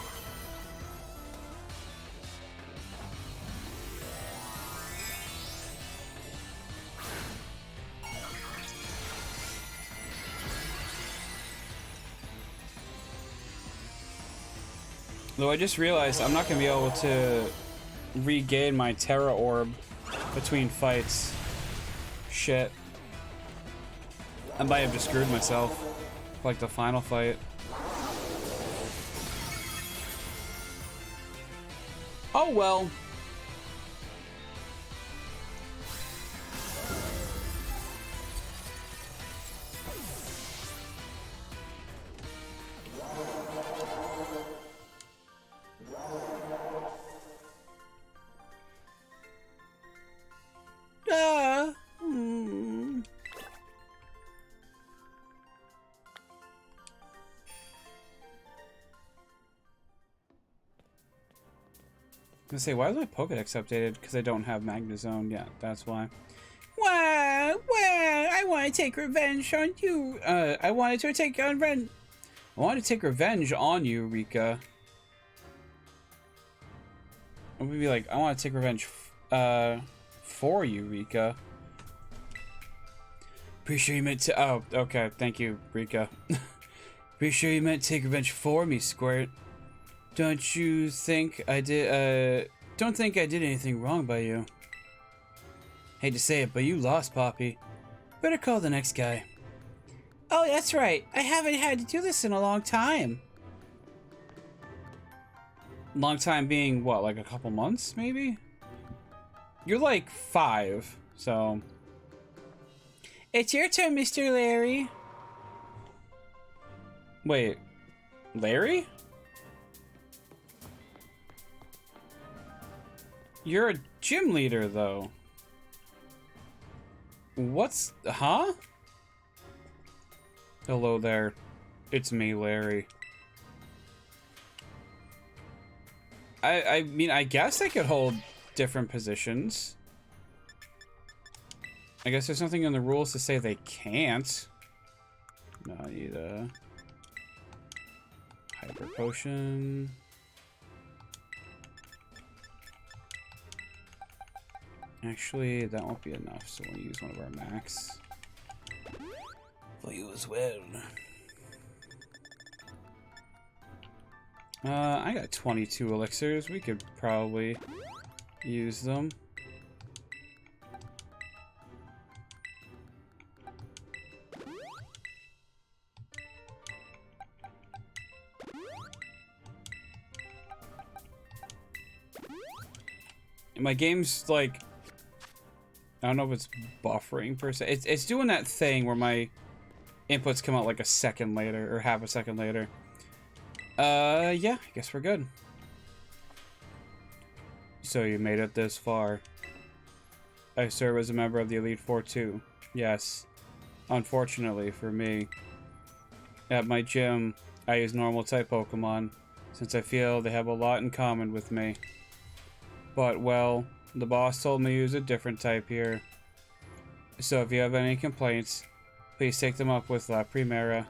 Though I just realized I'm not going to be able to regain my Terra Orb between fights. Shit. I might have just screwed myself. Like the final fight. Oh well. gonna say, why is my Pokedex updated? Because I don't have Magnezone. Yeah, that's why. Well, I want to take revenge on you. I wanted to take revenge on you, Rika. I'm gonna be like, I want to take revenge, for you, Rika. Pretty sure you meant to. Oh, okay. Thank you, Rika. Pretty sure you meant to take revenge for me, Squirt. Don't you think I did? Don't think I did anything wrong by you. Hate to say it, but you lost, Poppy. Better call the next guy. Oh, that's right. I haven't had to do this in a long time. Long time being what, like a couple months, maybe? You're like 5, so... It's your turn, Mr. Larry. Wait, Larry? You're a gym leader, though. What's... Huh? Hello there. It's me, Larry. I mean, I guess I could hold different positions. I guess there's nothing in the rules to say they can't. No, I need a... Hyper Potion. Actually, that won't be enough, so we'll use one of our max. For you as well. I got 22 elixirs. We could probably use them. My game's like, I don't know if it's buffering per se. It's doing that thing where my inputs come out like a second later or half a second later. Yeah, I guess we're good. So you made it this far. I serve as a member of the Elite Four too. Yes. Unfortunately for me. At my gym, I use normal type Pokemon, since I feel they have a lot in common with me. But, well, the boss told me to use a different type here. So if you have any complaints, please take them up with La Primera.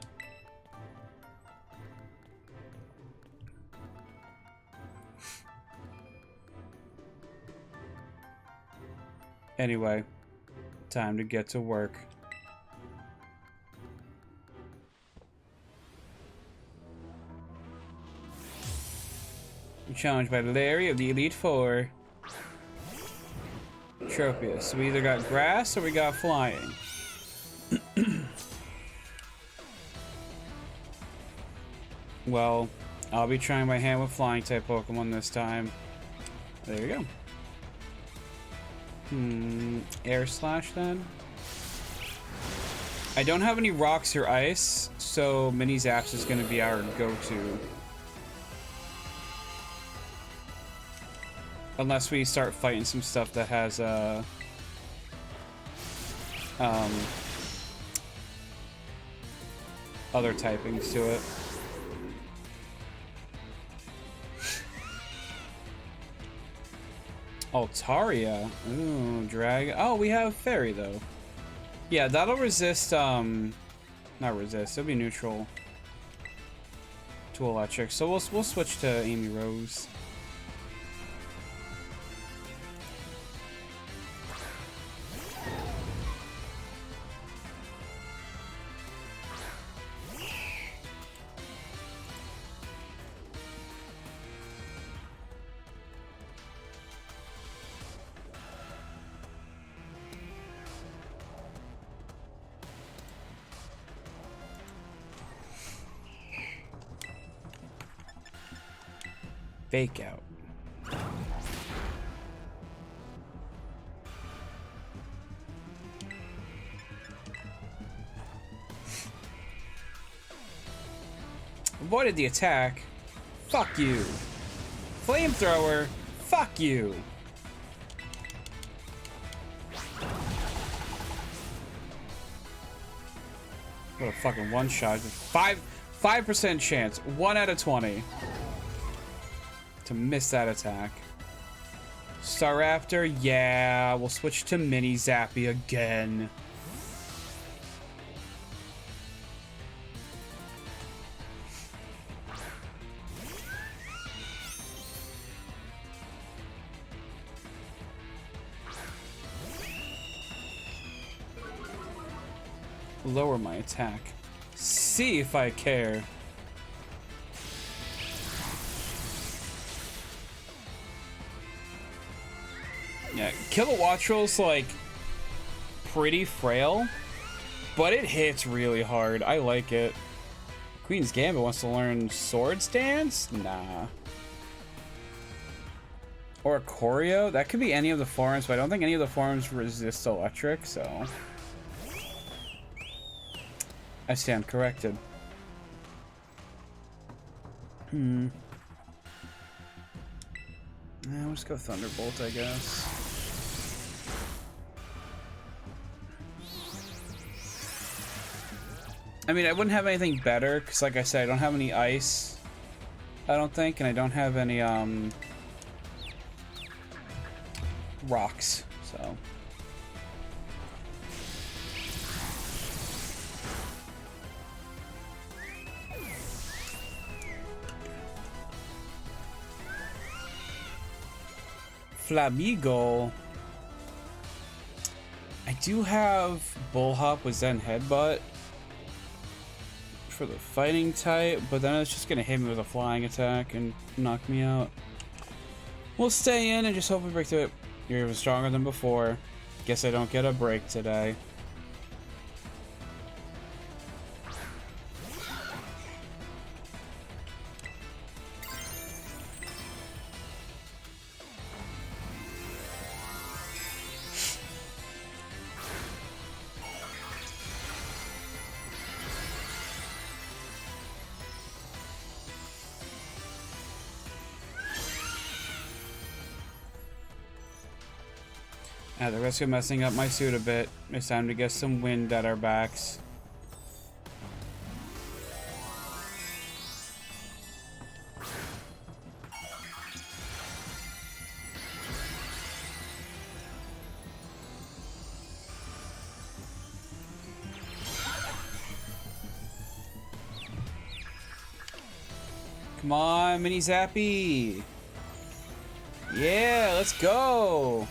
Anyway, time to get to work. Challenged by Larry of the Elite Four. Tropius. So we either got grass or we got flying. Well, I'll be trying my hand with flying type Pokemon this time. There you go. Air Slash then? I don't have any rocks or ice, so Mini Zaps is going to be our go-to. Unless we start fighting some stuff that has, other typings to it. Altaria. Ooh, drag. Oh, we have Fairy, though. Yeah, that'll resist, not resist. It'll be neutral to electric. So we'll switch to Amy Rose. Fake out. Avoided the attack. Fuck you. Flamethrower. Fuck you. What a fucking one shot. 5% chance. 1 out of 20. To miss that attack. Staraptor, yeah, we'll switch to Mini Zappy again. Lower my attack. See if I care. Yeah, Kilowattrel's like pretty frail, but it hits really hard. I like it. Queen's Gambit wants to learn Swords Dance? Nah. Or a Choreo? That could be any of the forms, but I don't think any of the forms resist electric, so I stand corrected. Yeah, we'll just go Thunderbolt, I guess. I mean, I wouldn't have anything better, because like I said, I don't have any ice, I don't think, and I don't have any, rocks, so. Flamigo. I do have Bullhop with Zen Headbutt for the fighting type, but then it's just gonna hit me with a flying attack and knock me out. We'll stay in and just hope we break through it. You're even stronger than before. Guess I don't get a break today. At the risk of messing up my suit a bit, it's time to get some wind at our backs. Come on, Mini Zappy! Yeah, let's go!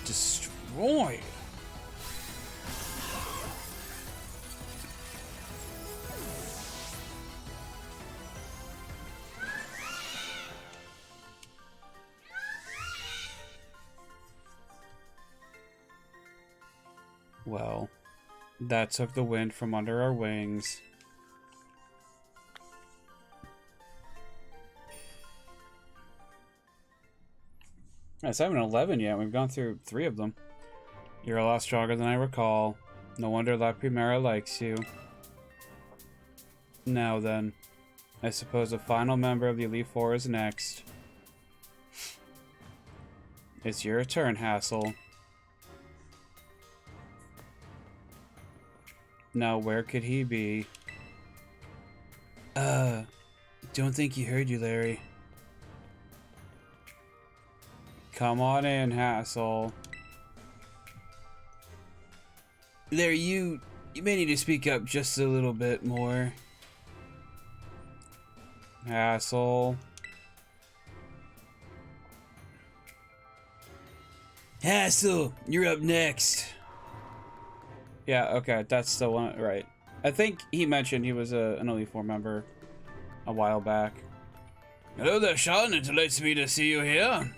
Destroyed. Well, that took the wind from under our wings. It's 7-11 yet. We've gone through 3 of them. You're a lot stronger than I recall. No wonder La Primera likes you. Now then, I suppose the final member of the Elite Four is next. It's your turn, Hassel. Now, where could he be? Don't think he heard you, Larry. Come on in, Hassel. Larry, you may need to speak up just a little bit more. Hassel. Hassel, you're up next. Yeah, okay, that's the one, right. I think he mentioned he was an Elite Four member a while back. Hello there, Sean. It delights me to see you here.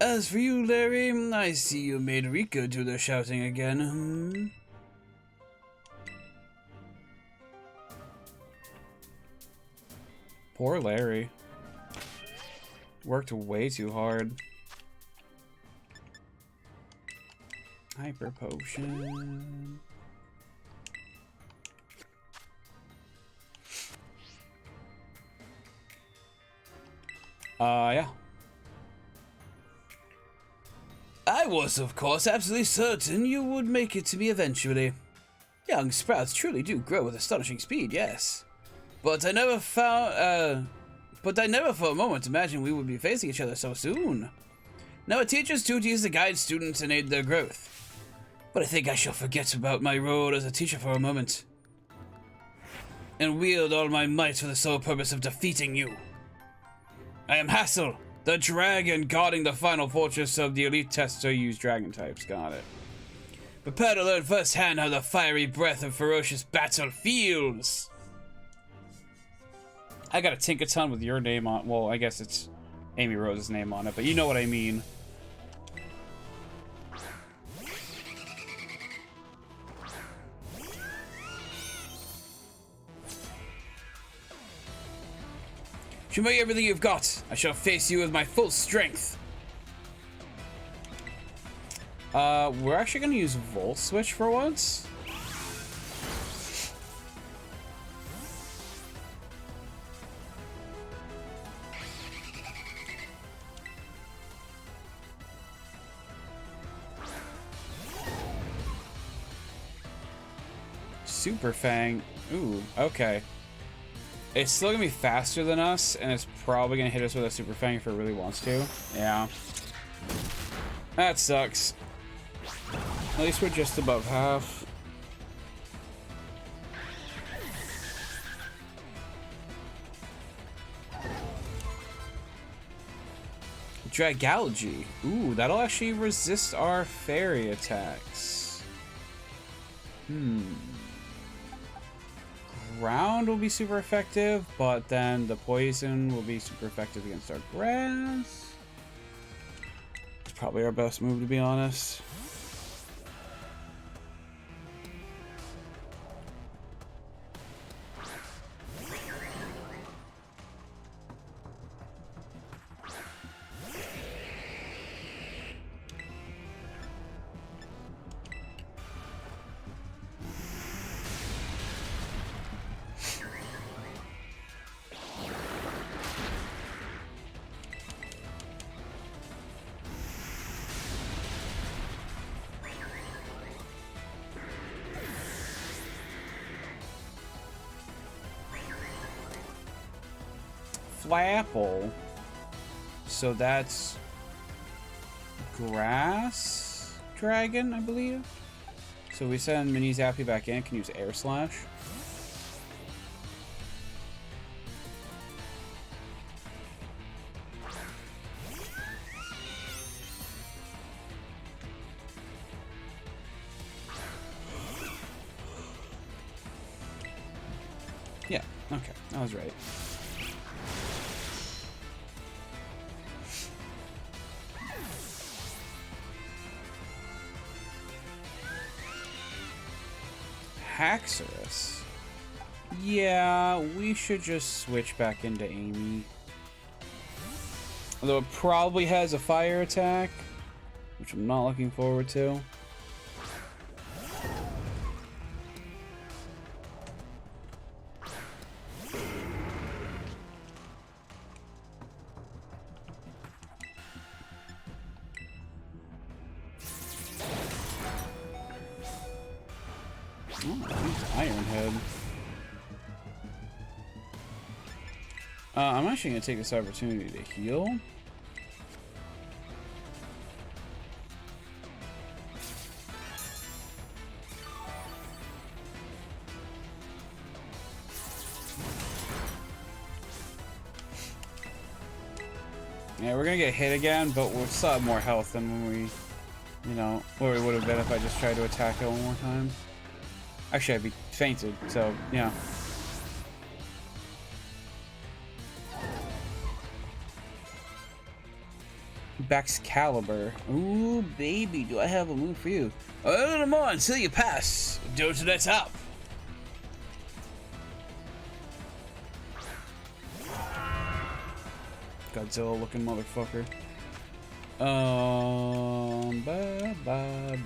As for you, Larry, I see you made Rika do the shouting again. Poor Larry. Worked way too hard. Hyper Potion. Yeah. I was, of course, absolutely certain you would make it to me eventually. Young sprouts truly do grow with astonishing speed, yes. But I never found, but I never for a moment imagined we would be facing each other so soon. Now a teacher's duty is to guide students and aid their growth. But I think I shall forget about my role as a teacher for a moment, and wield all my might for the sole purpose of defeating you. I am Hassel, the dragon guarding the final fortress of the elite tester. Use dragon types, got it. Prepare to learn firsthand how the fiery breath of ferocious battle feels. I got a Tinkaton with your name on. Well, I guess it's Amy Rose's name on it, but you know what I mean. Show me everything you've got. I shall face you with my full strength. We're actually gonna use Volt Switch for once. Super Fang. Ooh, okay. It's still gonna be faster than us, and it's probably gonna hit us with a Super Fang if it really wants to. Yeah. That sucks. At least we're just above half. Dragalgy. Ooh, that'll actually resist our fairy attacks. Ground will be super effective, but then the poison will be super effective against our grass. It's probably our best move, to be honest. Flapple. So that's Grass Dragon, I believe. So we send Mini Zappy back in, can use Air Slash. Yeah, okay, I was right. Haxorus. Yeah, we should just switch back into Amy. Although it probably has a fire attack, which I'm not looking forward to. Iron Head. I'm actually going to take this opportunity to heal. Yeah, we're going to get hit again, but we'll still have more health than when we, you know, where we would have been if I just tried to attack it one more time. Actually, I'd be fainted, so, yeah. Baxcalibur. Ooh, baby, do I have a move for you? A little more until you pass. Go to the top. Godzilla looking motherfucker. Bye.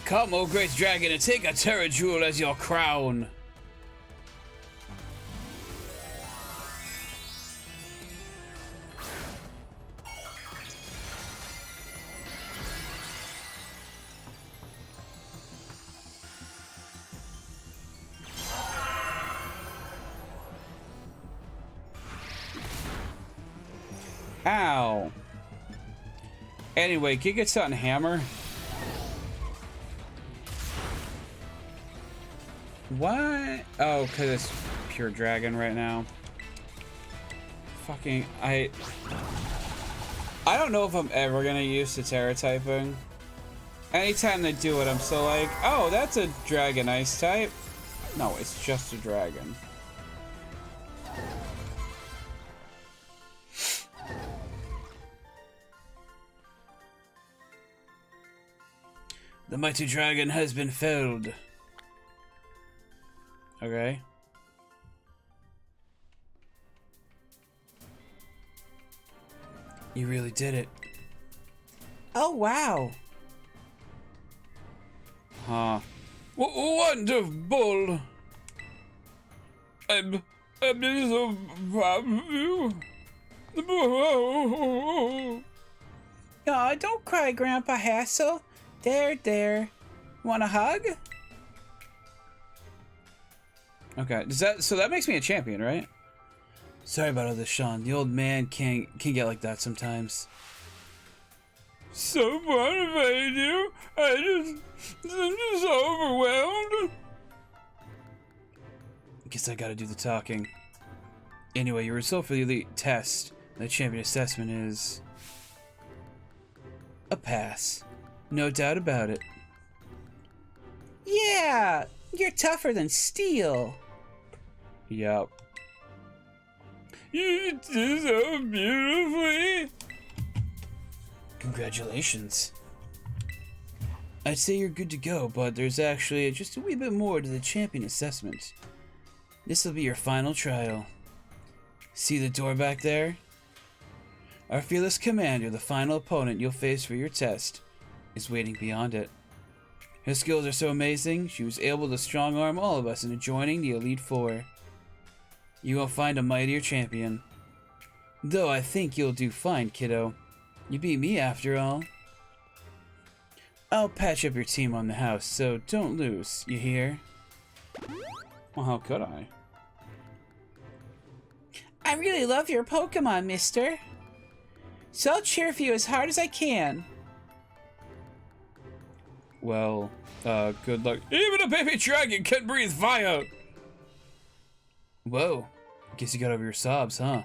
Come, O great dragon, and take a Terra Jewel as your crown. Ow. Anyway, can you get something hammer? What? Oh, because it's pure dragon right now. Fucking, I don't know if I'm ever gonna use the Terra typing. Anytime they do it, I'm so like, oh, that's a dragon ice type. No, it's just a dragon. The mighty dragon has been felled. Okay. You really did it. Oh, wow. Huh. Wonderful. I'm so proud of you. Aw, don't cry, Grandpa Hassel. There. Want a hug? Okay, so that makes me a champion, right? Sorry about all this, Sean. The old man can get like that sometimes. So motivated you. I'm just overwhelmed. Guess I gotta do the talking. Anyway, your result for the elite test, the champion assessment is a pass. No doubt about it. Yeah, you're tougher than steel. Yep. You do so beautifully. Congratulations. I'd say you're good to go, but there's actually just a wee bit more to the champion assessment. This will be your final trial. See the door back there? Our fearless commander, the final opponent you'll face for your test, is waiting beyond it. Her skills are so amazing, she was able to strong-arm all of us into joining the Elite Four. You will find a mightier champion. Though I think you'll do fine, kiddo. You beat me after all. I'll patch up your team on the house, so don't lose, you hear? Well, how could I? I really love your Pokemon, mister. So I'll cheer for you as hard as I can. Well, good luck. Even a baby dragon can breathe fire! Whoa. Guess you got over your sobs, huh?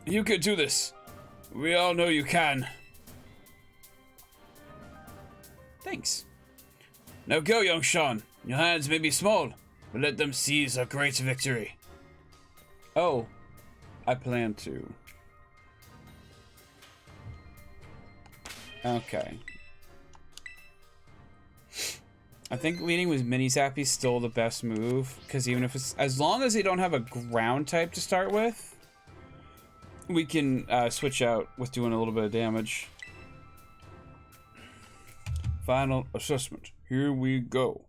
You can do this. We all know you can. Thanks. Now go, young Sean. Your hands may be small, but let them seize a great victory. Oh, I plan to. Okay. I think leading with Mini Zap is still the best move, because even if it's, as long as they don't have a ground type to start with, we can switch out with doing a little bit of damage. Final assessment. Here we go.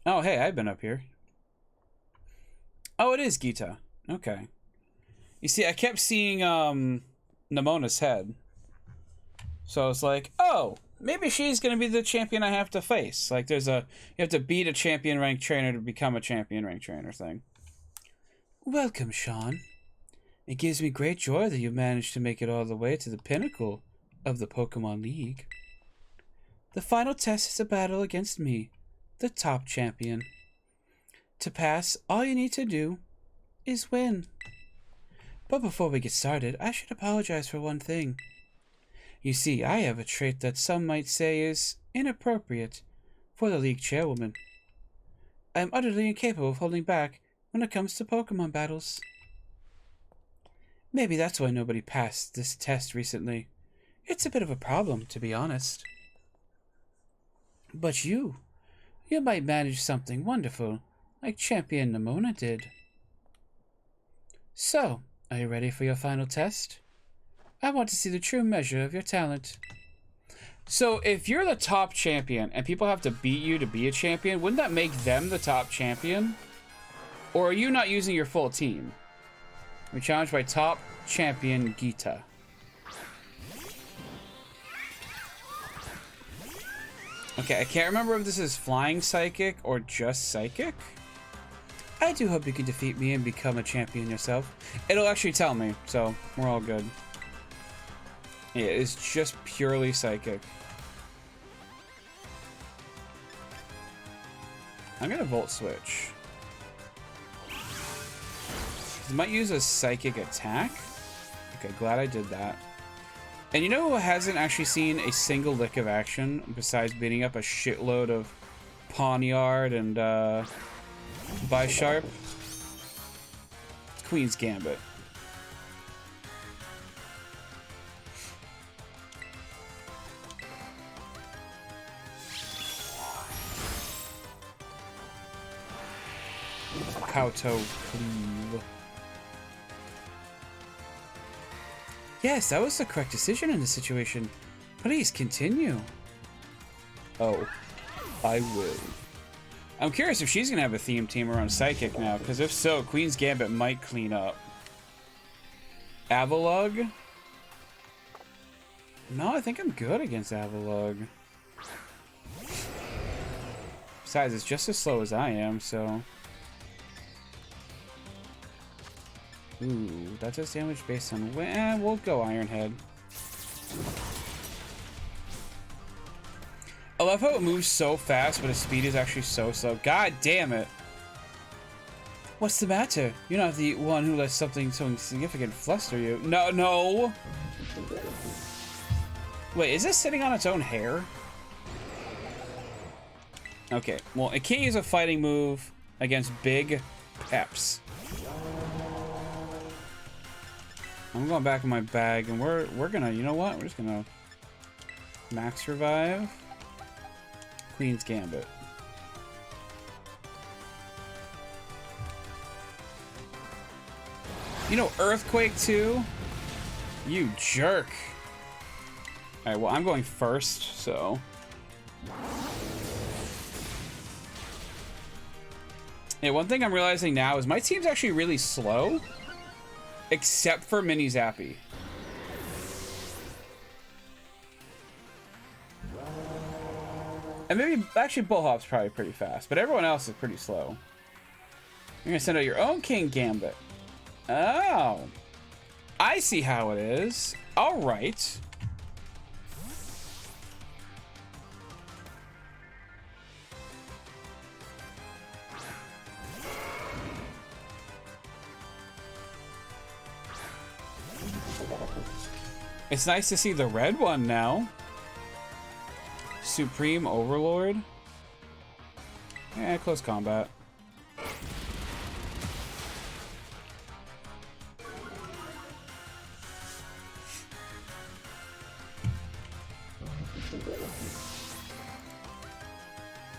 Oh, hey, I've been up here. Oh, it is Gita. Okay. You see, I kept seeing Nemona's head. So I was like, oh, maybe she's going to be the champion I have to face. Like, you have to beat a champion ranked trainer to become a champion ranked trainer thing. Welcome, Sean. It gives me great joy that you managed to make it all the way to the pinnacle of the Pokemon League. The final test is a battle against me, the top champion. To pass, all you need to do is win. But before we get started, I should apologize for one thing. You see, I have a trait that some might say is inappropriate for the league chairwoman. I am utterly incapable of holding back when it comes to Pokemon battles. Maybe that's why nobody passed this test recently. It's a bit of a problem, to be honest. But you might manage something wonderful, like Champion Nemona did. So, are you ready for your final test? I want to see the true measure of your talent. So, if you're the top champion and people have to beat you to be a champion, wouldn't that make them the top champion? Or are you not using your full team? We're challenged by top champion Gita. Okay, I can't remember if this is flying psychic or just psychic. I do hope you can defeat me and become a champion yourself. It'll actually tell me, so we're all good. Yeah, it's just purely psychic. I'm gonna Volt Switch. I might use a psychic attack. Okay, glad I did that. And you know who hasn't actually seen a single lick of action besides beating up a shitload of Pawniard and Bisharp? Queen's Gambit. Kowtow Cleave. Yes, that was the correct decision in this situation. Please continue. Oh, I will. I'm curious if she's gonna have a theme team around Psychic now, because if so, Queen's Gambit might clean up. Avalugg? No, I think I'm good against Avalugg. Besides, it's just as slow as I am, so... Ooh, that does damage based on... we'll go Iron Head. I love how it moves so fast, but its speed is actually so slow. God damn it! What's the matter? You're not the one who lets something so insignificant fluster you. No, no! Wait, is this sitting on its own hair? Okay, well, it can't use a fighting move against big peps. I'm going back in my bag, and we're gonna, you know what? We're just gonna max revive. Queen's Gambit. You know Earthquake too? You jerk. Alright, well, I'm going first, so... Yeah, one thing I'm realizing now is my team's actually really slow. Except for Mini Zappy. And maybe, actually, Bullhop's probably pretty fast, but everyone else is pretty slow. You're gonna send out your own King Gambit. Oh. I see how it is. Alright. It's nice to see the red one now. Supreme Overlord. Yeah, close combat.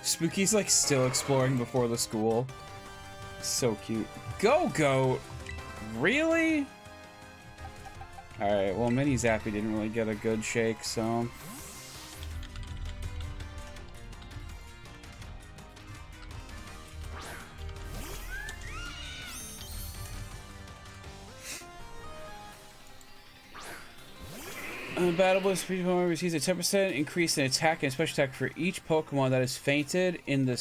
Spooky's like still exploring before the school. So cute. Go Goat! Really? Alright, well, Mini Zappy didn't really get a good shake, so... Battleable speed Pokemon receives a 10% increase in attack and special attack for each Pokemon that is fainted in the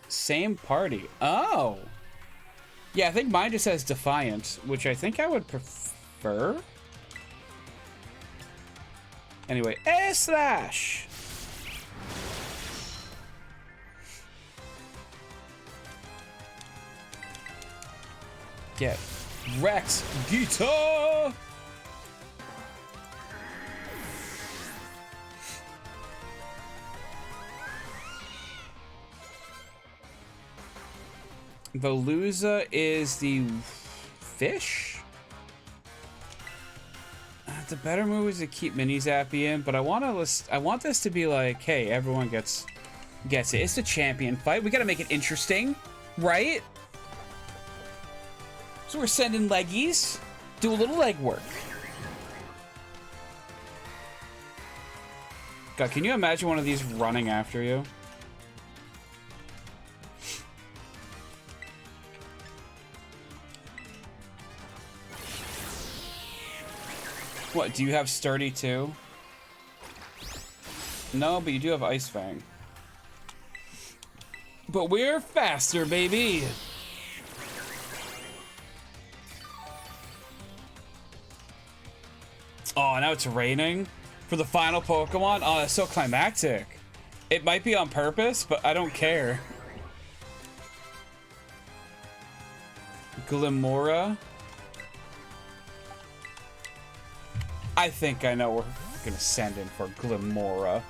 same party. Oh! Yeah, I think mine just says Defiant, which I think I would prefer. Anyway, Air Slash! Get Rex Guitar! Veluza is the fish? The better move is to keep Mini Zappy in, but I want this to be like, hey, everyone gets it. It's the champion fight. We gotta make it interesting, right? So we're sending leggies. Do a little leg work. God, can you imagine one of these running after you? What, do you have Sturdy too? No, but you do have Ice Fang. But we're faster, baby. Oh, now it's raining for the final Pokemon. Oh, that's so climactic. It might be on purpose, but I don't care. Glimmora. I think I know we're gonna send in for Glimmora.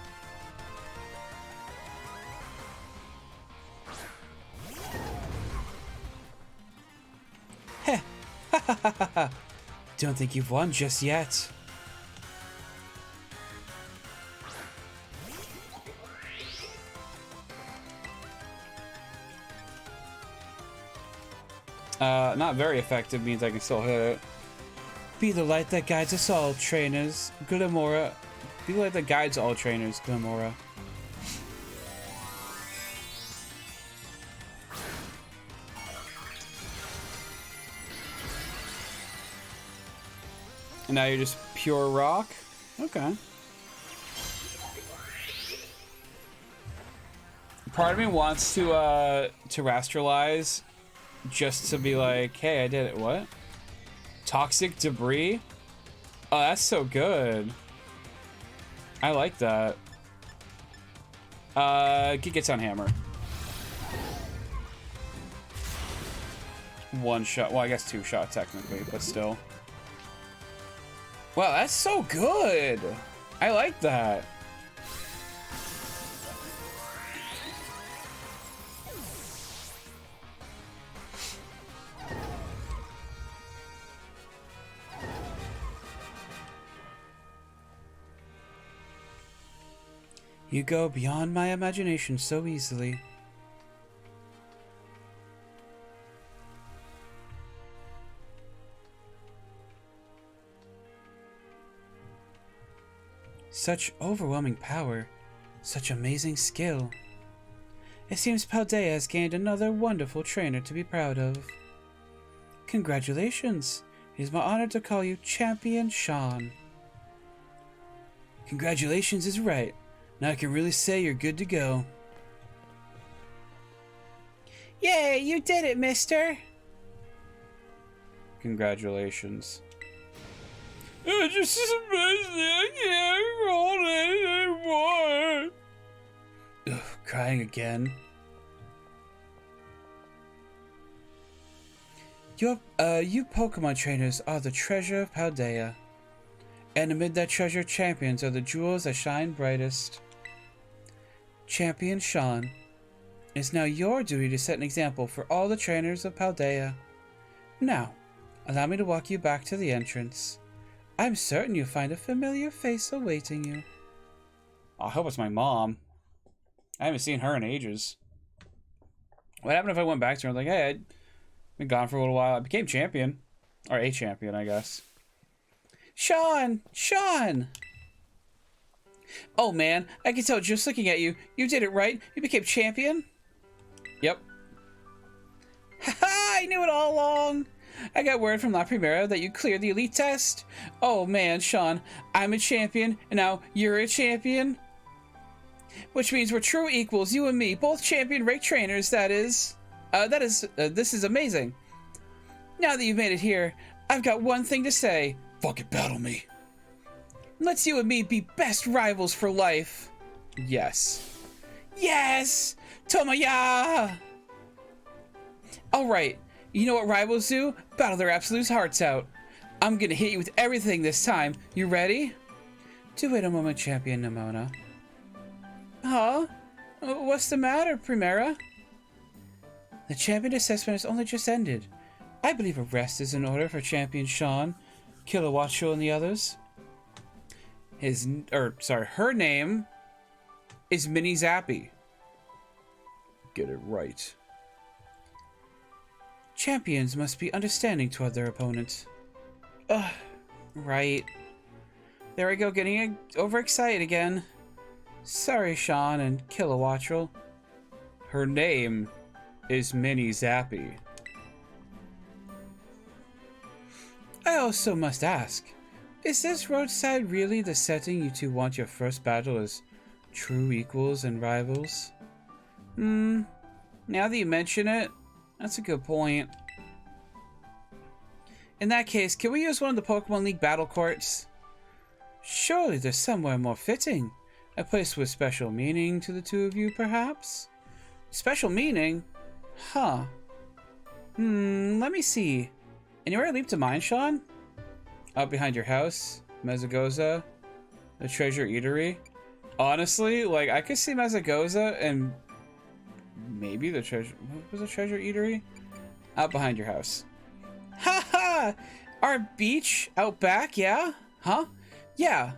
Heh. Don't think you've won just yet. Not very effective means I can still hit it. Be the light that guides us all, trainers. Glimmora. Be the light that guides all trainers, Glimmora. And now you're just pure rock? Okay. Part of me wants to terrestrialize just to be like, hey, I did it. What? Toxic debris? Oh, that's so good. I like that. Gets on hammer. One shot. Well, I guess two shot technically, but still. Wow, that's so good. I like that. You go beyond my imagination so easily. Such overwhelming power, such amazing skill. It seems Paldea has gained another wonderful trainer to be proud of. Congratulations! It is my honor to call you Champion Sean. Congratulations is right. Now I can really say you're good to go. Yay, you did it, mister! Congratulations. It just is amazing. I can't roll it anymore. Ugh, crying again. You Pokemon trainers are the treasure of Paldea. And amid that treasure, champions are the jewels that shine brightest. Champion Sean, it's now your duty to set an example for all the trainers of Paldea. Now, allow me to walk you back to the entrance. I'm certain you'll find a familiar face awaiting you. I hope it's my mom. I haven't seen her in ages. What happened if I went back to her and like, hey, I'd been gone for a little while. I became champion. Or a champion, I guess. Sean! Sean! Oh man, I can tell just looking at you. You did it right. You became champion. Yep. Haha, I knew it all along. I got word from La Primera that you cleared the elite test. Oh man, Sean, I'm a champion, and now you're a champion. Which means we're true equals, you and me, both champion rank trainers, that is. This is amazing. Now that you've made it here, I've got one thing to say. Fucking battle me. Let's you and me be best rivals for life. Yes. Yes! Tomaya! Alright, you know what rivals do? Battle their absolute hearts out. I'm gonna hit you with everything this time. You ready? Do wait a moment, Champion Nimona. Huh? What's the matter, Primera? The champion assessment has only just ended. I believe a rest is in order for Champion Sean, Kilowattrel, and the others. Her name is Mini Zappy. Get it right. Champions must be understanding toward their opponent. Ugh, right. There I go, getting overexcited again. Sorry, Sean and Kilowattrel. Her name is Mini Zappy. I also must ask, is this roadside really the setting you two want your first battle as true equals and rivals? Now that you mention it, that's a good point. In that case, can we use one of the Pokemon League battle courts? Surely there's somewhere more fitting. A place with special meaning to the two of you, perhaps? Special meaning? Huh. Let me see. Anywhere leap to mind, Sean? Out behind your house? Mezagoza? The Treasure Eatery? Honestly, like, I could see Mezagoza and maybe the Treasure... What was the Treasure Eatery? Out behind your house. Ha ha! Our beach out back, yeah? Huh? Yeah.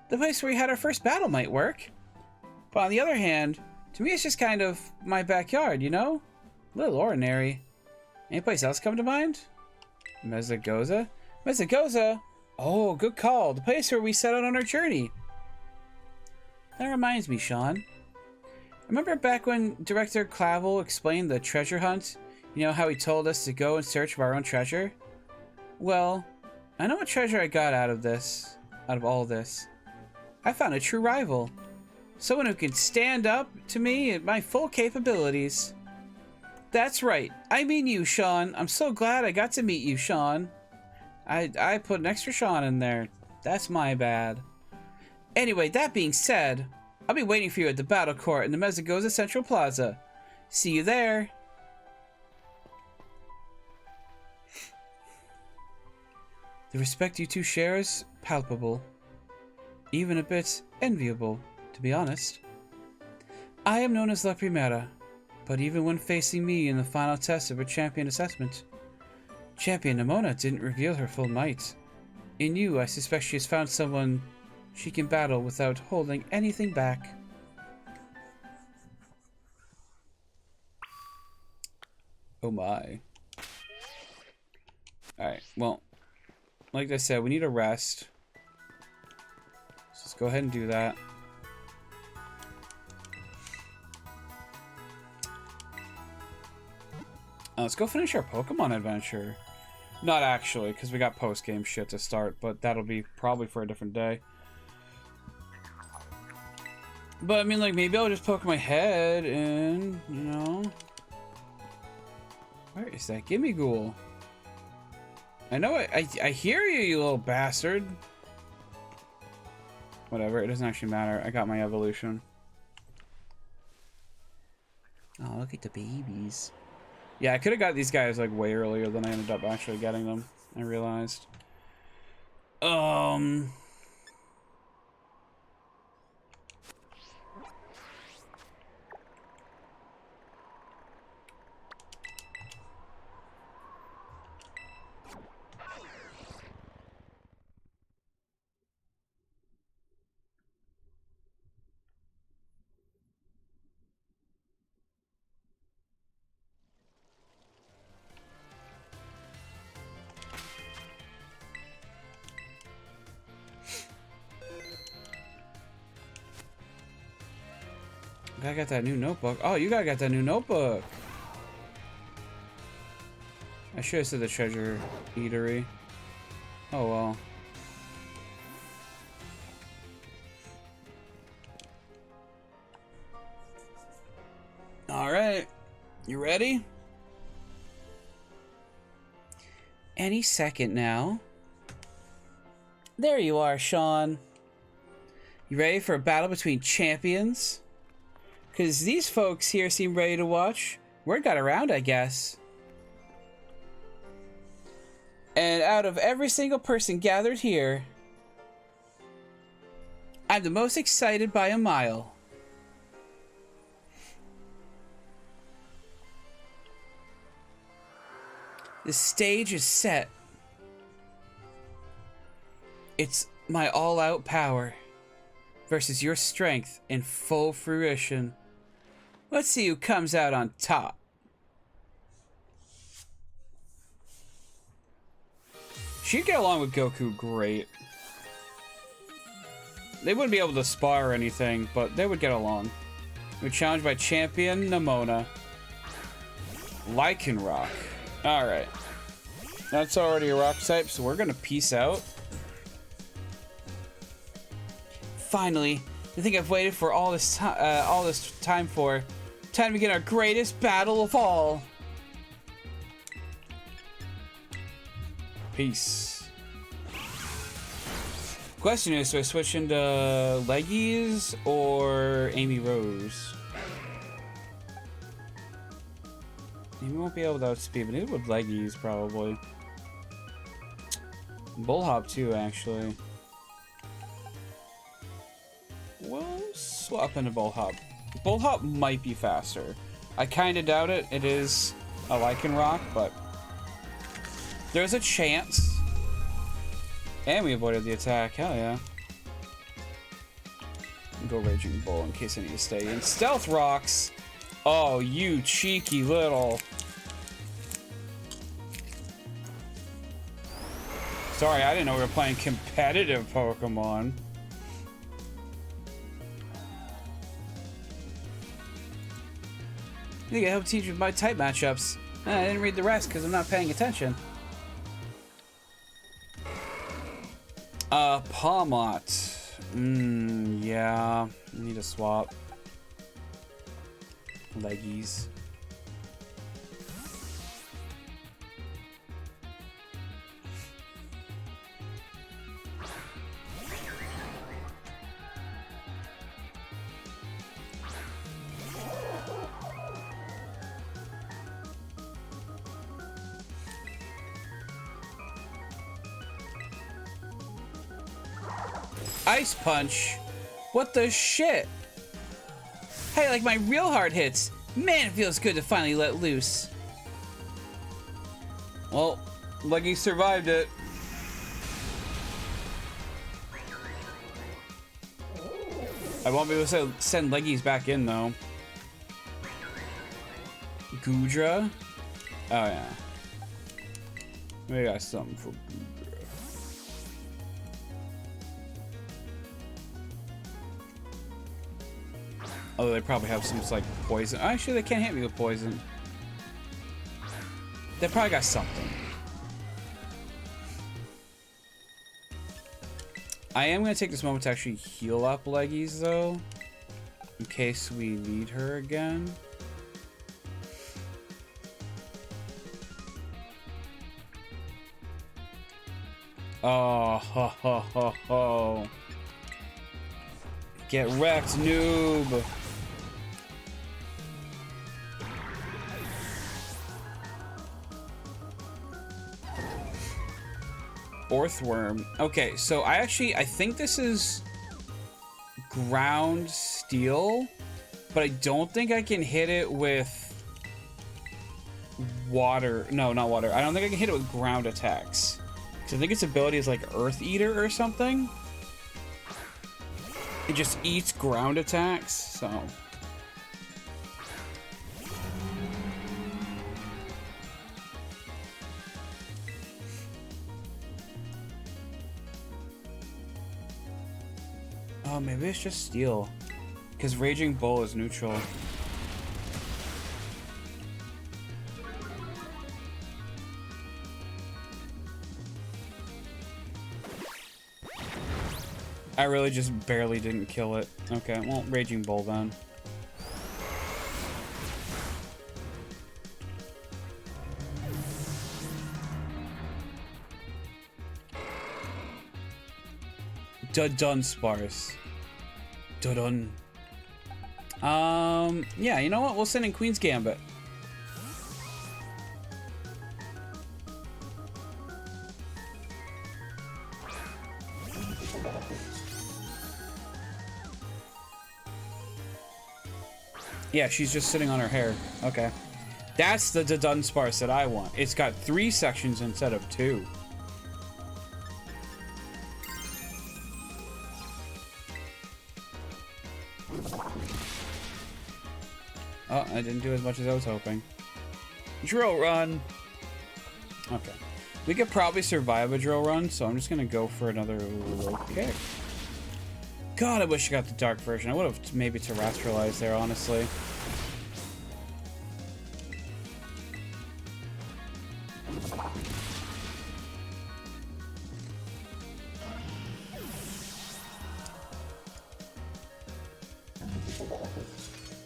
The place where we had our first battle might work. But on the other hand, to me it's just kind of my backyard, you know? A little ordinary. Any place else come to mind? Mezagoza? Mezagoza? Oh, good call. The place where we set out on our journey. That reminds me, Sean. Remember back when Director Clavel explained the treasure hunt? You know how he told us to go in search of our own treasure? Well, I know what treasure I got out of all this. I found a true rival. Someone who can stand up to me at my full capabilities. That's right. I mean you, Sean. I'm so glad I got to meet you, Sean. I put an extra Sean in there. That's my bad. Anyway, that being said, I'll be waiting for you at the battle court in the Mezagoza Central Plaza. See you there. The respect you two share is palpable. Even a bit enviable, to be honest. I am known as La Primera, but even when facing me in the final test of her champion assessment, Champion Nimona didn't reveal her full might. In you, I suspect she has found someone she can battle without holding anything back. Oh my. Alright, well, like I said, we need a rest. So let's go ahead and do that. Let's go finish our Pokemon adventure. Not actually, because we got post-game shit to start, but that'll be probably for a different day. But, I mean, like, maybe I'll just poke my head and, you know... Where is that Gimmighoul? I know I hear you, you little bastard. Whatever, it doesn't actually matter. I got my evolution. Oh, look at the babies. Yeah, I could have got these guys like way earlier than I ended up actually getting them. I realized. I got that new notebook. Oh, you got that new notebook. I should have said the treasure eatery. Oh well. All right, you ready? Any second now. There you are, Sean. You ready for a battle between champions? Because these folks here seem ready to watch. Word got around, I guess. And out of every single person gathered here, I'm the most excited by a mile. The stage is set. It's my all-out power versus your strength in full fruition. Let's see who comes out on top. She'd get along with Goku great. They wouldn't be able to spar or anything, but they would get along. We're challenged by Champion Nimona. Lycanroc. Alright. That's already a rock type, so we're gonna peace out. Finally, the thing I've waited for all this time for. Time to begin our greatest battle of all. Peace. Question is, do I switch into Leggies or Amy Rose? Amy won't be able to outspeed, but neither would Leggies probably. Bullhop too, actually. We'll swap into Bullhop. Bullhop might be faster. I kind of doubt it. It is a Lycanroc, but there's a chance. And we avoided the attack. Hell yeah. Go Raging Bull in case I need to stay in. Stealth Rocks. Oh, you cheeky little. Sorry, I didn't know we were playing competitive Pokemon. I think I helped teach with my type matchups. I didn't read the rest because I'm not paying attention. Palmot. Yeah. I need a swap. Leggies. Ice Punch? What the shit? Hey, like my real hard hits. Man, it feels good to finally let loose. Well, Leggy survived it. I won't be able to send Leggies back in though. Goodra? Oh yeah. We got something for Goodra. Although they probably have some like poison. Actually, they can't hit me with poison. They probably got something. I am going to take this moment to actually heal up Leggies, though. In case we need her again. Oh, ho, ho, ho, ho. Get wrecked, noob. Orthworm. Okay, so I think this is ground steel, but I don't think I can hit it with water. No, not water. I don't think I can hit it with ground attacks. Because I think its ability is like Earth Eater or something. It just eats ground attacks, so... Oh, maybe it's just steel. Because Raging Bull is neutral. I really just barely didn't kill it. Okay, well, Raging Bull then. Dunsparce. Dun. Yeah, you know what? We'll send in Queen's Gambit. Yeah, she's just sitting on her hair. Okay. That's the Dunsparce that I want. It's got 3 sections instead of 2. Oh, I didn't do as much as I was hoping. Drill run. Okay. We could probably survive a drill run, so I'm just gonna go for another low kick. God, I wish I got the dark version. I would have maybe terrestrialized there, honestly.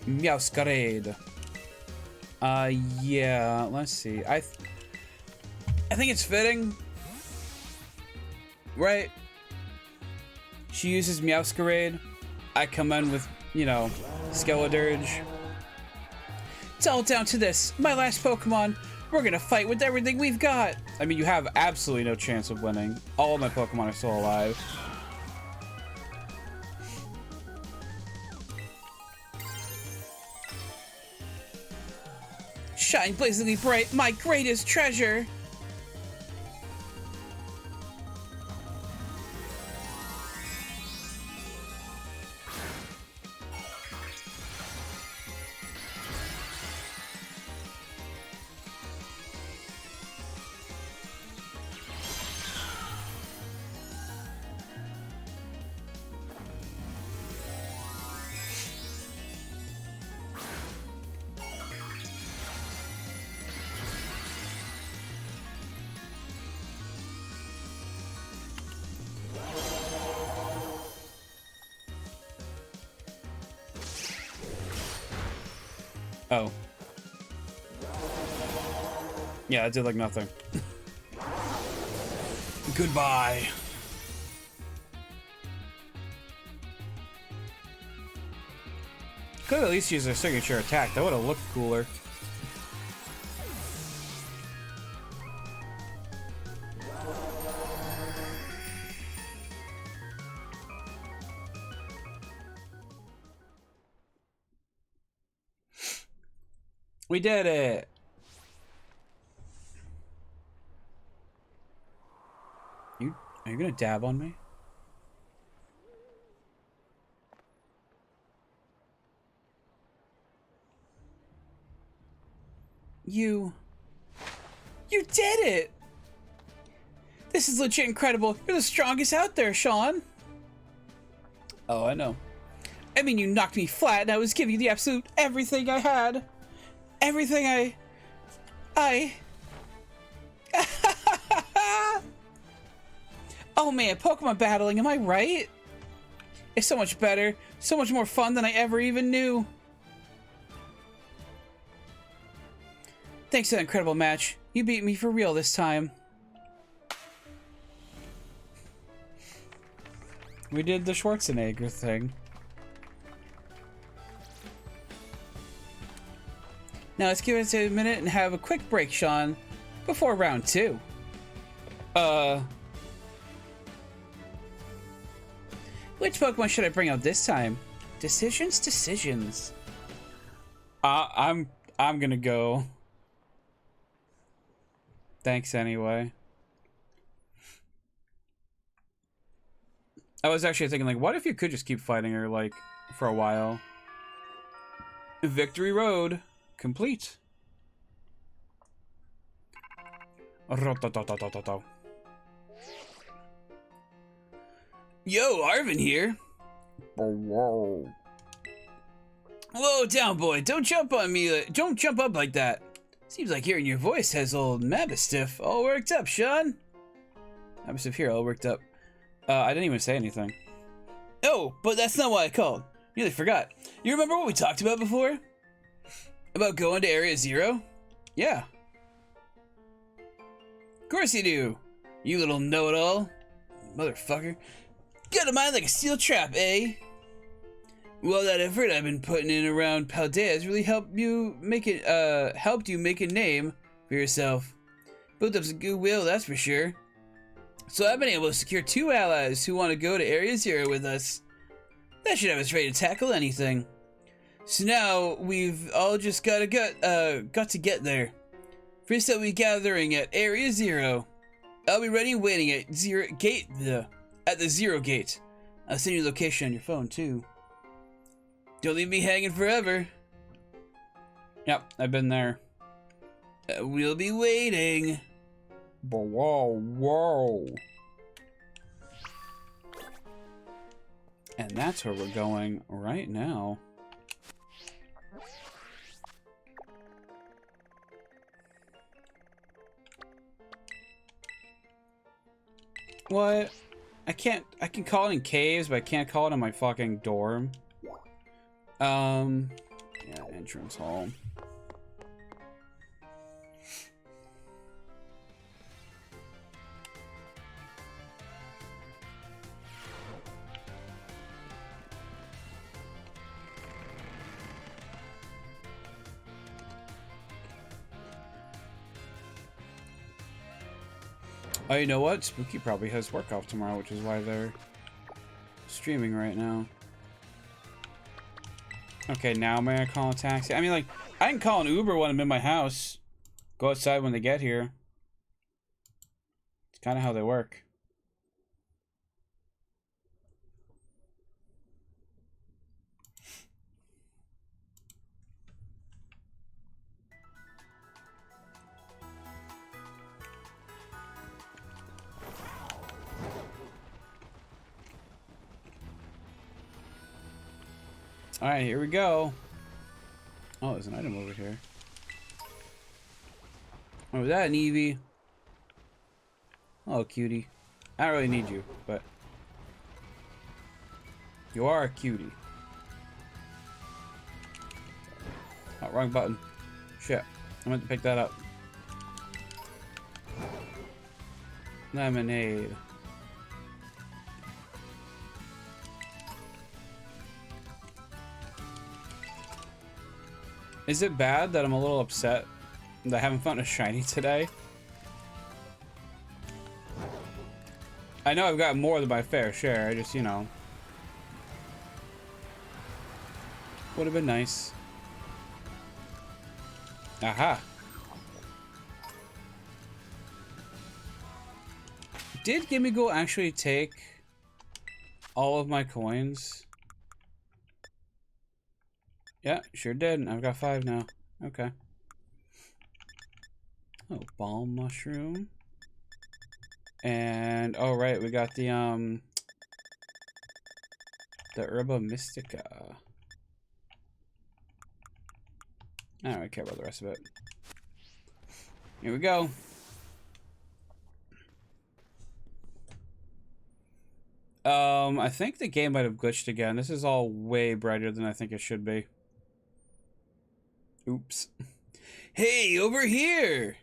Meowscarade. Yeah, let's see. I think it's fitting. Right? She uses Meowscarade. I come in with, you know, Skeledirge. It's all down to this. My last Pokemon. We're gonna fight with everything we've got. I mean, you have absolutely no chance of winning. All of my Pokemon are still alive. Shine blazingly bright, my greatest treasure. Oh. Yeah, it did like nothing. Goodbye. Could at least use their signature attack. That would have looked cooler. We did it. Are you gonna dab on me? You did it! This is legit incredible. You're the strongest out there, Sean. Oh, I know. I mean, you knocked me flat and I was giving you the absolute everything I had. Everything I... Oh man, Pokemon battling, am I right? It's so much better, so much more fun than I ever even knew. Thanks to that incredible match, you beat me for real this time. We did the Schwarzenegger thing. Now let's give it a minute and have a quick break, Sean, before round 2. Which Pokemon should I bring out this time? Decisions. I'm gonna go. Thanks anyway. I was actually thinking, like, what if you could just keep fighting her, like, for a while? Victory Road complete. Yo, Arvin here. Whoa, down, boy. Don't jump on me. Don't jump up like that. Seems like hearing your voice has old Mabistiff all worked up, Sean. Mabistiff here, all worked up. I didn't even say anything. Oh, but that's not why I called. Nearly forgot. You remember what we talked about before? About going to Area Zero? Yeah. Of course you do. You little know-it-all. Motherfucker. Got a mind like a steel trap, eh? Well, that effort I've been putting in around Paldea has really helped you make a name for yourself. Built up some goodwill, that's for sure. So I've been able to secure 2 allies who want to go to Area Zero with us. That should have us ready to tackle anything. So now we've all just got to get there. First up, we gathering at Area Zero. I'll be ready and waiting at the Zero Gate. I'll send you the location on your phone too. Don't leave me hanging forever. Yep, I've been there. We'll be waiting. Whoa. And that's where we're going right now. What? I can call it in caves, but I can't call it in my fucking dorm. Entrance hall. Oh, you know what? Spooky probably has work off tomorrow, which is why they're streaming right now. Okay, now am I gonna call a taxi? I mean, like, I can call an Uber when I'm in my house. Go outside when they get here. It's kind of how they work. Alright, here we go. Oh, there's an item over here. Oh, is that an Eevee? Oh, cutie. I don't really need you, but... you are a cutie. Oh, wrong button. Shit. I meant to pick that up. Lemonade. Is it bad that I'm a little upset that I haven't found a shiny today? I know I've got more than my fair share, I just, you know. Would have been nice. Aha. Did Gimme Go actually take all of my coins? Yeah, sure did. I've got 5 now. Okay. Oh, balm mushroom. And oh right, we got the Herba Mystica. I don't really care about the rest of it. Here we go. I think the game might have glitched again. This is all way brighter than I think it should be. Oops. Hey, over here!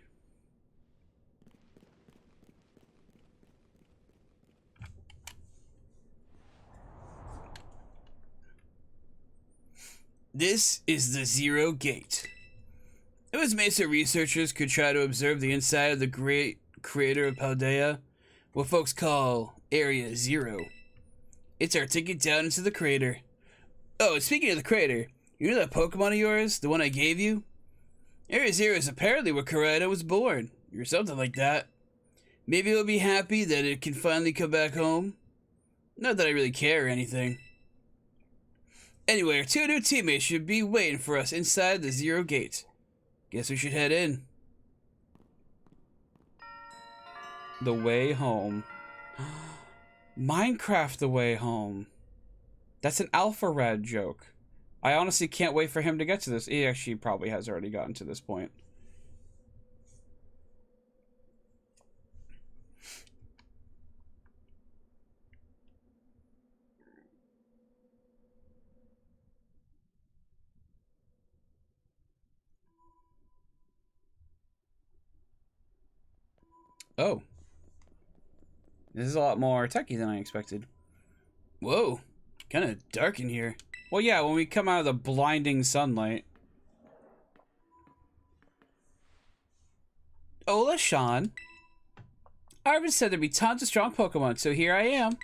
This is the Zero Gate. It was made so researchers could try to observe the inside of the great crater of Paldea, what folks call Area Zero. It's our ticket down into the crater. Oh, and speaking of the crater, you know that Pokemon of yours, the one I gave you? Area Zero is apparently where Karada was born, or something like that. Maybe it'll be happy that it can finally come back home. Not that I really care or anything. Anyway, our 2 new teammates should be waiting for us inside the Zero Gate. Guess we should head in. The Way Home. Minecraft The Way Home. That's an Alpha Red joke. I honestly can't wait for him to get to this. He actually probably has already gotten to this point. Oh. This is a lot more techy than I expected. Whoa. Kind of dark in here. Well, yeah, when we come out of the blinding sunlight. Hola, Sean. Arvin said there'd be tons of strong Pokemon, so here I am.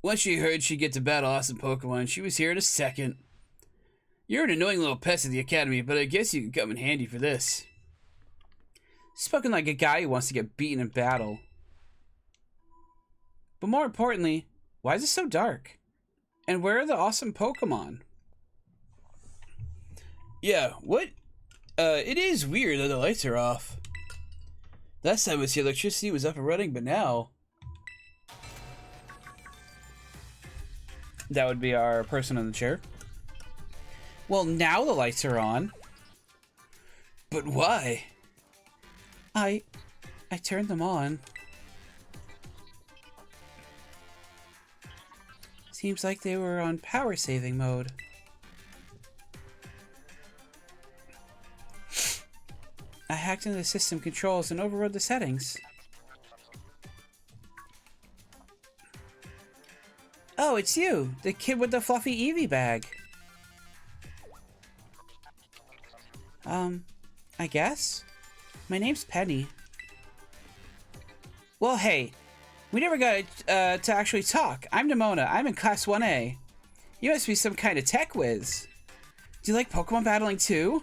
Once she heard she'd get to battle awesome Pokemon, she was here in a second. You're an annoying little pest at the academy, but I guess you could come in handy for this. Spoken like a guy who wants to get beaten in battle. But more importantly, why is it so dark? And where are the awesome Pokemon? Yeah, what? It is weird that the lights are off. Last time I see electricity was up and running, but now... That would be our person in the chair. Well, now the lights are on. But why? I turned them on. Seems like they were on power saving mode. I hacked into the system controls and overrode the settings. Oh, it's you! The kid with the fluffy Eevee bag. I guess? My name's Penny. Well, hey. We never got to actually talk. I'm Nimona. I'm in Class 1A. You must be some kind of tech whiz. Do you like Pokemon battling too?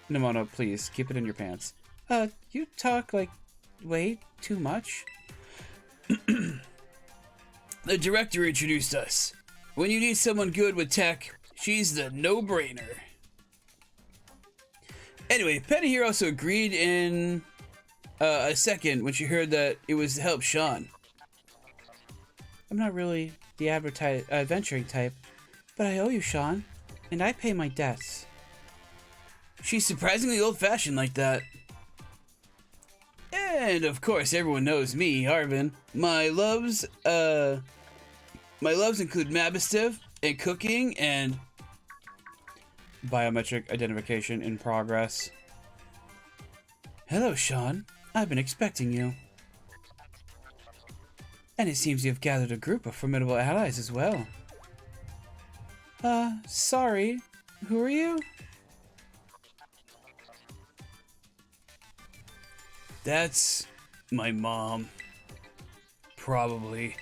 Nimona, please, keep it in your pants. You talk, like, way too much. The director introduced us. When you need someone good with tech, she's the no-brainer. Anyway, Penny here also agreed in a second when she heard that it was to help Sean. I'm not really the adventuring type, but I owe you, Sean, and I pay my debts. She's surprisingly old-fashioned like that. And of course, everyone knows me, Arvin. My loves include Mabistive and cooking and Biometric identification in progress. Hello, Sean. I've been expecting you. And it seems you've gathered a group of formidable allies as well. Sorry. Who are you? That's my mom. Probably.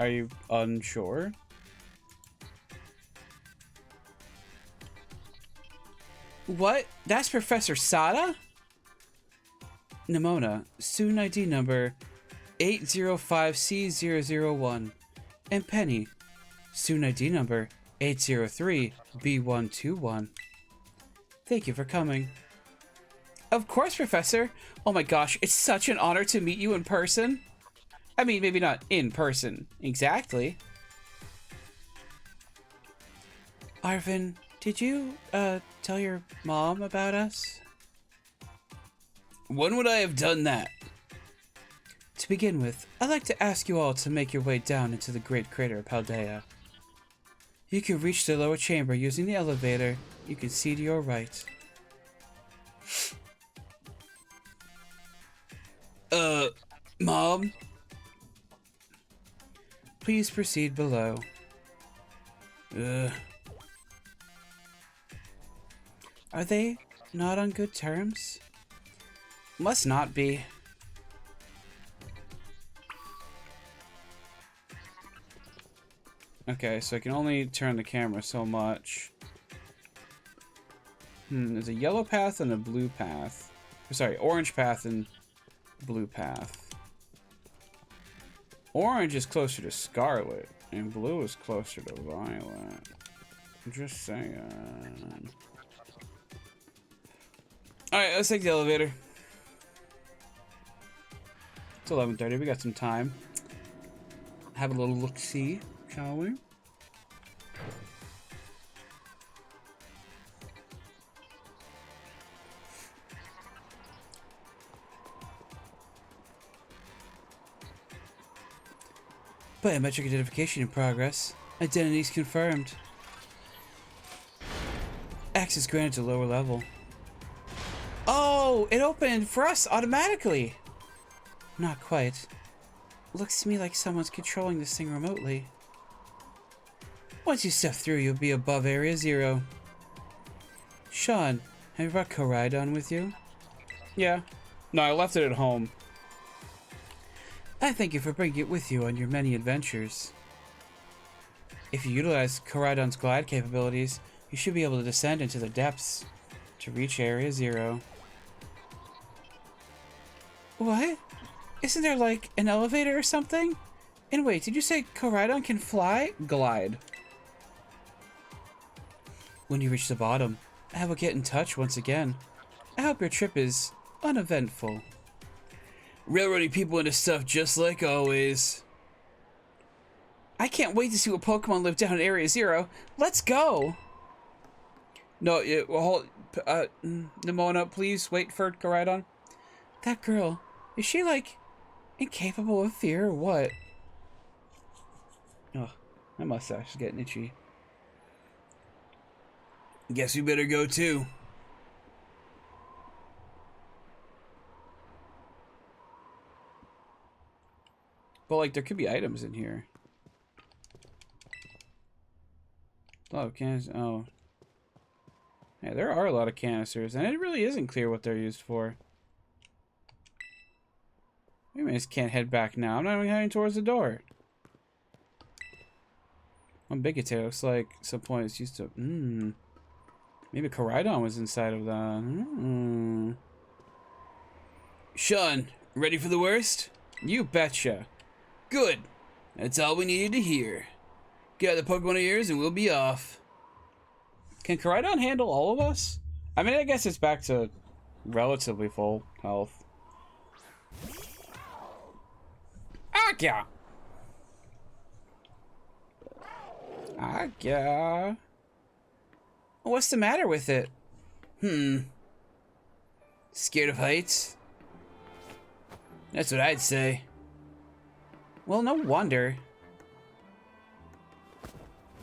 Are you unsure? What? That's Professor Sada? Nimona, student ID number 805C001. And Penny, student ID number 803B121. Thank you for coming. Of course, Professor. Oh my gosh, it's such an honor to meet you in person. I mean, maybe not in person, exactly. Arvin, did you, tell your mom about us? When would I have done that? To begin with, I'd like to ask you all to make your way down into the Great Crater of Paldea. You can reach the lower chamber using the elevator. You can see to your right. Mom? Please proceed below. Are they not on good terms? Must not be. Okay, so I can only turn the camera so much. There's a yellow path and a blue path. Sorry, orange path and blue path. Orange is closer to Scarlet, and blue is closer to Violet. I'm just saying. Alright, let's take the elevator. It's 11:30, we got some time. Have a little look-see, shall we? Biometric identification in progress. Identities confirmed. Access granted to lower level. Oh, it opened for us automatically. Not quite. Looks to me like someone's controlling this thing remotely. Once you step through, you'll be above Area 0. Sean, have you brought Koraidon with you? Yeah. No, I left it at home. I thank you for bringing it with you on your many adventures. If you utilize Koraidon's glide capabilities, you should be able to descend into the depths to reach Area 0. What? Isn't there like an elevator or something? And wait, did you say Koraidon can fly? Glide. When you reach the bottom, I will get in touch once again. I hope your trip is uneventful. Railroading people into stuff just like always. I can't wait to see what Pokemon live down in Area 0. Let's go! No, hold. Nimona, please wait for Koraidon. That girl, is she like incapable of fear or what? Oh, my mustache is getting itchy. Guess we better go too. But like, there could be items in here. A lot of canisters. Oh. Yeah, there are a lot of canisters, and it really isn't clear what they're used for. Maybe I just can't head back now. I'm not even heading towards the door. One big attack looks like some point it's used to. Maybe Koraidon was inside of that. Sean, ready for the worst? You betcha. Good. That's all we needed to hear. Get the Pokemon ears and we'll be off. Can Koraidon handle all of us? I mean, I guess it's back to relatively full health. Agya! Agya. What's the matter with it? Scared of heights? That's what I'd say. Well, no wonder.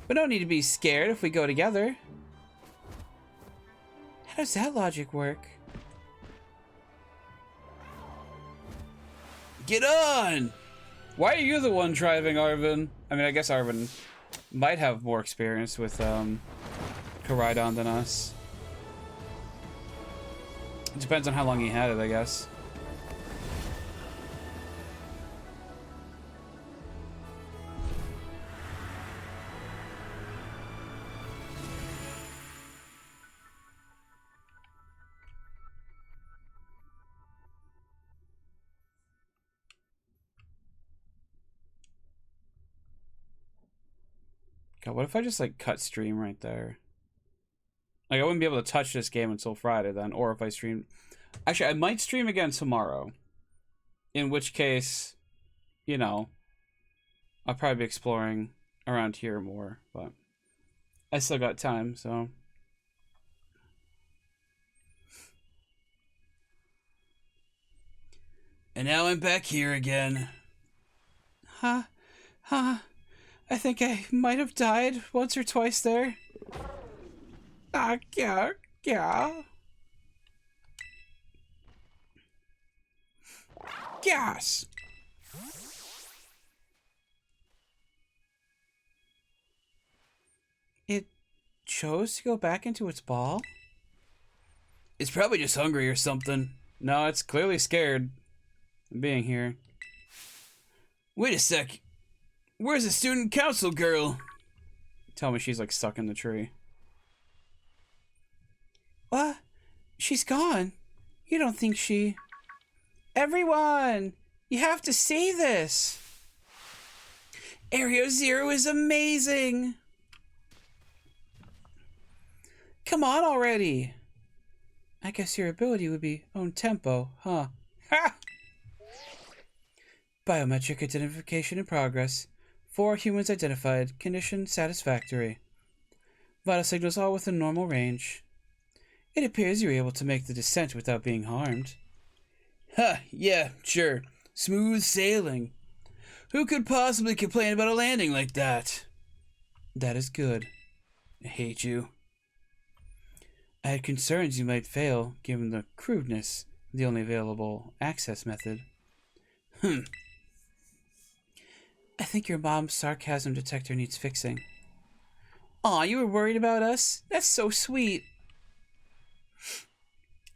We don't need to be scared if we go together. How does that logic work? Get on! Why are you the one driving, Arvin? I mean, I guess Arvin might have more experience with Koraidon than us. It depends on how long he had it, I guess. God, what if I just like cut stream right there? Like I wouldn't be able to touch this game until Friday then, or if I streamed. Actually, I might stream again tomorrow. In which case, you know, I'll probably be exploring around here more, but I still got time, so. And now I'm back here again. Huh? I think I might have died once or twice there. Yeah. Gas! It chose to go back into its ball? It's probably just hungry or something. No, it's clearly scared of being here. Wait a sec. Where's the student council girl? Tell me she's like stuck in the tree. What? She's gone? You don't think she... Everyone! You have to see this! Area Zero is amazing! Come on already! I guess your ability would be own tempo, huh? Ha! Biometric identification in progress. 4 humans identified. Condition satisfactory. Vital signals all within normal range. It appears you were able to make the descent without being harmed. Huh, yeah, sure. Smooth sailing. Who could possibly complain about a landing like that? That is good. I hate you. I had concerns you might fail, given the crudeness of the only available access method. I think your mom's sarcasm detector needs fixing. Aw, you were worried about us? That's so sweet.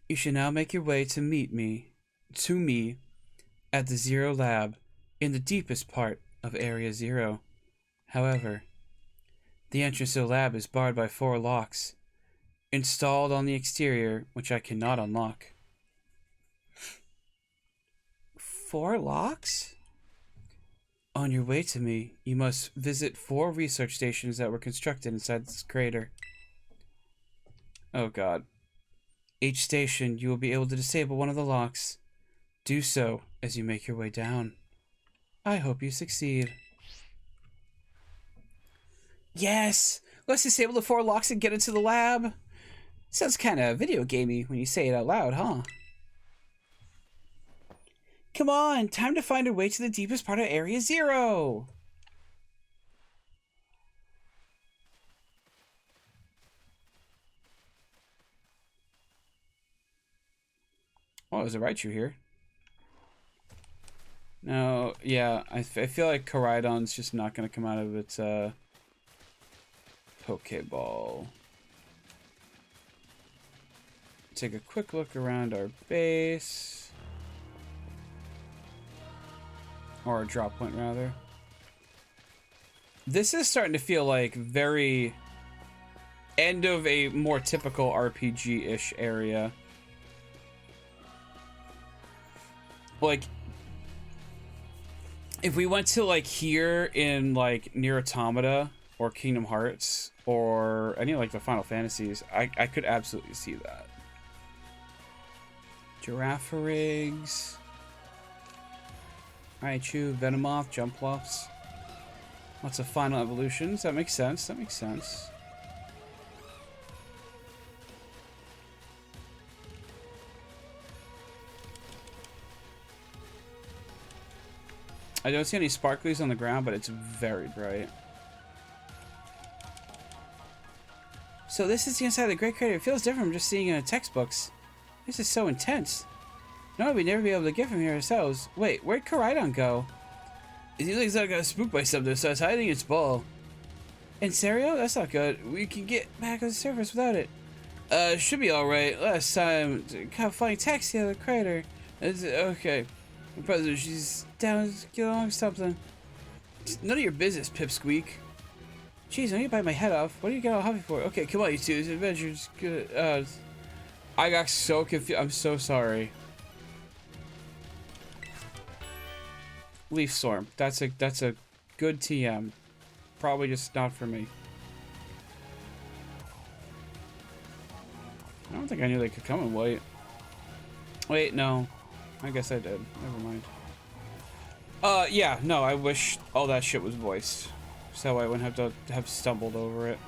You should now make your way to me at the Zero Lab in the deepest part of Area Zero. However, the entrance to the lab is barred by 4 locks installed on the exterior, which I cannot unlock. 4 locks? On your way to me, you must visit 4 research stations that were constructed inside this crater. Oh god. Each station, you will be able to disable one of the locks. Do so as you make your way down. I hope you succeed. Yes! Let's disable the 4 locks and get into the lab! Sounds kinda video gamey when you say it out loud, huh? Come on, time to find our way to the deepest part of Area Zero! Oh, there's a Raichu here. No, yeah, I feel like Koraidon's just not going to come out of its Pokeball. Take a quick look around our base. Or our drop point, rather. This is starting to feel like very end of a more typical RPG-ish area. Like, if we went to like here in like Nier Automata or Kingdom Hearts or any like the Final Fantasies, I could absolutely see that. Giraffarigs, Raichu, Venomoth, Jumpluffs. Lots of final evolutions. That makes sense. That makes sense. I don't see any sparklies on the ground, but it's very bright. So this is the inside of the Great Crater. It feels different from just seeing it in textbooks. This is so intense. No, we'd never be able to get from here ourselves. Wait, where'd Koraidon go? It seems like it's got spooked by something, so it's hiding its ball. In serio? That's not good. We can get back on the surface without it. Should be alright. Last time, caught a flying taxi out of the crater. It's, okay. My brother, she's down to get along with something. It's none of your business, Pipsqueak. Jeez, I need to bite my head off. What do you get all happy for? Okay, come on, you two. This adventure's good. I got so confused. I'm so sorry. Leaf Storm. That's a good TM. Probably just not for me. I don't think I knew they could come in white. Wait, no. I guess I did. Never mind. Yeah, no, I wish all that shit was voiced. So I wouldn't have to have stumbled over it.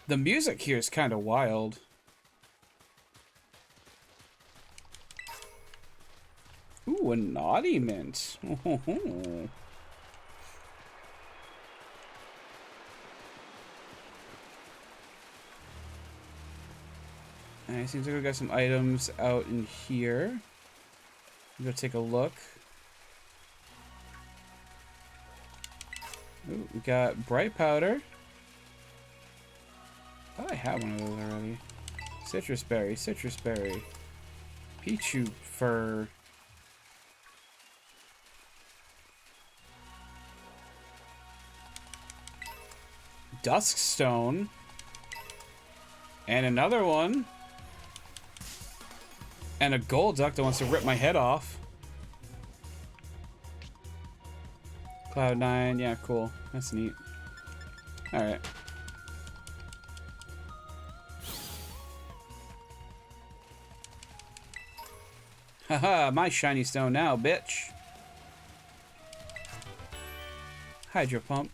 The music here is kind of wild. Ooh, a naughty mint. Alright, seems like we got some items out in here. Go take a look. Ooh, we got bright powder. I thought I had one of those already. Citrus berry, citrus berry. Pichu fur. Dusk stone. And another one. And a gold duck that wants to rip my head off. Cloud9, yeah, cool. That's neat. Alright. Haha, my shiny stone now, bitch. Hydro pump.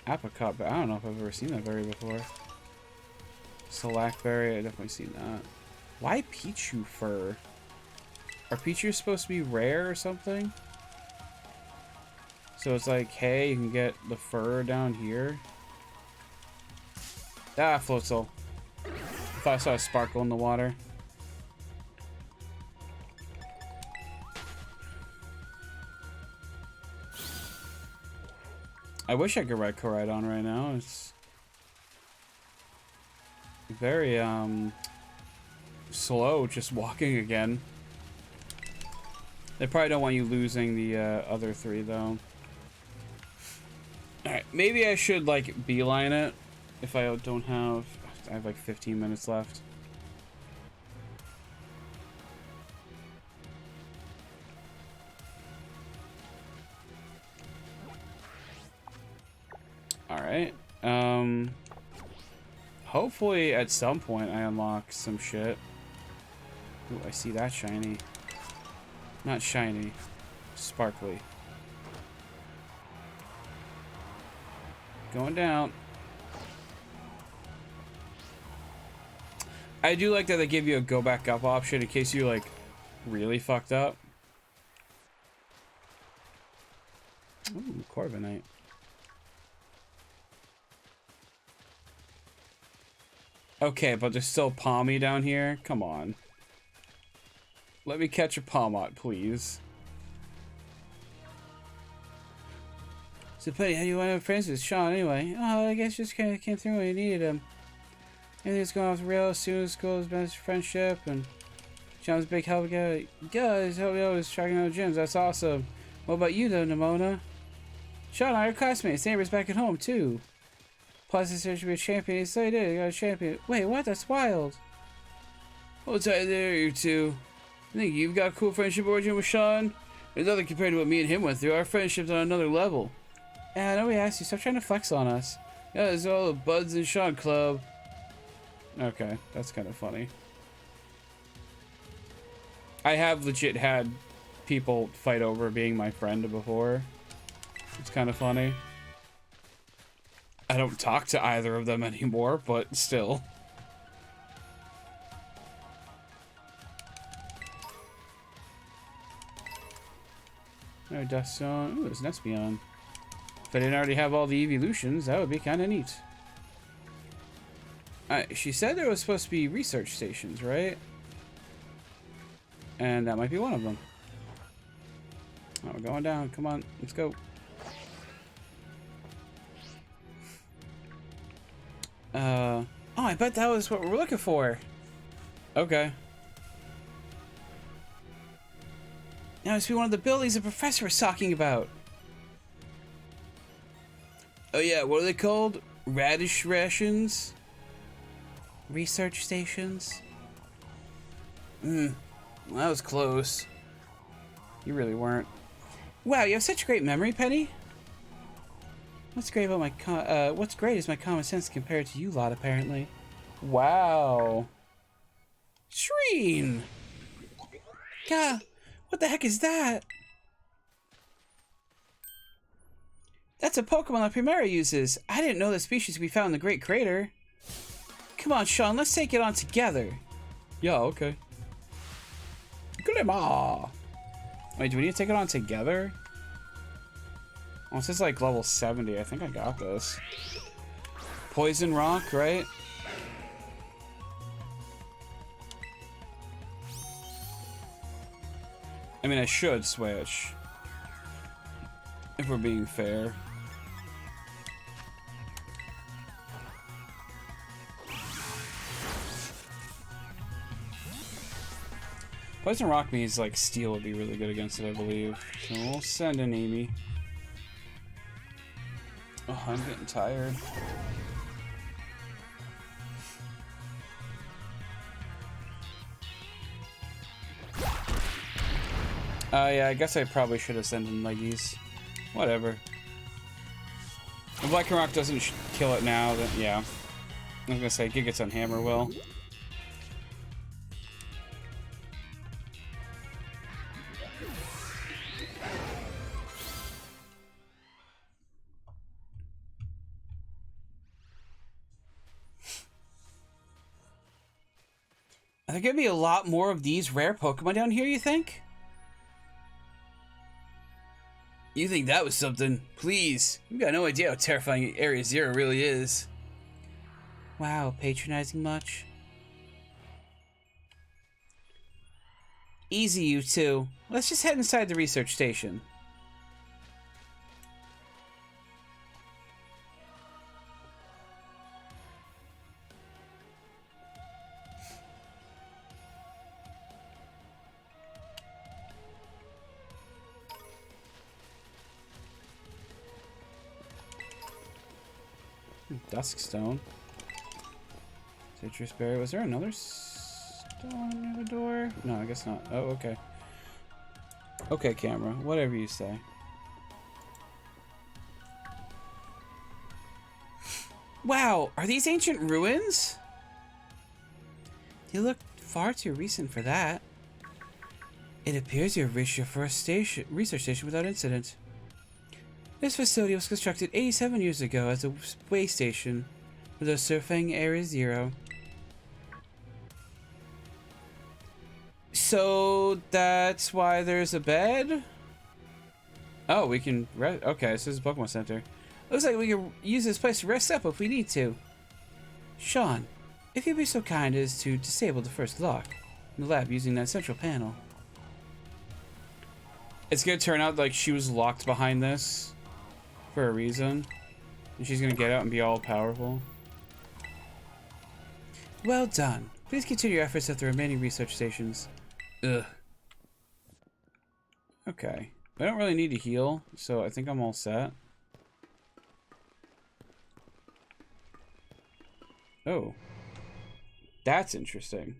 Apricot, but I don't know if I've ever seen that berry before. Slackberry, I've definitely seen that. Why Pichu fur? Are Pichu supposed to be rare or something? So it's like, hey, you can get the fur down here. Ah, Floatzel. I thought I saw a sparkle in the water. I wish I could ride Koraidon right now. It's very slow just walking again. They probably don't want you losing the other three though. Alright, maybe I should like beeline it if I don't have... I have like 15 minutes left. Alright. Hopefully at some point I unlock some shit. Ooh, I see that shiny. Not shiny. Sparkly. Going down. I do like that they give you a go back up option in case you like really fucked up. Ooh, Corviknight. Okay, but there's still Palmy down here. Come on. Let me catch a Palmot, please. So, Buddy, how do you want to have friends with Sean anyway? Oh, I guess just kind of came through when you needed him. Everything's going off the rails. Soon school's best friendship, and Sean's a big help guy. Guys, help me always tracking out gyms. That's awesome. What about you, though, Nimona? Sean and I are classmates, neighbors back at home, too. Plus, he said to be a champion. He said he did. He got a champion. Wait, what? That's wild. Hold tight there, you two. I think you've got a cool friendship origin with Sean. There's nothing compared to what me and him went through. Our friendship's on another level. Yeah, I know we asked you. Stop trying to flex on us. Yeah, it's all the Buds and Sean Club. Okay, that's kind of funny. I have legit had people fight over being my friend before. It's kind of funny. I don't talk to either of them anymore, but still. Alright, Dust Zone. Ooh, there's an Espeon. If I didn't already have all the evolutions, that would be kind of neat. She said there was supposed to be research stations, right? And that might be one of them. Oh, we're going down. Come on, let's go. Oh, I bet that was what we're looking for. Okay. That must be one of the buildings the professor was talking about. Oh yeah, what are they called? Radish rations? Research stations? Well, that was close. You really weren't. Wow, you have such great memory, Penny. What's great about my what's great is my common sense compared to you lot, apparently. Wow. Shreen! God, what the heck is that? That's a Pokemon that Primera uses. I didn't know the species could be found in the Great Crater. Come on, Sean, let's take it on together. Yeah, okay. Glimmer! Wait, do we need to take it on together? Oh, this is like level 70. I think I got this. Poison Rock, right? I mean, I should switch. If we're being fair. Poison Rock means like Steel would be really good against it, I believe. So we'll send an Amy. Oh, I'm getting tired. Yeah, I guess I probably should have sent in Leggies. Whatever. If Black Rock doesn't kill it now, then yeah. I was gonna say, Giga's on Hammer will. Are there gonna be a lot more of these rare Pokemon down here, you think? You think that was something? Please. You've got no idea how terrifying Area Zero really is. Wow, patronizing much? Easy, you two. Let's just head inside the research station. Duskstone. Citrus berry. Was there another stone near the door? No, I guess not. Oh, okay. Okay, camera. Whatever you say. Wow, are these ancient ruins? You look far too recent for that. It appears you have reached your first research station without incident. This facility was constructed 87 years ago as a way station for those surfing Area Zero. So that's why there's a bed? Oh, we can rest. Okay, this is a Pokemon Center. Looks like we can use this place to rest up if we need to. Sean, If you'd be so kind as to disable the first lock in the lab using that central panel. It's gonna turn out like she was locked behind this for a reason. And she's gonna get out and be all powerful. Well done. Please continue your efforts at the remaining research stations. Ugh. Okay. I don't really need to heal, so I think I'm all set. Oh. That's interesting.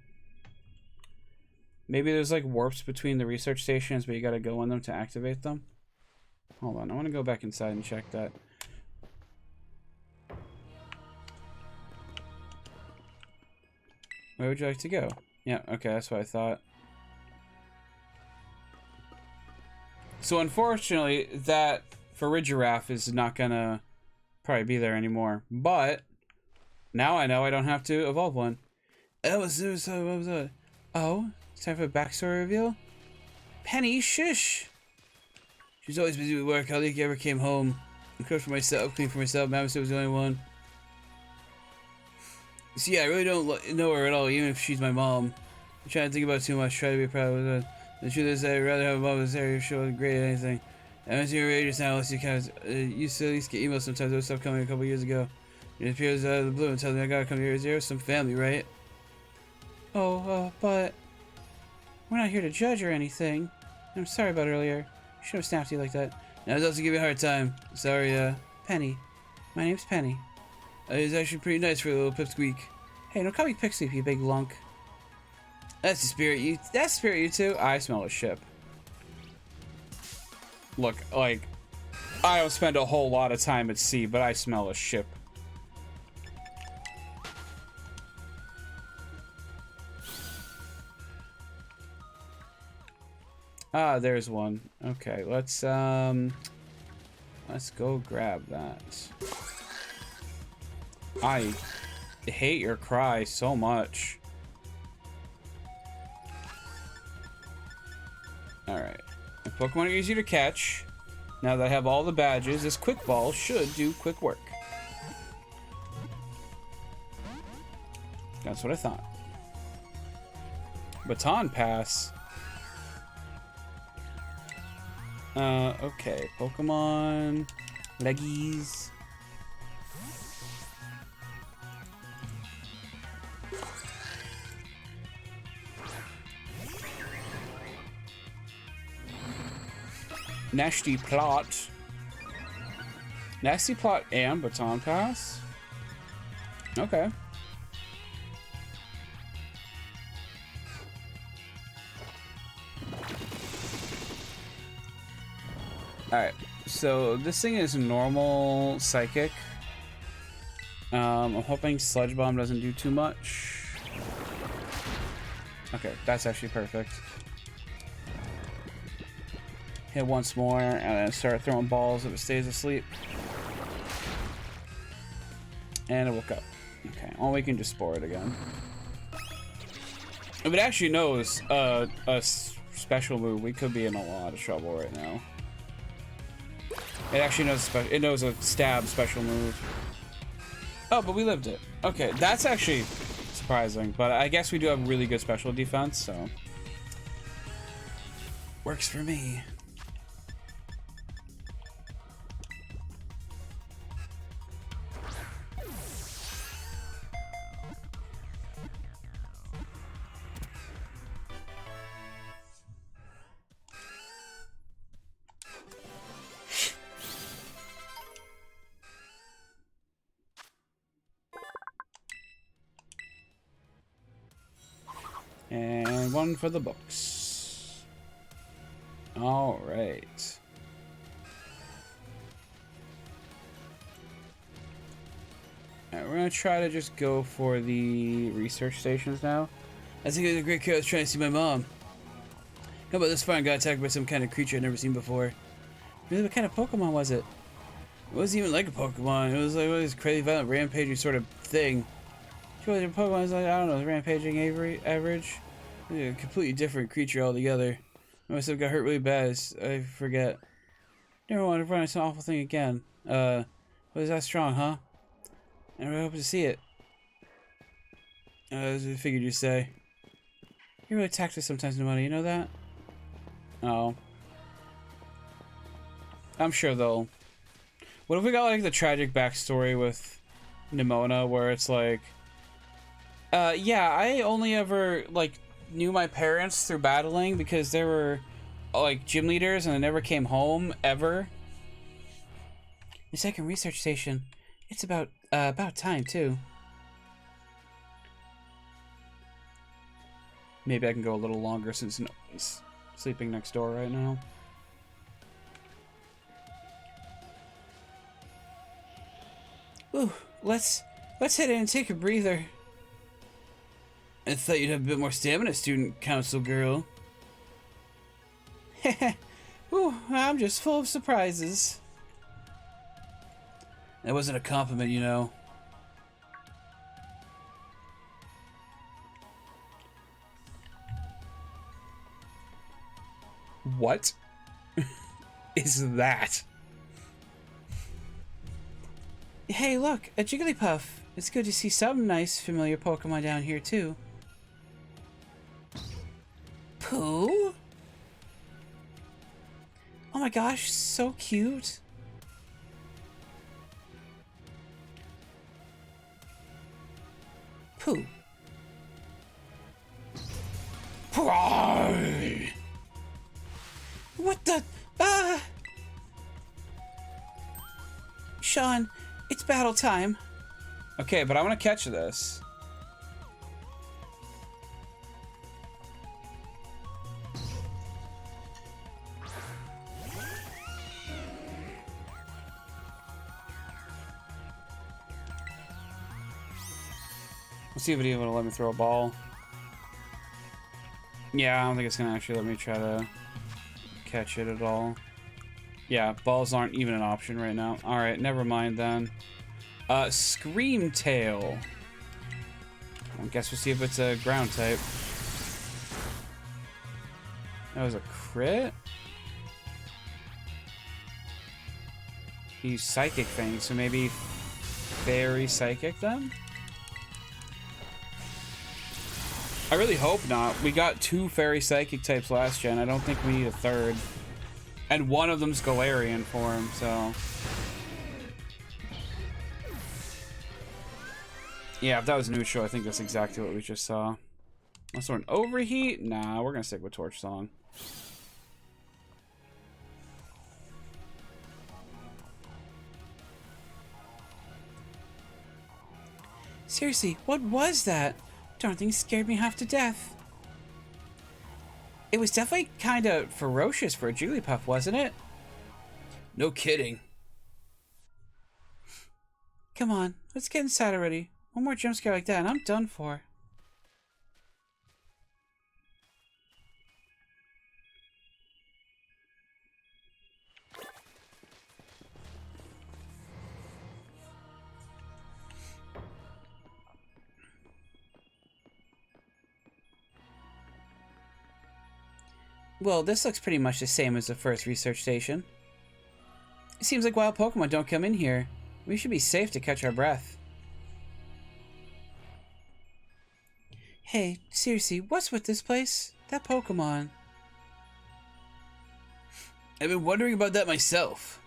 Maybe there's like warps between the research stations, but you gotta go in them to activate them. Hold on, I wanna go back inside and check that. Where would you like to go? Yeah, okay, that's what I thought. So unfortunately, that Farigiraf is not gonna probably be there anymore. But now I know I don't have to evolve one. Oh, what was that? Oh, it's time for a backstory reveal? Penny, shush! She's always busy with work. Hardly ever came home. I cooked for myself, cleaned for myself. Mama said I was the only one. See, I really don't know her at all, even if she's my mom. I'm trying to think about it too much, try to be proud of her. The truth is that I'd rather have a mom that's there show great at anything. I don't see her ages now unless you kind of used to at least get emails sometimes. Those stuff coming a couple years ago. It appears out of the blue and tells me I gotta come here. Is there some family, right? But we're not here to judge or anything. I'm sorry about earlier. I should have snapped you like that. Now it's also give you a hard time. Sorry, Penny. My name's Penny. It's actually pretty nice for a little pipsqueak. Hey, don't call me Pipsqueak, you big lunk. That's the spirit, you two. I smell a ship. Look, like, I don't spend a whole lot of time at sea, but I smell a ship. Ah, there's one. Okay, let's go grab that. I hate your cry so much. Alright. Pokemon are easy to catch. Now that I have all the badges, this quick ball should do quick work. That's what I thought. Baton pass. Okay. Pokemon. Leggies. Nasty Plot. Nasty Plot and Baton Pass? Okay. Alright, so this thing is normal Psychic. I'm hoping Sludge Bomb doesn't do too much. Okay, that's actually perfect. Hit once more, and then start throwing balls if it stays asleep. And it woke up. Okay, or we can just spore it again. If it actually knows a special move, we could be in a lot of trouble right now. It actually knows a stab special move. Oh, but we lived it. Okay, that's actually surprising, but I guess we do have really good special defense, so works for me. And one for the books. All right. Alright, we're gonna try to just go for the research stations now. I think it was a great kid. I was trying to see my mom. How about this far and got attacked by some kind of creature I'd never seen before? Really, what kind of Pokemon was it? It wasn't even like a Pokemon. It was like this crazy, violent, rampaging sort of thing. Your Pokemon is like, I don't know, rampaging average. A completely different creature altogether. I must have got hurt really bad. I forget. Never wanted to run into some awful thing again. Was that strong, huh? I really hope to see it. As I figured you'd say. You're really tactless sometimes, Nimona, you know that? Oh. I'm sure they'll... What if we got, like, the tragic backstory with Nimona, where it's like... yeah, I only ever, like, knew my parents through battling because they were, like, gym leaders and I never came home, ever. The second research station. It's about time, too. Maybe I can go a little longer since no one's sleeping next door right now. Ooh, let's head in and take a breather. I thought you'd have a bit more stamina, student council girl. Ooh, I'm just full of surprises. That wasn't a compliment, you know. What is that? Hey, look, a Jigglypuff. It's good to see some nice, familiar Pokemon down here, too. Pooh? Oh my gosh, so cute. Pooh. What the? Ah! Sean, it's battle time. Okay, but I want to catch this. Let's see if it's even gonna let me throw a ball. Yeah, I don't think it's gonna actually let me try to catch it at all. Yeah, balls aren't even an option right now. Alright, never mind then. Scream Tail. I guess we'll see if it's a ground type. That was a crit? He's Psychic Fang, so maybe Fairy Psychic then? I really hope not. We got 2 Fairy Psychic types last gen. I don't think we need a third. And one of them's Galarian form, so... Yeah, if that was neutral, I think that's exactly what we just saw. Unless we're an overheat? Nah, we're gonna stick with Torch Song. Seriously, what was that? Darn thing scared me half to death. It was definitely kind of ferocious for a Jigglypuff, wasn't it? No kidding. Come on, let's get inside already. One more jump scare like that and I'm done for. Well, this looks pretty much the same as the first research station. It seems like wild Pokemon don't come in here. We should be safe to catch our breath. Hey, seriously, what's with this place? That Pokemon. I've been wondering about that myself.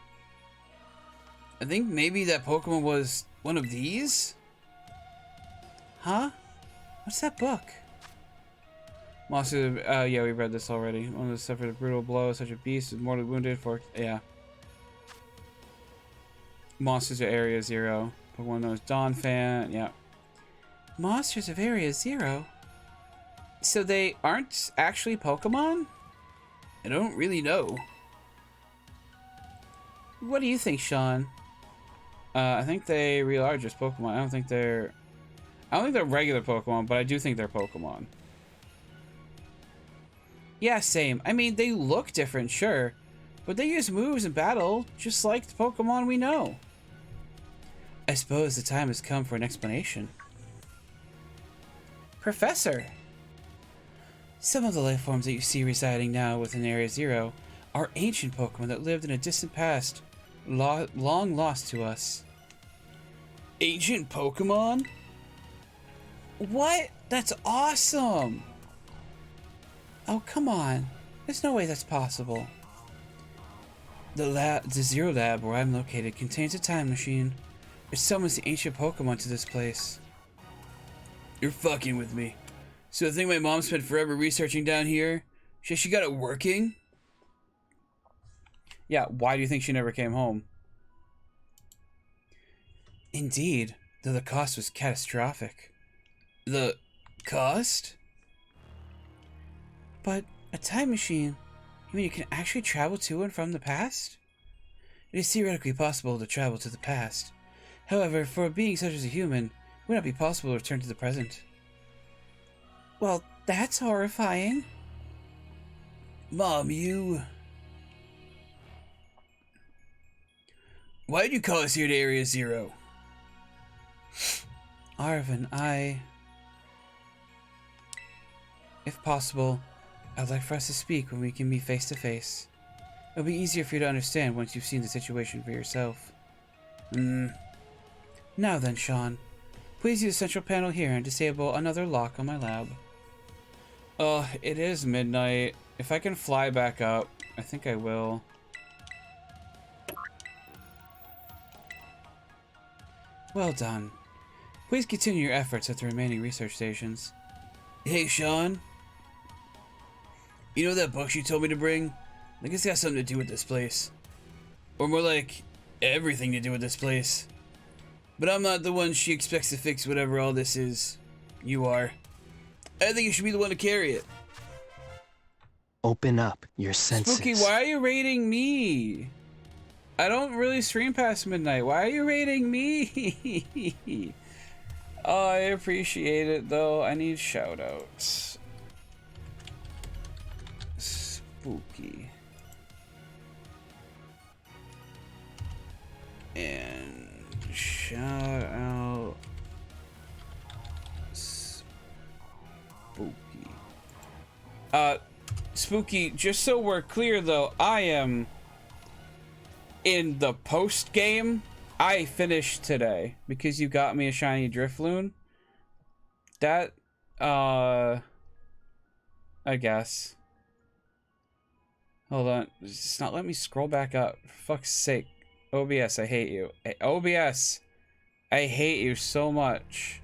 I think maybe that Pokemon was one of these? Huh? What's that book? Monster, yeah, we read this already. One that suffered a brutal blow, such a beast is mortally wounded for, yeah. Monsters of Area Zero. Pokemon known as Donphan, yeah. Monsters of Area Zero? So they aren't actually Pokemon? I don't really know. What do you think, Sean? I think they really are just Pokemon. I don't think they're regular Pokemon, but I do think they're Pokemon. Yeah, same. I mean, they look different, sure. But they use moves in battle, just like the Pokemon we know. I suppose the time has come for an explanation. Professor! Some of the life forms that you see residing now within Area Zero are ancient Pokemon that lived in a distant past, long lost to us. Ancient Pokemon? What? That's awesome! Oh, come on. There's no way that's possible. The Zero Lab where I'm located contains a time machine. It summons the ancient Pokemon to this place. You're fucking with me. So the thing my mom spent forever researching down here, she got it working? Yeah, why do you think she never came home? Indeed, though the cost was catastrophic. The cost? But a time machine, you mean you can actually travel to and from the past? It is theoretically possible to travel to the past. However, for a being such as a human, it would not be possible to return to the present. Well, that's horrifying. Mom, you... Why'd you call us here to Area Zero? Arvin, If possible, I'd like for us to speak when we can meet face to face. It'll be easier for you to understand once you've seen the situation for yourself. Now then, Sean. Please use the central panel here and disable another lock on my lab. Oh, it is midnight. If I can fly back up, I think I will. Well done. Please continue your efforts at the remaining research stations. Hey, Sean. You know that book you told me to bring? I think it's got something to do with this place. Or more like, everything to do with this place. But I'm not the one she expects to fix whatever all this is. You are. I think you should be the one to carry it. Open up your senses. Spooky, why are you rating me? I don't really stream past midnight. Why are you rating me? Oh, I appreciate it, though. I need shoutouts. Spooky. And shout out Spooky. Spooky, just so we're clear though, I am in the post game. I finished today because you got me a shiny Drifloon. That I guess. Hold on. It's not letting me scroll back up. For fuck's sake. OBS, I hate you. OBS, I hate you so much.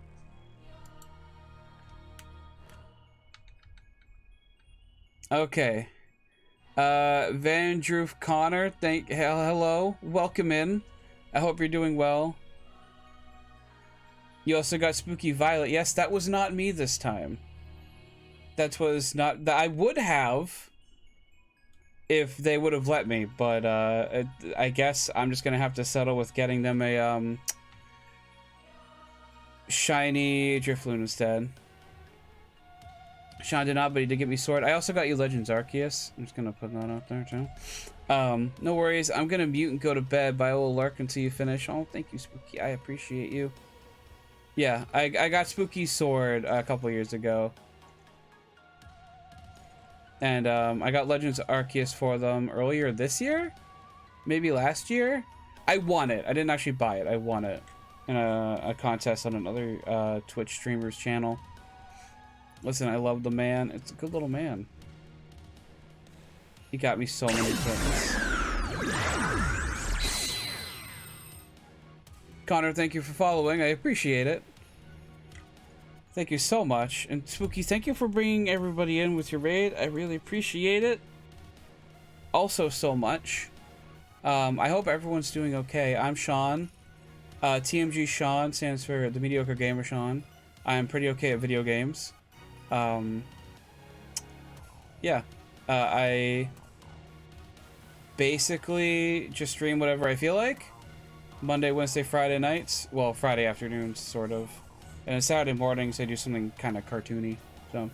Okay. Van Droof Connor, hello. Welcome in. I hope you're doing well. You also got Spooky Violet. Yes, that was not me this time. That was not... I would have... if they would have let me, but I guess I'm just gonna have to settle with getting them a shiny Drifloon instead. Sean did not, but he did get me Sword. I also got you Legends Arceus. I'm just gonna put that out there too. No worries. I'm gonna mute and go to bed, but I will lurk until you finish. Oh, thank you, Spooky. I appreciate you. Yeah, I got Spooky Sword a couple years ago. And I got Legends Arceus for them earlier this year? Maybe last year? I won it. I didn't actually buy it. I won it in a contest on another Twitch streamer's channel. Listen, I love the man. It's a good little man. He got me so many things. Connor, thank you for following. I appreciate it. Thank you so much. And Spooky, thank you for bringing everybody in with your raid. I really appreciate it. Also so much. I hope everyone's doing okay. I'm Sean. TMG Sean stands for the Mediocre Gamer Sean. I'm pretty okay at video games. Yeah. I basically just stream whatever I feel like. Monday, Wednesday, Friday nights. Well, Friday afternoons, sort of. And Saturday mornings, I do something kind of cartoony. So,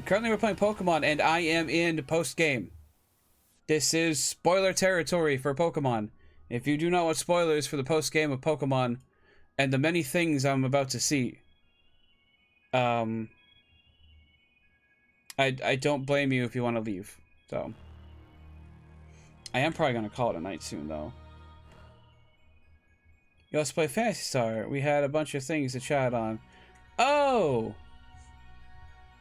currently we're playing Pokemon, and I am in post-game. This is spoiler territory for Pokemon. If you do not want spoilers for the post-game of Pokemon, and the many things I'm about to see, I don't blame you if you want to leave. So, I am probably going to call it a night soon, though. You also play Phantasy Star. We had a bunch of things to chat on. Oh.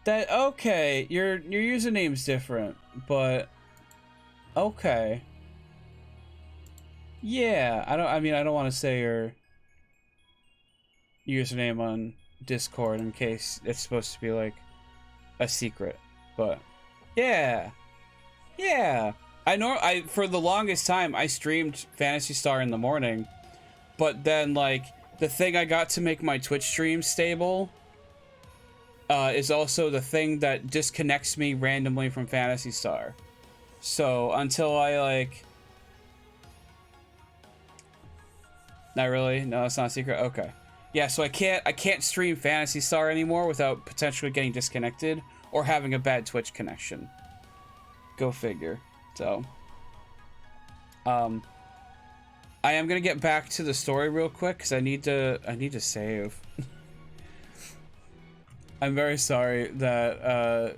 That okay. Your username's different, but okay. Yeah, I mean I don't want to say your username on Discord in case it's supposed to be like a secret, but yeah. Yeah. I for the longest time I streamed Phantasy Star in the morning, but then like the thing I got to make my Twitch stream stable is also the thing that disconnects me randomly from Phantasy Star. So until I like... Not really? No, that's not a secret? Okay. Yeah, so I can't stream Phantasy Star anymore without potentially getting disconnected or having a bad Twitch connection. Go figure. So, I am gonna get back to the story real quick because I need to save. I'm very sorry that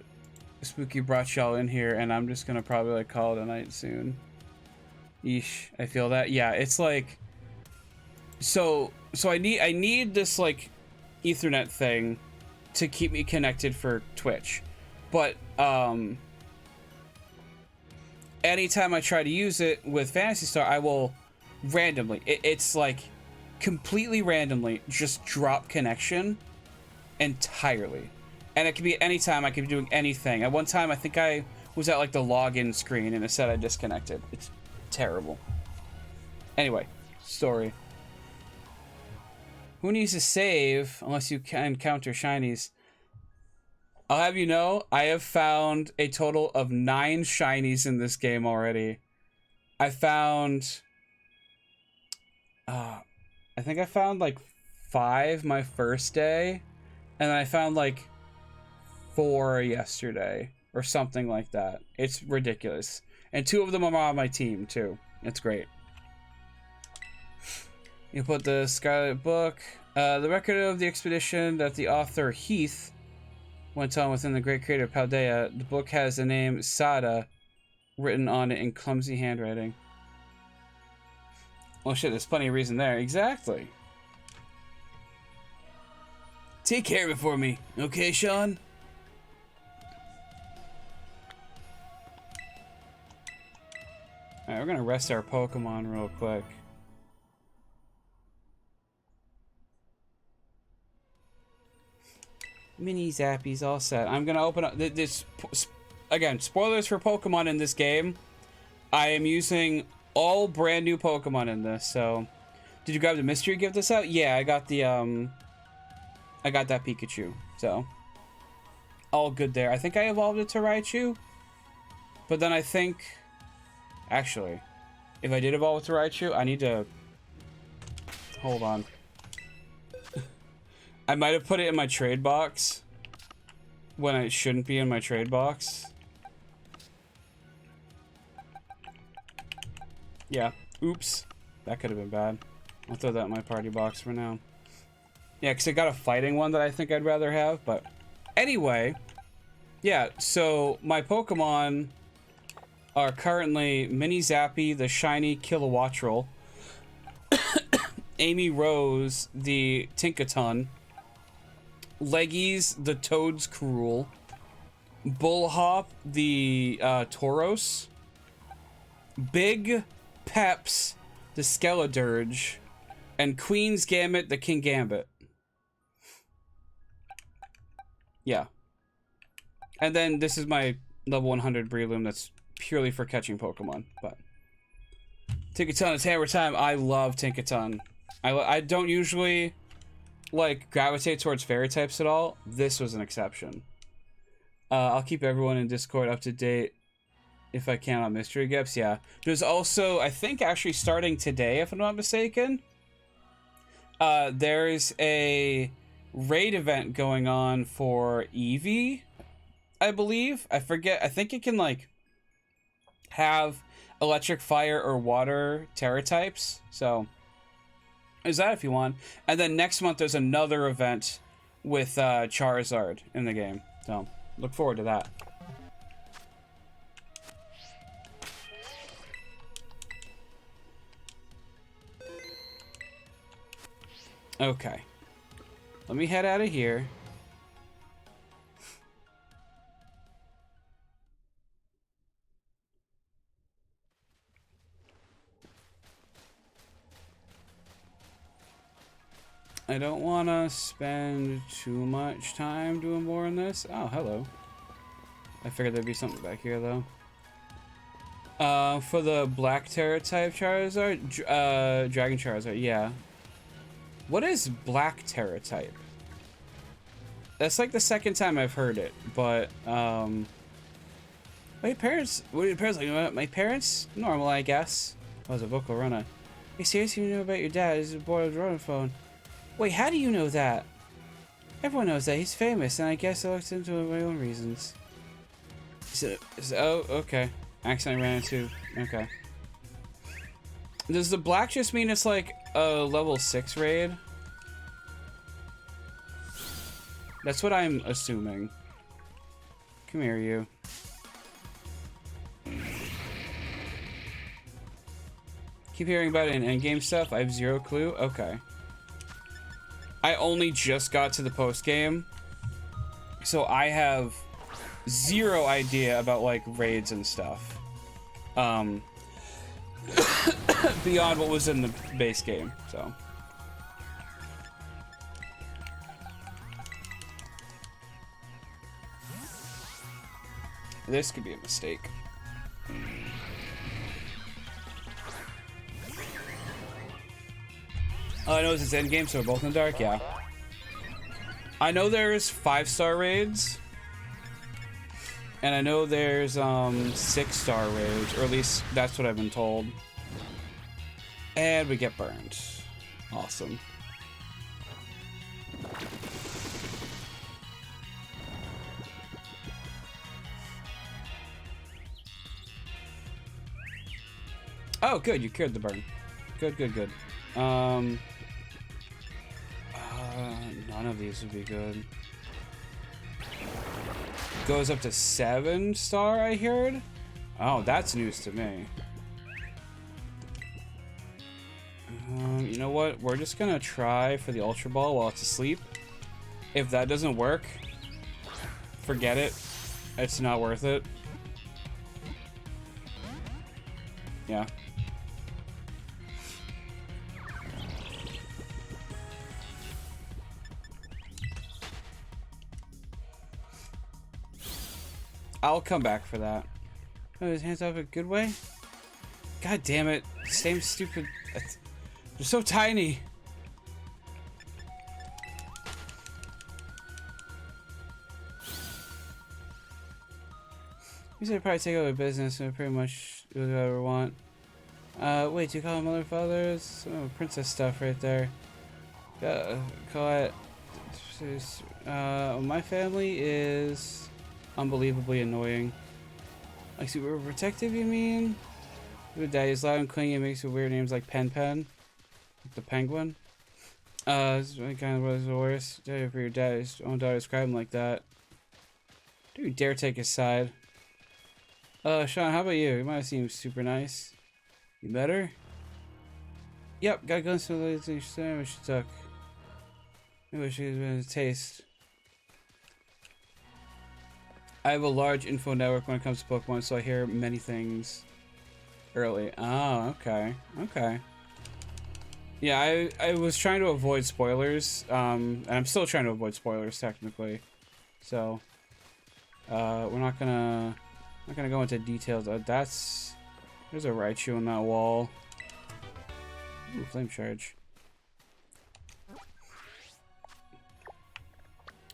Spooky brought y'all in here, and I'm just gonna probably like call it a night soon. Yeesh, I feel that. Yeah, it's like so I need this like Ethernet thing to keep me connected for Twitch, but anytime I try to use it with Phantasy Star, I will randomly, it's like completely randomly just drop connection entirely. And it could be anytime, I could be doing anything. At one time, I think I was at like the login screen and it said I disconnected. It's terrible. Anyway, story. Who needs to save unless you can encounter shinies? I'll have you know, I have found a total of 9 shinies in this game already. I found... I think I found like 5 my first day. And then I found like 4 yesterday. Or something like that. It's ridiculous. And 2 of them are on my team too. It's great. You put the Scarlet book. The record of the expedition that the author Heath went on within the great creator Paldea. The book has the name Sada written on it in clumsy handwriting. Well, shit, there's plenty of reason there. Exactly. Take care of it for me, okay, Sean? Alright, we're gonna rest our Pokemon real quick. Mini Zappies all set. I'm gonna open up this again. Spoilers for Pokemon in this game. I am using all brand new Pokemon in this. So, did you grab the mystery gift this out? Yeah, I got the I got that Pikachu. So, all good there. I think I evolved it to Raichu, but then I think actually, if I did evolve it to Raichu, I need to hold on. I might have put it in my trade box when it shouldn't be in my trade box. Yeah, oops. That could have been bad. I'll throw that in my party box for now. Yeah, because I got a fighting one that I think I'd rather have, but anyway. Yeah, so my Pokemon are currently Mini Zappy, the shiny Kilowattrel, Amy Rose, the Tinkaton, Leggies, the Toad's Cruel, Bullhop, the Tauros, Big Peps, the Skeledirge, and Queen's Gambit, the King Gambit. Yeah. And then this is my level 100 Breloom that's purely for catching Pokemon, but Tinkaton is hammer time. I love Tinkaton. I don't usually like gravitate towards fairy types at all. This was an exception. I'll keep everyone in Discord up to date if I can on mystery gifts. Yeah, there's also, I think actually starting today, if I'm not mistaken, there's a raid event going on for Eevee, I believe. I forget. I think it can like have electric, fire, or water Terra types. So is that if you want. And then next month there's another event with Charizard in the game. So look forward to that. Okay. Let me head out of here. I don't want to spend too much time doing more on this. Oh, hello. I figured there'd be something back here, though. For the Black Terror type Charizard, Dragon Charizard, yeah. What is Black Terror type? That's like the second time I've heard it, but, my parents, what are your parents like? My parents? Normal, I guess. I was a vocal runner. Hey, seriously, you know about your dad? He's a boy with a running phone. Wait, how do you know that? Everyone knows that. He's famous, and I guess I looked into it for my own reasons. Oh, okay. Accidentally ran into... Okay. Does the black just mean it's like a level 6 raid? That's what I'm assuming. Come here, you. Keep hearing about it in endgame stuff. I have zero clue. Okay. I only just got to the post game, so I have zero idea about like raids and stuff. Beyond what was in the base game, so. This could be a mistake. All I know is it's endgame, so we're both in the dark, yeah. I know there's 5-star raids. And I know there's 6-star raids, or at least that's what I've been told. And we get burned. Awesome. Oh, good, you cured the burn. Good, good, good. None of these would be good. Goes up to 7-star, I heard. Oh, that's news to me. You know what? We're just gonna try for the Ultra Ball while it's asleep. If that doesn't work, forget it. It's not worth it. Yeah. I'll come back for that. Oh, his hands up a good way? God damn it. Same stupid... They're so tiny. You said probably take over business and pretty much do whatever I ever want. Wait, do you call them mother fathers? Some princess stuff right there. Call it... my family is... unbelievably annoying. Like super protective, you mean? Your dad is loud and clingy and makes weird names like Pen Pen. Like the penguin. This is kind of was the worst. For your dad's own daughter describe him like that. Do you dare take his side? Sean, how about you? You might have seemed super nice. You better? Yep, got guns to the sandwich she took. I wish it had been a taste. I have a large info network when it comes to Pokemon, so I hear many things early. Oh, okay. Okay. Yeah, I was trying to avoid spoilers, and I'm still trying to avoid spoilers, technically. So, we're not gonna go into details. There's a Raichu on that wall. Ooh, flame charge.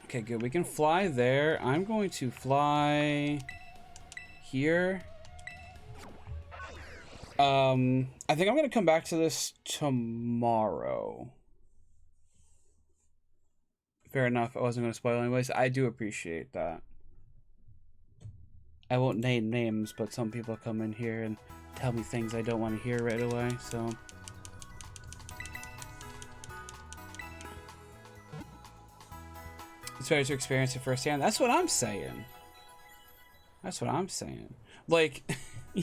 Okay, good. We can fly there. I'm going to fly here. I think I'm going to come back to this tomorrow. Fair enough. I wasn't going to spoil anyways. I do appreciate that. I won't name names, but some people come in here and tell me things I don't want to hear right away, so... It's better to experience it firsthand. That's what I'm saying. That's what I'm saying. Like, you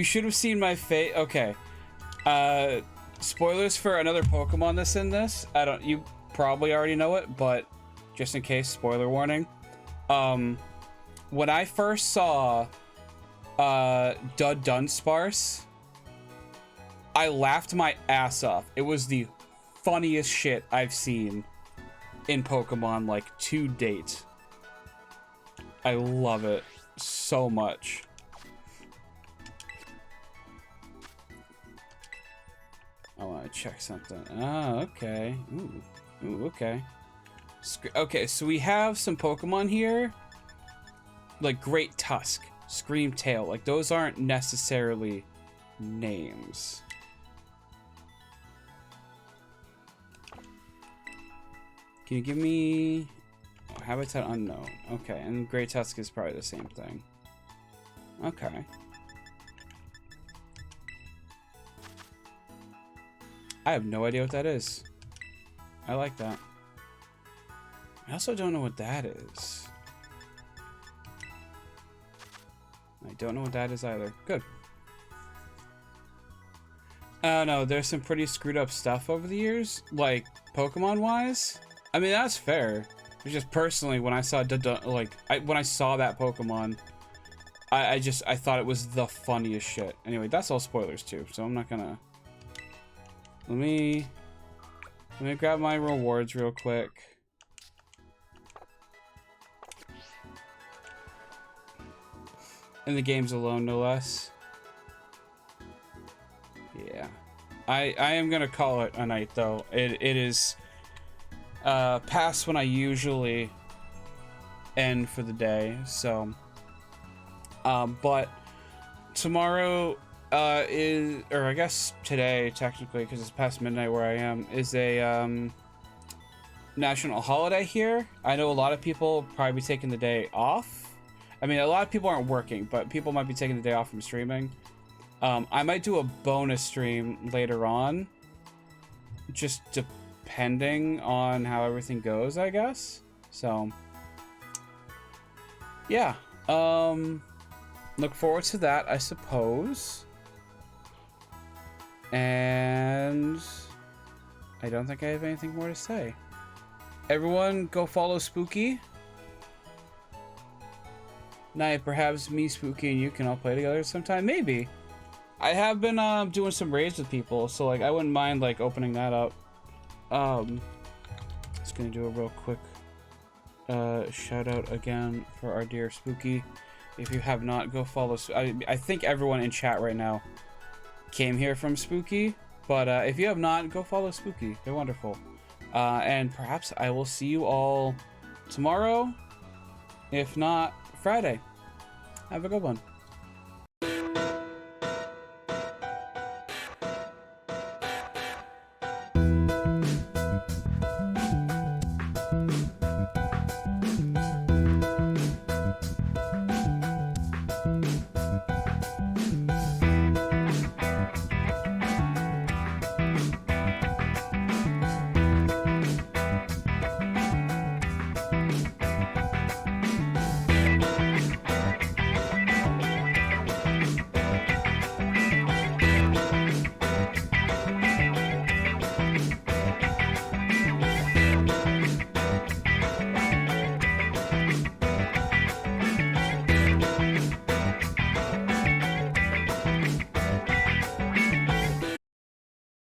should have seen my face. Okay. Spoilers for another Pokemon that's in this. probably already know it, but just in case, spoiler warning. When I first saw Dunsparce, I laughed my ass off. It was the funniest shit I've seen in Pokemon, like, to date. I love it so much. I want to check something. Oh, okay. Ooh, okay. Okay, so we have some Pokemon here. Like Great Tusk, Scream Tail. Like, those aren't necessarily names. Can you give me... Oh, Habitat Unknown. Okay, and Great Tusk is probably the same thing. Okay. I have no idea what that is. I like that. I also don't know what that is. I don't know what that is either. Good. No, there's some pretty screwed up stuff over the years, like Pokemon-wise. I mean, that's fair. It's just personally, when I saw when I saw that Pokemon, I thought it was the funniest shit. Anyway, that's all spoilers too, so I'm not gonna. Let me grab my rewards real quick. And the games alone, no less. Yeah. I am gonna call it a night though. It is past when I usually end for the day, so but tomorrow is, or I guess today technically, because it's past midnight where I am, is a national holiday here. I know a lot of people probably be taking the day off. I mean, a lot of people aren't working, but people might be taking the day off from streaming. I might do a bonus stream later on, just depending on how everything goes, I guess. So, yeah. Look forward to that, I suppose. And I don't think I have anything more to say. Everyone, go follow Spooky. Night, perhaps me, Spooky, and you can all play together sometime. Maybe. I have been doing some raids with people, so like I wouldn't mind like opening that up. Just gonna do a real quick shout out again for our dear Spooky. If you have not, go follow. I think everyone in chat right now came here from Spooky, but if you have not, go follow Spooky. They're wonderful. And perhaps I will see you all tomorrow, if not Friday. Have a good one.